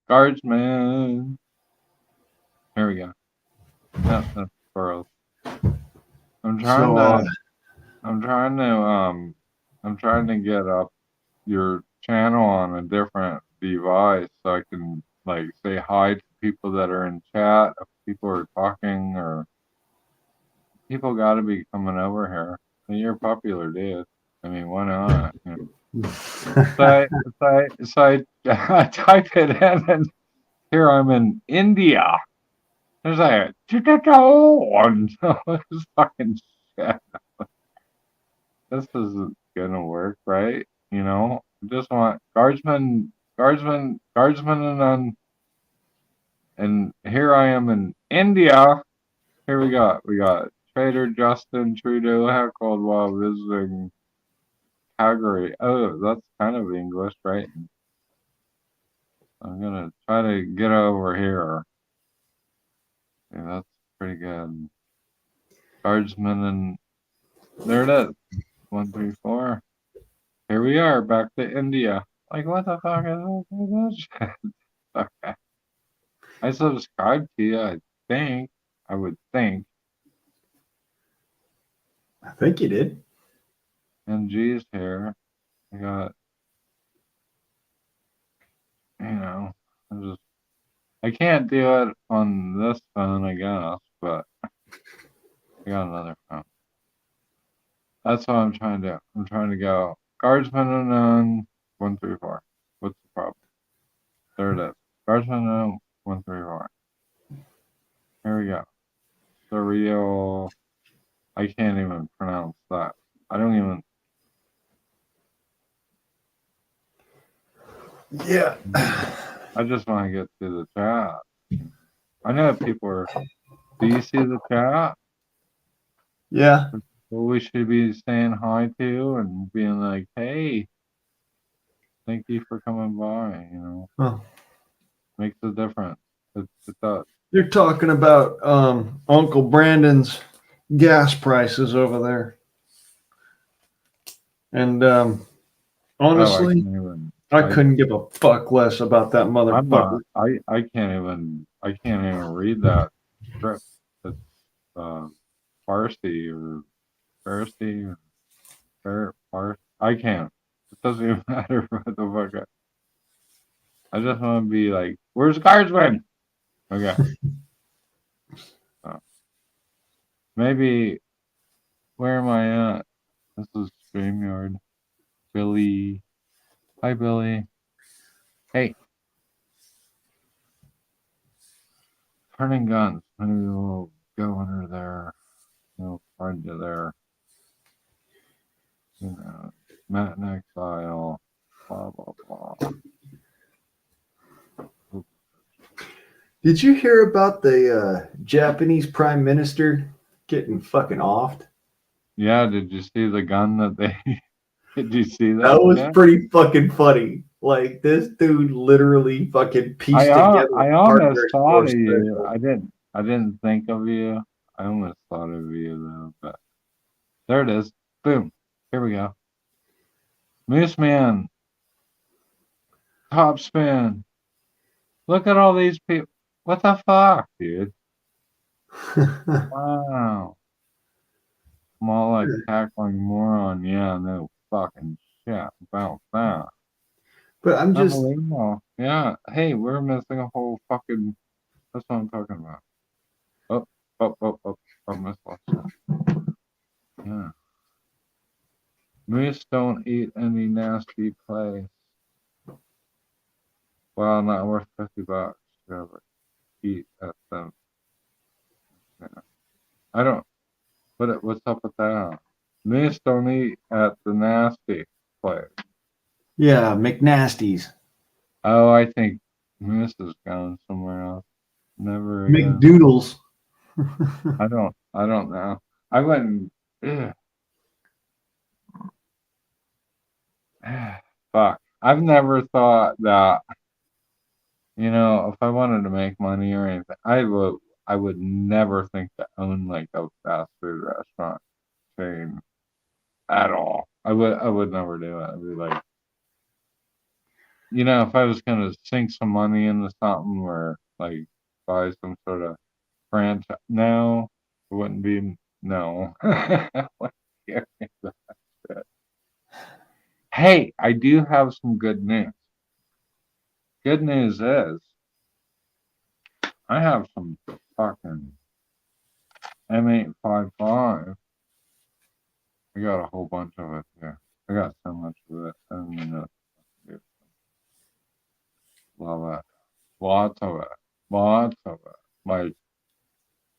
Guardsman. Here we go. That's squirrels. I'm trying to I'm trying to get up your channel on a different device so I can like say hi to people that are in chat if people are talking, or people got to be coming over here. And you're a popular dude. I mean, why not? You know. I type it in, and here I'm in India. There's like and it's fucking shit. This isn't gonna work, right? You know, just want guardsmen, and here I am in India. Here we got Trader Justin Trudeau heckled while visiting Calgary. Oh, that's kind of English, right? I'm gonna try to get over here. Yeah, that's pretty good. Guardsmen, and there it is. 134. Here we are, back to India. Like, what the fuck is this shit? Okay. I subscribed to you, I think. I would think. I think you did. MG's here. I got I can't do it on this phone, I guess, but I got another phone. That's what I'm trying to do. I'm trying to go guardsman unknown 134. What's the problem? There it is. Guardsman unknown 134. Here we go. The real. I can't even pronounce that. I don't even. Yeah. I just want to get to the chat. I know people are. Do you see the chat? Yeah. Who we should be saying hi to and being like, hey, thank you for coming by. You know, Oh. makes a difference. It does. You're talking about Uncle Brandon's gas prices over there. And honestly, I couldn't give a fuck less about that motherfucker. I can't even read that script. It's Farsi or Farsi or Farsi. I can't. It doesn't even matter what the fuck. I just want to be like, where's Guardsman? Okay. Maybe, where am I at? This is StreamYard. Billy. Hi, Billy. Hey. Turning guns. Maybe we'll go under there. We'll find you there. You know, Matt in Exile. Blah, blah, blah. Did you hear about the Japanese prime minister getting fucking offed? Yeah, did you see the gun that they... Did you see that? That was pretty fucking funny. Like, this dude literally fucking pieced together. I almost thought of you. I didn't think of you. I almost thought of you though, but there it is. Boom. Here we go. Moose Man. Top spin. Look at all these people. What the fuck, dude? Wow. Small like tackling moron. Yeah, no fucking shit about that. But I'm just. Yeah. Hey, we're missing a whole fucking. That's what I'm talking about. I missed that. Yeah. Moose don't eat any nasty place. Well, not worth $50. Yeah, but eat at them. Yeah. I don't. What's up with that? Moose don't eat at the nasty place. Yeah, McNasties. Oh, I think Moose is going somewhere else. Never again. McDoodles. I don't know. I went. Fuck. I've never thought that. You know, if I wanted to make money or anything, I would never think to own like a fast food restaurant chain at all. I would never do it. I'd be like, you know, if I was gonna sink some money into something or like buy some sort of franchise, no, it wouldn't be no. Hey, I do have some good news. Good news is I have some fucking M855. I got a whole bunch of it here. I got so much of it. I don't even know. Love it. Lots of it. Lots of it. Like,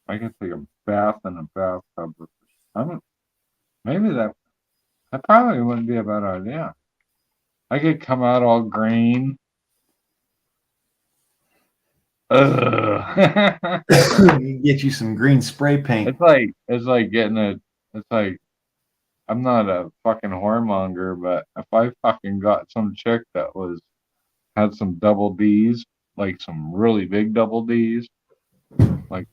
I could take a bath in a bathtub with this. Maybe that probably wouldn't be a bad idea. I could come out all green. Ugh. You get you some green spray paint. It's like getting it's like, I'm not a fucking whoremonger, but if I fucking got some chick that had some double D's, like some really big double D's, like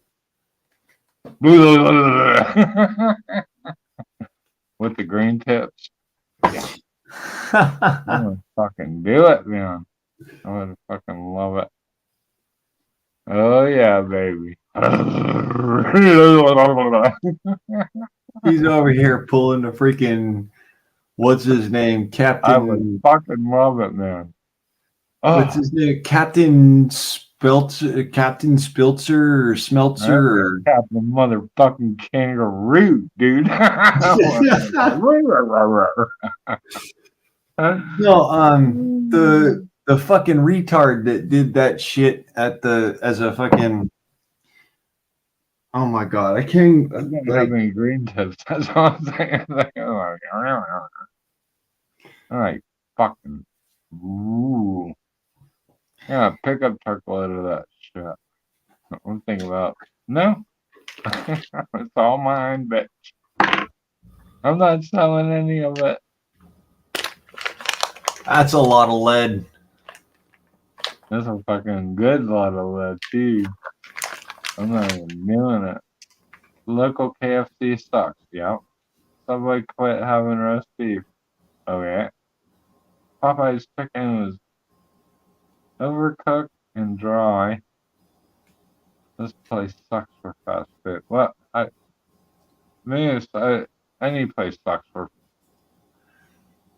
with the green tips, yeah, I would fucking do it, man. I would fucking love it. Oh yeah, baby. He's over here pulling the freaking, what's his name, Captain. I would fucking love it, man. What's Oh, his name? Captain Spiltzer, Captain Spiltzer or Smeltzer? that's Captain motherfucking Kangaroo, dude. No, the fucking retard that did that shit at the as a fucking. Oh my god, I can't I didn't like. have any green tips. That's all I'm saying. All right, fucking. Ooh. Yeah, pickup truck load of that shit. I'm thinking about. No, it's all mine, bitch. I'm not selling any of it. That's a lot of lead. That's a fucking good lot of lead, too. I'm not even doing it. Local KFC sucks. Yep. Subway quit having roast beef. Okay. Popeye's chicken was overcooked and dry. This place sucks for fast food. Well, any place sucks for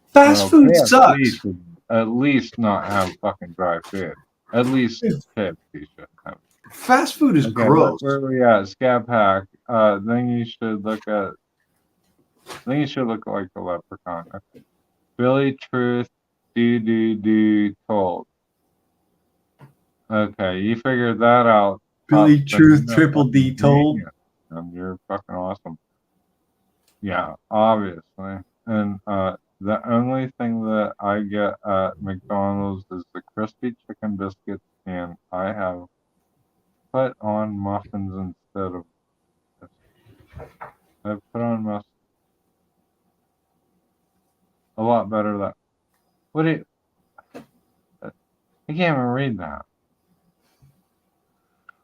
Fast food KFC sucks. should at least not have fucking dry food. At least KFC should have. Fast food is gross. Where are we at? Scat Pack. Then you should look like a leprechaun. Okay. Billy Truth, told. Okay, you figured that out. Billy Truth, Triple D told. And you're fucking awesome. Yeah, obviously. And the only thing that I get at McDonald's is the crispy chicken biscuits, and I have put on muffins instead of this. I put on muffins. A lot better that. What do you? I can't even read that.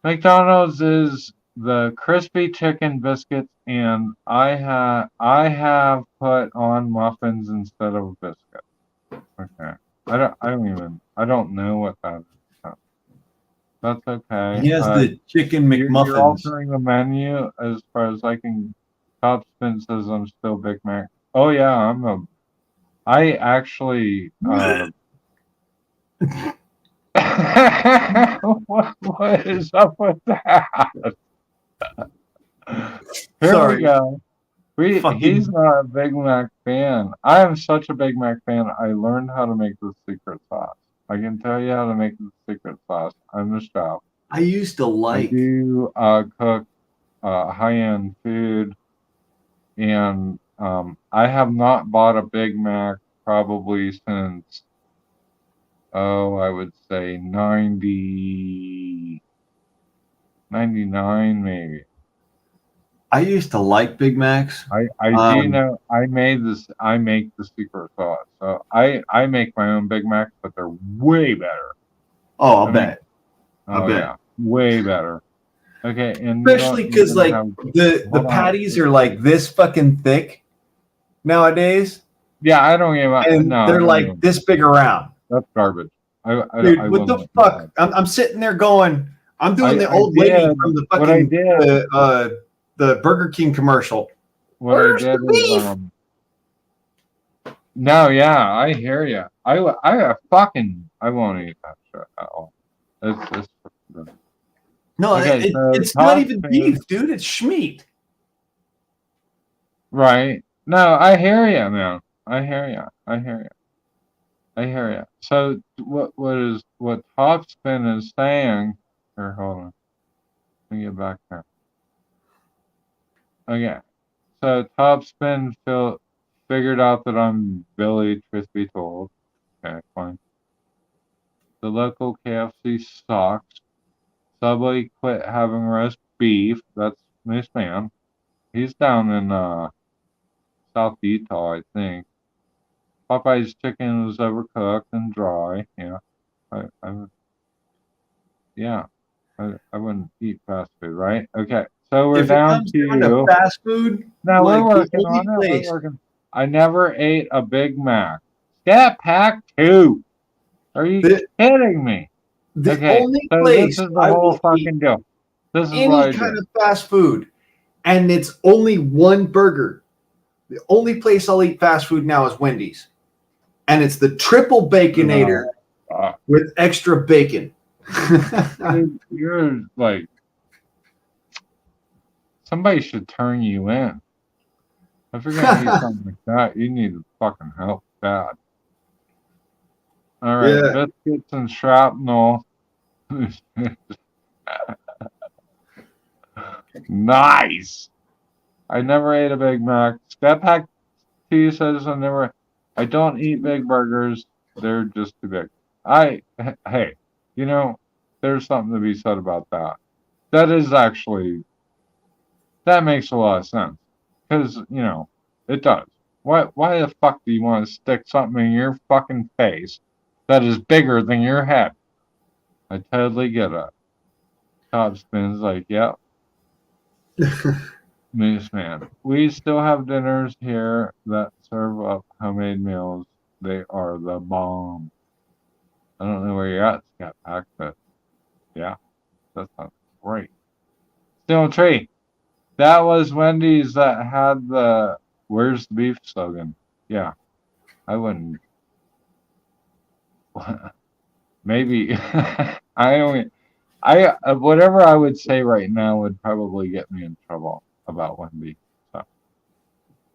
McDonald's is the crispy chicken biscuits, and I have put on muffins instead of biscuits. Okay, I don't know what that is. That's okay. He has the chicken McMuffins. You're altering the menu as far as I can. Top Spin says I'm still Big Mac. Oh yeah, I actually. What is up with that? Here Sorry. we go. He's not a Big Mac fan. I am such a Big Mac fan. I learned how to make the secret sauce. I can tell you how to make the secret sauce. I'm the chef. I used to like. I do cook high-end food, and I have not bought a Big Mac probably since, I would say 99 maybe. I used to like Big Macs. I do know I make the secret sauce. So I make my own Big Macs, but they're way better. Oh, I'll bet. Oh yeah, way better. Okay, and especially because like the patties are like this fucking thick nowadays. Yeah, I don't give a and they're like this big around. That's garbage. Dude, what the fuck? I'm sitting there going, I'm doing the old lady from the fucking the Burger King commercial. What I did is no, yeah, I hear you. I won't eat that shit at all. It's no, okay, it's not even beef, dude. It's schmeat. Right. No, I hear you, man. I hear you. So what Top Spin is saying? Here, hold on. Let me get back there. Okay. So Top Spin figured out that I'm Billy, truth be told. Okay, fine. The local KFC sucks. Subway quit having roast beef. That's Moose Man. He's down in South Utah, I think. Popeye's chicken was overcooked and dry. Yeah, I wouldn't eat fast food, right? Okay, so we're down to fast food. No, we're working on it. We're working. I never ate a Big Mac. Scat Pack 2. Are you kidding me? The only place this is the whole fucking deal. This is any kind of fast food, and it's only one burger. The only place I'll eat fast food now is Wendy's, and it's the triple baconator with extra bacon. Dude, you're like, somebody should turn you in. If you're gonna eat something like that, you need fucking help bad. All right, Yeah. biscuits and shrapnel. Nice. I never ate a Big Mac. Scat Pack T says I don't eat big burgers. They're just too big. Hey, you know, there's something to be said about that. That is actually, that makes a lot of sense. Because, it does. Why the fuck do you want to stick something in your fucking face that is bigger than your head? I totally get it. Top Spin's like, yep. Moose Man. We still have dinners here that serve up homemade meals. They are the bomb. I don't know where you're at, Scat Pack, but yeah, that sounds great. Steel Tree. That was Wendy's that had the "Where's the beef" slogan. Yeah, I wouldn't. Maybe whatever I would say right now would probably get me in trouble about Wendy. So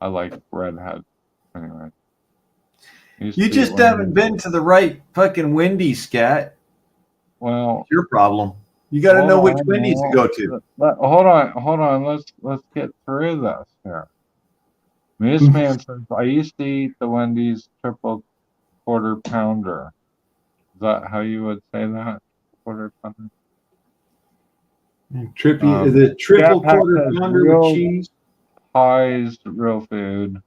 I like redhead anyway. You just haven't been to the right fucking Wendy's, Scat. Well, It's your problem. You got to know which Wendy's to go to. Hold on. Let's get through this here. Moose Man says, I used to eat the Wendy's triple quarter pounder. Is that how you would say that? Quarter pounder? The triple quarter pounder with cheese. Pies, real food,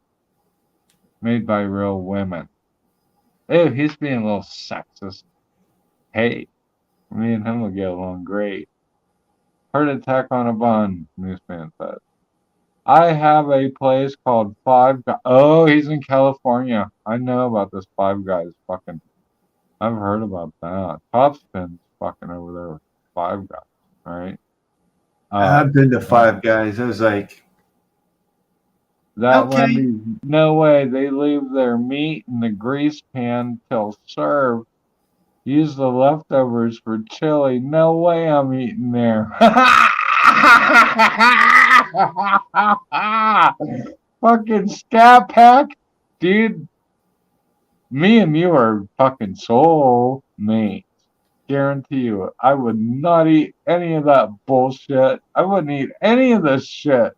made by real women. Oh, he's being a little sexist. Hey, me and him will get along great. Heart attack on a bun, Newsman said. I have a place called Five Guys. Oh, he's in California. I know about this Five Guys fucking. I've heard about that. Top Spin's fucking over there with Five Guys, right? I've been to Five Guys. I was like, that okay. Wendy's, no way. They leave their meat in the grease pan till served. Use the leftovers for chili. No way I'm eating there. Fucking Scat Pack. Dude, me and you are fucking soul mates. Guarantee you. I would not eat any of that bullshit. I wouldn't eat any of this shit.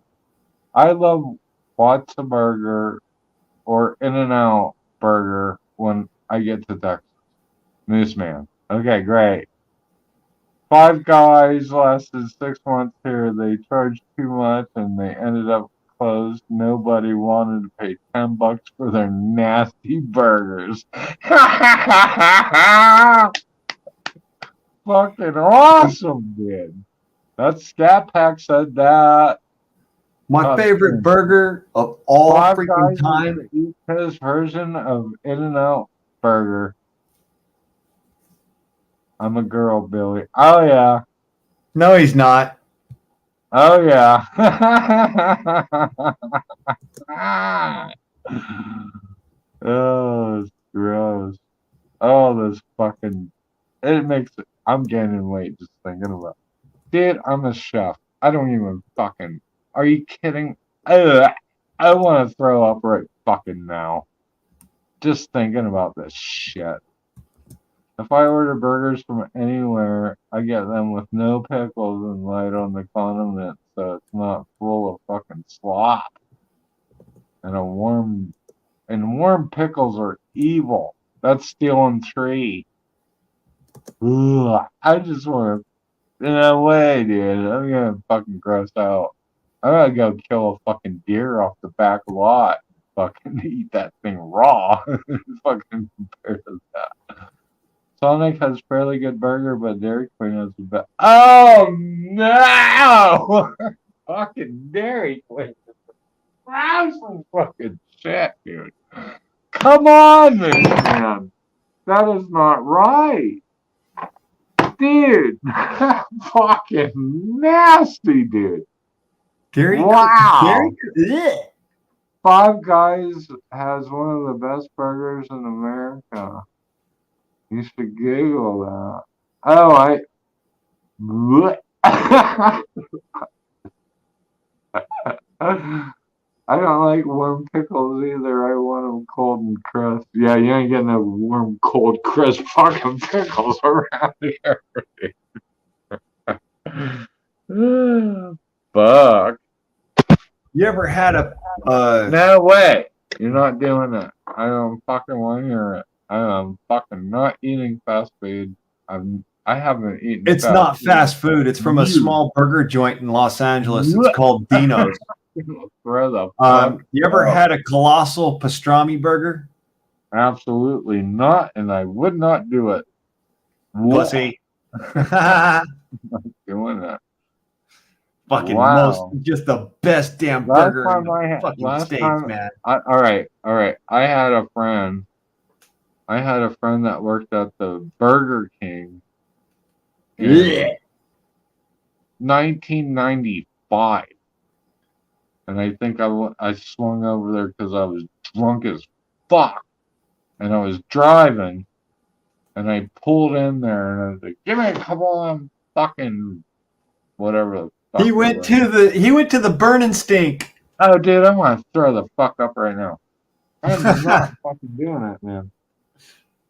I love Whataburger or In-N-Out Burger when I get to Texas. Moose Man. Okay, great. Five Guys lasted 6 months here. They charged too much and they ended up closed. Nobody wanted to pay $10 for their nasty burgers. Fucking awesome, dude. That Scat Pack said that. My favorite burger of all Five freaking Guys time. East Coast version of In-N-Out Burger. I'm a girl, Billy. Oh, yeah. No, he's not. Oh, yeah. Oh, it's gross. Oh, this fucking... It makes it... I'm gaining weight just thinking about it. Dude, I'm a chef. I don't even fucking... Are you kidding? Ugh, I want to throw up right fucking now. Just thinking about this shit. If I order burgers from anywhere, I get them with no pickles and light on the condiment so it's not full of fucking slop. And warm pickles are evil. That's stealing tree. Ugh, I just want to, no way, dude. I'm gonna fucking gross out. I'm gonna go kill a fucking deer off the back lot. Fucking eat that thing raw. Fucking compared to that. Sonic has fairly good burger, but Dairy Queen has the best. Oh no! Fucking Dairy Queen. Some fucking shit, dude. Come on, man. That is not right. Dude. Fucking nasty, dude. Wow. Five Guys has one of the best burgers in America. You should Google that. Oh, what? I don't like warm pickles either. I want them cold and crisp. Yeah, you ain't getting no warm, cold, crisp fucking pickles around here. Fuck. You ever had a No way. You're not doing it. I don't fucking want to hear it. I am fucking not eating fast food. I haven't eaten It's fast not food. fast food. It's from a small burger joint in Los Angeles. It's called Dino's. Throw the fuck You ever up. had a colossal pastrami burger? Absolutely not, and I would not do it. Pussy. Doing that. Fucking Wow. just the best damn Last burger in time the I had, fucking last States, time, man. all right. I had a friend that worked at the Burger King in Yeah. 1995, and I think I swung over there because I was drunk as fuck, and I was driving, and I pulled in there, and I was like, "Give me a couple of them fucking whatever the fuck." He went to the burn and stink. Oh, dude, I'm gonna throw the fuck up right now. I'm not fucking doing it, man.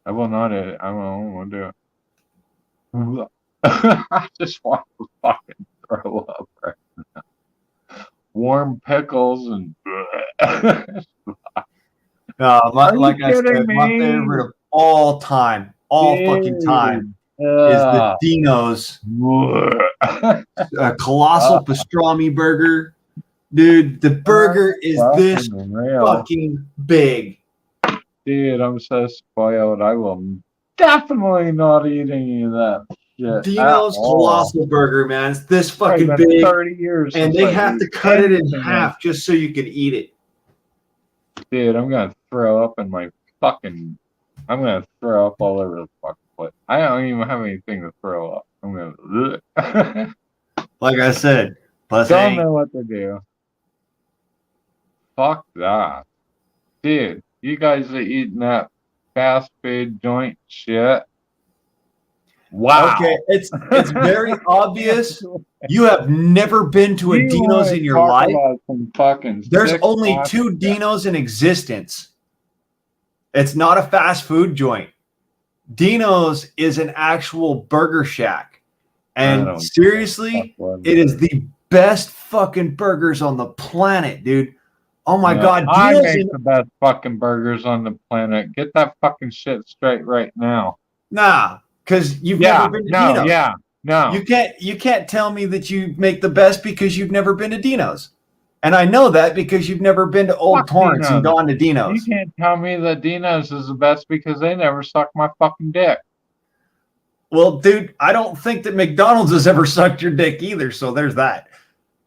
I will not edit. I won't want to do it. I just want to fucking throw up right now. Warm pickles and. Like I kidding said, my me? favorite of all time, fucking time, is the Dino's colossal pastrami burger. Dude, the burger is this fucking big. Dude, I'm so spoiled. I will definitely not eat any of that shit. Dino's colossal burger, man. It's this fucking big. 30 years. And they have to cut it in half just so you can eat it. Dude, I'm gonna throw up in my fucking. I'm gonna throw up all over the fucking place. I don't even have anything to throw up. I'm gonna. Like I said, don't know what to do. Fuck that, dude. You guys are eating that fast food joint shit. Wow. Okay, it's very obvious. You have never been to a Dino's in your life. There's only 2 Dino's in existence. It's not a fast food joint. Dino's is an actual burger shack. And seriously, it is the best fucking burgers on the planet, dude. Oh my God. I make the best fucking burgers on the planet. Get that fucking shit straight right now. Nah, because you've never been to Dino's. No. You can't tell me that you make the best because you've never been to Dino's. And I know that because you've never been to Old Torrance and gone to Dino's. You can't tell me that Dino's is the best because they never suck my fucking dick. Well, dude, I don't think that McDonald's has ever sucked your dick either, so there's that.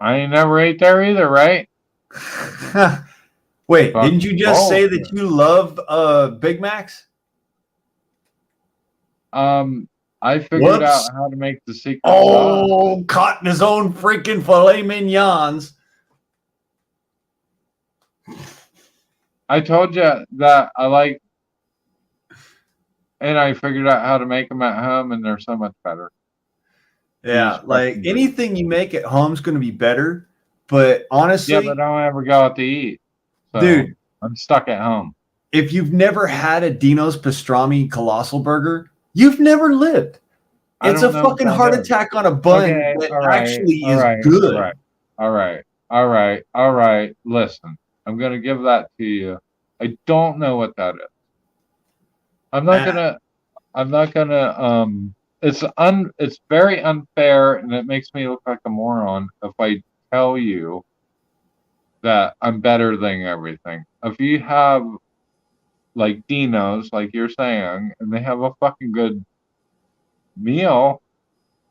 I ain't never ate there either, right? Wait, didn't you just say that you love Big Macs? I figured out how to make the secret sauce. Caught in his own freaking filet mignons. I told you that I like, and I figured out how to make them at home, and they're so much better. Yeah, like anything you make at home is going to be better, but honestly, yeah, but I don't ever go out to eat, so dude. I'm stuck at home. If you've never had a Dino's pastrami colossal burger, you've never lived. It's a fucking heart attack on a bun that actually is good. All right. Listen, I'm gonna give that to you. I don't know what that is. I'm not gonna. It's very unfair, and it makes me look like a moron if I tell you that I'm better than everything. If you have like Dino's, like you're saying, and they have a fucking good meal,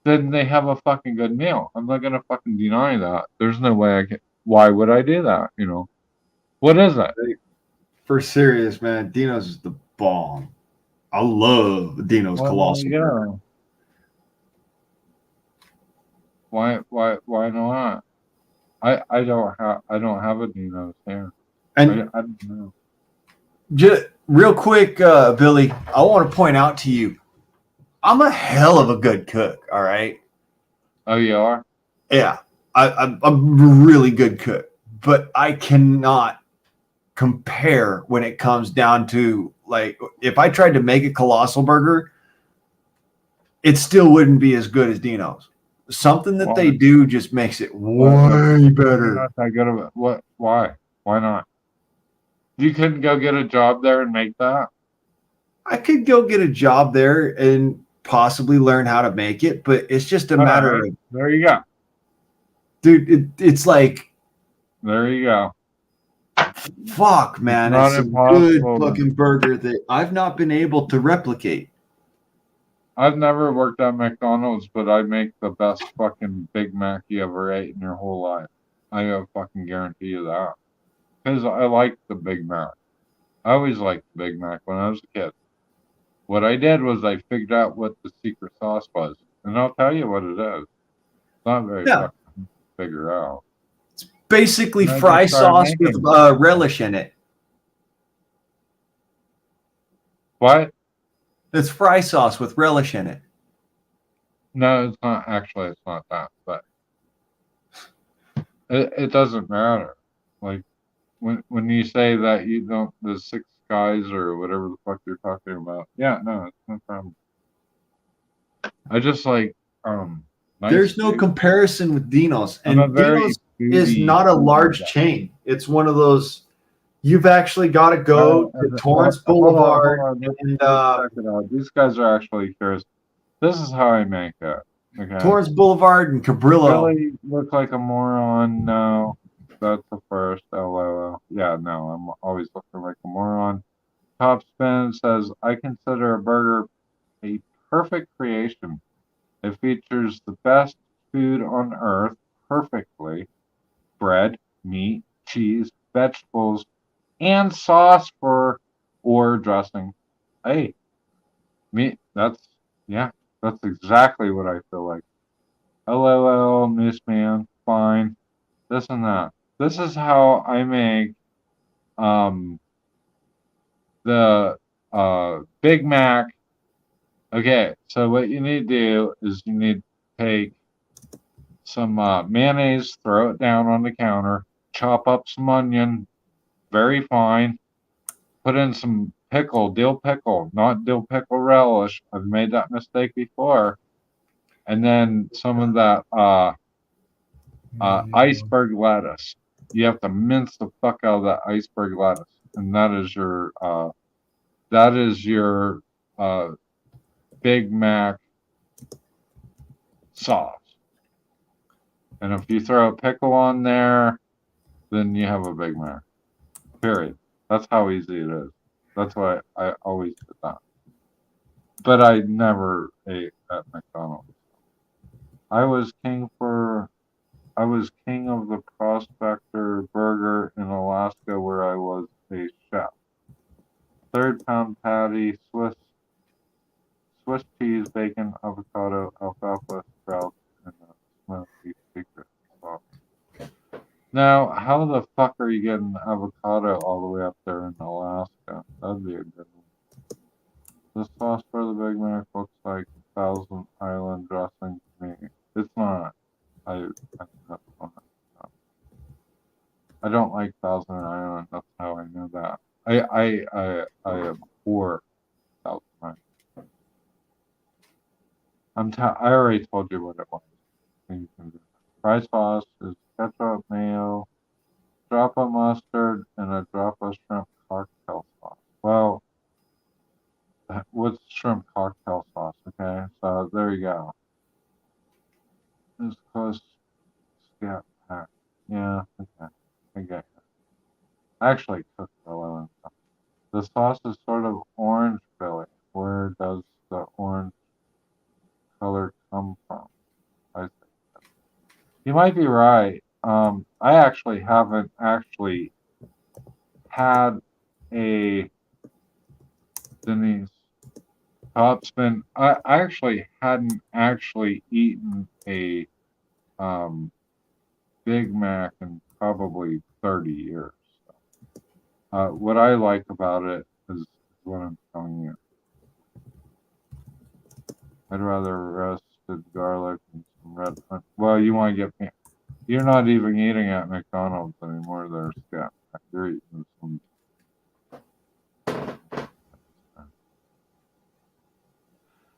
then they have a fucking good meal. I'm not gonna fucking deny that. There's no way I can. Why would I do that? You know, what is it? For serious, man, Dino's is the bomb. I love Dino's colossal burger. Why not? I don't have a Dino's here. And I don't know. Just real quick, Billy, I want to point out to you, I'm a hell of a good cook. All right. Oh, you are? Yeah, I'm a really good cook, but I cannot compare when it comes down to like if I tried to make a colossal burger, it still wouldn't be as good as Dino's. Something that they Why? do just makes it What? way You're better. not that good of it. What? Why? Why not? You couldn't go get a job there and make that? I could go get a job there and possibly learn how to make it, but it's just a All matter right. of, There you go. dude, it's like, There you go. fuck, It's man, not it's a good impossible. fucking burger that I've not been able to replicate. I've never worked at McDonald's, but I make the best fucking Big Mac you ever ate in your whole life. I fucking guarantee you that. Because I like the Big Mac. I always liked the Big Mac when I was a kid. What I did was I figured out what the secret sauce was. And I'll tell you what it is. It's not very Yeah, fucking to figure out. basically And I fry just started sauce with making it. relish in it. What? It's fry sauce with relish in it. No, it's not. Actually, it's not that. But it doesn't matter. Like, when you say that you don't, the six guys or whatever the fuck you're talking about, yeah, no, it's no problem. I just like nice There's no food. comparison with Dino's, I'm a and very Dino's is foodie not a foodie large guy. chain. It's one of those you've actually got to go to Torrance Hold on, hold Boulevard on. and Let's check it out. These guys are actually curious. This is how I make it. Okay. Torrance Boulevard and Cabrillo. Really look like a moron? No. That's the first. LOL. Yeah, no, I'm always looking like a moron. Top Spin says, I consider a burger a perfect creation. It features the best food on earth perfectly: bread, meat, cheese, vegetables, and sauce for or dressing. Hey, me, yeah, that's exactly what I feel like. LOL, Miss Man, fine, this and that. This is how I make um the Big Mac. Okay, so what you need to do is you need to take some mayonnaise, throw it down on the counter, chop up some onion very fine, put in some pickle, dill pickle, not dill pickle relish. I've made that mistake before. And then some of that iceberg lettuce. You have to mince the fuck out of that iceberg lettuce, and that is your uh, Big Mac sauce. And if you throw a pickle on there, then you have a Big Mac. Period. That's how easy it is. That's why I always did that. But I never ate at McDonald's. I was king for I was king of the Prospector Burger in Alaska, where I was a chef. Third pound patty, Swiss cheese, bacon, avocado, alfalfa sprouts, and a smoky secret sauce. Now, how the fuck are you getting avocado all the way up there in Alaska? That'd be a good one. The sauce for the Big Mac looks like Thousand Island dressing to me. It's not. I that's not. I don't like Thousand Island. That's how I know that. I abhor Thousand Island. I already told you what it was. You can do that. Fry sauce is ketchup, mayo, drop of mustard, and a drop of shrimp cocktail sauce. Well, what's shrimp cocktail sauce? Okay, so there you go. It's close. Scat pack. Yeah, okay. I get it. I actually cooked the lemon. The sauce is sort of orange, Billy. Where does the orange color come from? I think you might be right. I actually haven't actually had a Denise Topspin. I actually hadn't actually eaten a um, Big Mac in probably 30 years. What I like about it is what I'm telling you. I'd rather roasted garlic and some red onion. Well, you want to get. You're not even eating at McDonald's anymore. There, Scott. You're eating some.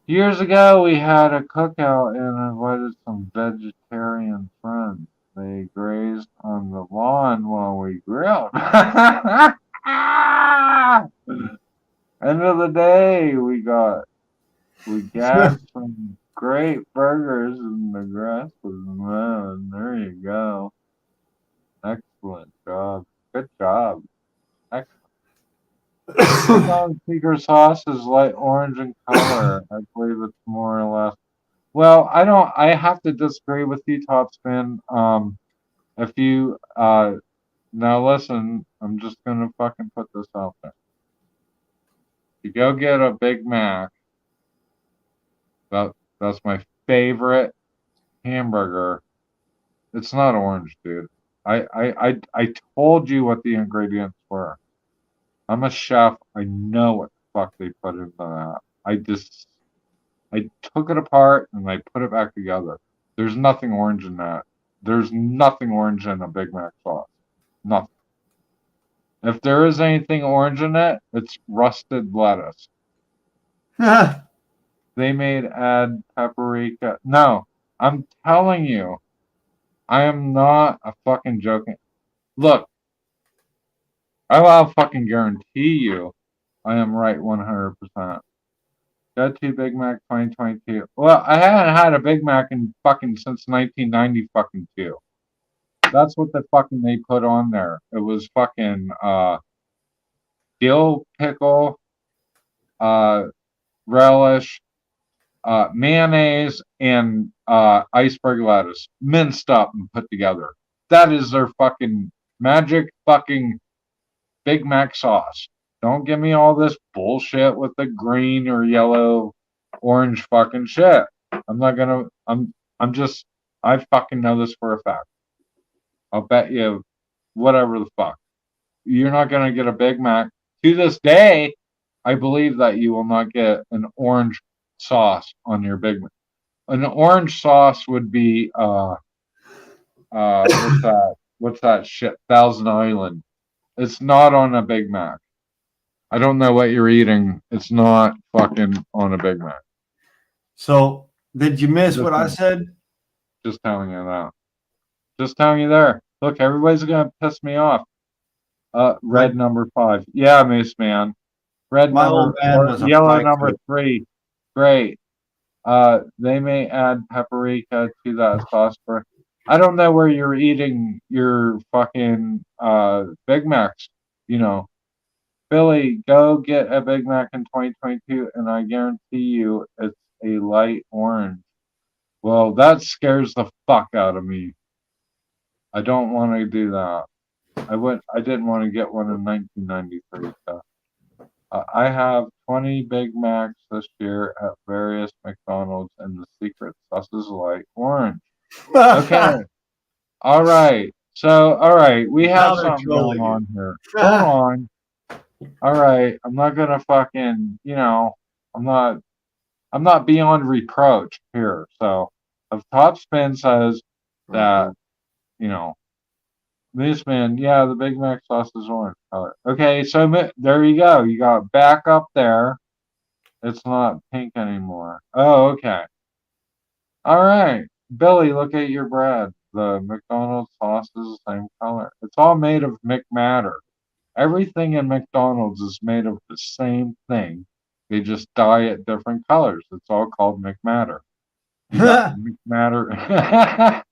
Years ago, we had a cookout and invited some vegetarian friends. They grazed on the lawn while we grilled. End of the day, we gagged some great burgers and the grass was mowed. There you go. Excellent job. Good job. Excellent. McDonald's secret sauce is light orange in color. I believe it's more or less. Well, I have to disagree with you, Topspin. If you now listen, I'm just gonna fucking put this out there. You go get a Big Mac. That's my favorite hamburger. It's not orange, dude. I told you what the ingredients were. I'm a chef. I know what the fuck they put into that. I took it apart and I put it back together. There's nothing orange in that. There's nothing orange in a Big Mac sauce. Nothing. If there is anything orange in it, it's rusted lettuce. They made add paprika. No, I'm telling you, I am not a fucking joking. Look, I will fucking guarantee you, I am right 100%. Go to Big Mac 2022. Well, I haven't had a Big Mac in fucking since 1990 fucking two. That's what the fucking they put on there. It was fucking dill pickle, relish, mayonnaise, and iceberg lettuce minced up and put together. That is their fucking magic fucking Big Mac sauce. Don't give me all this bullshit with the green or yellow, orange fucking shit. I'm not gonna. I'm just. I fucking know this for a fact. I'll bet you, whatever the fuck. You're not gonna get a Big Mac. To this day, I believe that you will not get an orange sauce on your Big Mac. An orange sauce would be what's that? What's that shit? Thousand Island. It's not on a Big Mac. I don't know what you're eating. It's not fucking on a Big Mac. So, did you miss what I said? Just telling you that. Just telling you there. Look, everybody's gonna piss me off. Red number 5. Yeah, Moose Man. Red My number old man was a yellow fry number cook. 3. Great. They may add paprika to that sauce for. I don't know where you're eating your fucking Big Macs. You know, Billy, go get a Big Mac in 2022, and I guarantee you it's a light orange. Well, that scares the fuck out of me. I don't want to do that. I didn't want to get one in 1993. So. I have 20 Big Macs this year at various McDonald's, and the secret sauce is light orange. Okay. All right. So, all right, we have something going on here. Hold on. All right, I'm not gonna fucking, I'm not beyond reproach here. So, if Topspin says that, this man, yeah, the Big Mac sauce is orange color. Okay, so there you go. You got back up there. It's not pink anymore. Oh, okay. All right. Billy, look at your bread. The McDonald's sauce is the same color. It's all made of McMatter. Everything in McDonald's is made of the same thing. They just dye it different colors. It's all called McMatter. You got McMatter.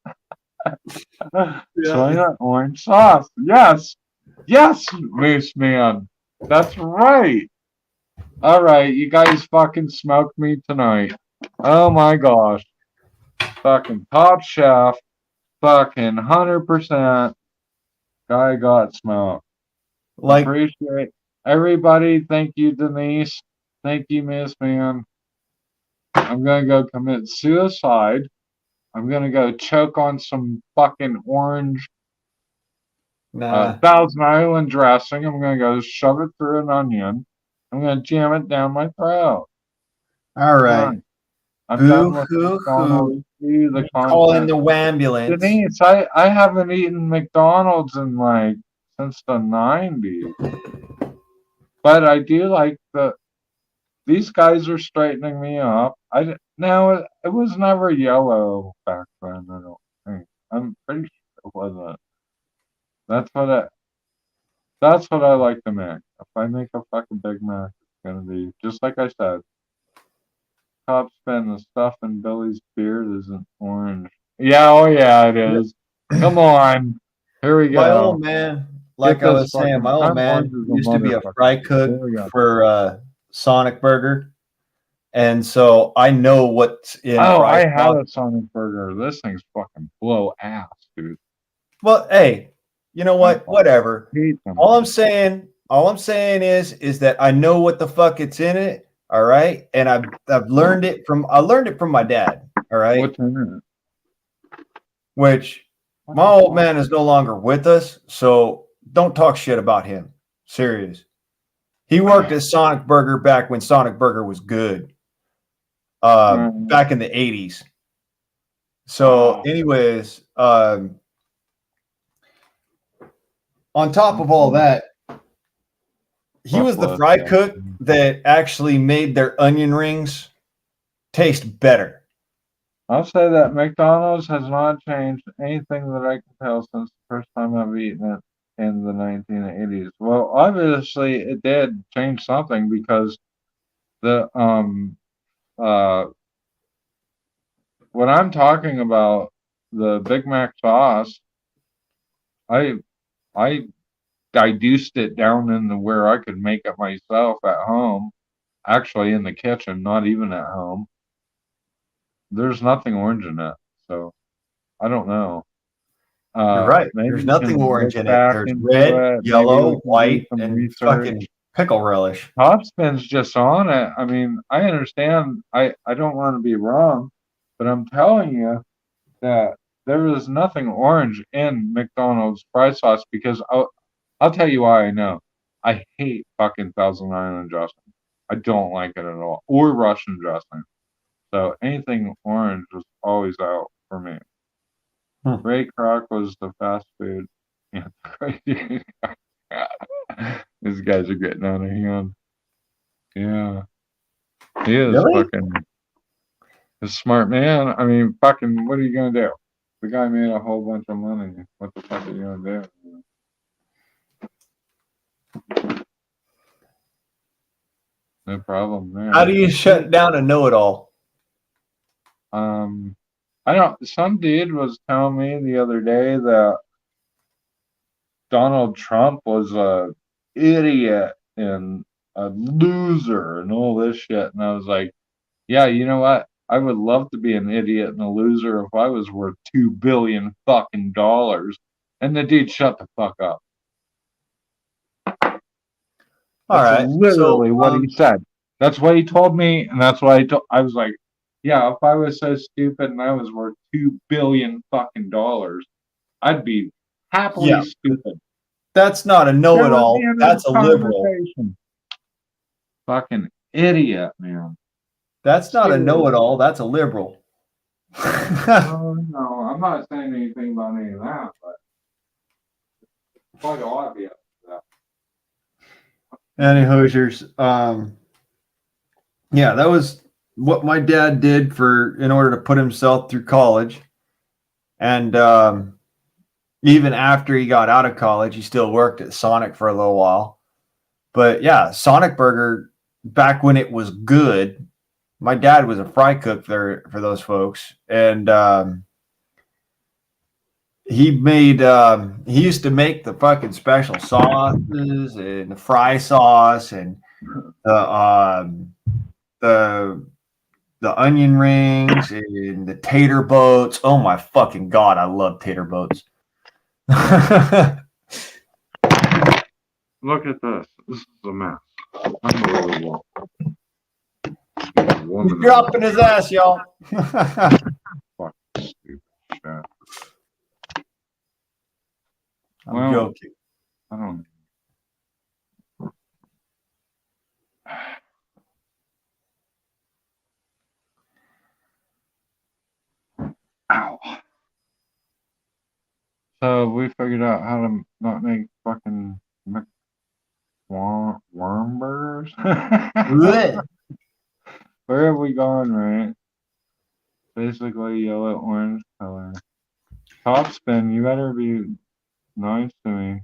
Soya orange sauce. Yes. Yes, Moose Man. That's right. All right, you guys fucking smoked me tonight. Oh my gosh. Fucking Top Chef. Fucking 100%. Guy got smoked. Appreciate everybody. Thank you, Denise. Thank you, Miss Man. I'm gonna go commit suicide. I'm gonna go choke on some fucking orange Nah. Thousand Island dressing. I'm gonna go shove it through an onion. I'm gonna jam it down my throat. All right. Fine. I'm Boo done with hoo McDonald's. hoo. See the Calling content. the wambulance. Denise, I haven't eaten McDonald's in like since the 90s. But I do like these guys are straightening me up. Now it was never yellow back then, I don't think. I'm pretty sure it wasn't. That's what I like to make. If I make a fucking Big Mac, it's gonna be just like I said. Top spin, the stuff in Billy's beard isn't orange. Yeah, oh yeah, it is. Come on. Here we My go. old man, like Get I this was saying, fucking my old I'm orange man as a used to be a motherfucker. fry Here cook we go. for Sonic Burger. And so I know what's in Oh, fry I had sauce. a Sonic burger. This thing's fucking blow ass, dude. Well, hey, you know what? Whatever. Hate them. All I'm saying is that I know what the fuck it's in it. All right. And I've learned it from my dad. All right. What's in it? Which my old man is no longer with us, so don't talk shit about him. Serious. He worked at Sonic Burger back when Sonic Burger was good. Back in the 80s. So, anyways, on top of all that, he was the fry cook that actually made their onion rings taste better. I'll say that McDonald's has not changed anything that I can tell since the first time I've eaten it in the 1980s. Well, obviously it did change something because the when I'm talking about the Big Mac sauce, I diced it down into where I could make it myself at home, actually in the kitchen, not even at home. There's nothing orange in it, so I don't know. You're right. Maybe There's you nothing can orange look in it. back There's into red, it. Maybe yellow, we can do white, some and research. fucking pickle relish. Topspin's just on it. I mean, I understand. I don't want to be wrong, but I'm telling you that there is nothing orange in McDonald's fry sauce because I'll tell you why I know. I hate fucking Thousand Island dressing. I don't like it at all. Or Russian dressing. So anything orange is always out for me. Ray Kroc was the fast food. These guys are getting out of hand. Yeah. He is Really? fucking a smart man. I mean, fucking, what are you gonna do? The guy made a whole bunch of money. What the fuck are you gonna do? No problem there. How do you shut down a know-it-all? I don't. Some dude was telling me the other day that Donald Trump was a idiot and a loser and all this shit, and I was like, yeah, you know what? I would love to be an idiot and a loser if I was worth $2 billion fucking dollars. And the dude shut the fuck up. That's literally what he said. That's what he told me, and that's what I was like, yeah, if I was so stupid and I was worth $2 billion fucking dollars, I'd be happily stupid. That's not a know-it-all. That's a liberal. Fucking idiot, man. That's not a know-it-all. That's a liberal. No, I'm not saying anything about any of that, but it's quite obvious that. Any Hoosiers. Yeah, that was what my dad did in order to put himself through college. And even after he got out of college, he still worked at Sonic for a little while. But yeah, Sonic Burger, back when it was good, my dad was a fry cook there for those folks. And he used to make the fucking special sauces and the fry sauce and the onion rings and the tater boats. Oh my fucking God, I love tater boats. Look at this. This is a mess. Unbelievable. He's dropping his ass, y'all. Fucking stupid shit. I'm Well, joking. I don't. Ow. So we figured out how to not make fucking worm burgers. Blech. Where have we gone, right? Basically yellow orange color. Top spin, you better be nice to me.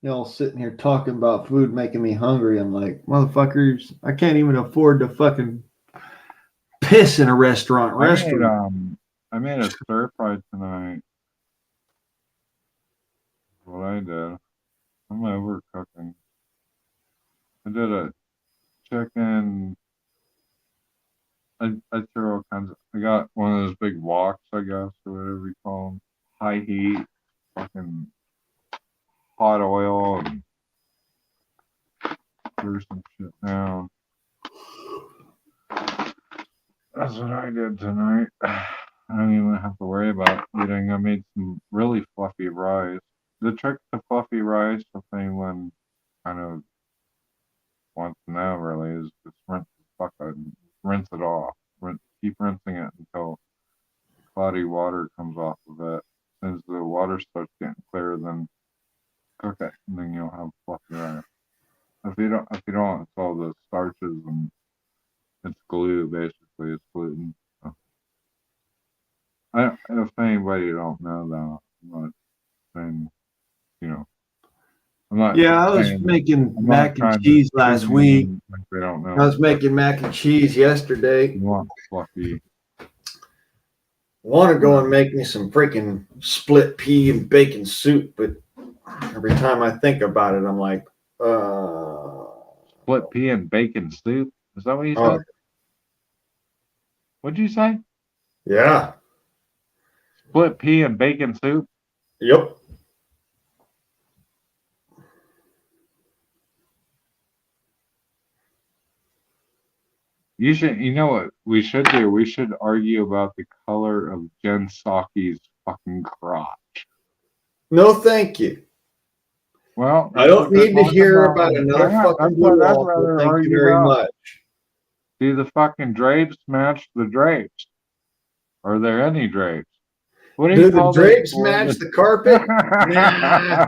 Y'all sitting here talking about food making me hungry. I'm like, motherfuckers, I can't even afford to fucking piss in a restaurant. I made a stir fry tonight. What I did. I'm overcooking. I did a chicken. I threw all kinds of. I got one of those big woks, I guess, or whatever you call them. High heat, fucking hot oil, and threw some shit down. That's what I did tonight. I don't even have to worry about eating. I made some really fluffy rice. The trick to fluffy rice, if anyone kind of wants to know, really, is just rinse it off. Keep rinsing it until cloudy water comes off of it. As the water starts getting clear, then cook it, and then you'll have fluffy rice. If you don't, it's all the starches and it's glue. Basically, it's gluten. So, if anybody don't know that, I'm not saying, you know, I'm not. Yeah, I was saying, making I'm mac and cheese last week. They don't know. I was making mac and cheese yesterday. You want fluffy. Want to go and make me some freaking split pea and bacon soup, but every time I think about it, I'm like, Split pea and bacon soup? Is that what you oh, said? What'd you say? yeah. Split pea and bacon soup? Yep. You know what we should do? We should argue about the color of Jen Psaki's fucking crotch. No, thank you. Well, I don't need to hear about another fucking blue waffle. Thank you very much. Do the fucking drapes match the drapes? Are there any drapes? What do the drapes match the carpet? Nah.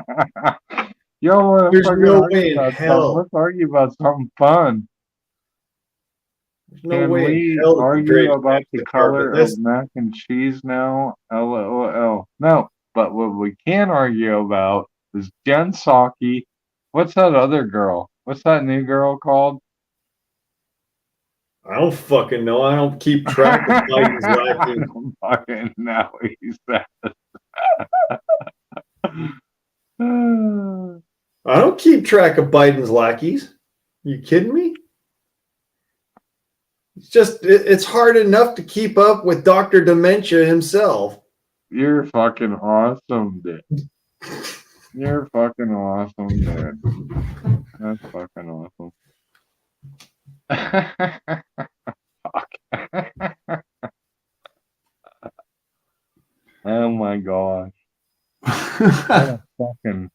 Yo, there's no way in hell. Let's argue about something fun. There's no way in hell Can we argue about the color of mac and cheese now? LOL. No, but what we can argue about is Jen Psaki. What's that other girl? What's that new girl called? I don't fucking know. I don't keep track of Biden's lacking. Fucking now he says. I don't keep track of Biden's lackeys. You kidding me? It's hard enough to keep up with Dr. Dementia himself. You're fucking awesome, dude. You're fucking awesome, dude. That's fucking awesome. Fuck. Oh my gosh. What a fucking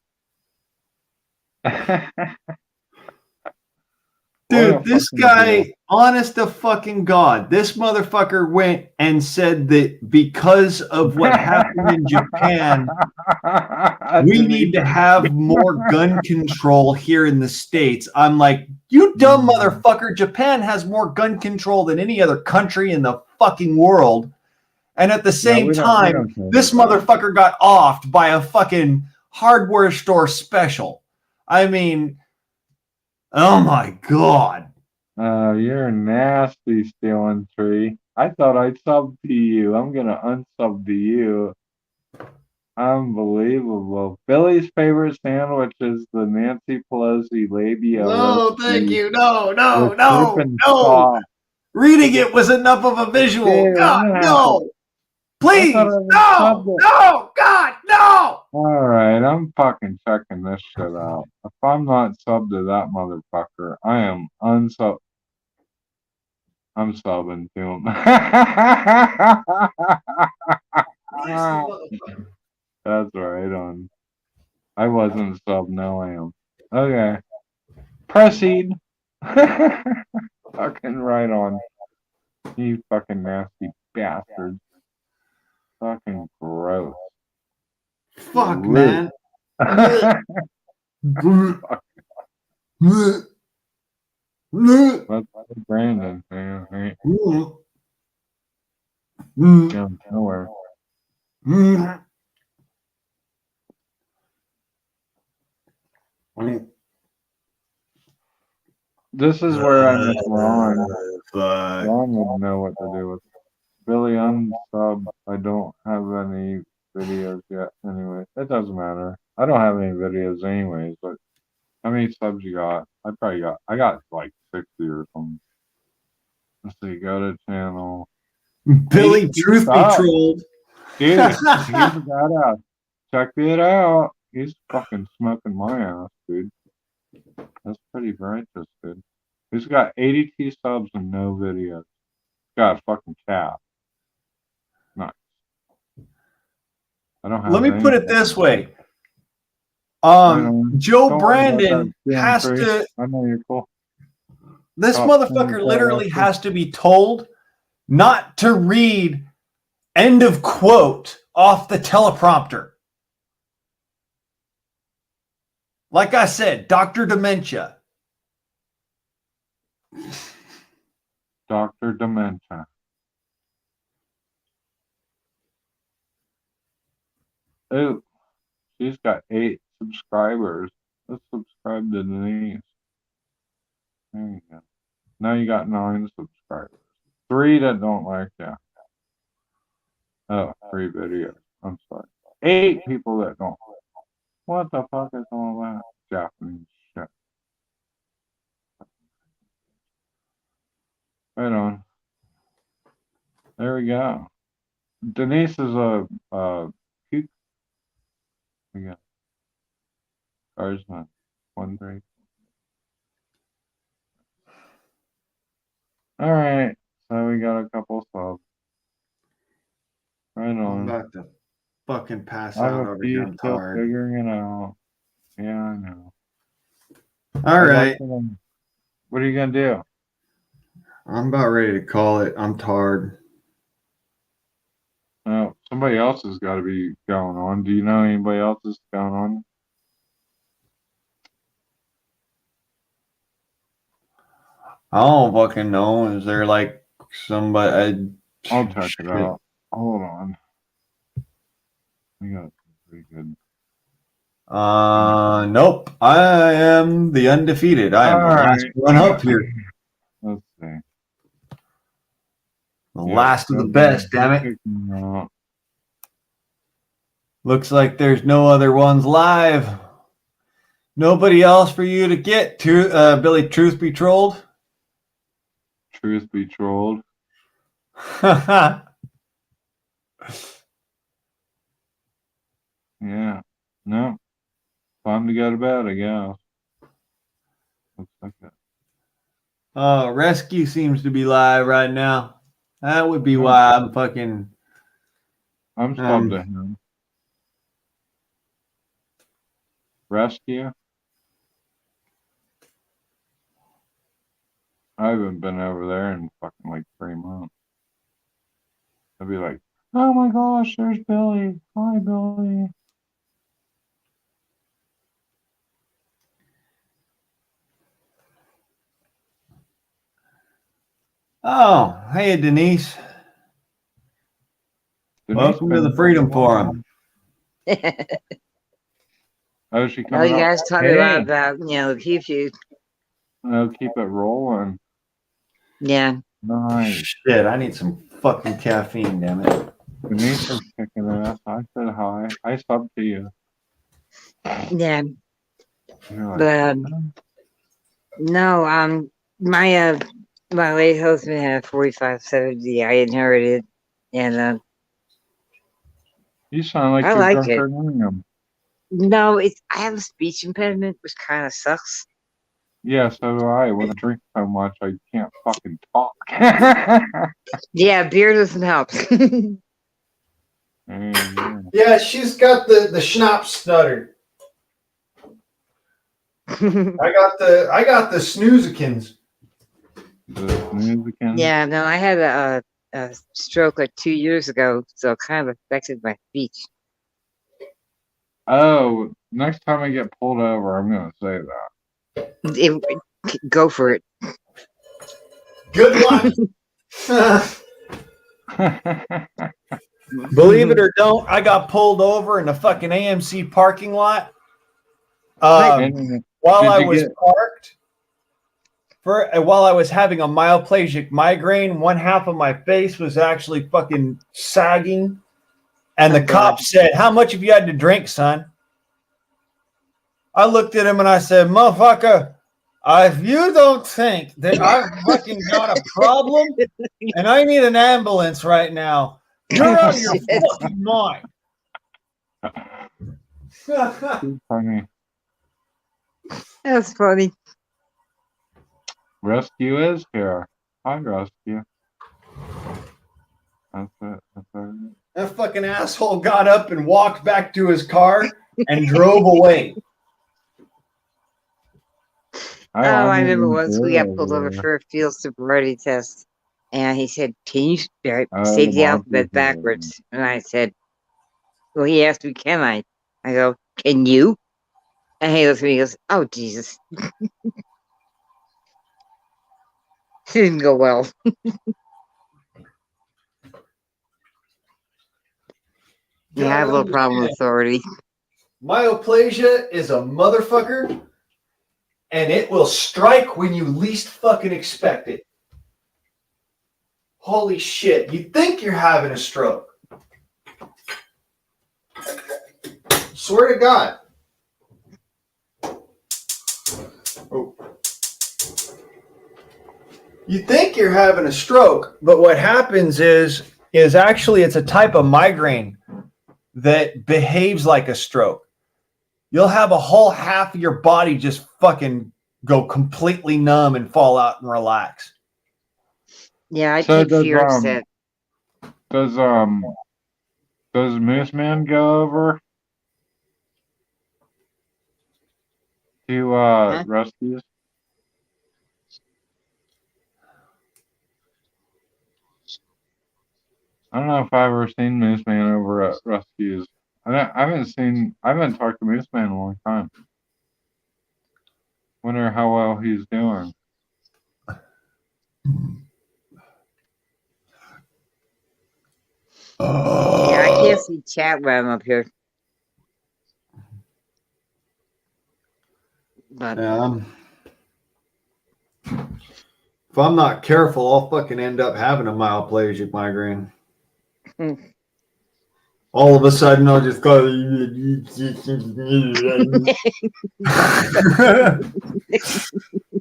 dude, this guy, honest to fucking God, this motherfucker went and said that because of what happened in Japan, we need to have more gun control here in the States. I'm like, you dumb motherfucker, Japan has more gun control than any other country in the fucking world. And at the same time, this motherfucker got offed by a fucking hardware store special. I mean, oh my God. You're nasty, Stealing Tree. I thought I'd sub to you. I'm going to unsub to you. Unbelievable. Billy's favorite sandwich is the Nancy Pelosi labia. No, thank you. No. Reading it was enough of a visual. Dude, God, no. Please, no, God, no. All right, I'm fucking checking this shit out. If I'm not subbed to that motherfucker, I am unsub. I'm subbing to him. That's right on. I wasn't sub, now I am. Okay. Proceed. Fucking right on. You fucking nasty bastards. Fucking gross. Fuck, Rude. man. That's Brandon. Yeah, ain't going nowhere. This is where I miss Ron. Fuck. Ron would know what to do with it. Billy unsub. I don't have any videos yet. Anyway, it doesn't matter. I don't have any videos anyways, but how many subs you got? I got like 60 or something. Let's see, go to channel. Billy, 80 truth be subs. trolled. Dude, he's a badass. Check it out. He's fucking smoking my ass, dude. That's pretty righteous, dude. He's got 82 subs and no videos. Got a fucking cap. Nice. I don't have Let me any put it this way. Don't Joe worry about Brandon that, has Jim Free. to. I know you're cool. This Oh, motherfucker literally has to be told not to read end of quote off the teleprompter. Like I said, Dr. Dementia. Dr. Dementia. Oh, she's got 8 subscribers. Let's subscribe to Denise. There you go. Now you got 9 subscribers. 3 that don't like you. Oh, 3 videos. I'm sorry. 8 people that don't. What the fuck is all that? Japanese shit. Right on. There we go. Denise is a puke. We got Charisma 1-3. All right. So we got a couple subs. Right I'm on. about to fucking pass I have out a over few here. I'm still tired. figuring it out. Yeah, I know. All right. What are you gonna do? I'm about ready to call it. I'm tired. Oh, somebody else has got to be going on. Do you know anybody else is going on? I don't fucking know. Is there like somebody? I'll check it out. Hold on. We got pretty good. Nope. I am the undefeated. I am the last one up here. Let's see. The last of the best, damn it. Looks like there's no other ones live. Nobody else for you to get to, Billy, truth be trolled. Truth be trolled. Yeah. No. Time to go to bed, I guess. Looks like it. Oh, Rescue seems to be live right now. That would be why I'm fucking. I'm subbed to him. Rescue? I haven't been over there in fucking like 3 months. I'd be like, oh my gosh, there's Billy. Hi, Billy. Oh, hey, Denise. Welcome to the Freedom Forum. Oh, she Oh, coming you up? guys talk a lot about, keep you. Oh, keep it rolling. Yeah. Nice. Shit, I need some fucking caffeine, damn it. Denise is kicking ass. I said hi. I subbed to you. Yeah. You're like, But no, my late husband had a 4570 I inherited, and you sound like I you're like it. him. No, I have a speech impediment, which kind of sucks. Yeah, so do I. When I drink so much, I can't fucking talk. Yeah, beer doesn't help. Yeah, she's got the schnapps stutter. I got the snoozikins. Yeah, no, I had a stroke like 2 years ago, so it kind of affected my speech. Oh, next time I get pulled over, I'm gonna say Go for it. Good luck. that. Believe it or don't, I got pulled over in the fucking AMC parking lot. And While did I you was get- parked, while I was having a myoplegic migraine, one half of my face was actually fucking sagging. And Oh, the cop said, "How much have you had to drink, son?" I looked at him and I said, "Motherfucker, if you don't think that I've fucking got a problem and I need an ambulance right now, you're out of your Shit. fucking mind." Funny. That's funny. Rescue is here. Hi, Rescue. That's it. That's it. That fucking asshole got up and walked back to his car and drove away. I remember once we got pulled over for a field sobriety test, and he said, "Can you say the alphabet backwards?" And I said, "Well," he asked me, "Can I?" I go, "Can you?" And he looks at me and goes, "Oh, Jesus." It didn't go well. Yeah, I have a little problem with authority. Myoplasia is a motherfucker, and it will strike when you least fucking expect it. Holy shit. You think you're having a stroke. Swear to God. Oh. You think you're having a stroke, but what happens is actually it's a type of migraine that behaves like a stroke. You'll have a whole half of your body just fucking go completely numb and fall out and relax. Yeah, I So take fear upset. does Moose Man go over to rescues? I don't know if I've ever seen Moose Man over at rescues. I haven't talked to Moose Man in a long time. Wonder how well he's doing. Yeah, I can't see chat when I'm up here. But if I'm not careful, I'll fucking end up having a myoplegic migraine. All of a sudden, I'll just go.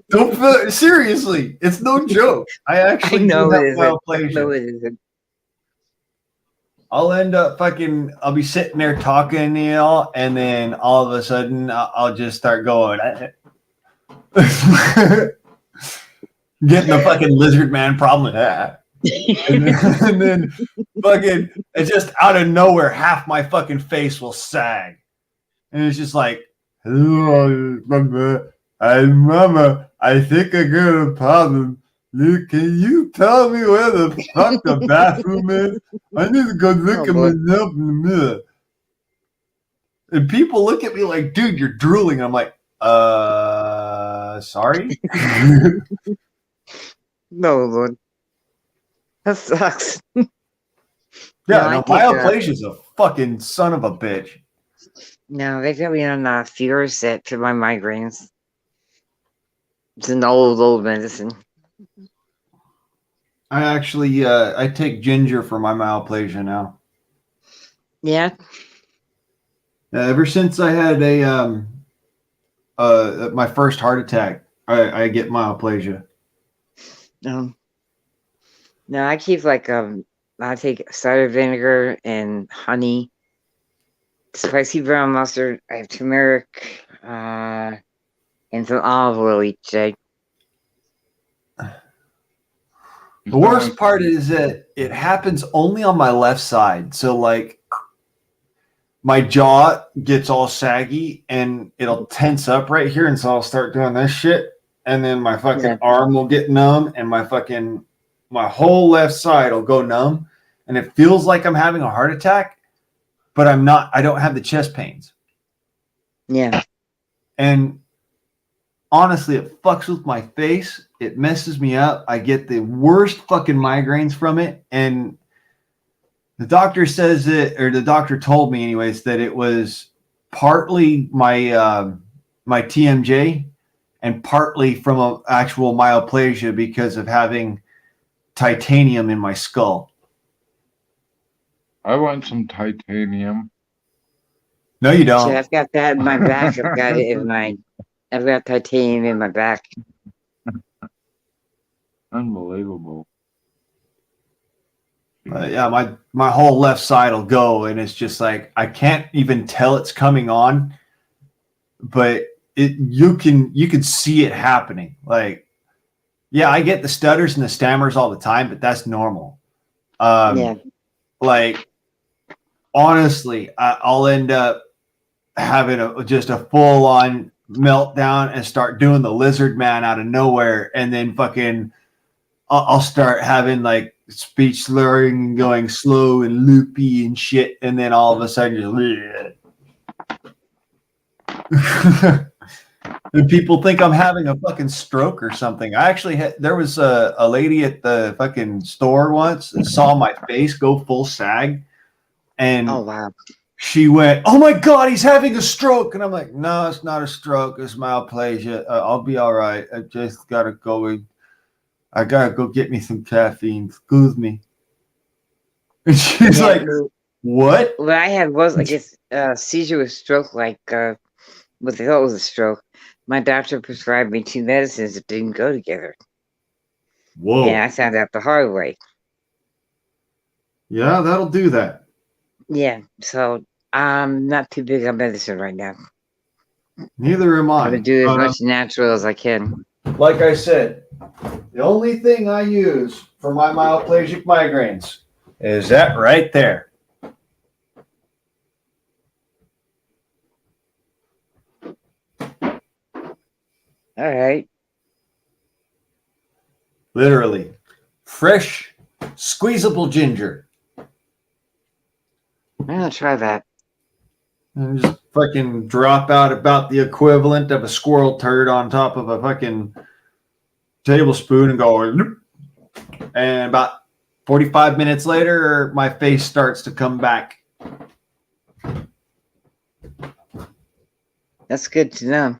Don't feel, seriously, it's no joke. I actually know do have it isn't. I know myoplegia. it isn't. I'll end up fucking. I'll be sitting there talking, you know, and then all of a sudden, I'll just start going. Getting the fucking lizard man problem with that. and then fucking it's just out of nowhere, half my fucking face will sag. And it's just like, "Hello, mama. Mama, I think I got a problem. Can you tell me where the fuck the bathroom is? I need to go look at myself in the mirror." And people look at me like, "Dude, you're drooling." I'm like, sorry? No, Lord. That sucks. Yeah, myoplegia is a fucking son of a bitch. No, they got me on Furoset for my migraines. It's an old medicine. I actually I take ginger for my myoplegia now. Yeah. Ever since I had my first heart attack, I get myoplegia. No, I keep I take cider vinegar and honey, spicy brown mustard. I have turmeric, and some olive oil each day. The worst part is that it happens only on my left side. So like my jaw gets all saggy and it'll tense up right here, and so I'll start doing this shit, and then my fucking arm will get numb, and my whole left side will go numb, and it feels like I'm having a heart attack, but I'm not. I don't have the chest pains. Yeah. And honestly, it fucks with my face. It messes me up. I get the worst fucking migraines from it, and the doctor says it, or the doctor told me, anyways, that it was partly my TMJ and partly from an actual myoplasma because of having titanium in my skull. I want some titanium. No, you don't. See, I've got that in my back. I've got titanium in my back. Unbelievable. Yeah, my whole left side will go, and it's just like I can't even tell it's coming on, but you can see it happening. Like, yeah, I get the stutters and the stammers all the time, but that's normal. Yeah. Like, honestly, I'll end up having just a full on meltdown and start doing the lizard man out of nowhere, and then fucking I'll start having like speech slurring and going slow and loopy and shit, and then all of a sudden just and people think I'm having a fucking stroke or something. I actually there was a lady at the fucking store once that saw my face go full sag, and Oh wow. she went, "Oh my God, he's having a stroke." And I'm like, "No, it's not a stroke. It's myoplasma. I'll be all right. I just got to go. I got to go get me some caffeine. Excuse me." And she's like, "What?" What I had was, I guess, seizure with stroke, like what they thought was a stroke. My doctor prescribed me 2 medicines that didn't go together. Whoa. And I found out the hard way. Yeah, that'll do that. Yeah. So I'm not too big on medicine right now. Neither am I'm I. gonna do as much natural as I can. Like I said, the only thing I use for my myoplastic migraines is that right there. All right. Literally. Fresh, squeezable ginger. I'm gonna try that. And just fucking drop out about the equivalent of a squirrel turd on top of a fucking tablespoon and go, and about 45 minutes later, my face starts to come back. That's good to know.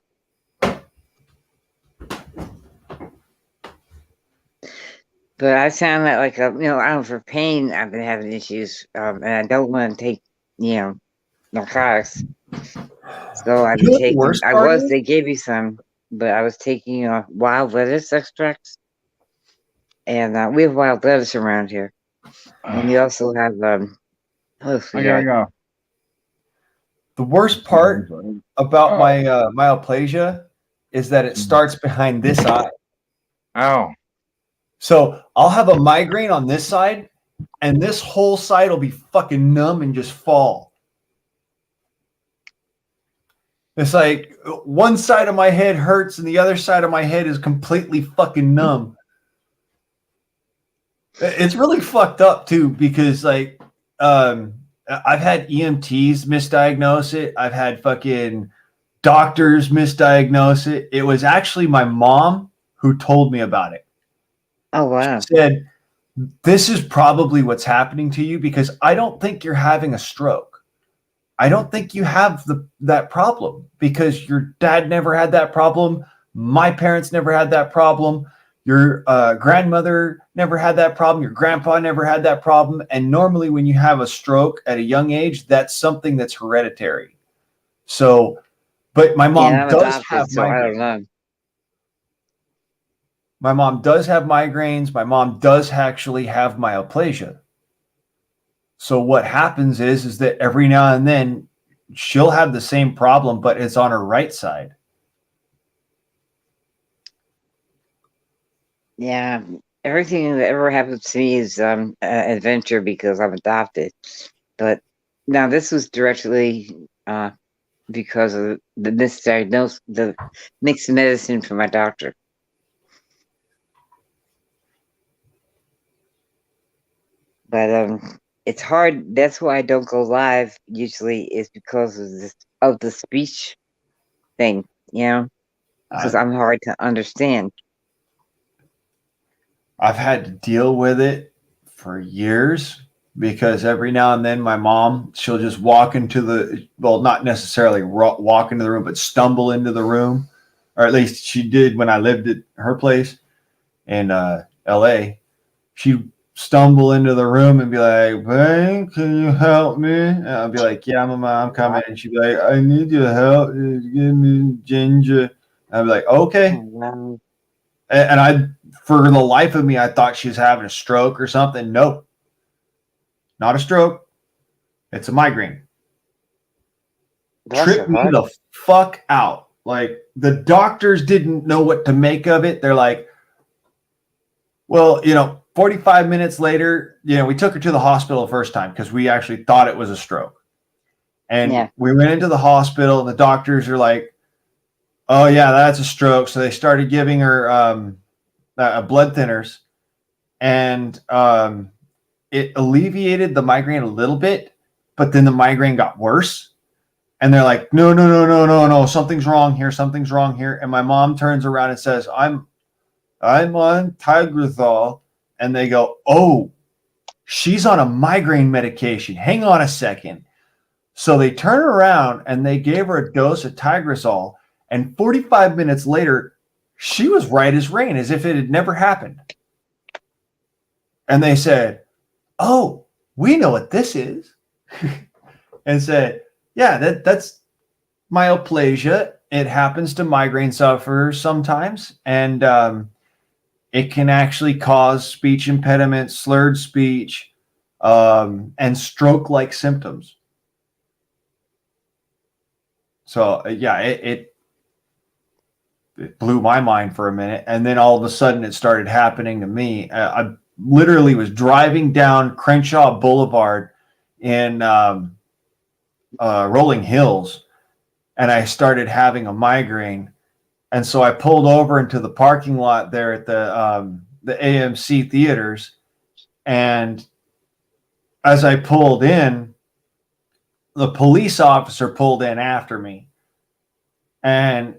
But I sound like I don't, for pain, I've been having issues, and I don't want to take, narcotics. So I've been taking. They gave me some, but I was taking wild lettuce extracts, and we have wild lettuce around here, and we also have I gotta go. The worst part about my myoplasma is that it starts behind this eye. Ow. So I'll have a migraine on this side, and this whole side will be fucking numb and just fall. It's like one side of my head hurts and the other side of my head is completely fucking numb. It's really fucked up too, because like I've had EMTs misdiagnose it. I've had fucking doctors misdiagnose it. It was actually my mom who told me about it. Oh, wow. She said, "This is probably what's happening to you, because I don't think you're having a stroke. I don't think you have that problem, because your dad never had that problem. My parents never had that problem. Your grandmother never had that problem. Your grandpa never had that problem. And normally when you have a stroke at a young age, that's something that's hereditary." So, but my mom does have migraines. My mom does have migraines. My mom does actually have myoplasma. So what happens is that every now and then she'll have the same problem, but it's on her right side. Yeah, everything that ever happens to me is an adventure, because I'm adopted. But Now, this was directly because of the misdiagnosed, the mixed medicine from my doctor. But it's hard. That's why I don't go live usually, is because of the speech thing, because I'm hard to understand. I've had to deal with it for years because every now and then my mom, she'll just walk into not necessarily walk into the room, but stumble into the room, or at least she did when I lived at her place in LA. She'd stumble into the room and be like, "Hey, can you help me?" And I'll be like, "Yeah, Mama, I'm coming." And she'd be like, "I need your help. Give me ginger." And I'd be like, "Okay." Oh, wow. And I, for the life of me, I thought she was having a stroke or something. Nope, not a stroke. It's a migraine. Tripped me the fuck out. Like, the doctors didn't know what to make of it. They're like, well, 45 minutes later, we took her to the hospital the first time because we actually thought it was a stroke. And we went into the hospital and the doctors are like, "Oh yeah, that's a stroke." So they started giving her blood thinners, and it alleviated the migraine a little bit, but then the migraine got worse. And they're like, no, something's wrong here. Something's wrong here. And my mom turns around and says, I'm on Tigrazole. And they go, "Oh, she's on a migraine medication. Hang on a second." So they turn around and they gave her a dose of Tigrazole. And 45 minutes later, she was right as rain, as if it had never happened. And they said, "Oh, we know what this is." And said, "Yeah, that's myoplegia. It happens to migraine sufferers sometimes. And it can actually cause speech impediment, slurred speech, and stroke-like symptoms." So, yeah, it blew my mind for a minute. And then all of a sudden it started happening to me. I literally was driving down Crenshaw Boulevard in Rolling Hills, and I started having a migraine. And so I pulled over into the parking lot there at the AMC theaters. And as I pulled in, the police officer pulled in after me. And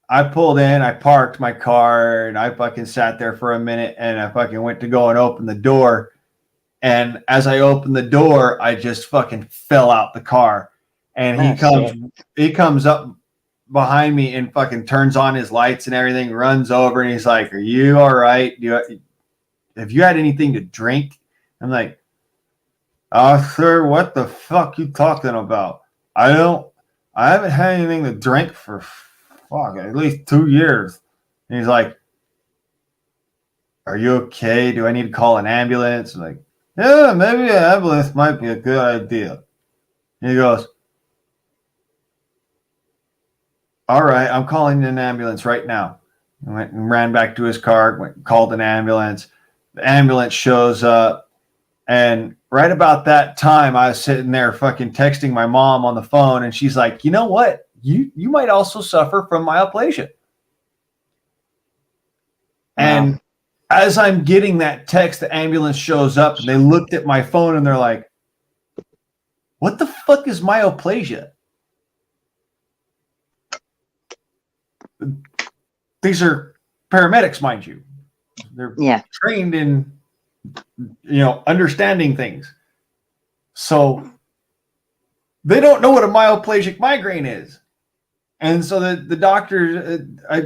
I pulled in, I parked my car, and I fucking sat there for a minute, and I fucking went to go and open the door. And as I opened the door, I just fucking fell out the car. And he comes up behind me and fucking turns on his lights and everything, runs over, and he's like, "Are you all right? Have you had anything to drink?" I'm like, "Oh, sir, what the fuck you talking about? I haven't had anything to drink for at least 2 years." And he's like, "Are you okay? Do I need to call an ambulance?" I'm like, "Yeah, maybe an ambulance might be a good idea." And he goes, "All right, I'm calling an ambulance right now." He went and ran back to his car, called an ambulance. The ambulance shows up. And right about that time, I was sitting there fucking texting my mom on the phone. And she's like, "You know what? You might also suffer from myoplegia." Wow. And as I'm getting that text, the ambulance shows up and they looked at my phone and they're like, "What the fuck is myoplegia?" These are paramedics, mind you. They're trained in, understanding things. So they don't know what a myoplegic migraine is. And so the doctors,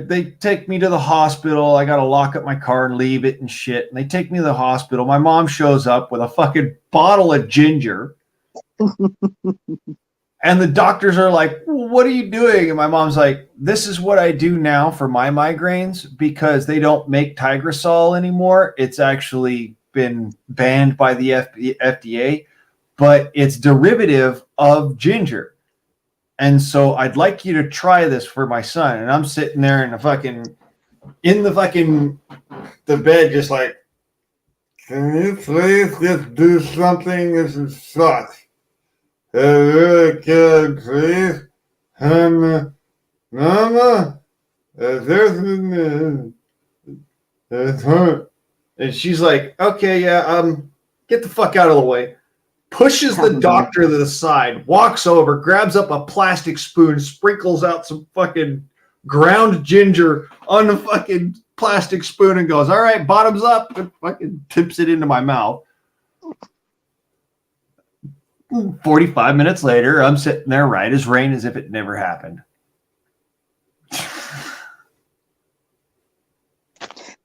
they take me to the hospital. I got to lock up my car and leave it and shit. And they take me to the hospital. My mom shows up with a fucking bottle of ginger. And the doctors are like, "What are you doing?" And my mom's like, "This is what I do now for my migraines because they don't make Tigrazole anymore. It's actually been banned by the FDA, but it's derivative of ginger. And so I'd like you to try this for my son." And I'm sitting there in the bed, just like, "Can you please just do something? This sucks." Please, Mama, there's and she's like, okay, yeah, get the fuck out of the way. Pushes the doctor to the side, walks over, grabs up a plastic spoon, sprinkles out some fucking ground ginger on the fucking plastic spoon and goes, all right, bottoms up, and fucking tips it into my mouth. 45 minutes later, I'm sitting there right as rain as if it never happened.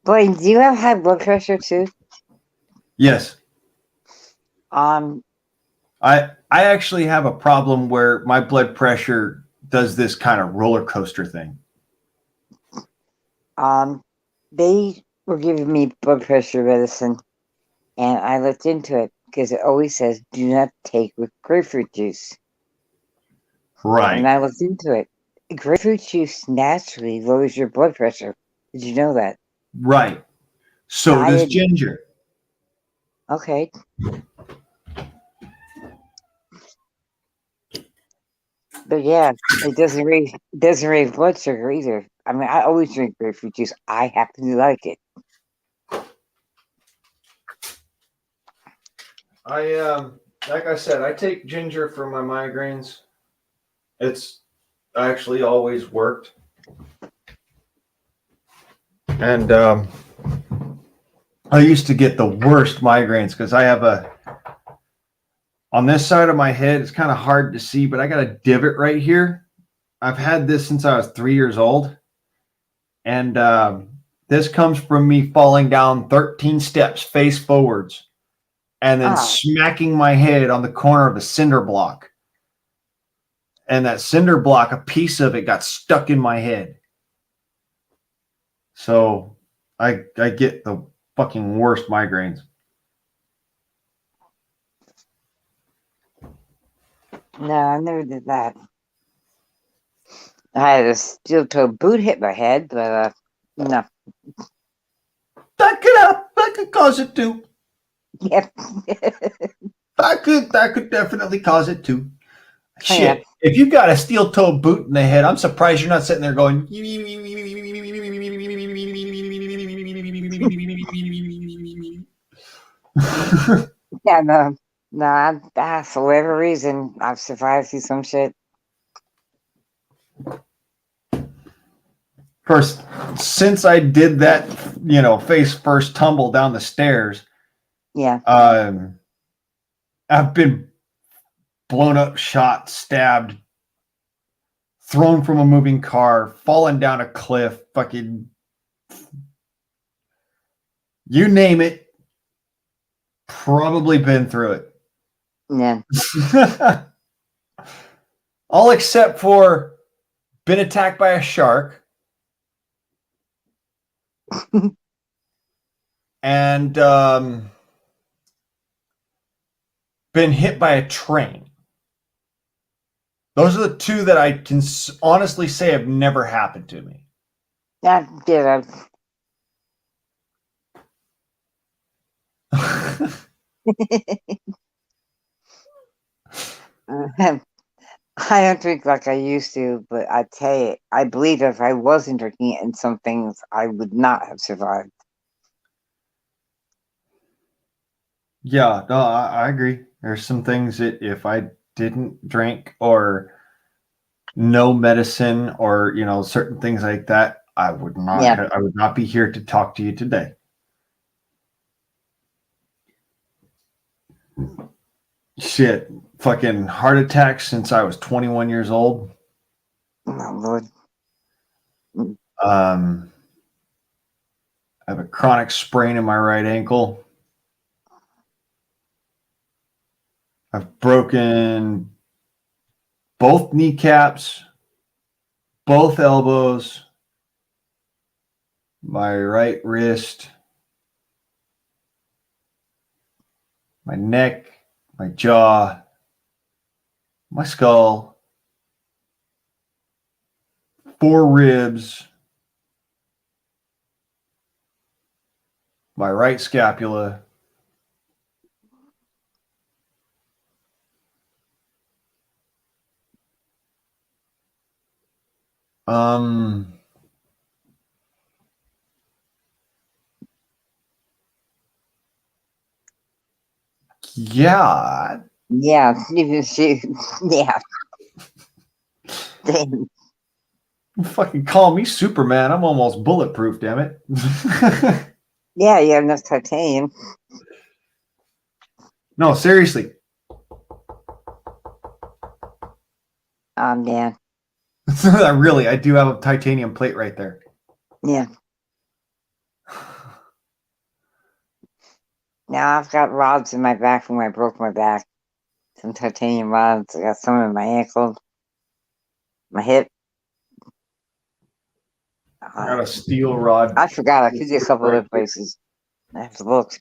Boy, do you have high blood pressure too? Yes. Um, I actually have a problem where my blood pressure does this kind of roller coaster thing. they were giving me blood pressure medicine, and I looked into it because it always says do not take with grapefruit juice. Right. And I looked into it. Grapefruit juice naturally lowers your blood pressure. Did you know that? Right. So I does didn't. ginger. Okay. But yeah, it doesn't raise blood sugar either. I mean, I always drink grapefruit juice. I happen to like it. Like I said, I take ginger for my migraines. It's actually always worked. And I used to get the worst migraines because I have on this side of my head, it's kind of hard to see, but I got a divot right here. I've had this since I was 3 years old. And this comes from me falling down 13 steps face forwards and then smacking my head on the corner of a cinder block. And that cinder block, a piece of it got stuck in my head. So I get the fucking worst migraines. No, I never did that. I had a steel-toed boot hit my head, but no. That could cause it too. Yep. That could definitely cause it too. Shit. Yeah. If you've got a steel-toed boot in the head, I'm surprised you're not sitting there going. Yeah, no, for whatever reason, I've survived through some shit. First, since I did that, face first tumble down the stairs, Yeah. I've been blown up, shot, stabbed, thrown from a moving car, fallen down a cliff, fucking you name it, probably been through it. Yeah. All except for been attacked by a shark and been hit by a train. Those are the two that I can honestly say have never happened to me. Yeah, did. I don't drink like I used to, but I tell you, I believe if I wasn't drinking it in some things, I would not have survived. Yeah, no, I agree. There's some things that if I didn't drink or no medicine or certain things like that, I would not. Yeah. I would not be here to talk to you today. Shit, fucking heart attack since I was 21 years old. Oh, Lord. I have a chronic sprain in my right ankle. I've broken both kneecaps, both elbows, my right wrist, my neck, my jaw, my skull, 4 ribs, my right scapula. Um. Yeah. Yeah, yeah. Damn. Fucking call me Superman. I'm almost bulletproof, damn it. Yeah, you have enough titanium. No, seriously. Yeah, I do have a titanium plate right there. yeah. Now I've got rods in my back from when I broke my back. Some titanium rods. I got some in my ankle, my hip. I got a steel rod. I forgot. I could get a couple other places. I have to look.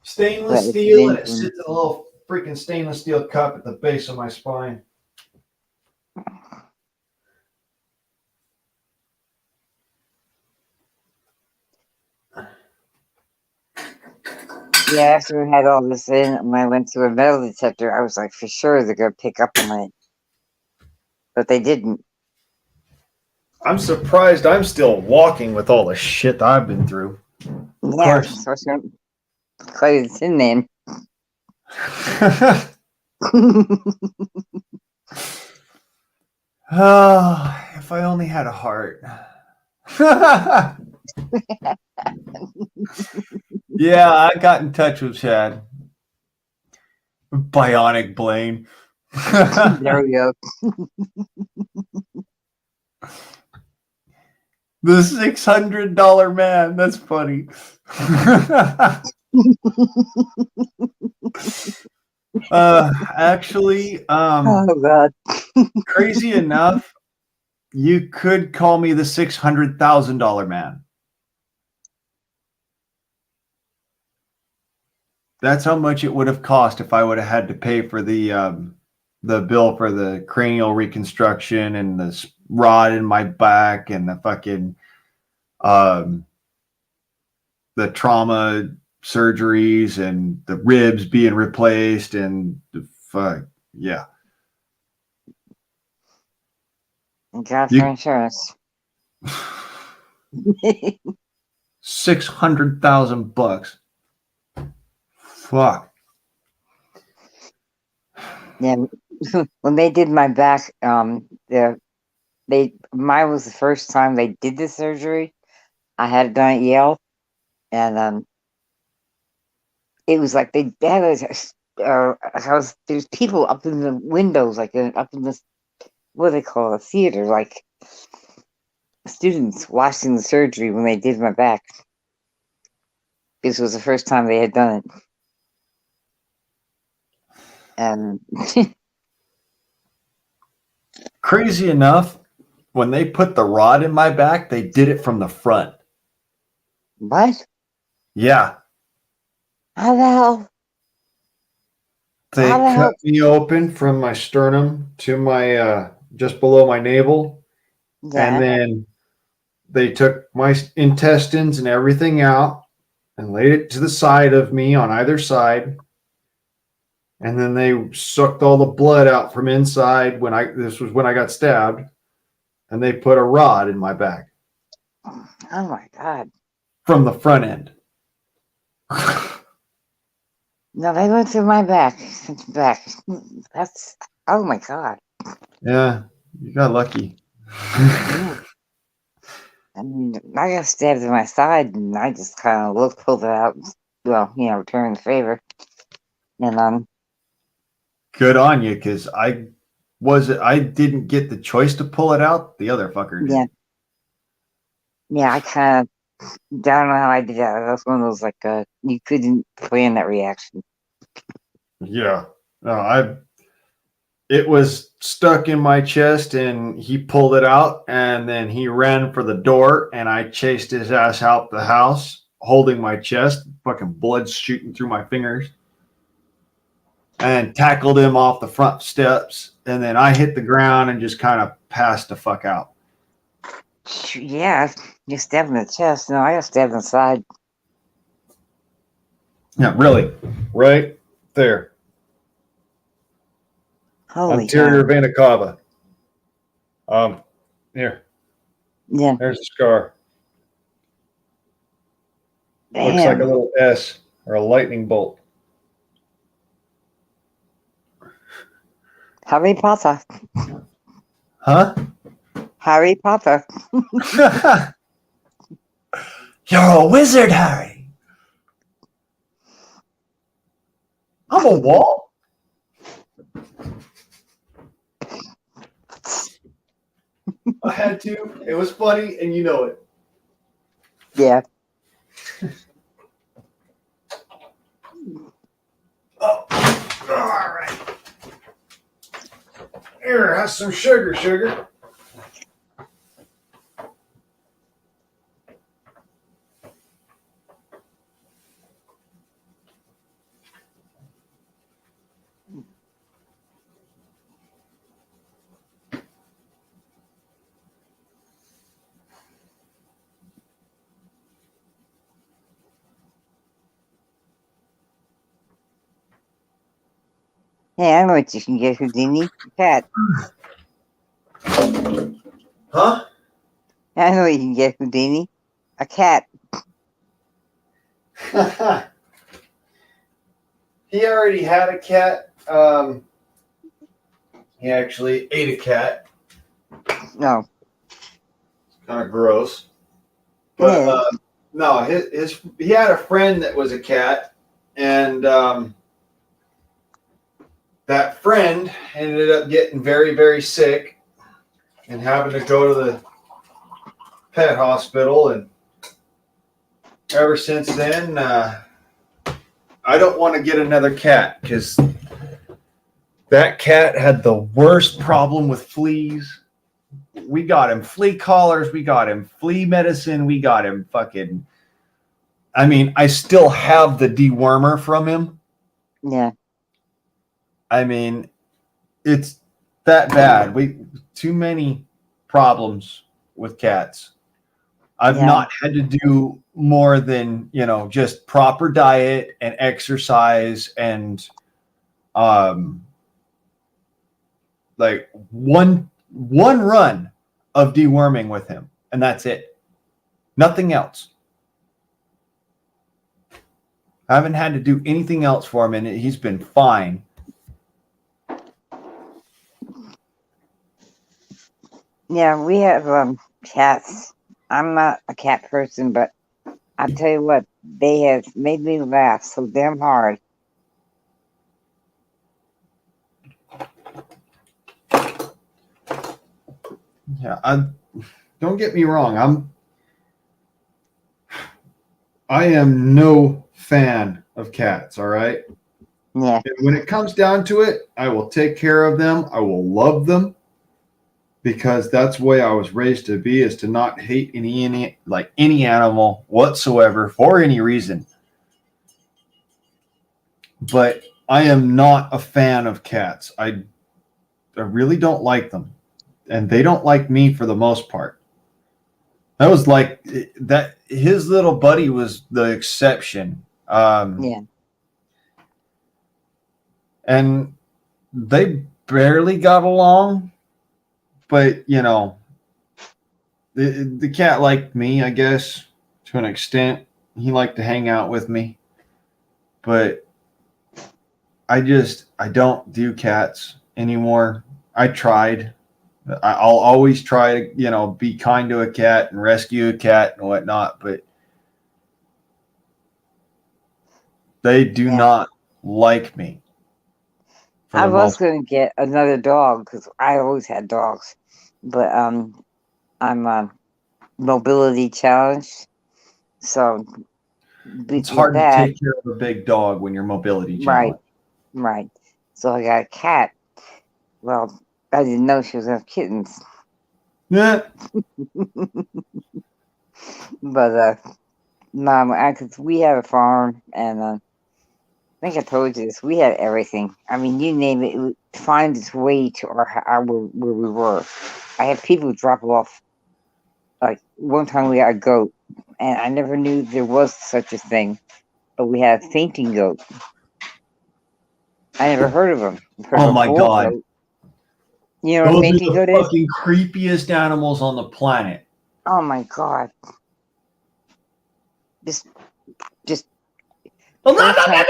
Stainless But it's steel, and it amazing. sits in a little freaking stainless steel cup at the base of my spine. Yeah, after we had all this in, when I went to a metal detector, I was like, for sure they're gonna pick up on it, but they didn't. I'm surprised I'm still walking with all the shit that I've been through. Of Yeah, course. so it's gonna quite a tin man. Oh, if I only had a heart. Yeah, I got in touch with Chad. Bionic Blaine. There we go. The $600 man. That's funny. Actually, Oh God. crazy enough, you could call me the $600,000 man. That's how much it would have cost if I would have had to pay for the bill for the cranial reconstruction and the rod in my back and the fucking um, the trauma surgeries and the ribs being replaced and the fuck yeah. God for You insurance. $600,000. Fuck. Yeah, when they did my back, mine was the first time they did the surgery. I had it done at Yale, and it was like they had there's people up in the windows, like up in this, what do they call it, a theater, like students watching the surgery when they did my back. This was the first time they had done it, and Crazy enough, when they put the rod in my back, they did it from the front. what? Yeah. How the hell? How They the hell? cut me open from my sternum to my just below my navel, and Yeah. then they took my intestines and everything out and laid it to the side of me on either side. And then they sucked all the blood out from inside this was when I got stabbed, and they put a rod in my back Oh my God. from the front end. No, they went through my back. Back. That's, oh my God. Yeah, you got lucky. Yeah. I mean, I got stabbed in my side, and I just kind of looked, pulled it out, returned the favor. And Good on you, because I didn't get the choice to pull it out. The other fucker did. I kind of don't know how I did that. That's one of those like you couldn't plan that reaction. Yeah. No, it was stuck in my chest and he pulled it out and then he ran for the door and I chased his ass out the house holding my chest, fucking blood shooting through my fingers, and tackled him off the front steps. And then I hit the ground and just kind of passed the fuck out. Yeah, you stabbed in the chest. No, I got stabbed in the side. Yeah, really. Right there. Holy Anterior cow. vena cava. Here. Yeah. There's a scar. Damn. Looks like a little S or a lightning bolt. Harry Potter. Huh? Harry Potter. You're a wizard, Harry. I'm a wall. I had to. It was funny, and you know it. Yeah. Oh, all right. Here, have some sugar. Hey, I know what you can get, Houdini. Cat. Huh? I know what you can get, Houdini. A cat. He already had a cat. He actually ate a cat. No. Kind of gross. But Yeah. no, he had a friend that was a cat, and that friend ended up getting very, very sick and having to go to the pet hospital. And ever since then, I don't want to get another cat because that cat had the worst problem with fleas. We got him flea collars. We got him flea medicine. We got him fucking. I mean, I still have the dewormer from him. Yeah. I mean, it's that bad. Too many problems with cats. I've not had to do more than, just proper diet and exercise and like one run of deworming with him, and that's it. Nothing else. I haven't had to do anything else for him, and he's been fine. Yeah, we have cats. I'm not a cat person, but I tell you what, they have made me laugh so damn hard. Yeah, don't get me wrong. I am no fan of cats, all right? Yeah. And when it comes down to it, I will take care of them. I will love them because that's the way I was raised to be, is to not hate any animal whatsoever for any reason. But I am not a fan of cats. I really don't like them. And they don't like me for the most part. That was like that. His little buddy was the exception. Yeah. And they barely got along, but the cat liked me, I guess, to an extent. He liked to hang out with me, but I don't do cats anymore. I tried. I'll always try to, be kind to a cat and rescue a cat and whatnot, but they do not like me. I was going to get another dog because I always had dogs, but I'm mobility challenged, so it's hard to take care of a big dog when you're mobility challenged. Right. So I got a cat. Well, I didn't know she was going to have kittens. Yeah. But because we have a farm, and I think I told you this. We had everything. I mean, you name it, it would find its way to our where we were. I had people drop off. Like one time, we got a goat, and I never knew there was such a thing. But we had a fainting goat. I never heard of him. Oh my God! Goat. You know what Those are makes me go the to? fucking creepiest animals on the planet. Oh my god! Just Oh, no, first time.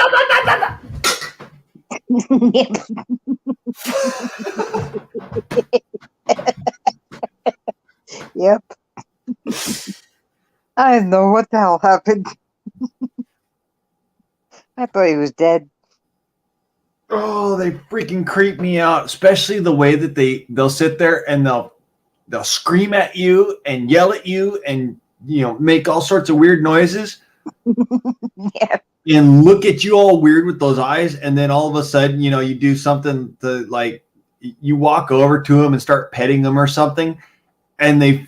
Yep. I don't know what the hell happened. I thought he was dead. Oh, they freaking creep me out, especially the way that they'll sit there and they'll scream at you and yell at you and make all sorts of weird noises Yeah. and look at you all weird with those eyes, and then all of a sudden you do something to, like, you walk over to them and start petting them or something, and they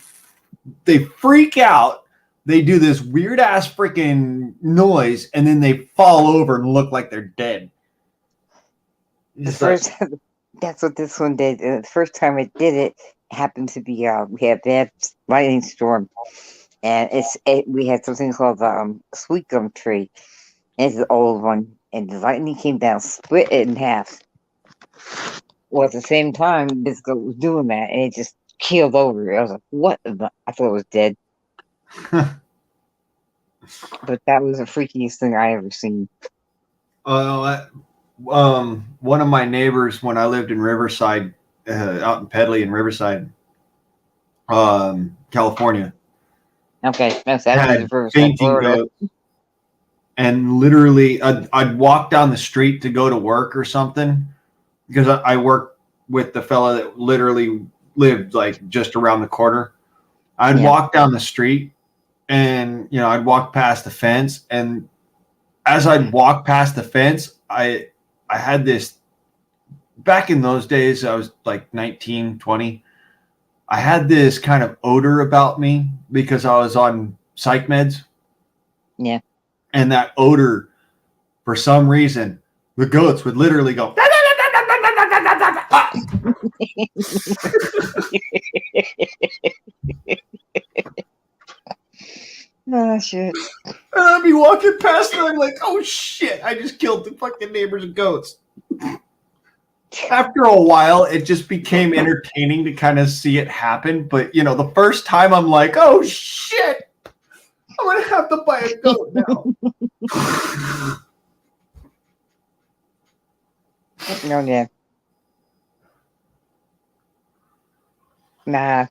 freak out. They do this weird ass freaking noise, and then they fall over and look like they're dead. The first that's what this one did. The first time it did it happened to be we had bad lightning storm, and we had something called the sweet gum tree. And it's an old one, and the lightning came down, split it in half. Well, at the same time, this goat was doing that, and it just keeled over. I was like, "What?" I thought it was dead. But that was the freakiest thing I ever seen. One of my neighbors, when I lived in Riverside, out in Pedley in Riverside, California. Okay, that's had the fainting Florida. goats, and literally, I'd walk down the street to go to work or something, because I worked with the fella that literally lived like just around the corner. I'd walk down the street, and I'd walk past the fence, and as I'd walk past the fence, I had this, back in those days, I was like 19, 20. I had this kind of odor about me because I was on psych meds. Yeah. And that odor, for some reason, the goats would literally go. Oh, shit. And I'd be walking past and I'm like, oh shit, I just killed the fucking neighbor's goats. After a while, it just became entertaining to kind of see it happen. But, the first time I'm like, oh shit, I'm going to have to buy a goat now. No, yeah. Nah.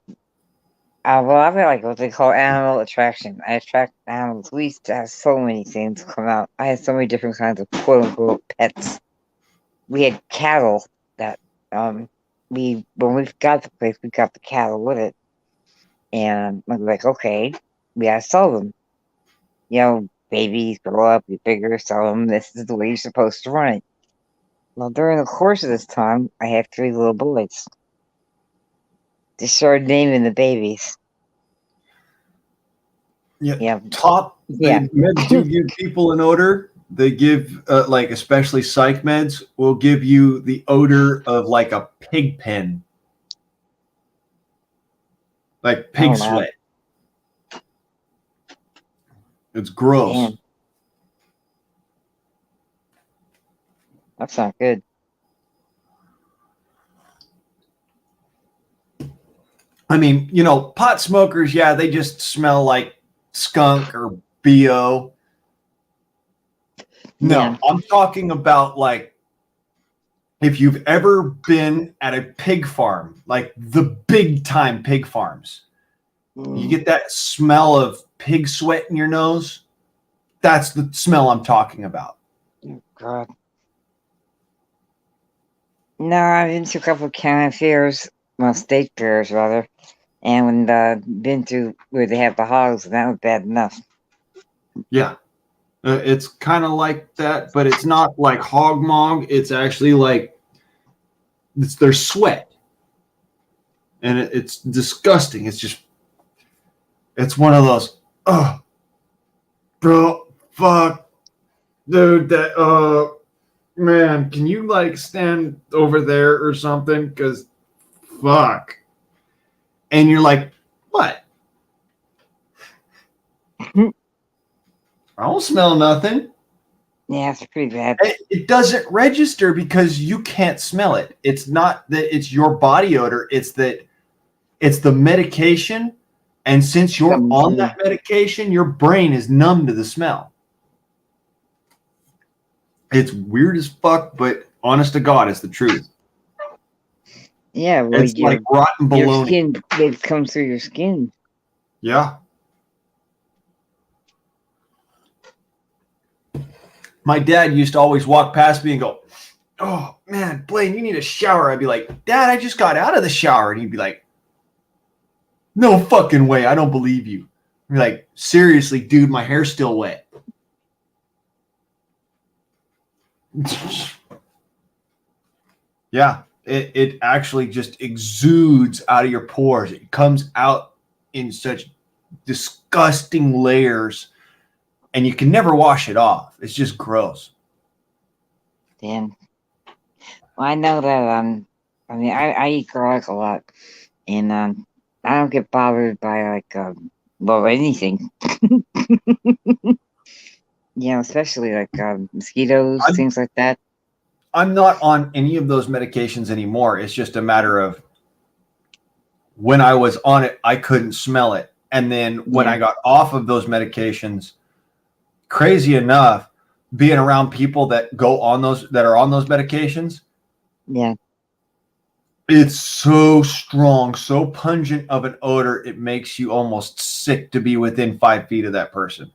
Well, I've got like what they call animal attraction. I attract animals. We used to have so many things come out. I had so many different kinds of quote unquote pets. We had cattle that when we got the place, we got the cattle with it. And I'm like, okay, we gotta sell them. Babies grow up, get bigger, sell them. This is the way you're supposed to run it. Well, during the course of this time, I had 3 little boys. They started naming the babies. Yeah. Yeah. Meds do give people an odor. They give, like, especially psych meds, will give you the odor of like a pig pen. Like pig sweat. It's gross. Damn. That's not good. I mean, pot smokers, yeah, they just smell like skunk or BO. No, Yeah. I'm talking about, like, if you've ever been at a pig farm, like the big time pig farms, you get that smell of pig sweat in your nose. That's the smell I'm talking about. Oh, God. No, I've been to a couple of county fairs, well, state fairs rather, and when been to where they have the hogs, and that was bad enough. Yeah, it's kind of like that, but it's not like hog mog. It's actually like it's their sweat, and it's disgusting. It's one of those. Oh, bro, fuck, dude, that man, can you like stand over there or something? Because fuck. And you're like, what? I don't smell nothing. Yeah, it's pretty bad. It doesn't register because you can't smell it. It's not that it's your body odor. It's that it's the medication. And since you're on that medication, your brain is numb to the smell. It's weird as fuck, but honest to God, it's the truth. Yeah, well, it's like rotten bologna. Your skin, it comes through your skin. Yeah. My dad used to always walk past me and go, "Oh man, Blaine, you need a shower." I'd be like, "Dad, I just got out of the shower." And he'd be like, "No fucking way, I don't believe you." I'd be like, "Seriously, dude, my hair's still wet." Yeah, it actually just exudes out of your pores. It comes out in such disgusting layers, and you can never wash it off. It's just gross. Damn. Well, I know that I mean I eat garlic a lot, and I don't get bothered by like well, anything. Yeah, especially like mosquitoes, things like that. I'm not on any of those medications anymore. It's just a matter of when I was on it, I couldn't smell it. And then when I got off of those medications, crazy enough, being around people that go on those, that are on those medications. Yeah. It's so strong, so pungent of an odor. It makes you almost sick to be within 5 feet of that person.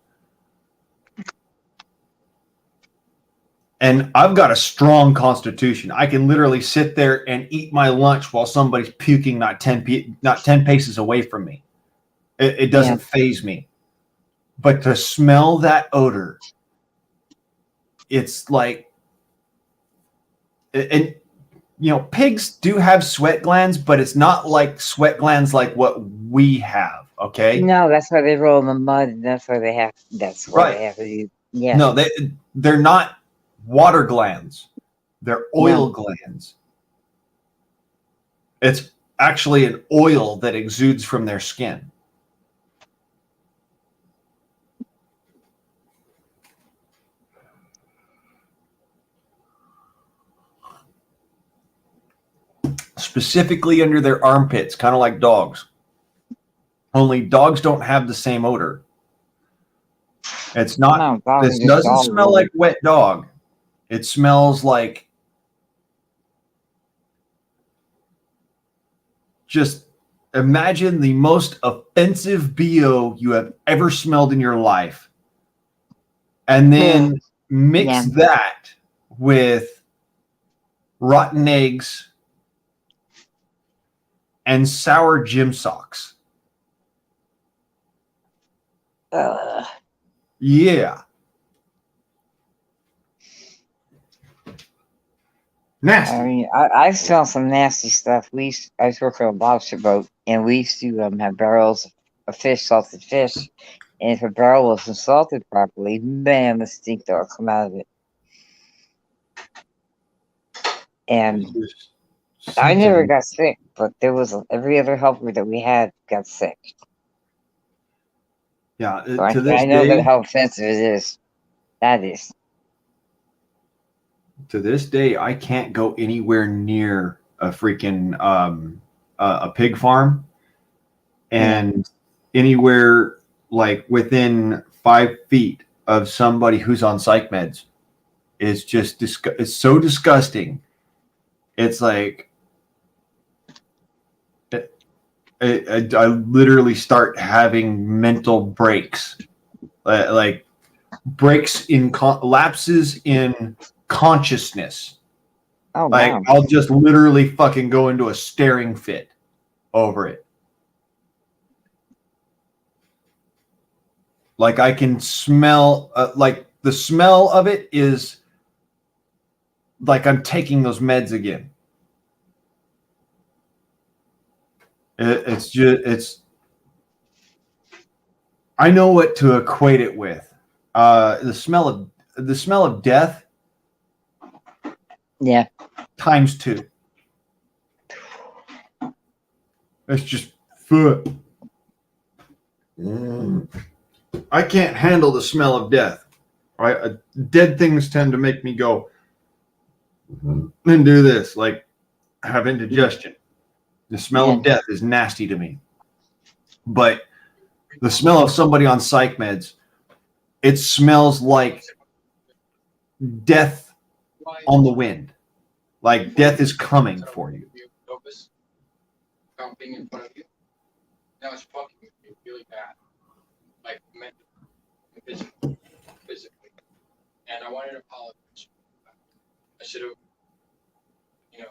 And I've got a strong constitution. I can literally sit there and eat my lunch while somebody's puking not 10 paces away from me. It doesn't faze me. But to smell that odor, it's like, and you know, pigs do have sweat glands, but it's not like sweat glands like what we have. Okay. No, that's why they roll in the mud, and that's why they have. That's why they have to do. Yeah. No, they're not water glands. They're oil glands. It's actually an oil that exudes from their skin. Specifically under their armpits, kind of like dogs. Only dogs don't have the same odor. It's not. This doesn't smell like wet dog. It smells like just imagine the most offensive BO you have ever smelled in your life. And then mix that with rotten eggs and sour gym socks. Yeah. Nasty. I mean, I smell some nasty stuff. I used to work on a lobster boat, and we used to have barrels of fish, salted fish. And if a barrel wasn't salted properly, man, the stink that would come out of it. And I never got sick, but there was every other helper that we had got sick. Yeah, so I know that how offensive it is. That is. To this day, I can't go anywhere near a freaking a pig farm, and anywhere like within 5 feet of somebody who's on psych meds is just it's so disgusting. It's like I literally start having mental breaks, like breaks in lapses in consciousness. Oh, like wow. I'll just literally fucking go into a staring fit over it. Like I can smell, like the smell of it is like I'm taking those meds again. It's I know what to equate it with. The smell of death. Yeah. Times 2. It's just foot. I can't handle the smell of death. Dead things tend to make me go and do this, like have indigestion. The smell of death is nasty to me. But the smell of somebody on psych meds, it smells like death on the wind. Like death is coming for you. Being in front of you. That was fucking with me really bad. Like mentally and physically. And I wanted to apologize. I should have, you know,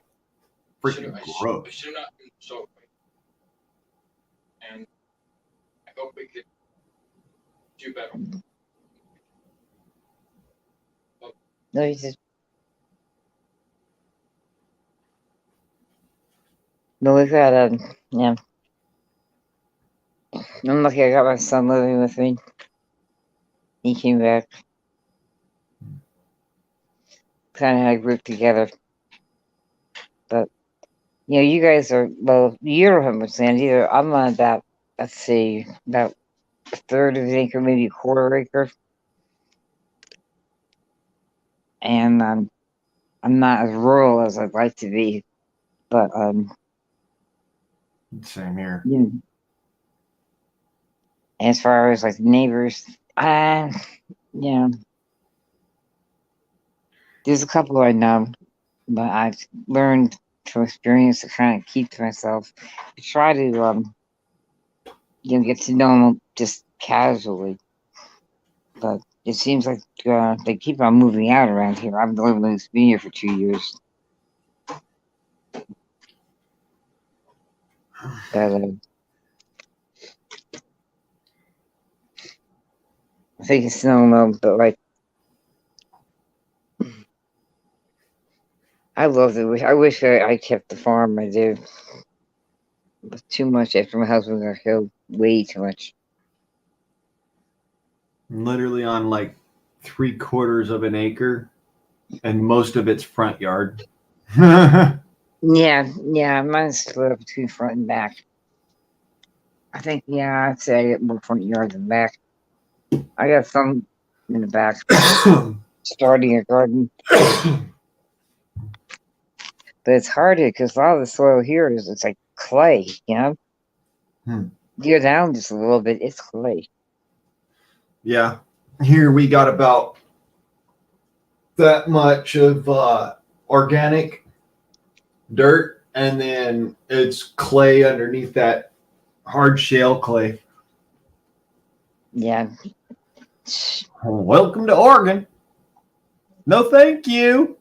Freaking gross. I should have not been so quick. And I hope we could do better. No, he just. No, we've got yeah. I'm lucky I got my son living with me. He came back. Kind of had a group together. But, you know, you guys are, well, you don't have much land either. I'm on about, let's see, about a third of an acre, maybe a quarter acre. And I'm not as rural as I'd like to be. But, same here. You know, as far as like neighbors, yeah, there's a couple I know, but I've learned from experience to kind of keep to myself. I try to, you know, get to know them just casually, but it seems like they keep on moving out around here. I've been here for 2 years. But, I think it's no, but like, I love it. I wish I kept the farm. I do. But too much after my husband got killed. Way too much. I'm literally on like 3/4 of an acre, and most of it's front yard. Yeah, mine's split between front and back. I think, yeah, I'd say I get more front yard than back. I got some in the back, starting a garden. But it's harder because a lot of the soil here it's like clay, you know? You go down just a little bit, it's clay. Yeah. Here we got about that much of organic dirt, and then it's clay underneath that hard shale clay. Yeah. Welcome to Oregon. No, thank you.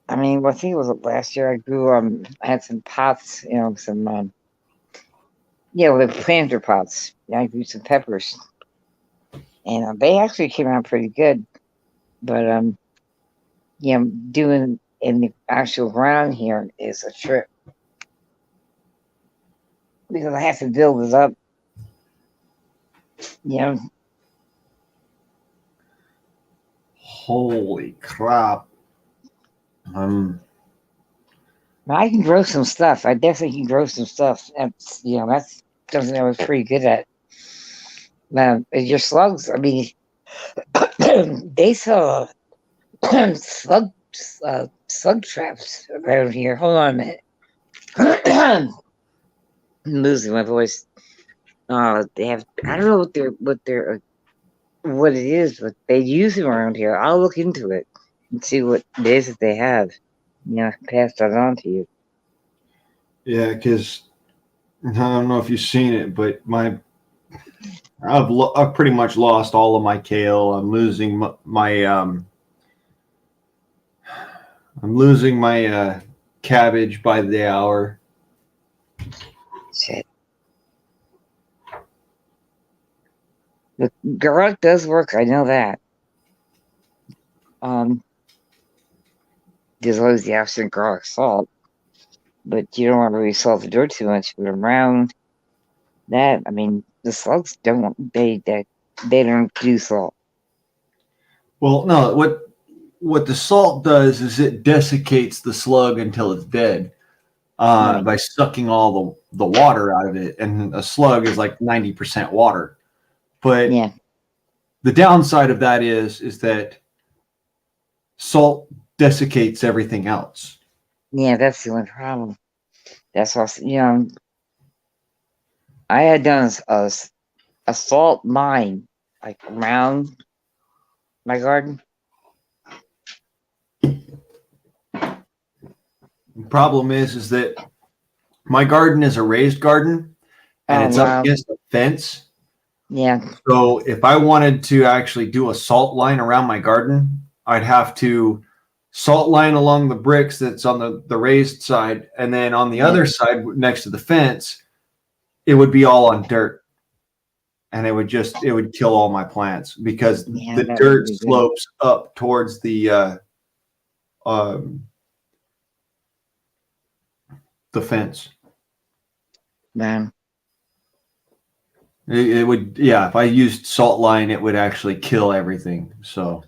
I mean, I think it was last year I grew, I had some pots, you know, some, the planter pots. I grew some peppers. And they actually came out pretty good. But, doing in the actual ground here is a trip. Because I have to build it up. You know. Holy crap. I can grow some stuff. I definitely can grow some stuff. That's something I was pretty good at. Your slugs, I mean, they sell slug traps around here. Hold on a minute. I'm losing my voice. They have, I don't know what it is, but they use them around here. I'll look into it and see what it is that they have. I can pass that on to you. Yeah, because I don't know if you've seen it, but I've pretty much lost all of my kale. I'm losing my cabbage by the hour. Shit. The garlic does work. I know that. There's always the absent garlic salt, but you don't want to really salt the dirt too much. But around that, I mean, the slugs don't do salt. Well, no, what the salt does is it desiccates the slug until it's dead by sucking all the water out of it, and a slug is like 90% water. But the downside of that is that salt desiccates everything else. Yeah, that's the only problem. That's what, I had done a salt mine, like around my garden. The problem is that my garden is a raised garden and Oh, it's up wow. against a fence. Yeah, So if I wanted to actually do a salt line around my garden, I'd have to salt line along the bricks that's on the raised side. And then on the Yeah. other side next to the fence, it would be all on dirt. And it would kill all my plants because Yeah, the that would dirt be good. slopes up towards the fence. man. It would, yeah, if I used salt line, it would actually kill everything. So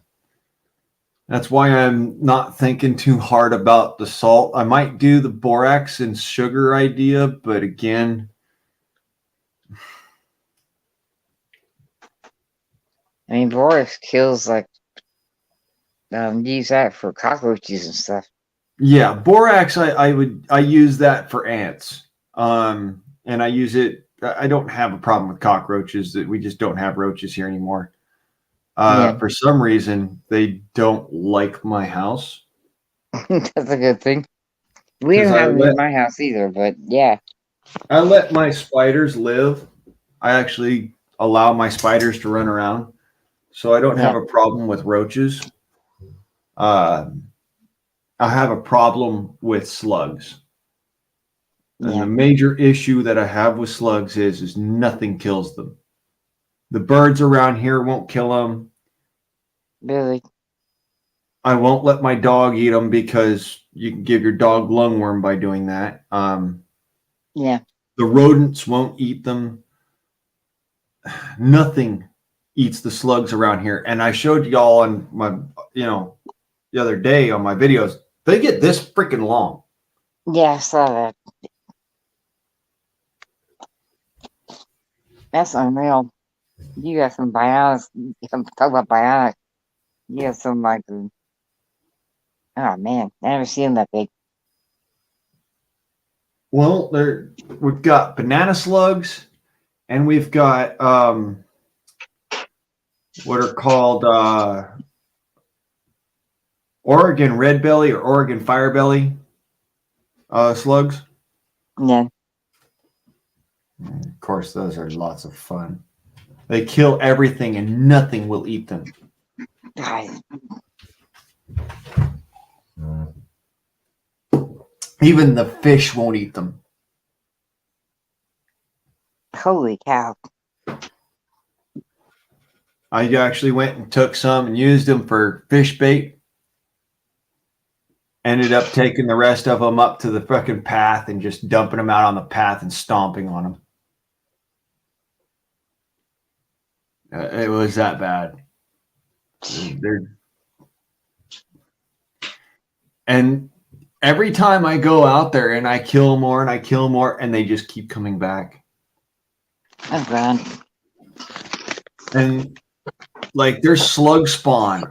that's why I'm not thinking too hard about the salt. I might do the borax and sugar idea, but again, I mean, borax kills, like, use that for cockroaches and stuff. yeah, borax, I use that for ants. And I use it. I don't have a problem with cockroaches. That we just don't have roaches here anymore. Yeah. For some reason, they don't like my house. That's a good thing. We 'Cause don't I have them let- in my house either, but yeah. I let my spiders live. I actually allow my spiders to run around, so I don't have a problem with roaches. I have a problem with slugs. And Yeah. the major issue that I have with slugs is nothing kills them. The birds around here won't kill them. Really. I won't let my dog eat them because you can give your dog lungworm by doing that. Yeah. The rodents won't eat them. Nothing eats the slugs around here. And I showed y'all on my, the other day on my videos, they get this freaking long. Yeah, I saw that. That's unreal. You got some bionics. Talk about bionic. You got some, like, oh man, I never seen them that big. Well, we've got banana slugs and we've got what are called Oregon red belly or Oregon fire belly slugs. Yeah. Of course, those are lots of fun. They kill everything and nothing will eat them. God. Even the fish won't eat them. Holy cow. I actually went and took some and used them for fish bait. Ended up taking the rest of them up to the fucking path and just dumping them out on the path and stomping on them. It was that bad. And every time I go out there and I kill more and I kill more, and they just keep coming back. Oh, God. And like there's slug spawn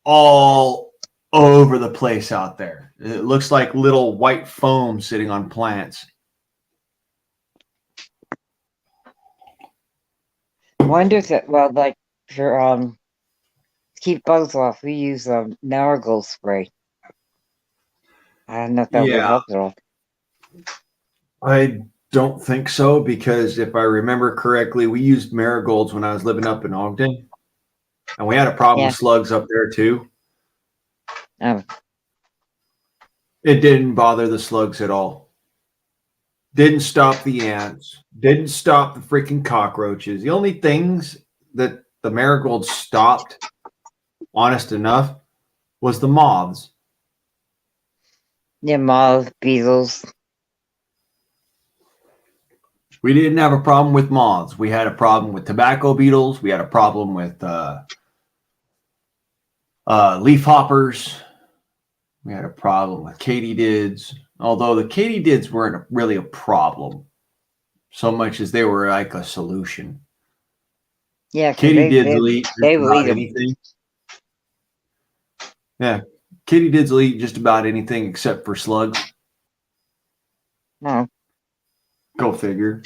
all over the place out there. It looks like little white foam sitting on plants. Wonder if that, well, like, for, keep bugs off, we use, marigold spray. I don't know if that would Yeah. help at all. I don't think so because if I remember correctly, we used marigolds when I was living up in Ogden. And we had a problem with slugs up there too. Oh. It didn't bother the slugs at all. Didn't stop the ants. Didn't stop the freaking cockroaches. The only things that the marigolds stopped, honest enough, was the moths. Yeah, moths, beetles. We didn't have a problem with moths. We had a problem with tobacco beetles. We had a problem with leaf hoppers. We had a problem with katydids, although the katydids weren't really a problem so much as they were like a solution. Yeah, 'cause Katydids will eat they just will eat about 'em. anything. Yeah, katydids will eat just about anything except for slugs. No. Go figure.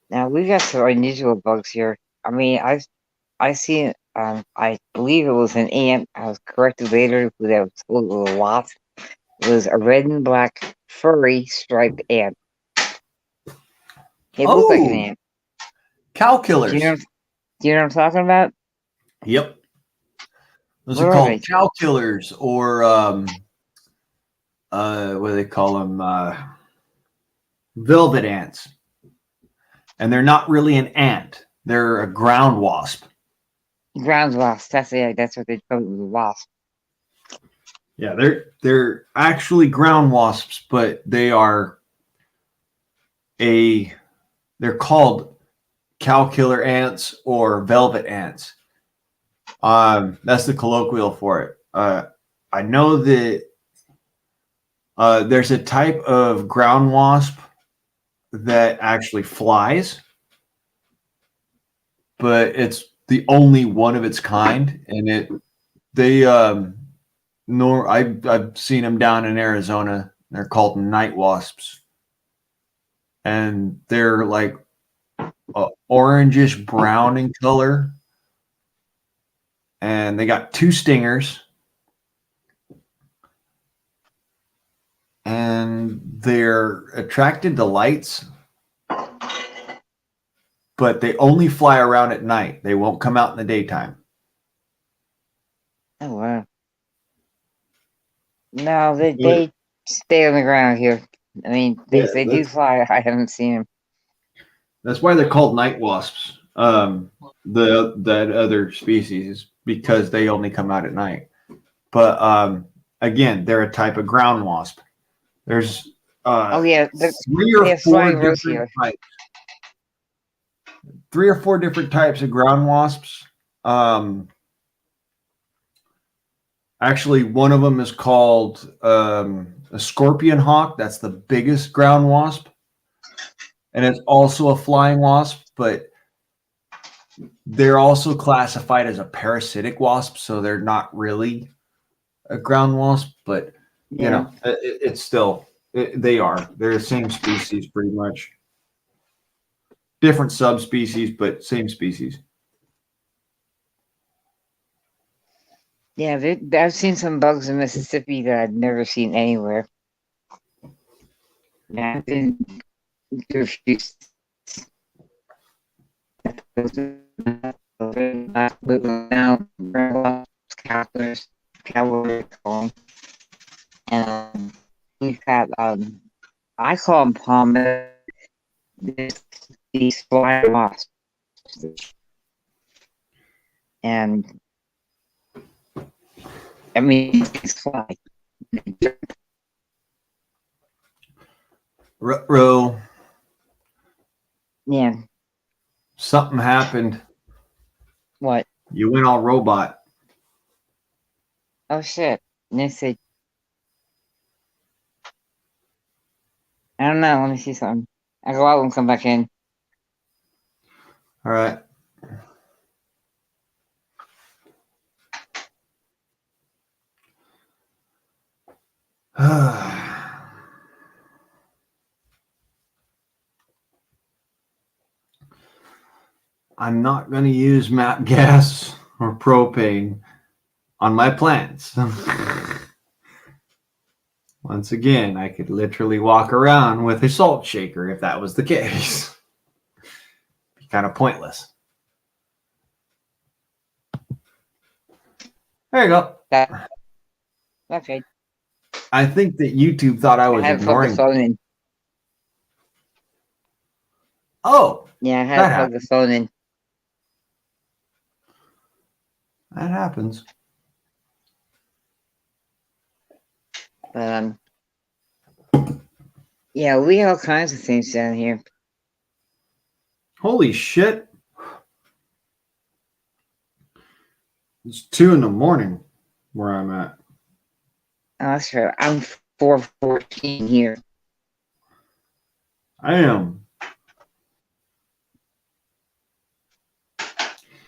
Now we got some unusual bugs here. I mean, I seen I believe it was an ant. I was corrected later that was a little wasp. It was a red and black furry striped ant. It looked like an Oh, ant. cow Do killers. you know? Do you know what I'm talking about? Yep. Those What are are called they? cow killers, or what do they call them? Velvet ants. And they're not really an ant. They're a ground wasp. Ground wasp. That's what they call it, the wasp. Yeah, they're actually ground wasps, but they're called cow killer ants or velvet ants. That's the colloquial for it. I know that there's a type of ground wasp that actually flies, but it's the only one of its kind, and I've seen them down in Arizona. They're called night wasps, and they're like orangish brown in color, and they got two stingers, and they're attracted to lights, but they only fly around at night. They won't come out in the daytime. Oh wow. No, they stay on the ground here. I mean, they do fly. I haven't seen them. That's why they're called night wasps. That other species, because they only come out at night. But again, they're a type of ground wasp. There's Oh yeah, three or they have four flying roast different here. types. 3 or 4 different types of ground wasps. Actually, one of them is called a scorpion hawk. That's the biggest ground wasp, and it's also a flying wasp, but they're also classified as a parasitic wasp, so they're not really a ground wasp, but Yeah. you know, it's still they're the same species pretty much. Different subspecies, but same species. Yeah, I've seen some bugs in Mississippi that I've never seen anywhere. Yeah, I've been to a few cowboys, and we've got I call them palm. These flying wasps, and I mean, it's fly. Ro, Yeah. something happened. What? You went all robot. Oh shit. And they said, I don't know. Let me see something. I go out and come back in. All right. I'm not going to use MAP gas or propane on my plants. Once again, I could literally walk around with a salt shaker if that was the case. Be kind of pointless. There you go. Okay. I think that YouTube thought I was I had to plug the ignoring. phone in. Oh, Yeah, I had that to plug the phone in. That happens. Yeah, we have all kinds of things down here. Holy shit. It's 2 a.m. where I'm at. Oh, that's right. I'm 414 here. I am.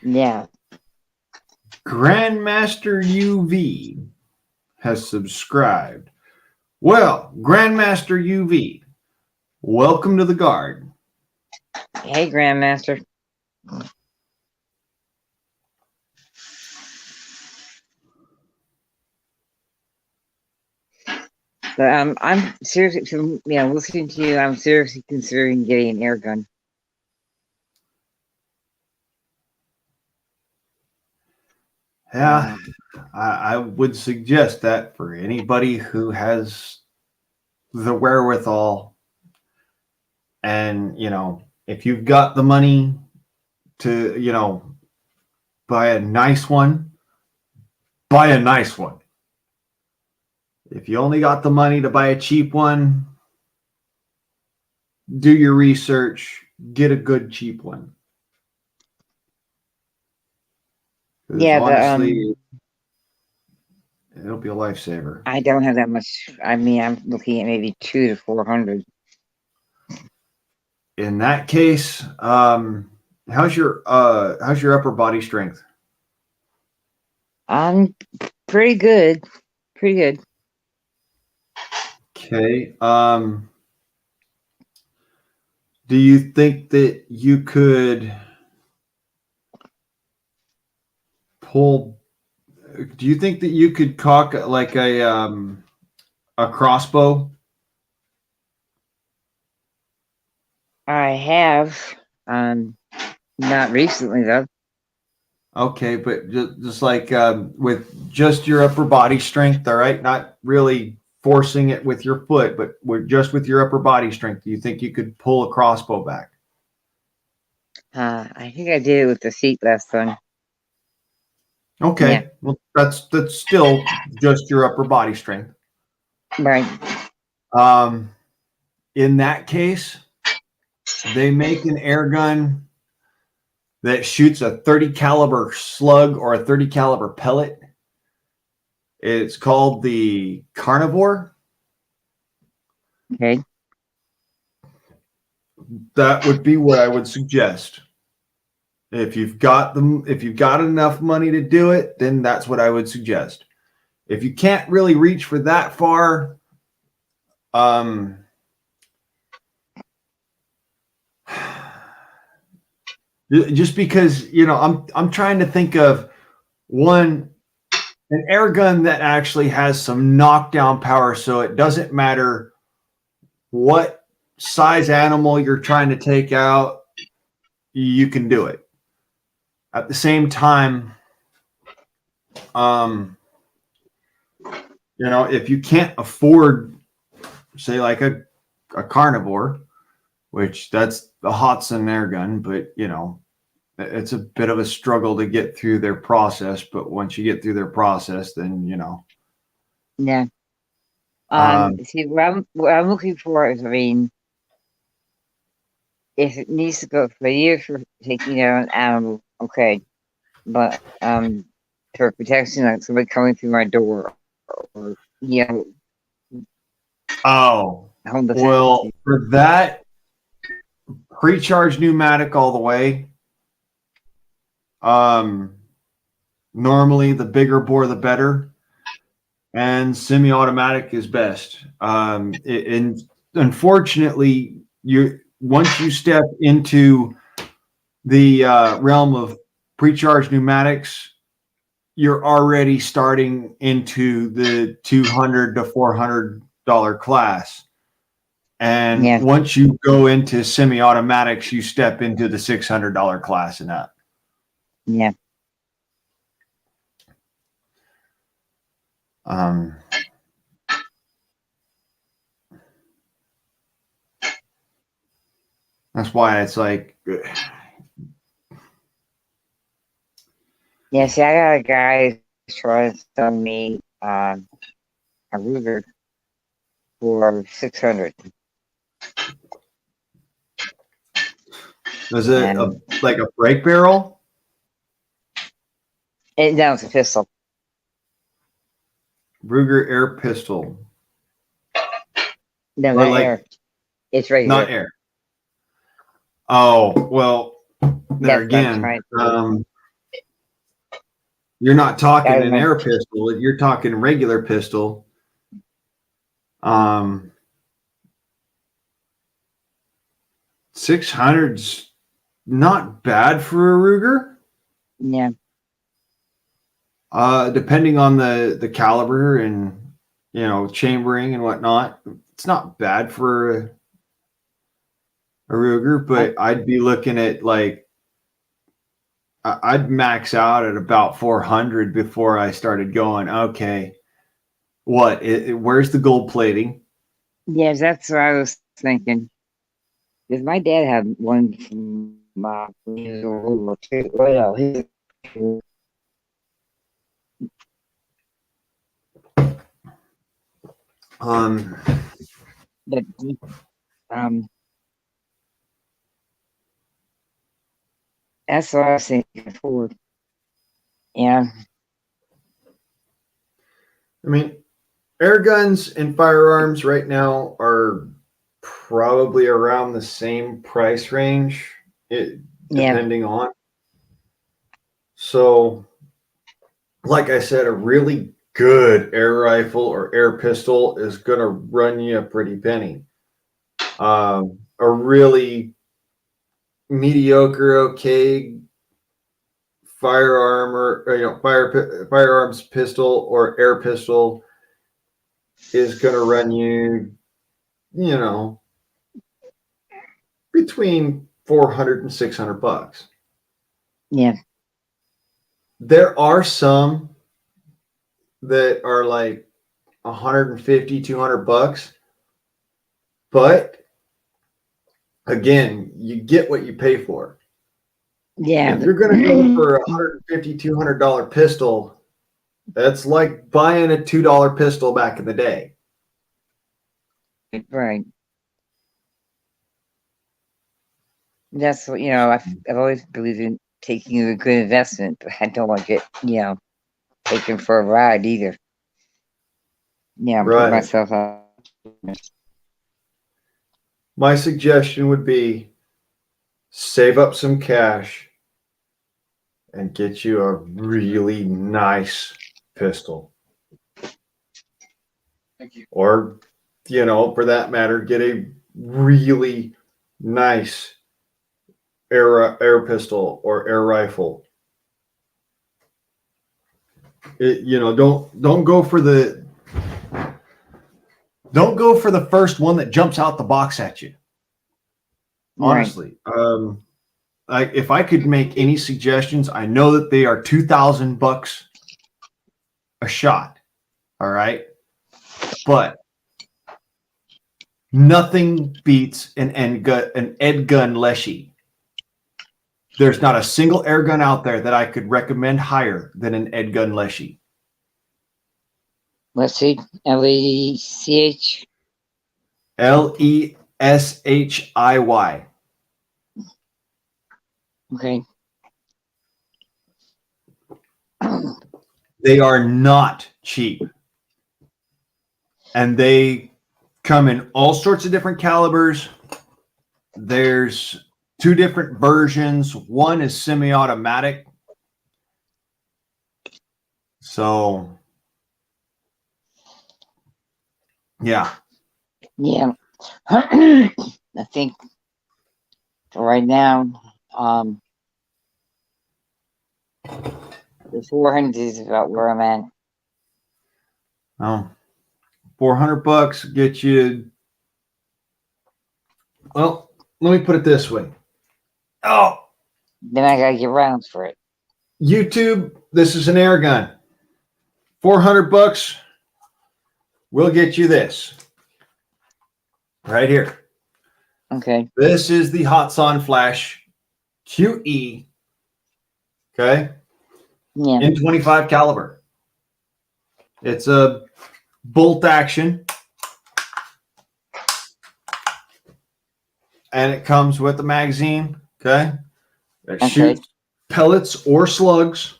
Yeah. Grandmaster UV has subscribed. Well, Grandmaster UV, welcome to the Guard. Hey, Grandmaster. But I'm seriously, listening to you, I'm seriously considering getting an air gun. Yeah, I would suggest that for anybody who has the wherewithal. And, if you've got the money to, buy a nice one, buy a nice one. If you only got the money to buy a cheap one, do your research, get a good cheap one. 'Cause Yeah, honestly, it'll be a lifesaver. I don't have that much. I mean, I'm looking at maybe 200 to 400. In that case, how's your upper body strength? I'm pretty good. Pretty good. Okay. Do you think that you could pull? Do you think that you could cock like a crossbow? I have, not recently though. Okay, but just like with just your upper body strength, all right, not really forcing it with your foot, but just with your upper body strength, do you think you could pull a crossbow back? I think I did it with the seat last time. Okay, Yeah. well, that's still just your upper body strength. Right. In that case, they make an air gun that shoots a 30 caliber slug or a 30 caliber pellet. It's called the Carnivore. Okay. That would be what I would suggest. If you've got enough money to do it, then that's what I would suggest. If you can't really reach for that far, just because I'm trying to think of an air gun that actually has some knockdown power, so it doesn't matter what size animal you're trying to take out, you can do it. At the same time, if you can't afford, say, like a Carnivore, which that's the Hotson air gun, but it's a bit of a struggle to get through their process. But once you get through their process, then Yeah. See, what I'm looking for is, if it needs to go for years for taking out an animal, okay, but for protection, like somebody coming through my door, or oh, well, for that, pre-charge pneumatic all the way. Normally the bigger bore the better, and semi-automatic is best. And unfortunately, once you step into the realm of pre-charge pneumatics, you're already starting into the $200 to $400 class. And once you go into semi-automatics, you step into the $600 class and up. Yeah. That's why it's like. Yeah, see, I got a guy trying to sell me a Ruger for $600. Is it like a brake barrel? No, it's a pistol. Ruger air pistol. No, not air. It's regular. Not air. Oh, well, there That's what I'm again, trying to do. you're not talking Gotta an remember- air pistol. You're talking regular pistol. 600's not bad for a Ruger. Yeah. Depending on the caliber and chambering and whatnot, it's not bad for a Ruger. But I'd be looking at like I'd max out at about 400 before I started going. Okay, where's the gold plating? Yeah, that's what I was thinking. Because my dad had one from when he was World War II. Well, his, but that's what I was thinking before. Yeah. I mean, air guns and firearms right now are probably around the same price range, depending on. So, like I said, a really good air rifle or air pistol is going to run you a pretty penny. A really mediocre, okay firearm or firearms pistol or air pistol is going to run you, between 400 and 600 bucks. Yeah. There are some that are like 150, 200 bucks. But again, you get what you pay for. Yeah. If you're going to go for a $150, $200 pistol, that's like buying a $2 pistol back in the day. Right. That's what, I've always believed in taking a good investment, but I don't want to get, taken for a ride either. Yeah, Right. put myself out. My suggestion would be save up some cash and get you a really nice pistol. Thank you. Or, for that matter, get a really nice air pistol or air rifle. Don't go for the first one that jumps out the box at you. Honestly, if I could make any suggestions, I know that they are $2,000 a shot. All right, but nothing beats an Ed Gun Leshy. There's not a single air gun out there that I could recommend higher than an Ed Gun Leshy. Let's see. Lech. Leshiy. Okay. They are not cheap. And they come in all sorts of different calibers. There's 2 different versions. One is semi-automatic. So, yeah. Yeah. I think right now, the 400 is about where I'm at. Oh, $400 get you. Well, let me put it this way. Oh, Then I gotta get rounds for it. YouTube, this is an air gun. $400 will get you this right here. Okay. This is the Hatsan Flash QE. Okay. Yeah. In 25 caliber. It's a bolt action. And it comes with a magazine. Okay. That shoots pellets or slugs.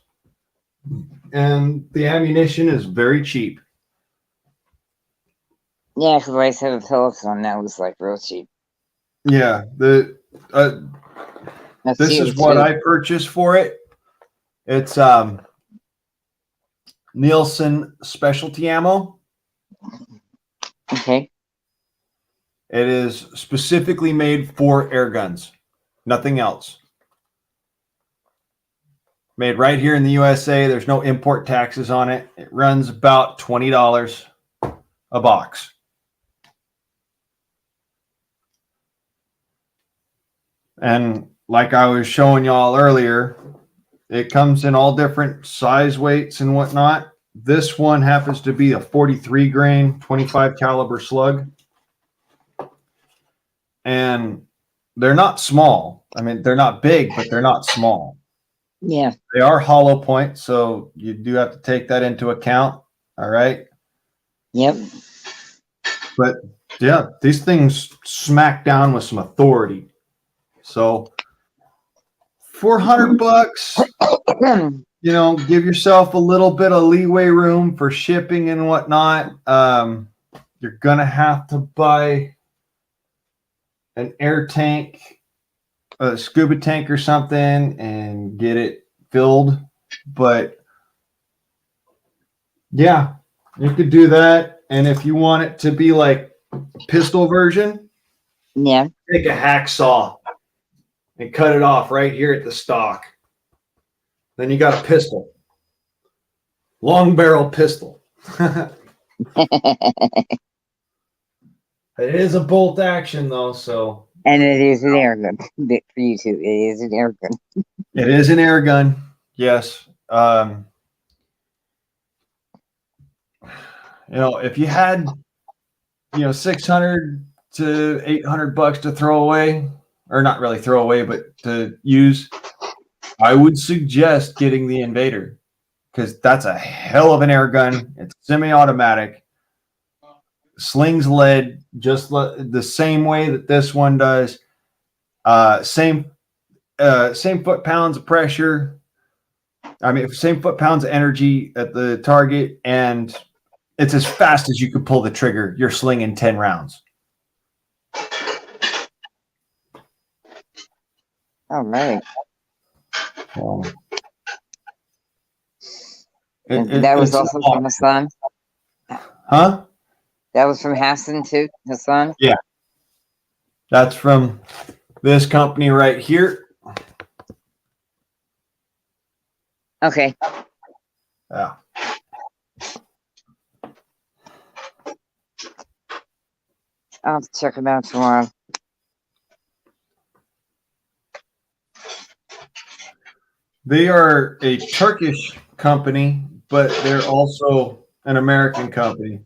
And the ammunition is very cheap. Yeah, because I said the pellets on that was like real cheap. Yeah. That's This is what I purchased for it. It's Nielsen specialty ammo. Okay. It is specifically made for air guns, nothing else. Made right here in the USA. There's no import taxes on it. It runs about $20 a box. And like I was showing y'all earlier, it comes in all different size, weights, and whatnot. This one happens to be a 43 grain, 25 caliber slug. And they're not small. I mean, they're not big, but they're not small. Yeah. They are hollow point, so you do have to take that into account. All right. Yep. But yeah, these things smack down with some authority. So $400, you know, give yourself a little bit of leeway room for shipping and whatnot. You're gonna have to buy an air tank, a scuba tank or something, and get it filled. But yeah, you could do that. And if you want it to be like pistol version, Yeah. take a hacksaw and cut it off right here at the stock. Then you got a pistol, long barrel pistol. It is a bolt action though, so. And it is an air gun for you too. It is an air gun. It is an air gun, yes. You know, if you had, you know, 600 to 800 bucks to throw away, or not really throw away, but to use, I would suggest getting the Invader, because that's a hell of an air gun. It's semi-automatic. Slings lead just the same way that this one does. Same foot-pounds of pressure. I mean, same foot-pounds of energy at the target, and it's as fast as you could pull the trigger. You're slinging 10 rounds. All right. That was also from Hassan. Huh? That was from Hassan too, Hassan. Yeah. That's from this company right here. Okay. Yeah. I'll have to check them out tomorrow. They are a Turkish company, but they're also an American company.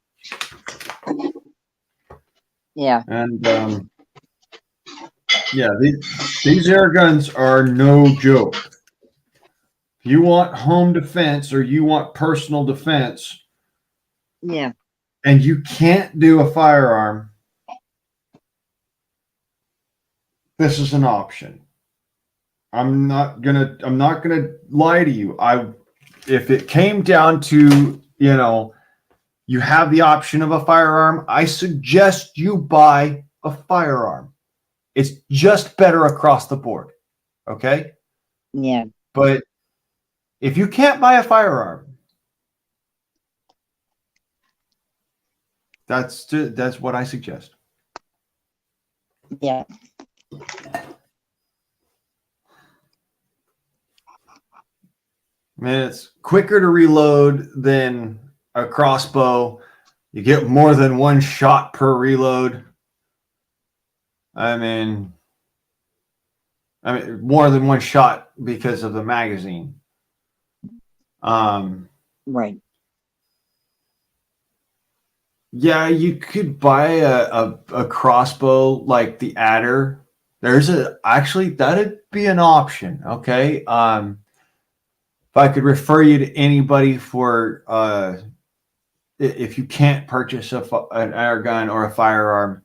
Yeah. And yeah, these air guns are no joke. If you want home defense or you want personal defense, Yeah. and you can't do a firearm, this is an option. I'm not gonna lie to you. If it came down to, you know, you have the option of a firearm, I suggest you buy a firearm. It's just better across the board. Okay? Yeah. But if you can't buy a firearm, that's what I suggest. Yeah. I mean, it's quicker to reload than a crossbow. You get more than one shot per reload. I mean, more than one shot because of the magazine. Right. Yeah, you could buy a crossbow like the Adder. Actually, that'd be an option. Okay. If I could refer you to anybody for if you can't purchase an air gun or a firearm,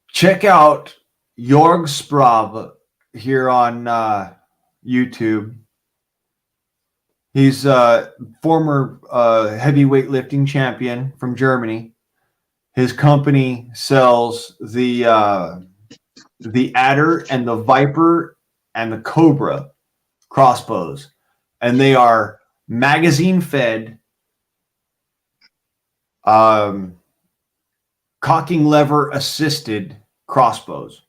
check out Jorg Sprav here on YouTube. He's a former heavyweight lifting champion from Germany. His company sells the the Adder and the Viper and the Cobra crossbows, and they are magazine fed, cocking lever assisted crossbows.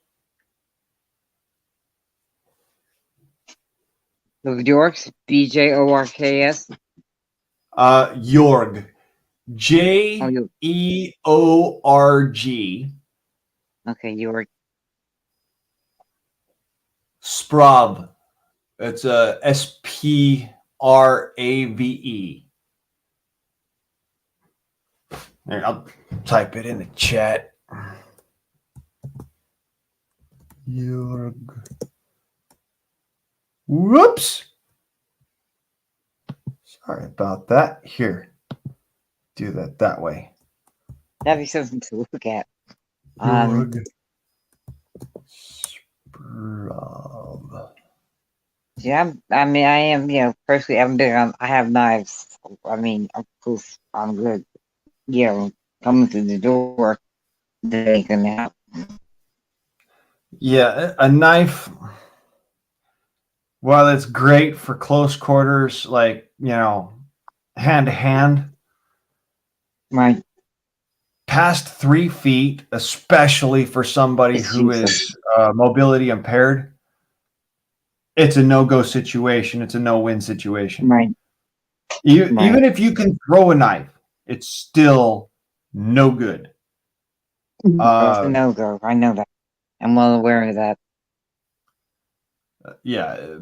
The Bjorks, BJORKS. Jorg, Oh, you Jeorg, okay? York. Sprav. It's a Sprave. Here, I'll type it in the chat. Jorg. Whoops. Sorry about that. Here, do that way. That'd be something to look at. Jorg. Sprav. Yeah, I mean, I am, personally, I'm big on, I have knives. I mean, of course, I'm good. Coming through the door, they ain't gonna happen. Yeah, a knife. While it's great for close quarters, like, hand to hand, Right. past 3 feet, especially for somebody It's who useless. is mobility impaired, it's a no-go situation. It's a no-win situation. Right. Even if you can throw a knife, it's still no good. It's a no-go. I know that. I'm well aware of that. Yeah.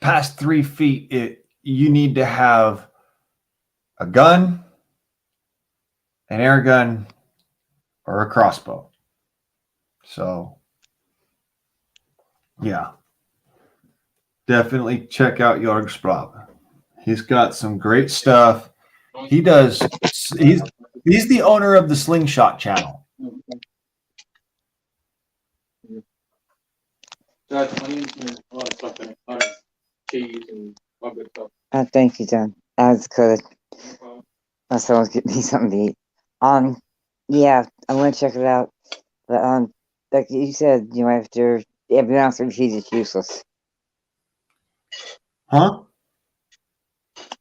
Past 3 feet, you need to have a gun, an air gun, or a crossbow. So, yeah. Definitely check out Jorg Sprav. He's got some great stuff. He's the owner of the Slingshot channel. That's funny. There's a lot of stuff in it. A lot of cheese and all good stuff. Thank you, John. That's good. Someone's getting me something to eat. Yeah, I'm gonna check it out. But like you said, after beyond 3 feet, it's useless. Huh?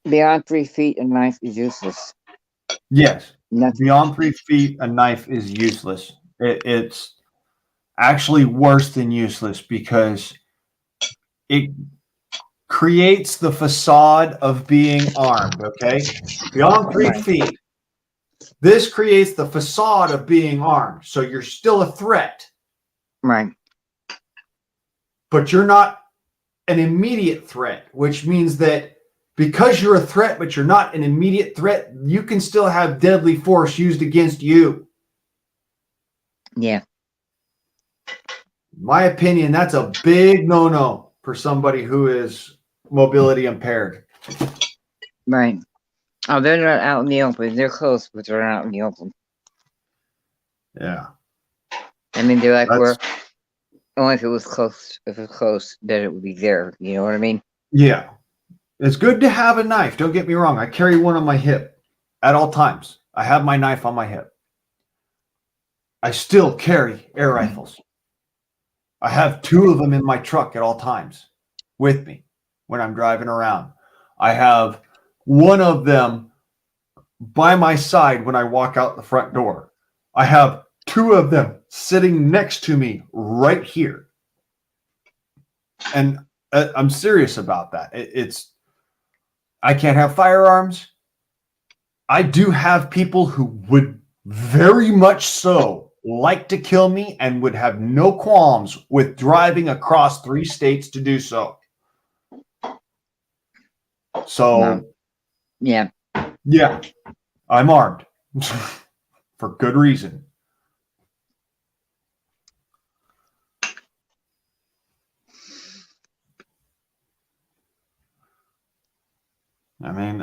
Beyond 3 feet, a knife is useless. Yes. Nothing. Beyond 3 feet, a knife is useless. It's actually worse than useless because it creates the facade of being armed, okay? Beyond 3 feet, this creates the facade of being armed. So you're still a threat. Right. But you're not an immediate threat, which means that because you're a threat, but you're not an immediate threat, you can still have deadly force used against you. Yeah. In my opinion, that's a big no-no for somebody who is mobility impaired. Right. Oh, they're not out in the open. They're close, but they're not out in the open. Yeah. I mean, they're like where only if it was close. If it was close, then it would be there. You know what I mean? Yeah. It's good to have a knife. Don't get me wrong. I carry one on my hip at all times. I have my knife on my hip. I still carry air rifles. I have 2 of them in my truck at all times with me when I'm driving around. I have one of them by my side when I walk out the front door. I have 2 of them sitting next to me right here. And I'm serious about that. I can't have firearms. I do have people who would very much so like to kill me and would have no qualms with driving across 3 states to do so. So, yeah, I'm armed for good reason. I mean,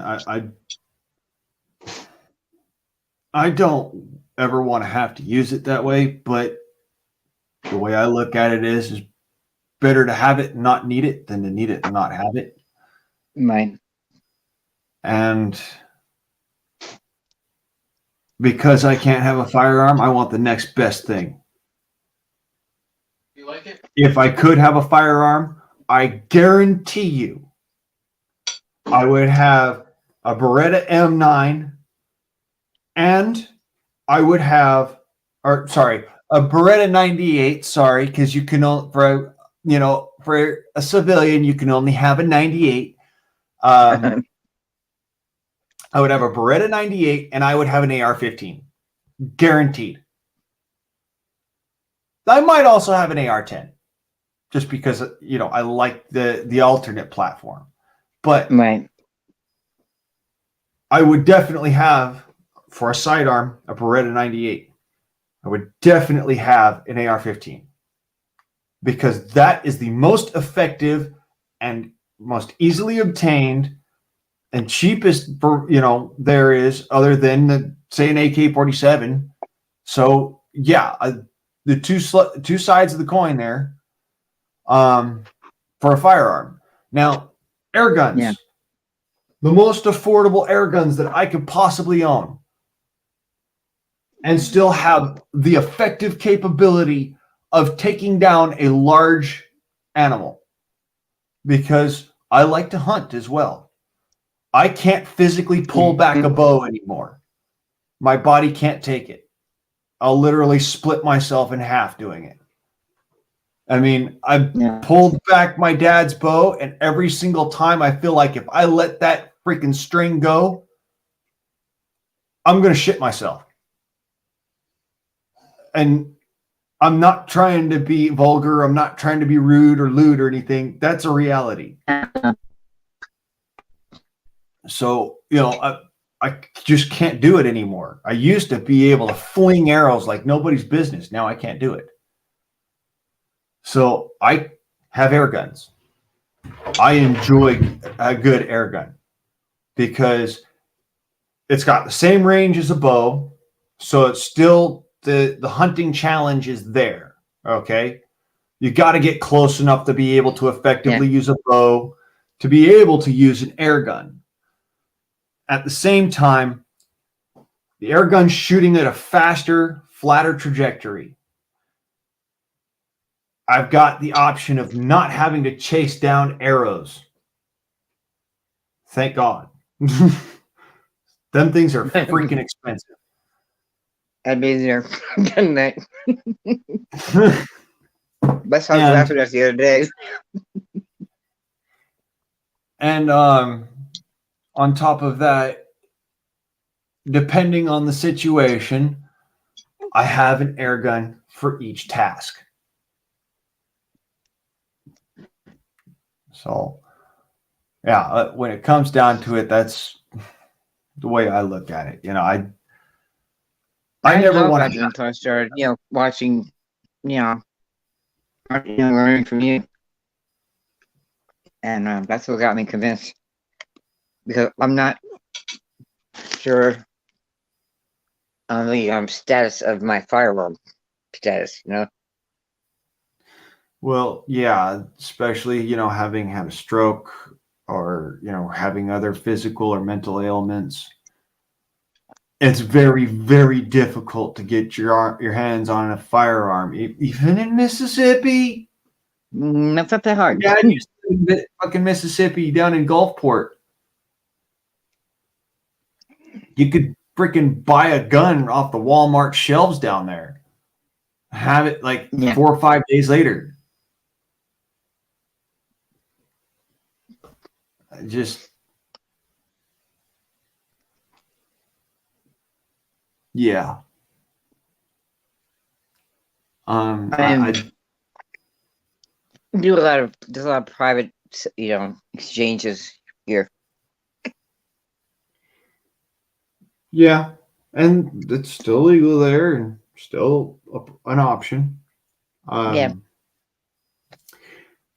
I don't ever want to have to use it that way, but the way I look at it is better to have it and not need it than to need it and not have it. right. And because I can't have a firearm, I want the next best thing. like it? If I could have a firearm, I guarantee you I would have a Beretta M9 and I would have, or sorry, a Beretta 98. Sorry, because you can only for a civilian you can only have a 98. I would have a Beretta 98 and I would have an AR-15, guaranteed. I might also have an AR-10, just because I like the alternate platform, but Right. I would definitely have, for a sidearm, a Beretta 98. I would definitely have an AR-15 because that is the most effective and most easily obtained and cheapest, there is, other than say an AK-47. So yeah, the two sides of the coin there, for a firearm. Now, air guns. Yeah. The most affordable air guns that I could possibly own and still have the effective capability of taking down a large animal, because I like to hunt as well. I can't physically pull back a bow anymore. My body can't take it. I'll literally split myself in half doing it. I mean, I pulled back my dad's bow, and every single time I feel like if I let that freaking string go, I'm going to shit myself. And I'm not trying to be vulgar. I'm not trying to be rude or lewd or anything. That's a reality. So, I just can't do it anymore. I used to be able to fling arrows like nobody's business. Now I can't do it. So I have air guns. I enjoy a good air gun because it's got the same range as a bow. So it's still the hunting challenge is there. Okay. You got to get close enough to be able to effectively use a bow, to be able to use an air gun. At the same time, the air gun's shooting at a faster, flatter trajectory. I've got the option of not having to chase down arrows. Thank God. Them things are freaking expensive. I'd be there. That. That's how I was laughing at the other day. And on top of that, depending on the situation, I have an air gun for each task. So, yeah, when it comes down to it, that's the way I look at it. I never want to until I started, watching, learning from you, and that's what got me convinced. Because I'm not sure on the status of my firearm status, Well, yeah, especially, having had a stroke or, having other physical or mental ailments. It's very, very difficult to get your hands on a firearm, even in Mississippi. That's not that hard. Yeah, you in fucking Mississippi down in Gulfport. You could freaking buy a gun off the Walmart shelves down there. Have it 4 or 5 days later. Yeah. I do there's a lot of private, exchanges here. Yeah, and it's still legal there and still an option.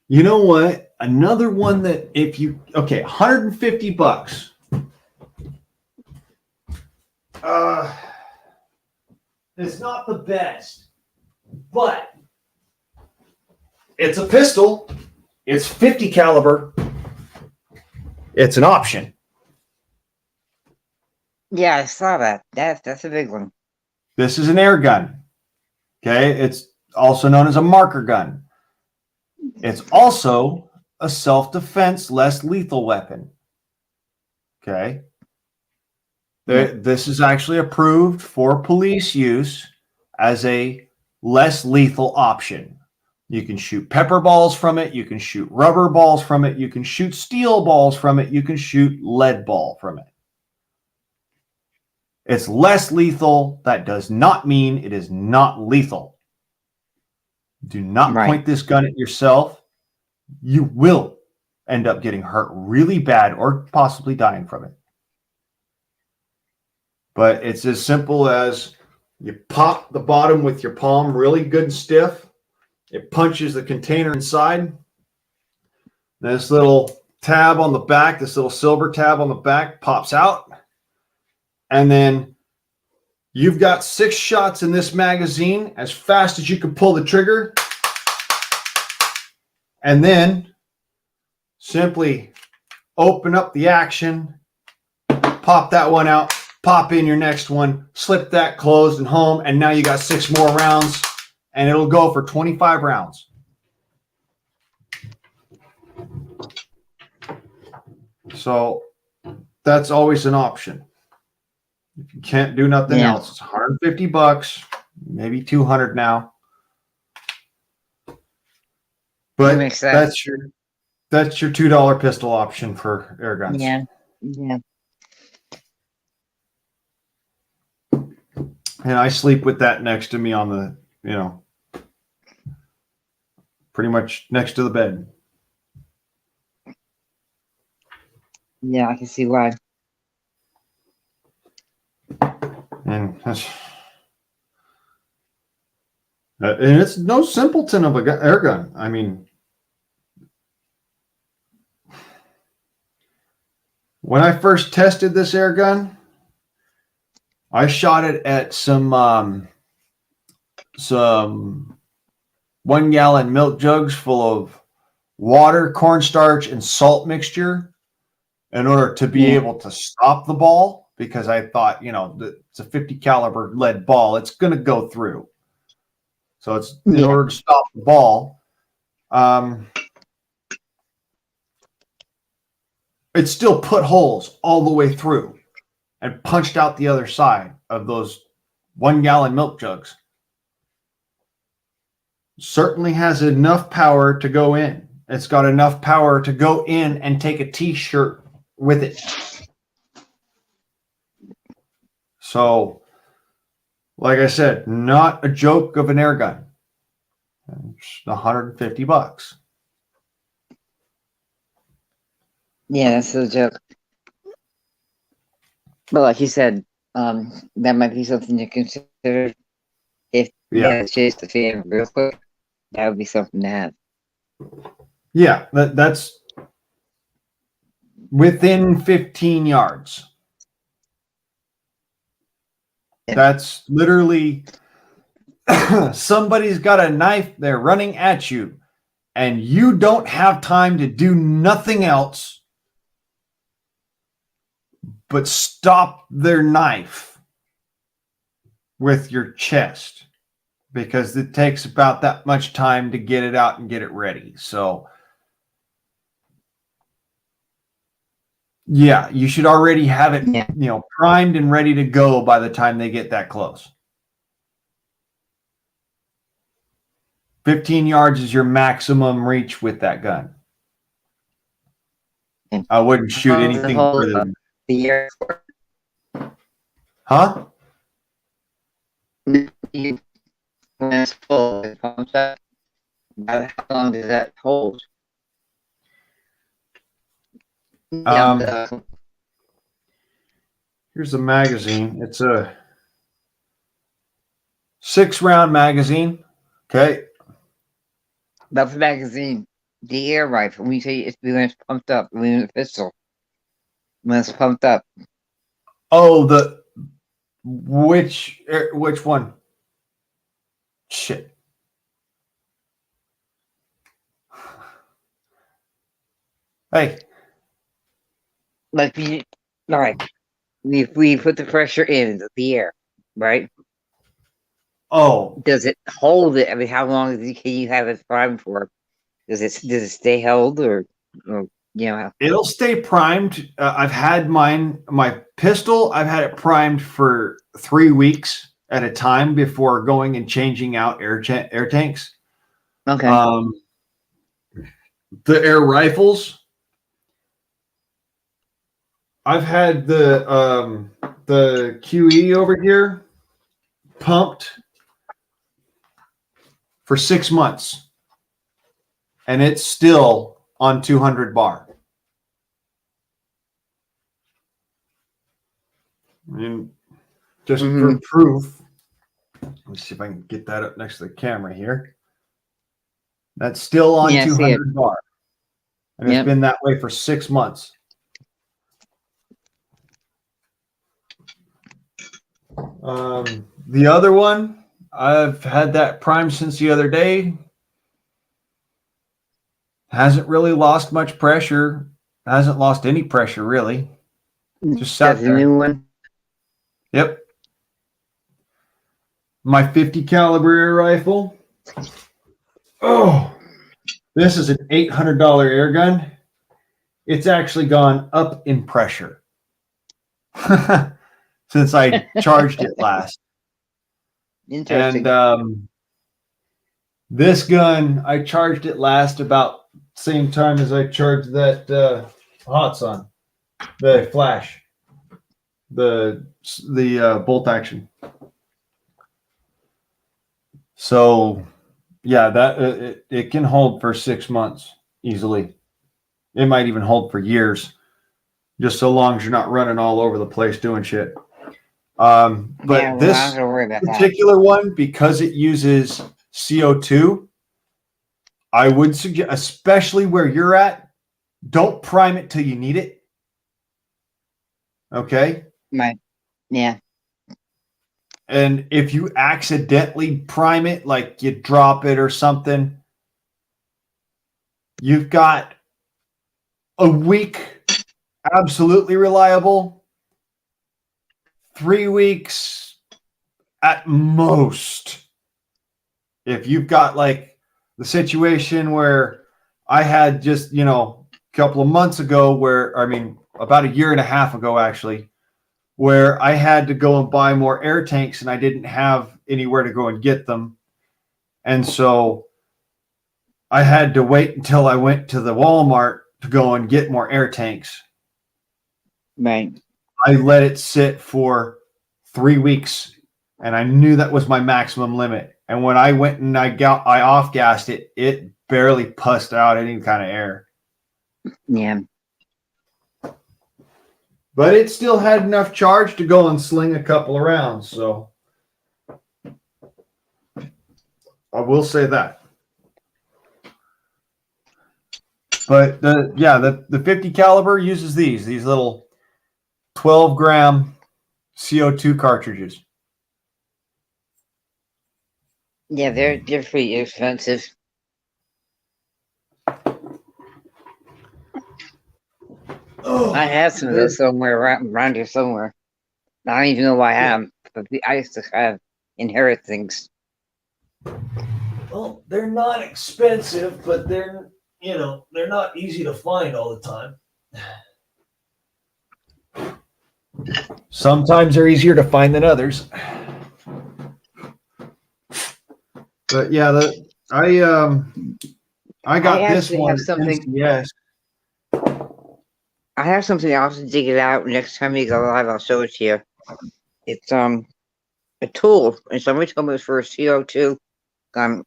You know what? Another one that $150. It's not the best, but it's a pistol. It's 50 caliber. It's an option. Yeah, I saw that. That's a big one. This is an air gun. Okay, it's also known as a marker gun. It's also a self-defense, less lethal weapon. Okay. This is actually approved for police use as a less lethal option. You can shoot pepper balls from it. You can shoot rubber balls from it. You can shoot steel balls from it. You can shoot lead ball from it. It's less lethal. That does not mean it is not lethal. Do not point this gun at yourself. You will end up getting hurt really bad or possibly dying from it. But it's as simple as you pop the bottom with your palm really good and stiff. It punches the container inside. This little tab on the back, this little silver tab on the back pops out. And then you've got 6 shots in this magazine as fast as you can pull the trigger. And then simply open up the action, pop that one out, pop in your next one, slip that closed and home, and now you got 6 more rounds, and it'll go for 25 rounds. So that's always an option. If you can't do nothing else, it's $150, maybe $200 now. But that's your $2 pistol option for air guns. Yeah. Yeah. And I sleep with that next to me on the, pretty much next to the bed. Yeah, I can see why. And it's no simpleton of a air gun. I mean, when I first tested this air gun, I shot it at some 1-gallon milk jugs full of water, cornstarch, and salt mixture in order to be able to stop the ball, because I thought, it's a 50 caliber lead ball. It's going to go through. So it's in order to stop the ball. It still put holes all the way through and punched out the other side of those 1-gallon milk jugs. Certainly has enough power to go in. It's got enough power to go in and take a t-shirt with it. So, like I said, not a joke of an air gun. It's $150. Yeah, that's a joke. But like you said, that might be something to consider. If you had to chase the fan real quick, that would be something to have. Yeah, that's within 15 yards. That's literally somebody's got a knife, they're running at you, and you don't have time to do nothing else but stop their knife with your chest, because it takes about that much time to get it out and get it ready. So yeah, you should already have it, primed and ready to go by the time they get that close. 15 yards is your maximum reach with that gun. I wouldn't shoot anything further than the air. Huh? When it's full, it pumps up. How long does that hold? Here's the magazine. It's a 6-round magazine. Okay. That's the magazine. The air rifle. When you say when it's pumped up, when it's pistol. When it's pumped up. Oh, which one? Shit. Hey. Like all right. If we put the pressure in the air, right? Oh. Does it hold it? I mean, how long can you have it primed for? Does it stay held or you know? It'll stay primed. I've had my pistol. I've had it primed for 3 weeks at a time before going and changing out air tanks. Okay. The air rifles. I've had the QE over here pumped for 6 months, and it's still on 200 bar. I mean, just for proof, let's see if I can get that up next to the camera here. That's still on 200 bar, and it's been that way for 6 months. The other one, I've had that primed since the other day. Hasn't really lost much pressure. Hasn't lost any pressure really. Just sat That's a new one. Yep. My 50 caliber air rifle. Oh, this is an $800 air gun. It's actually gone up in pressure since I charged it last. Interesting. And this gun, I charged it last about same time as I charged that Hotsun, the flash, the bolt action. So yeah, that it can hold for 6 months easily. It might even hold for years, just so long as you're not running all over the place doing shit. But this particular one, because it uses CO2, I would suggest, especially where you're at, don't prime it till you need it. Okay? Right. Yeah. And if you accidentally prime it, like you drop it or something, you've got a week absolutely reliable, 3 weeks at most. If you've got like the situation where I had just, a couple of months ago about a year and a half ago, actually, where I had to go and buy more air tanks and I didn't have anywhere to go and get them. And so I had to wait until I went to the Walmart to go and get more air tanks. Right. I let it sit for 3 weeks and I knew that was my maximum limit. And when I went and I off-gassed it, it barely pussed out any kind of air. Yeah. But it still had enough charge to go and sling a couple of rounds. So I will say that. But the 50 caliber uses these little 12-gram CO2 cartridges. Yeah, they're pretty expensive. Oh, I have some of those somewhere around here somewhere. I don't even know why I have them, but I used to inherit things. Well, they're not expensive, but they're not easy to find all the time. Sometimes they're easier to find than others. But yeah, I got this one. Yes. I have something. I'll have to dig it out next time you go live. I'll show it to you. It's a tool, and somebody told me it was for CO2.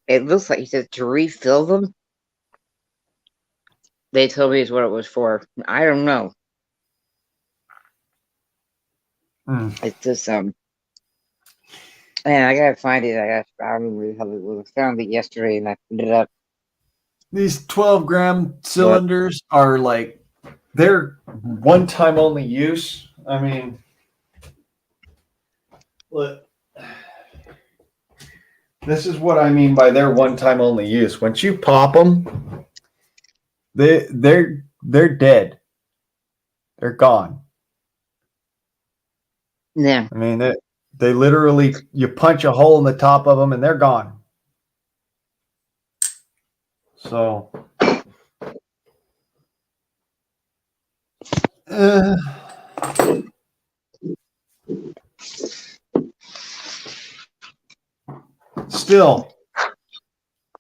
It looks like he said to refill them. They told me it's what it was for. I don't know. It's just and I gotta find it. I don't really have it. I found it yesterday, and I put it up. These 12-gram cylinders are like, they're one-time only use. I mean, look, this is what I mean by they're one-time only use. Once you pop them, they're dead. They're gone. Yeah. I mean, they literally, you punch a hole in the top of them and they're gone. So Still,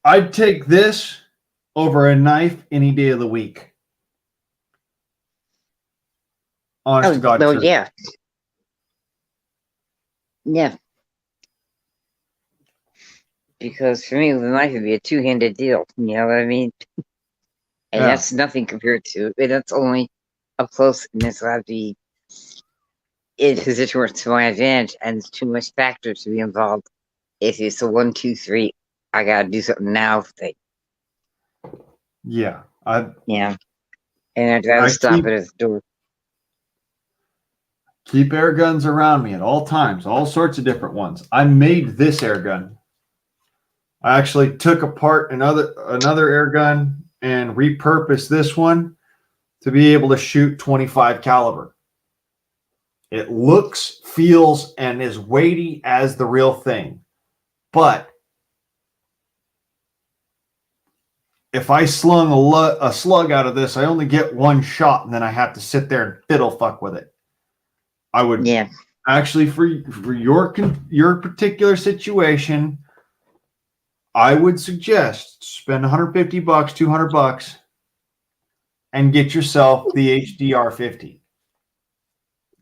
I'd take this over a knife any day of the week. Honest to God. well, truth. yeah. Yeah. Because for me, the knife would be a two-handed deal. You know what I mean? And Yeah. that's nothing compared to it. That's only up close, and it's got to be in a position where it's to my advantage, and there's too much factor to be involved. If it's a 1, 2, 3, I gotta do something now thing. Yeah. Yeah. And I'd rather stop it at the door. Keep air guns around me at all times, all sorts of different ones. I made this air gun. I actually took apart another air gun and repurposed this one to be able to shoot 25 caliber. It looks, feels, and is weighty as the real thing. But if I slung a slug out of this, I only get one shot, and then I have to sit there and fiddle fuck with it. I would actually, for your particular situation, I would suggest spend $150, $200, and get yourself the HDR50.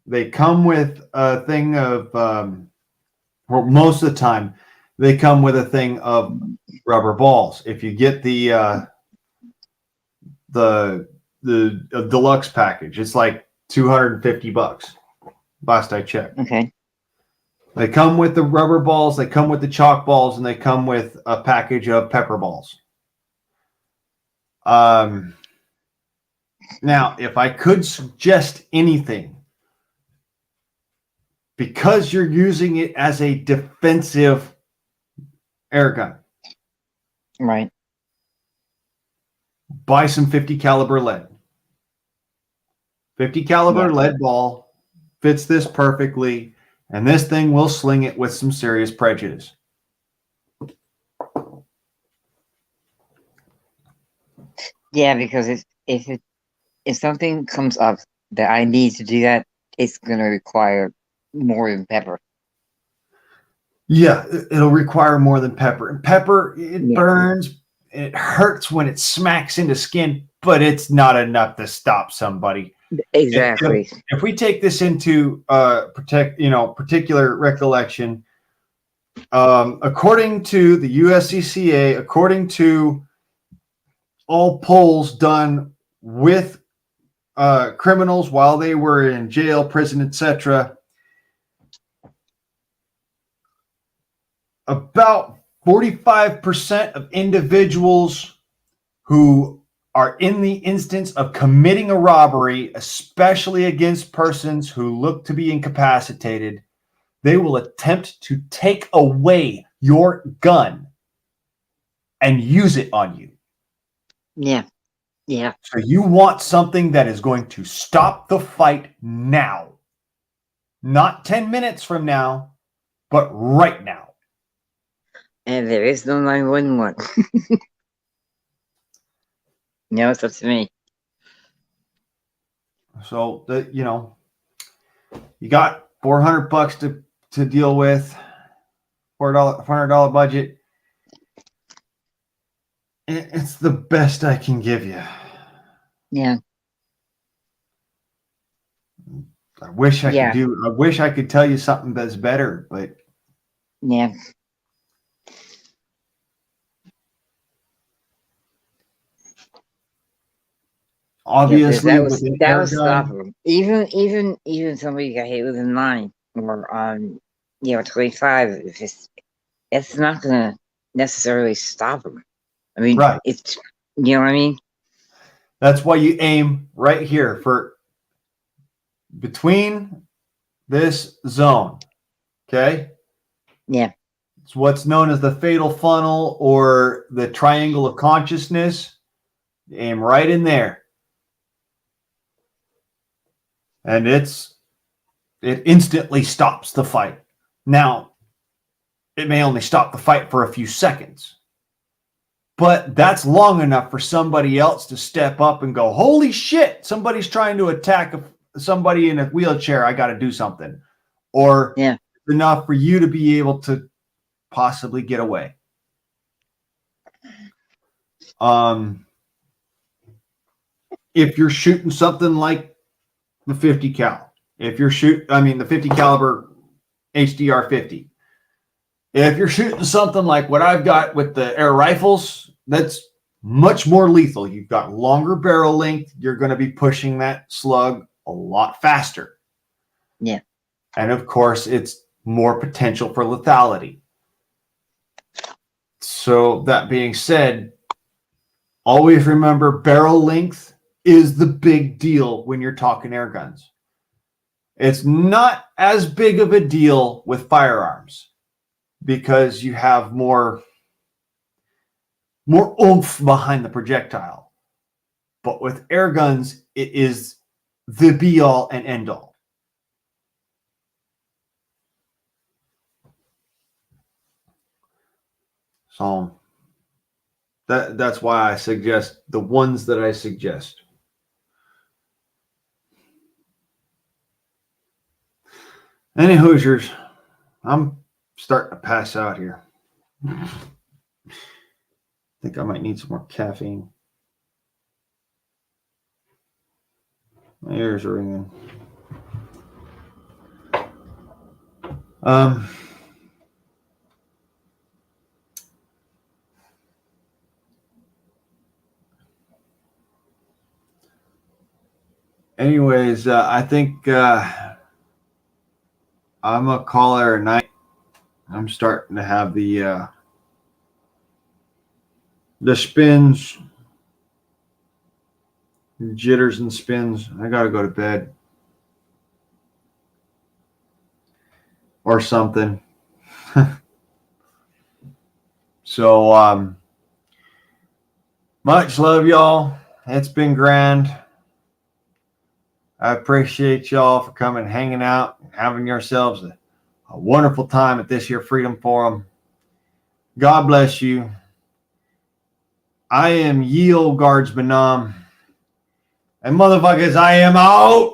They come with a thing of, well, most of the time, they come with a thing of rubber balls. If you get the deluxe package, it's like $250. Last I checked. Okay. They come with the rubber balls, they come with the chalk balls, and they come with a package of pepper balls. Now, if I could suggest anything, because you're using it as a defensive air gun, right? Buy some 50 caliber lead. 50 caliber lead ball fits this perfectly, and this thing will sling it with some serious prejudice. Yeah, because if something comes up that I need to do that, it's going to require more than pepper. Yeah, it'll require more than pepper. And pepper, it burns, it hurts when it smacks into skin, but it's not enough to stop somebody. Exactly. If we take this into particular recollection, according to the USCCA, according to all polls done with criminals while they were in jail, prison, etc., about 45% of individuals who are in the instance of committing a robbery, especially against persons who look to be incapacitated, they will attempt to take away your gun and use it on you. Yeah. Yeah. So you want something that is going to stop the fight now. Not 10 minutes from now, but right now. And there is no 911. No, it's up to me. So you got $400 to deal with, $400 budget. It's the best I can give you. Yeah. I wish I could tell you something that's better, but yeah. Obviously, that was stop them. Even somebody got hit with a 9 or 25. It's not gonna necessarily stop them. I mean, it's you know what I mean. That's why you aim right here for between this zone. Okay. Yeah. It's what's known as the fatal funnel or the triangle of consciousness. You aim right in there. And it instantly stops the fight. Now, it may only stop the fight for a few seconds, but that's long enough for somebody else to step up and go, holy shit, somebody's trying to attack somebody in a wheelchair, I got to do something, or Yeah. enough for you to be able to possibly get away. If you're shooting something like the 50 cal, the 50 caliber HDR 50, if you're shooting something like what I've got with the air rifles, that's much more lethal. You've got longer barrel length. You're going to be pushing that slug a lot faster. Yeah. And of course, it's more potential for lethality. So that being said, always remember barrel length is the big deal when you're talking air guns. It's not as big of a deal with firearms because you have more oomph behind the projectile. But with air guns, it is the be all and end all. So that's why I suggest the ones that I suggest. Any Hoosiers, I'm starting to pass out here. I think I might need some more caffeine. My ears are ringing. Anyways, I think I'm gonna call her a night. I'm starting to have the spins, jitters and spins. I gotta go to bed or something. So much love, y'all. It's been grand. I appreciate y'all for coming, hanging out, and having yourselves a wonderful time at this here Freedom Forum. God bless you. I am Ye Old Guardsman Nom. And motherfuckers, I am out.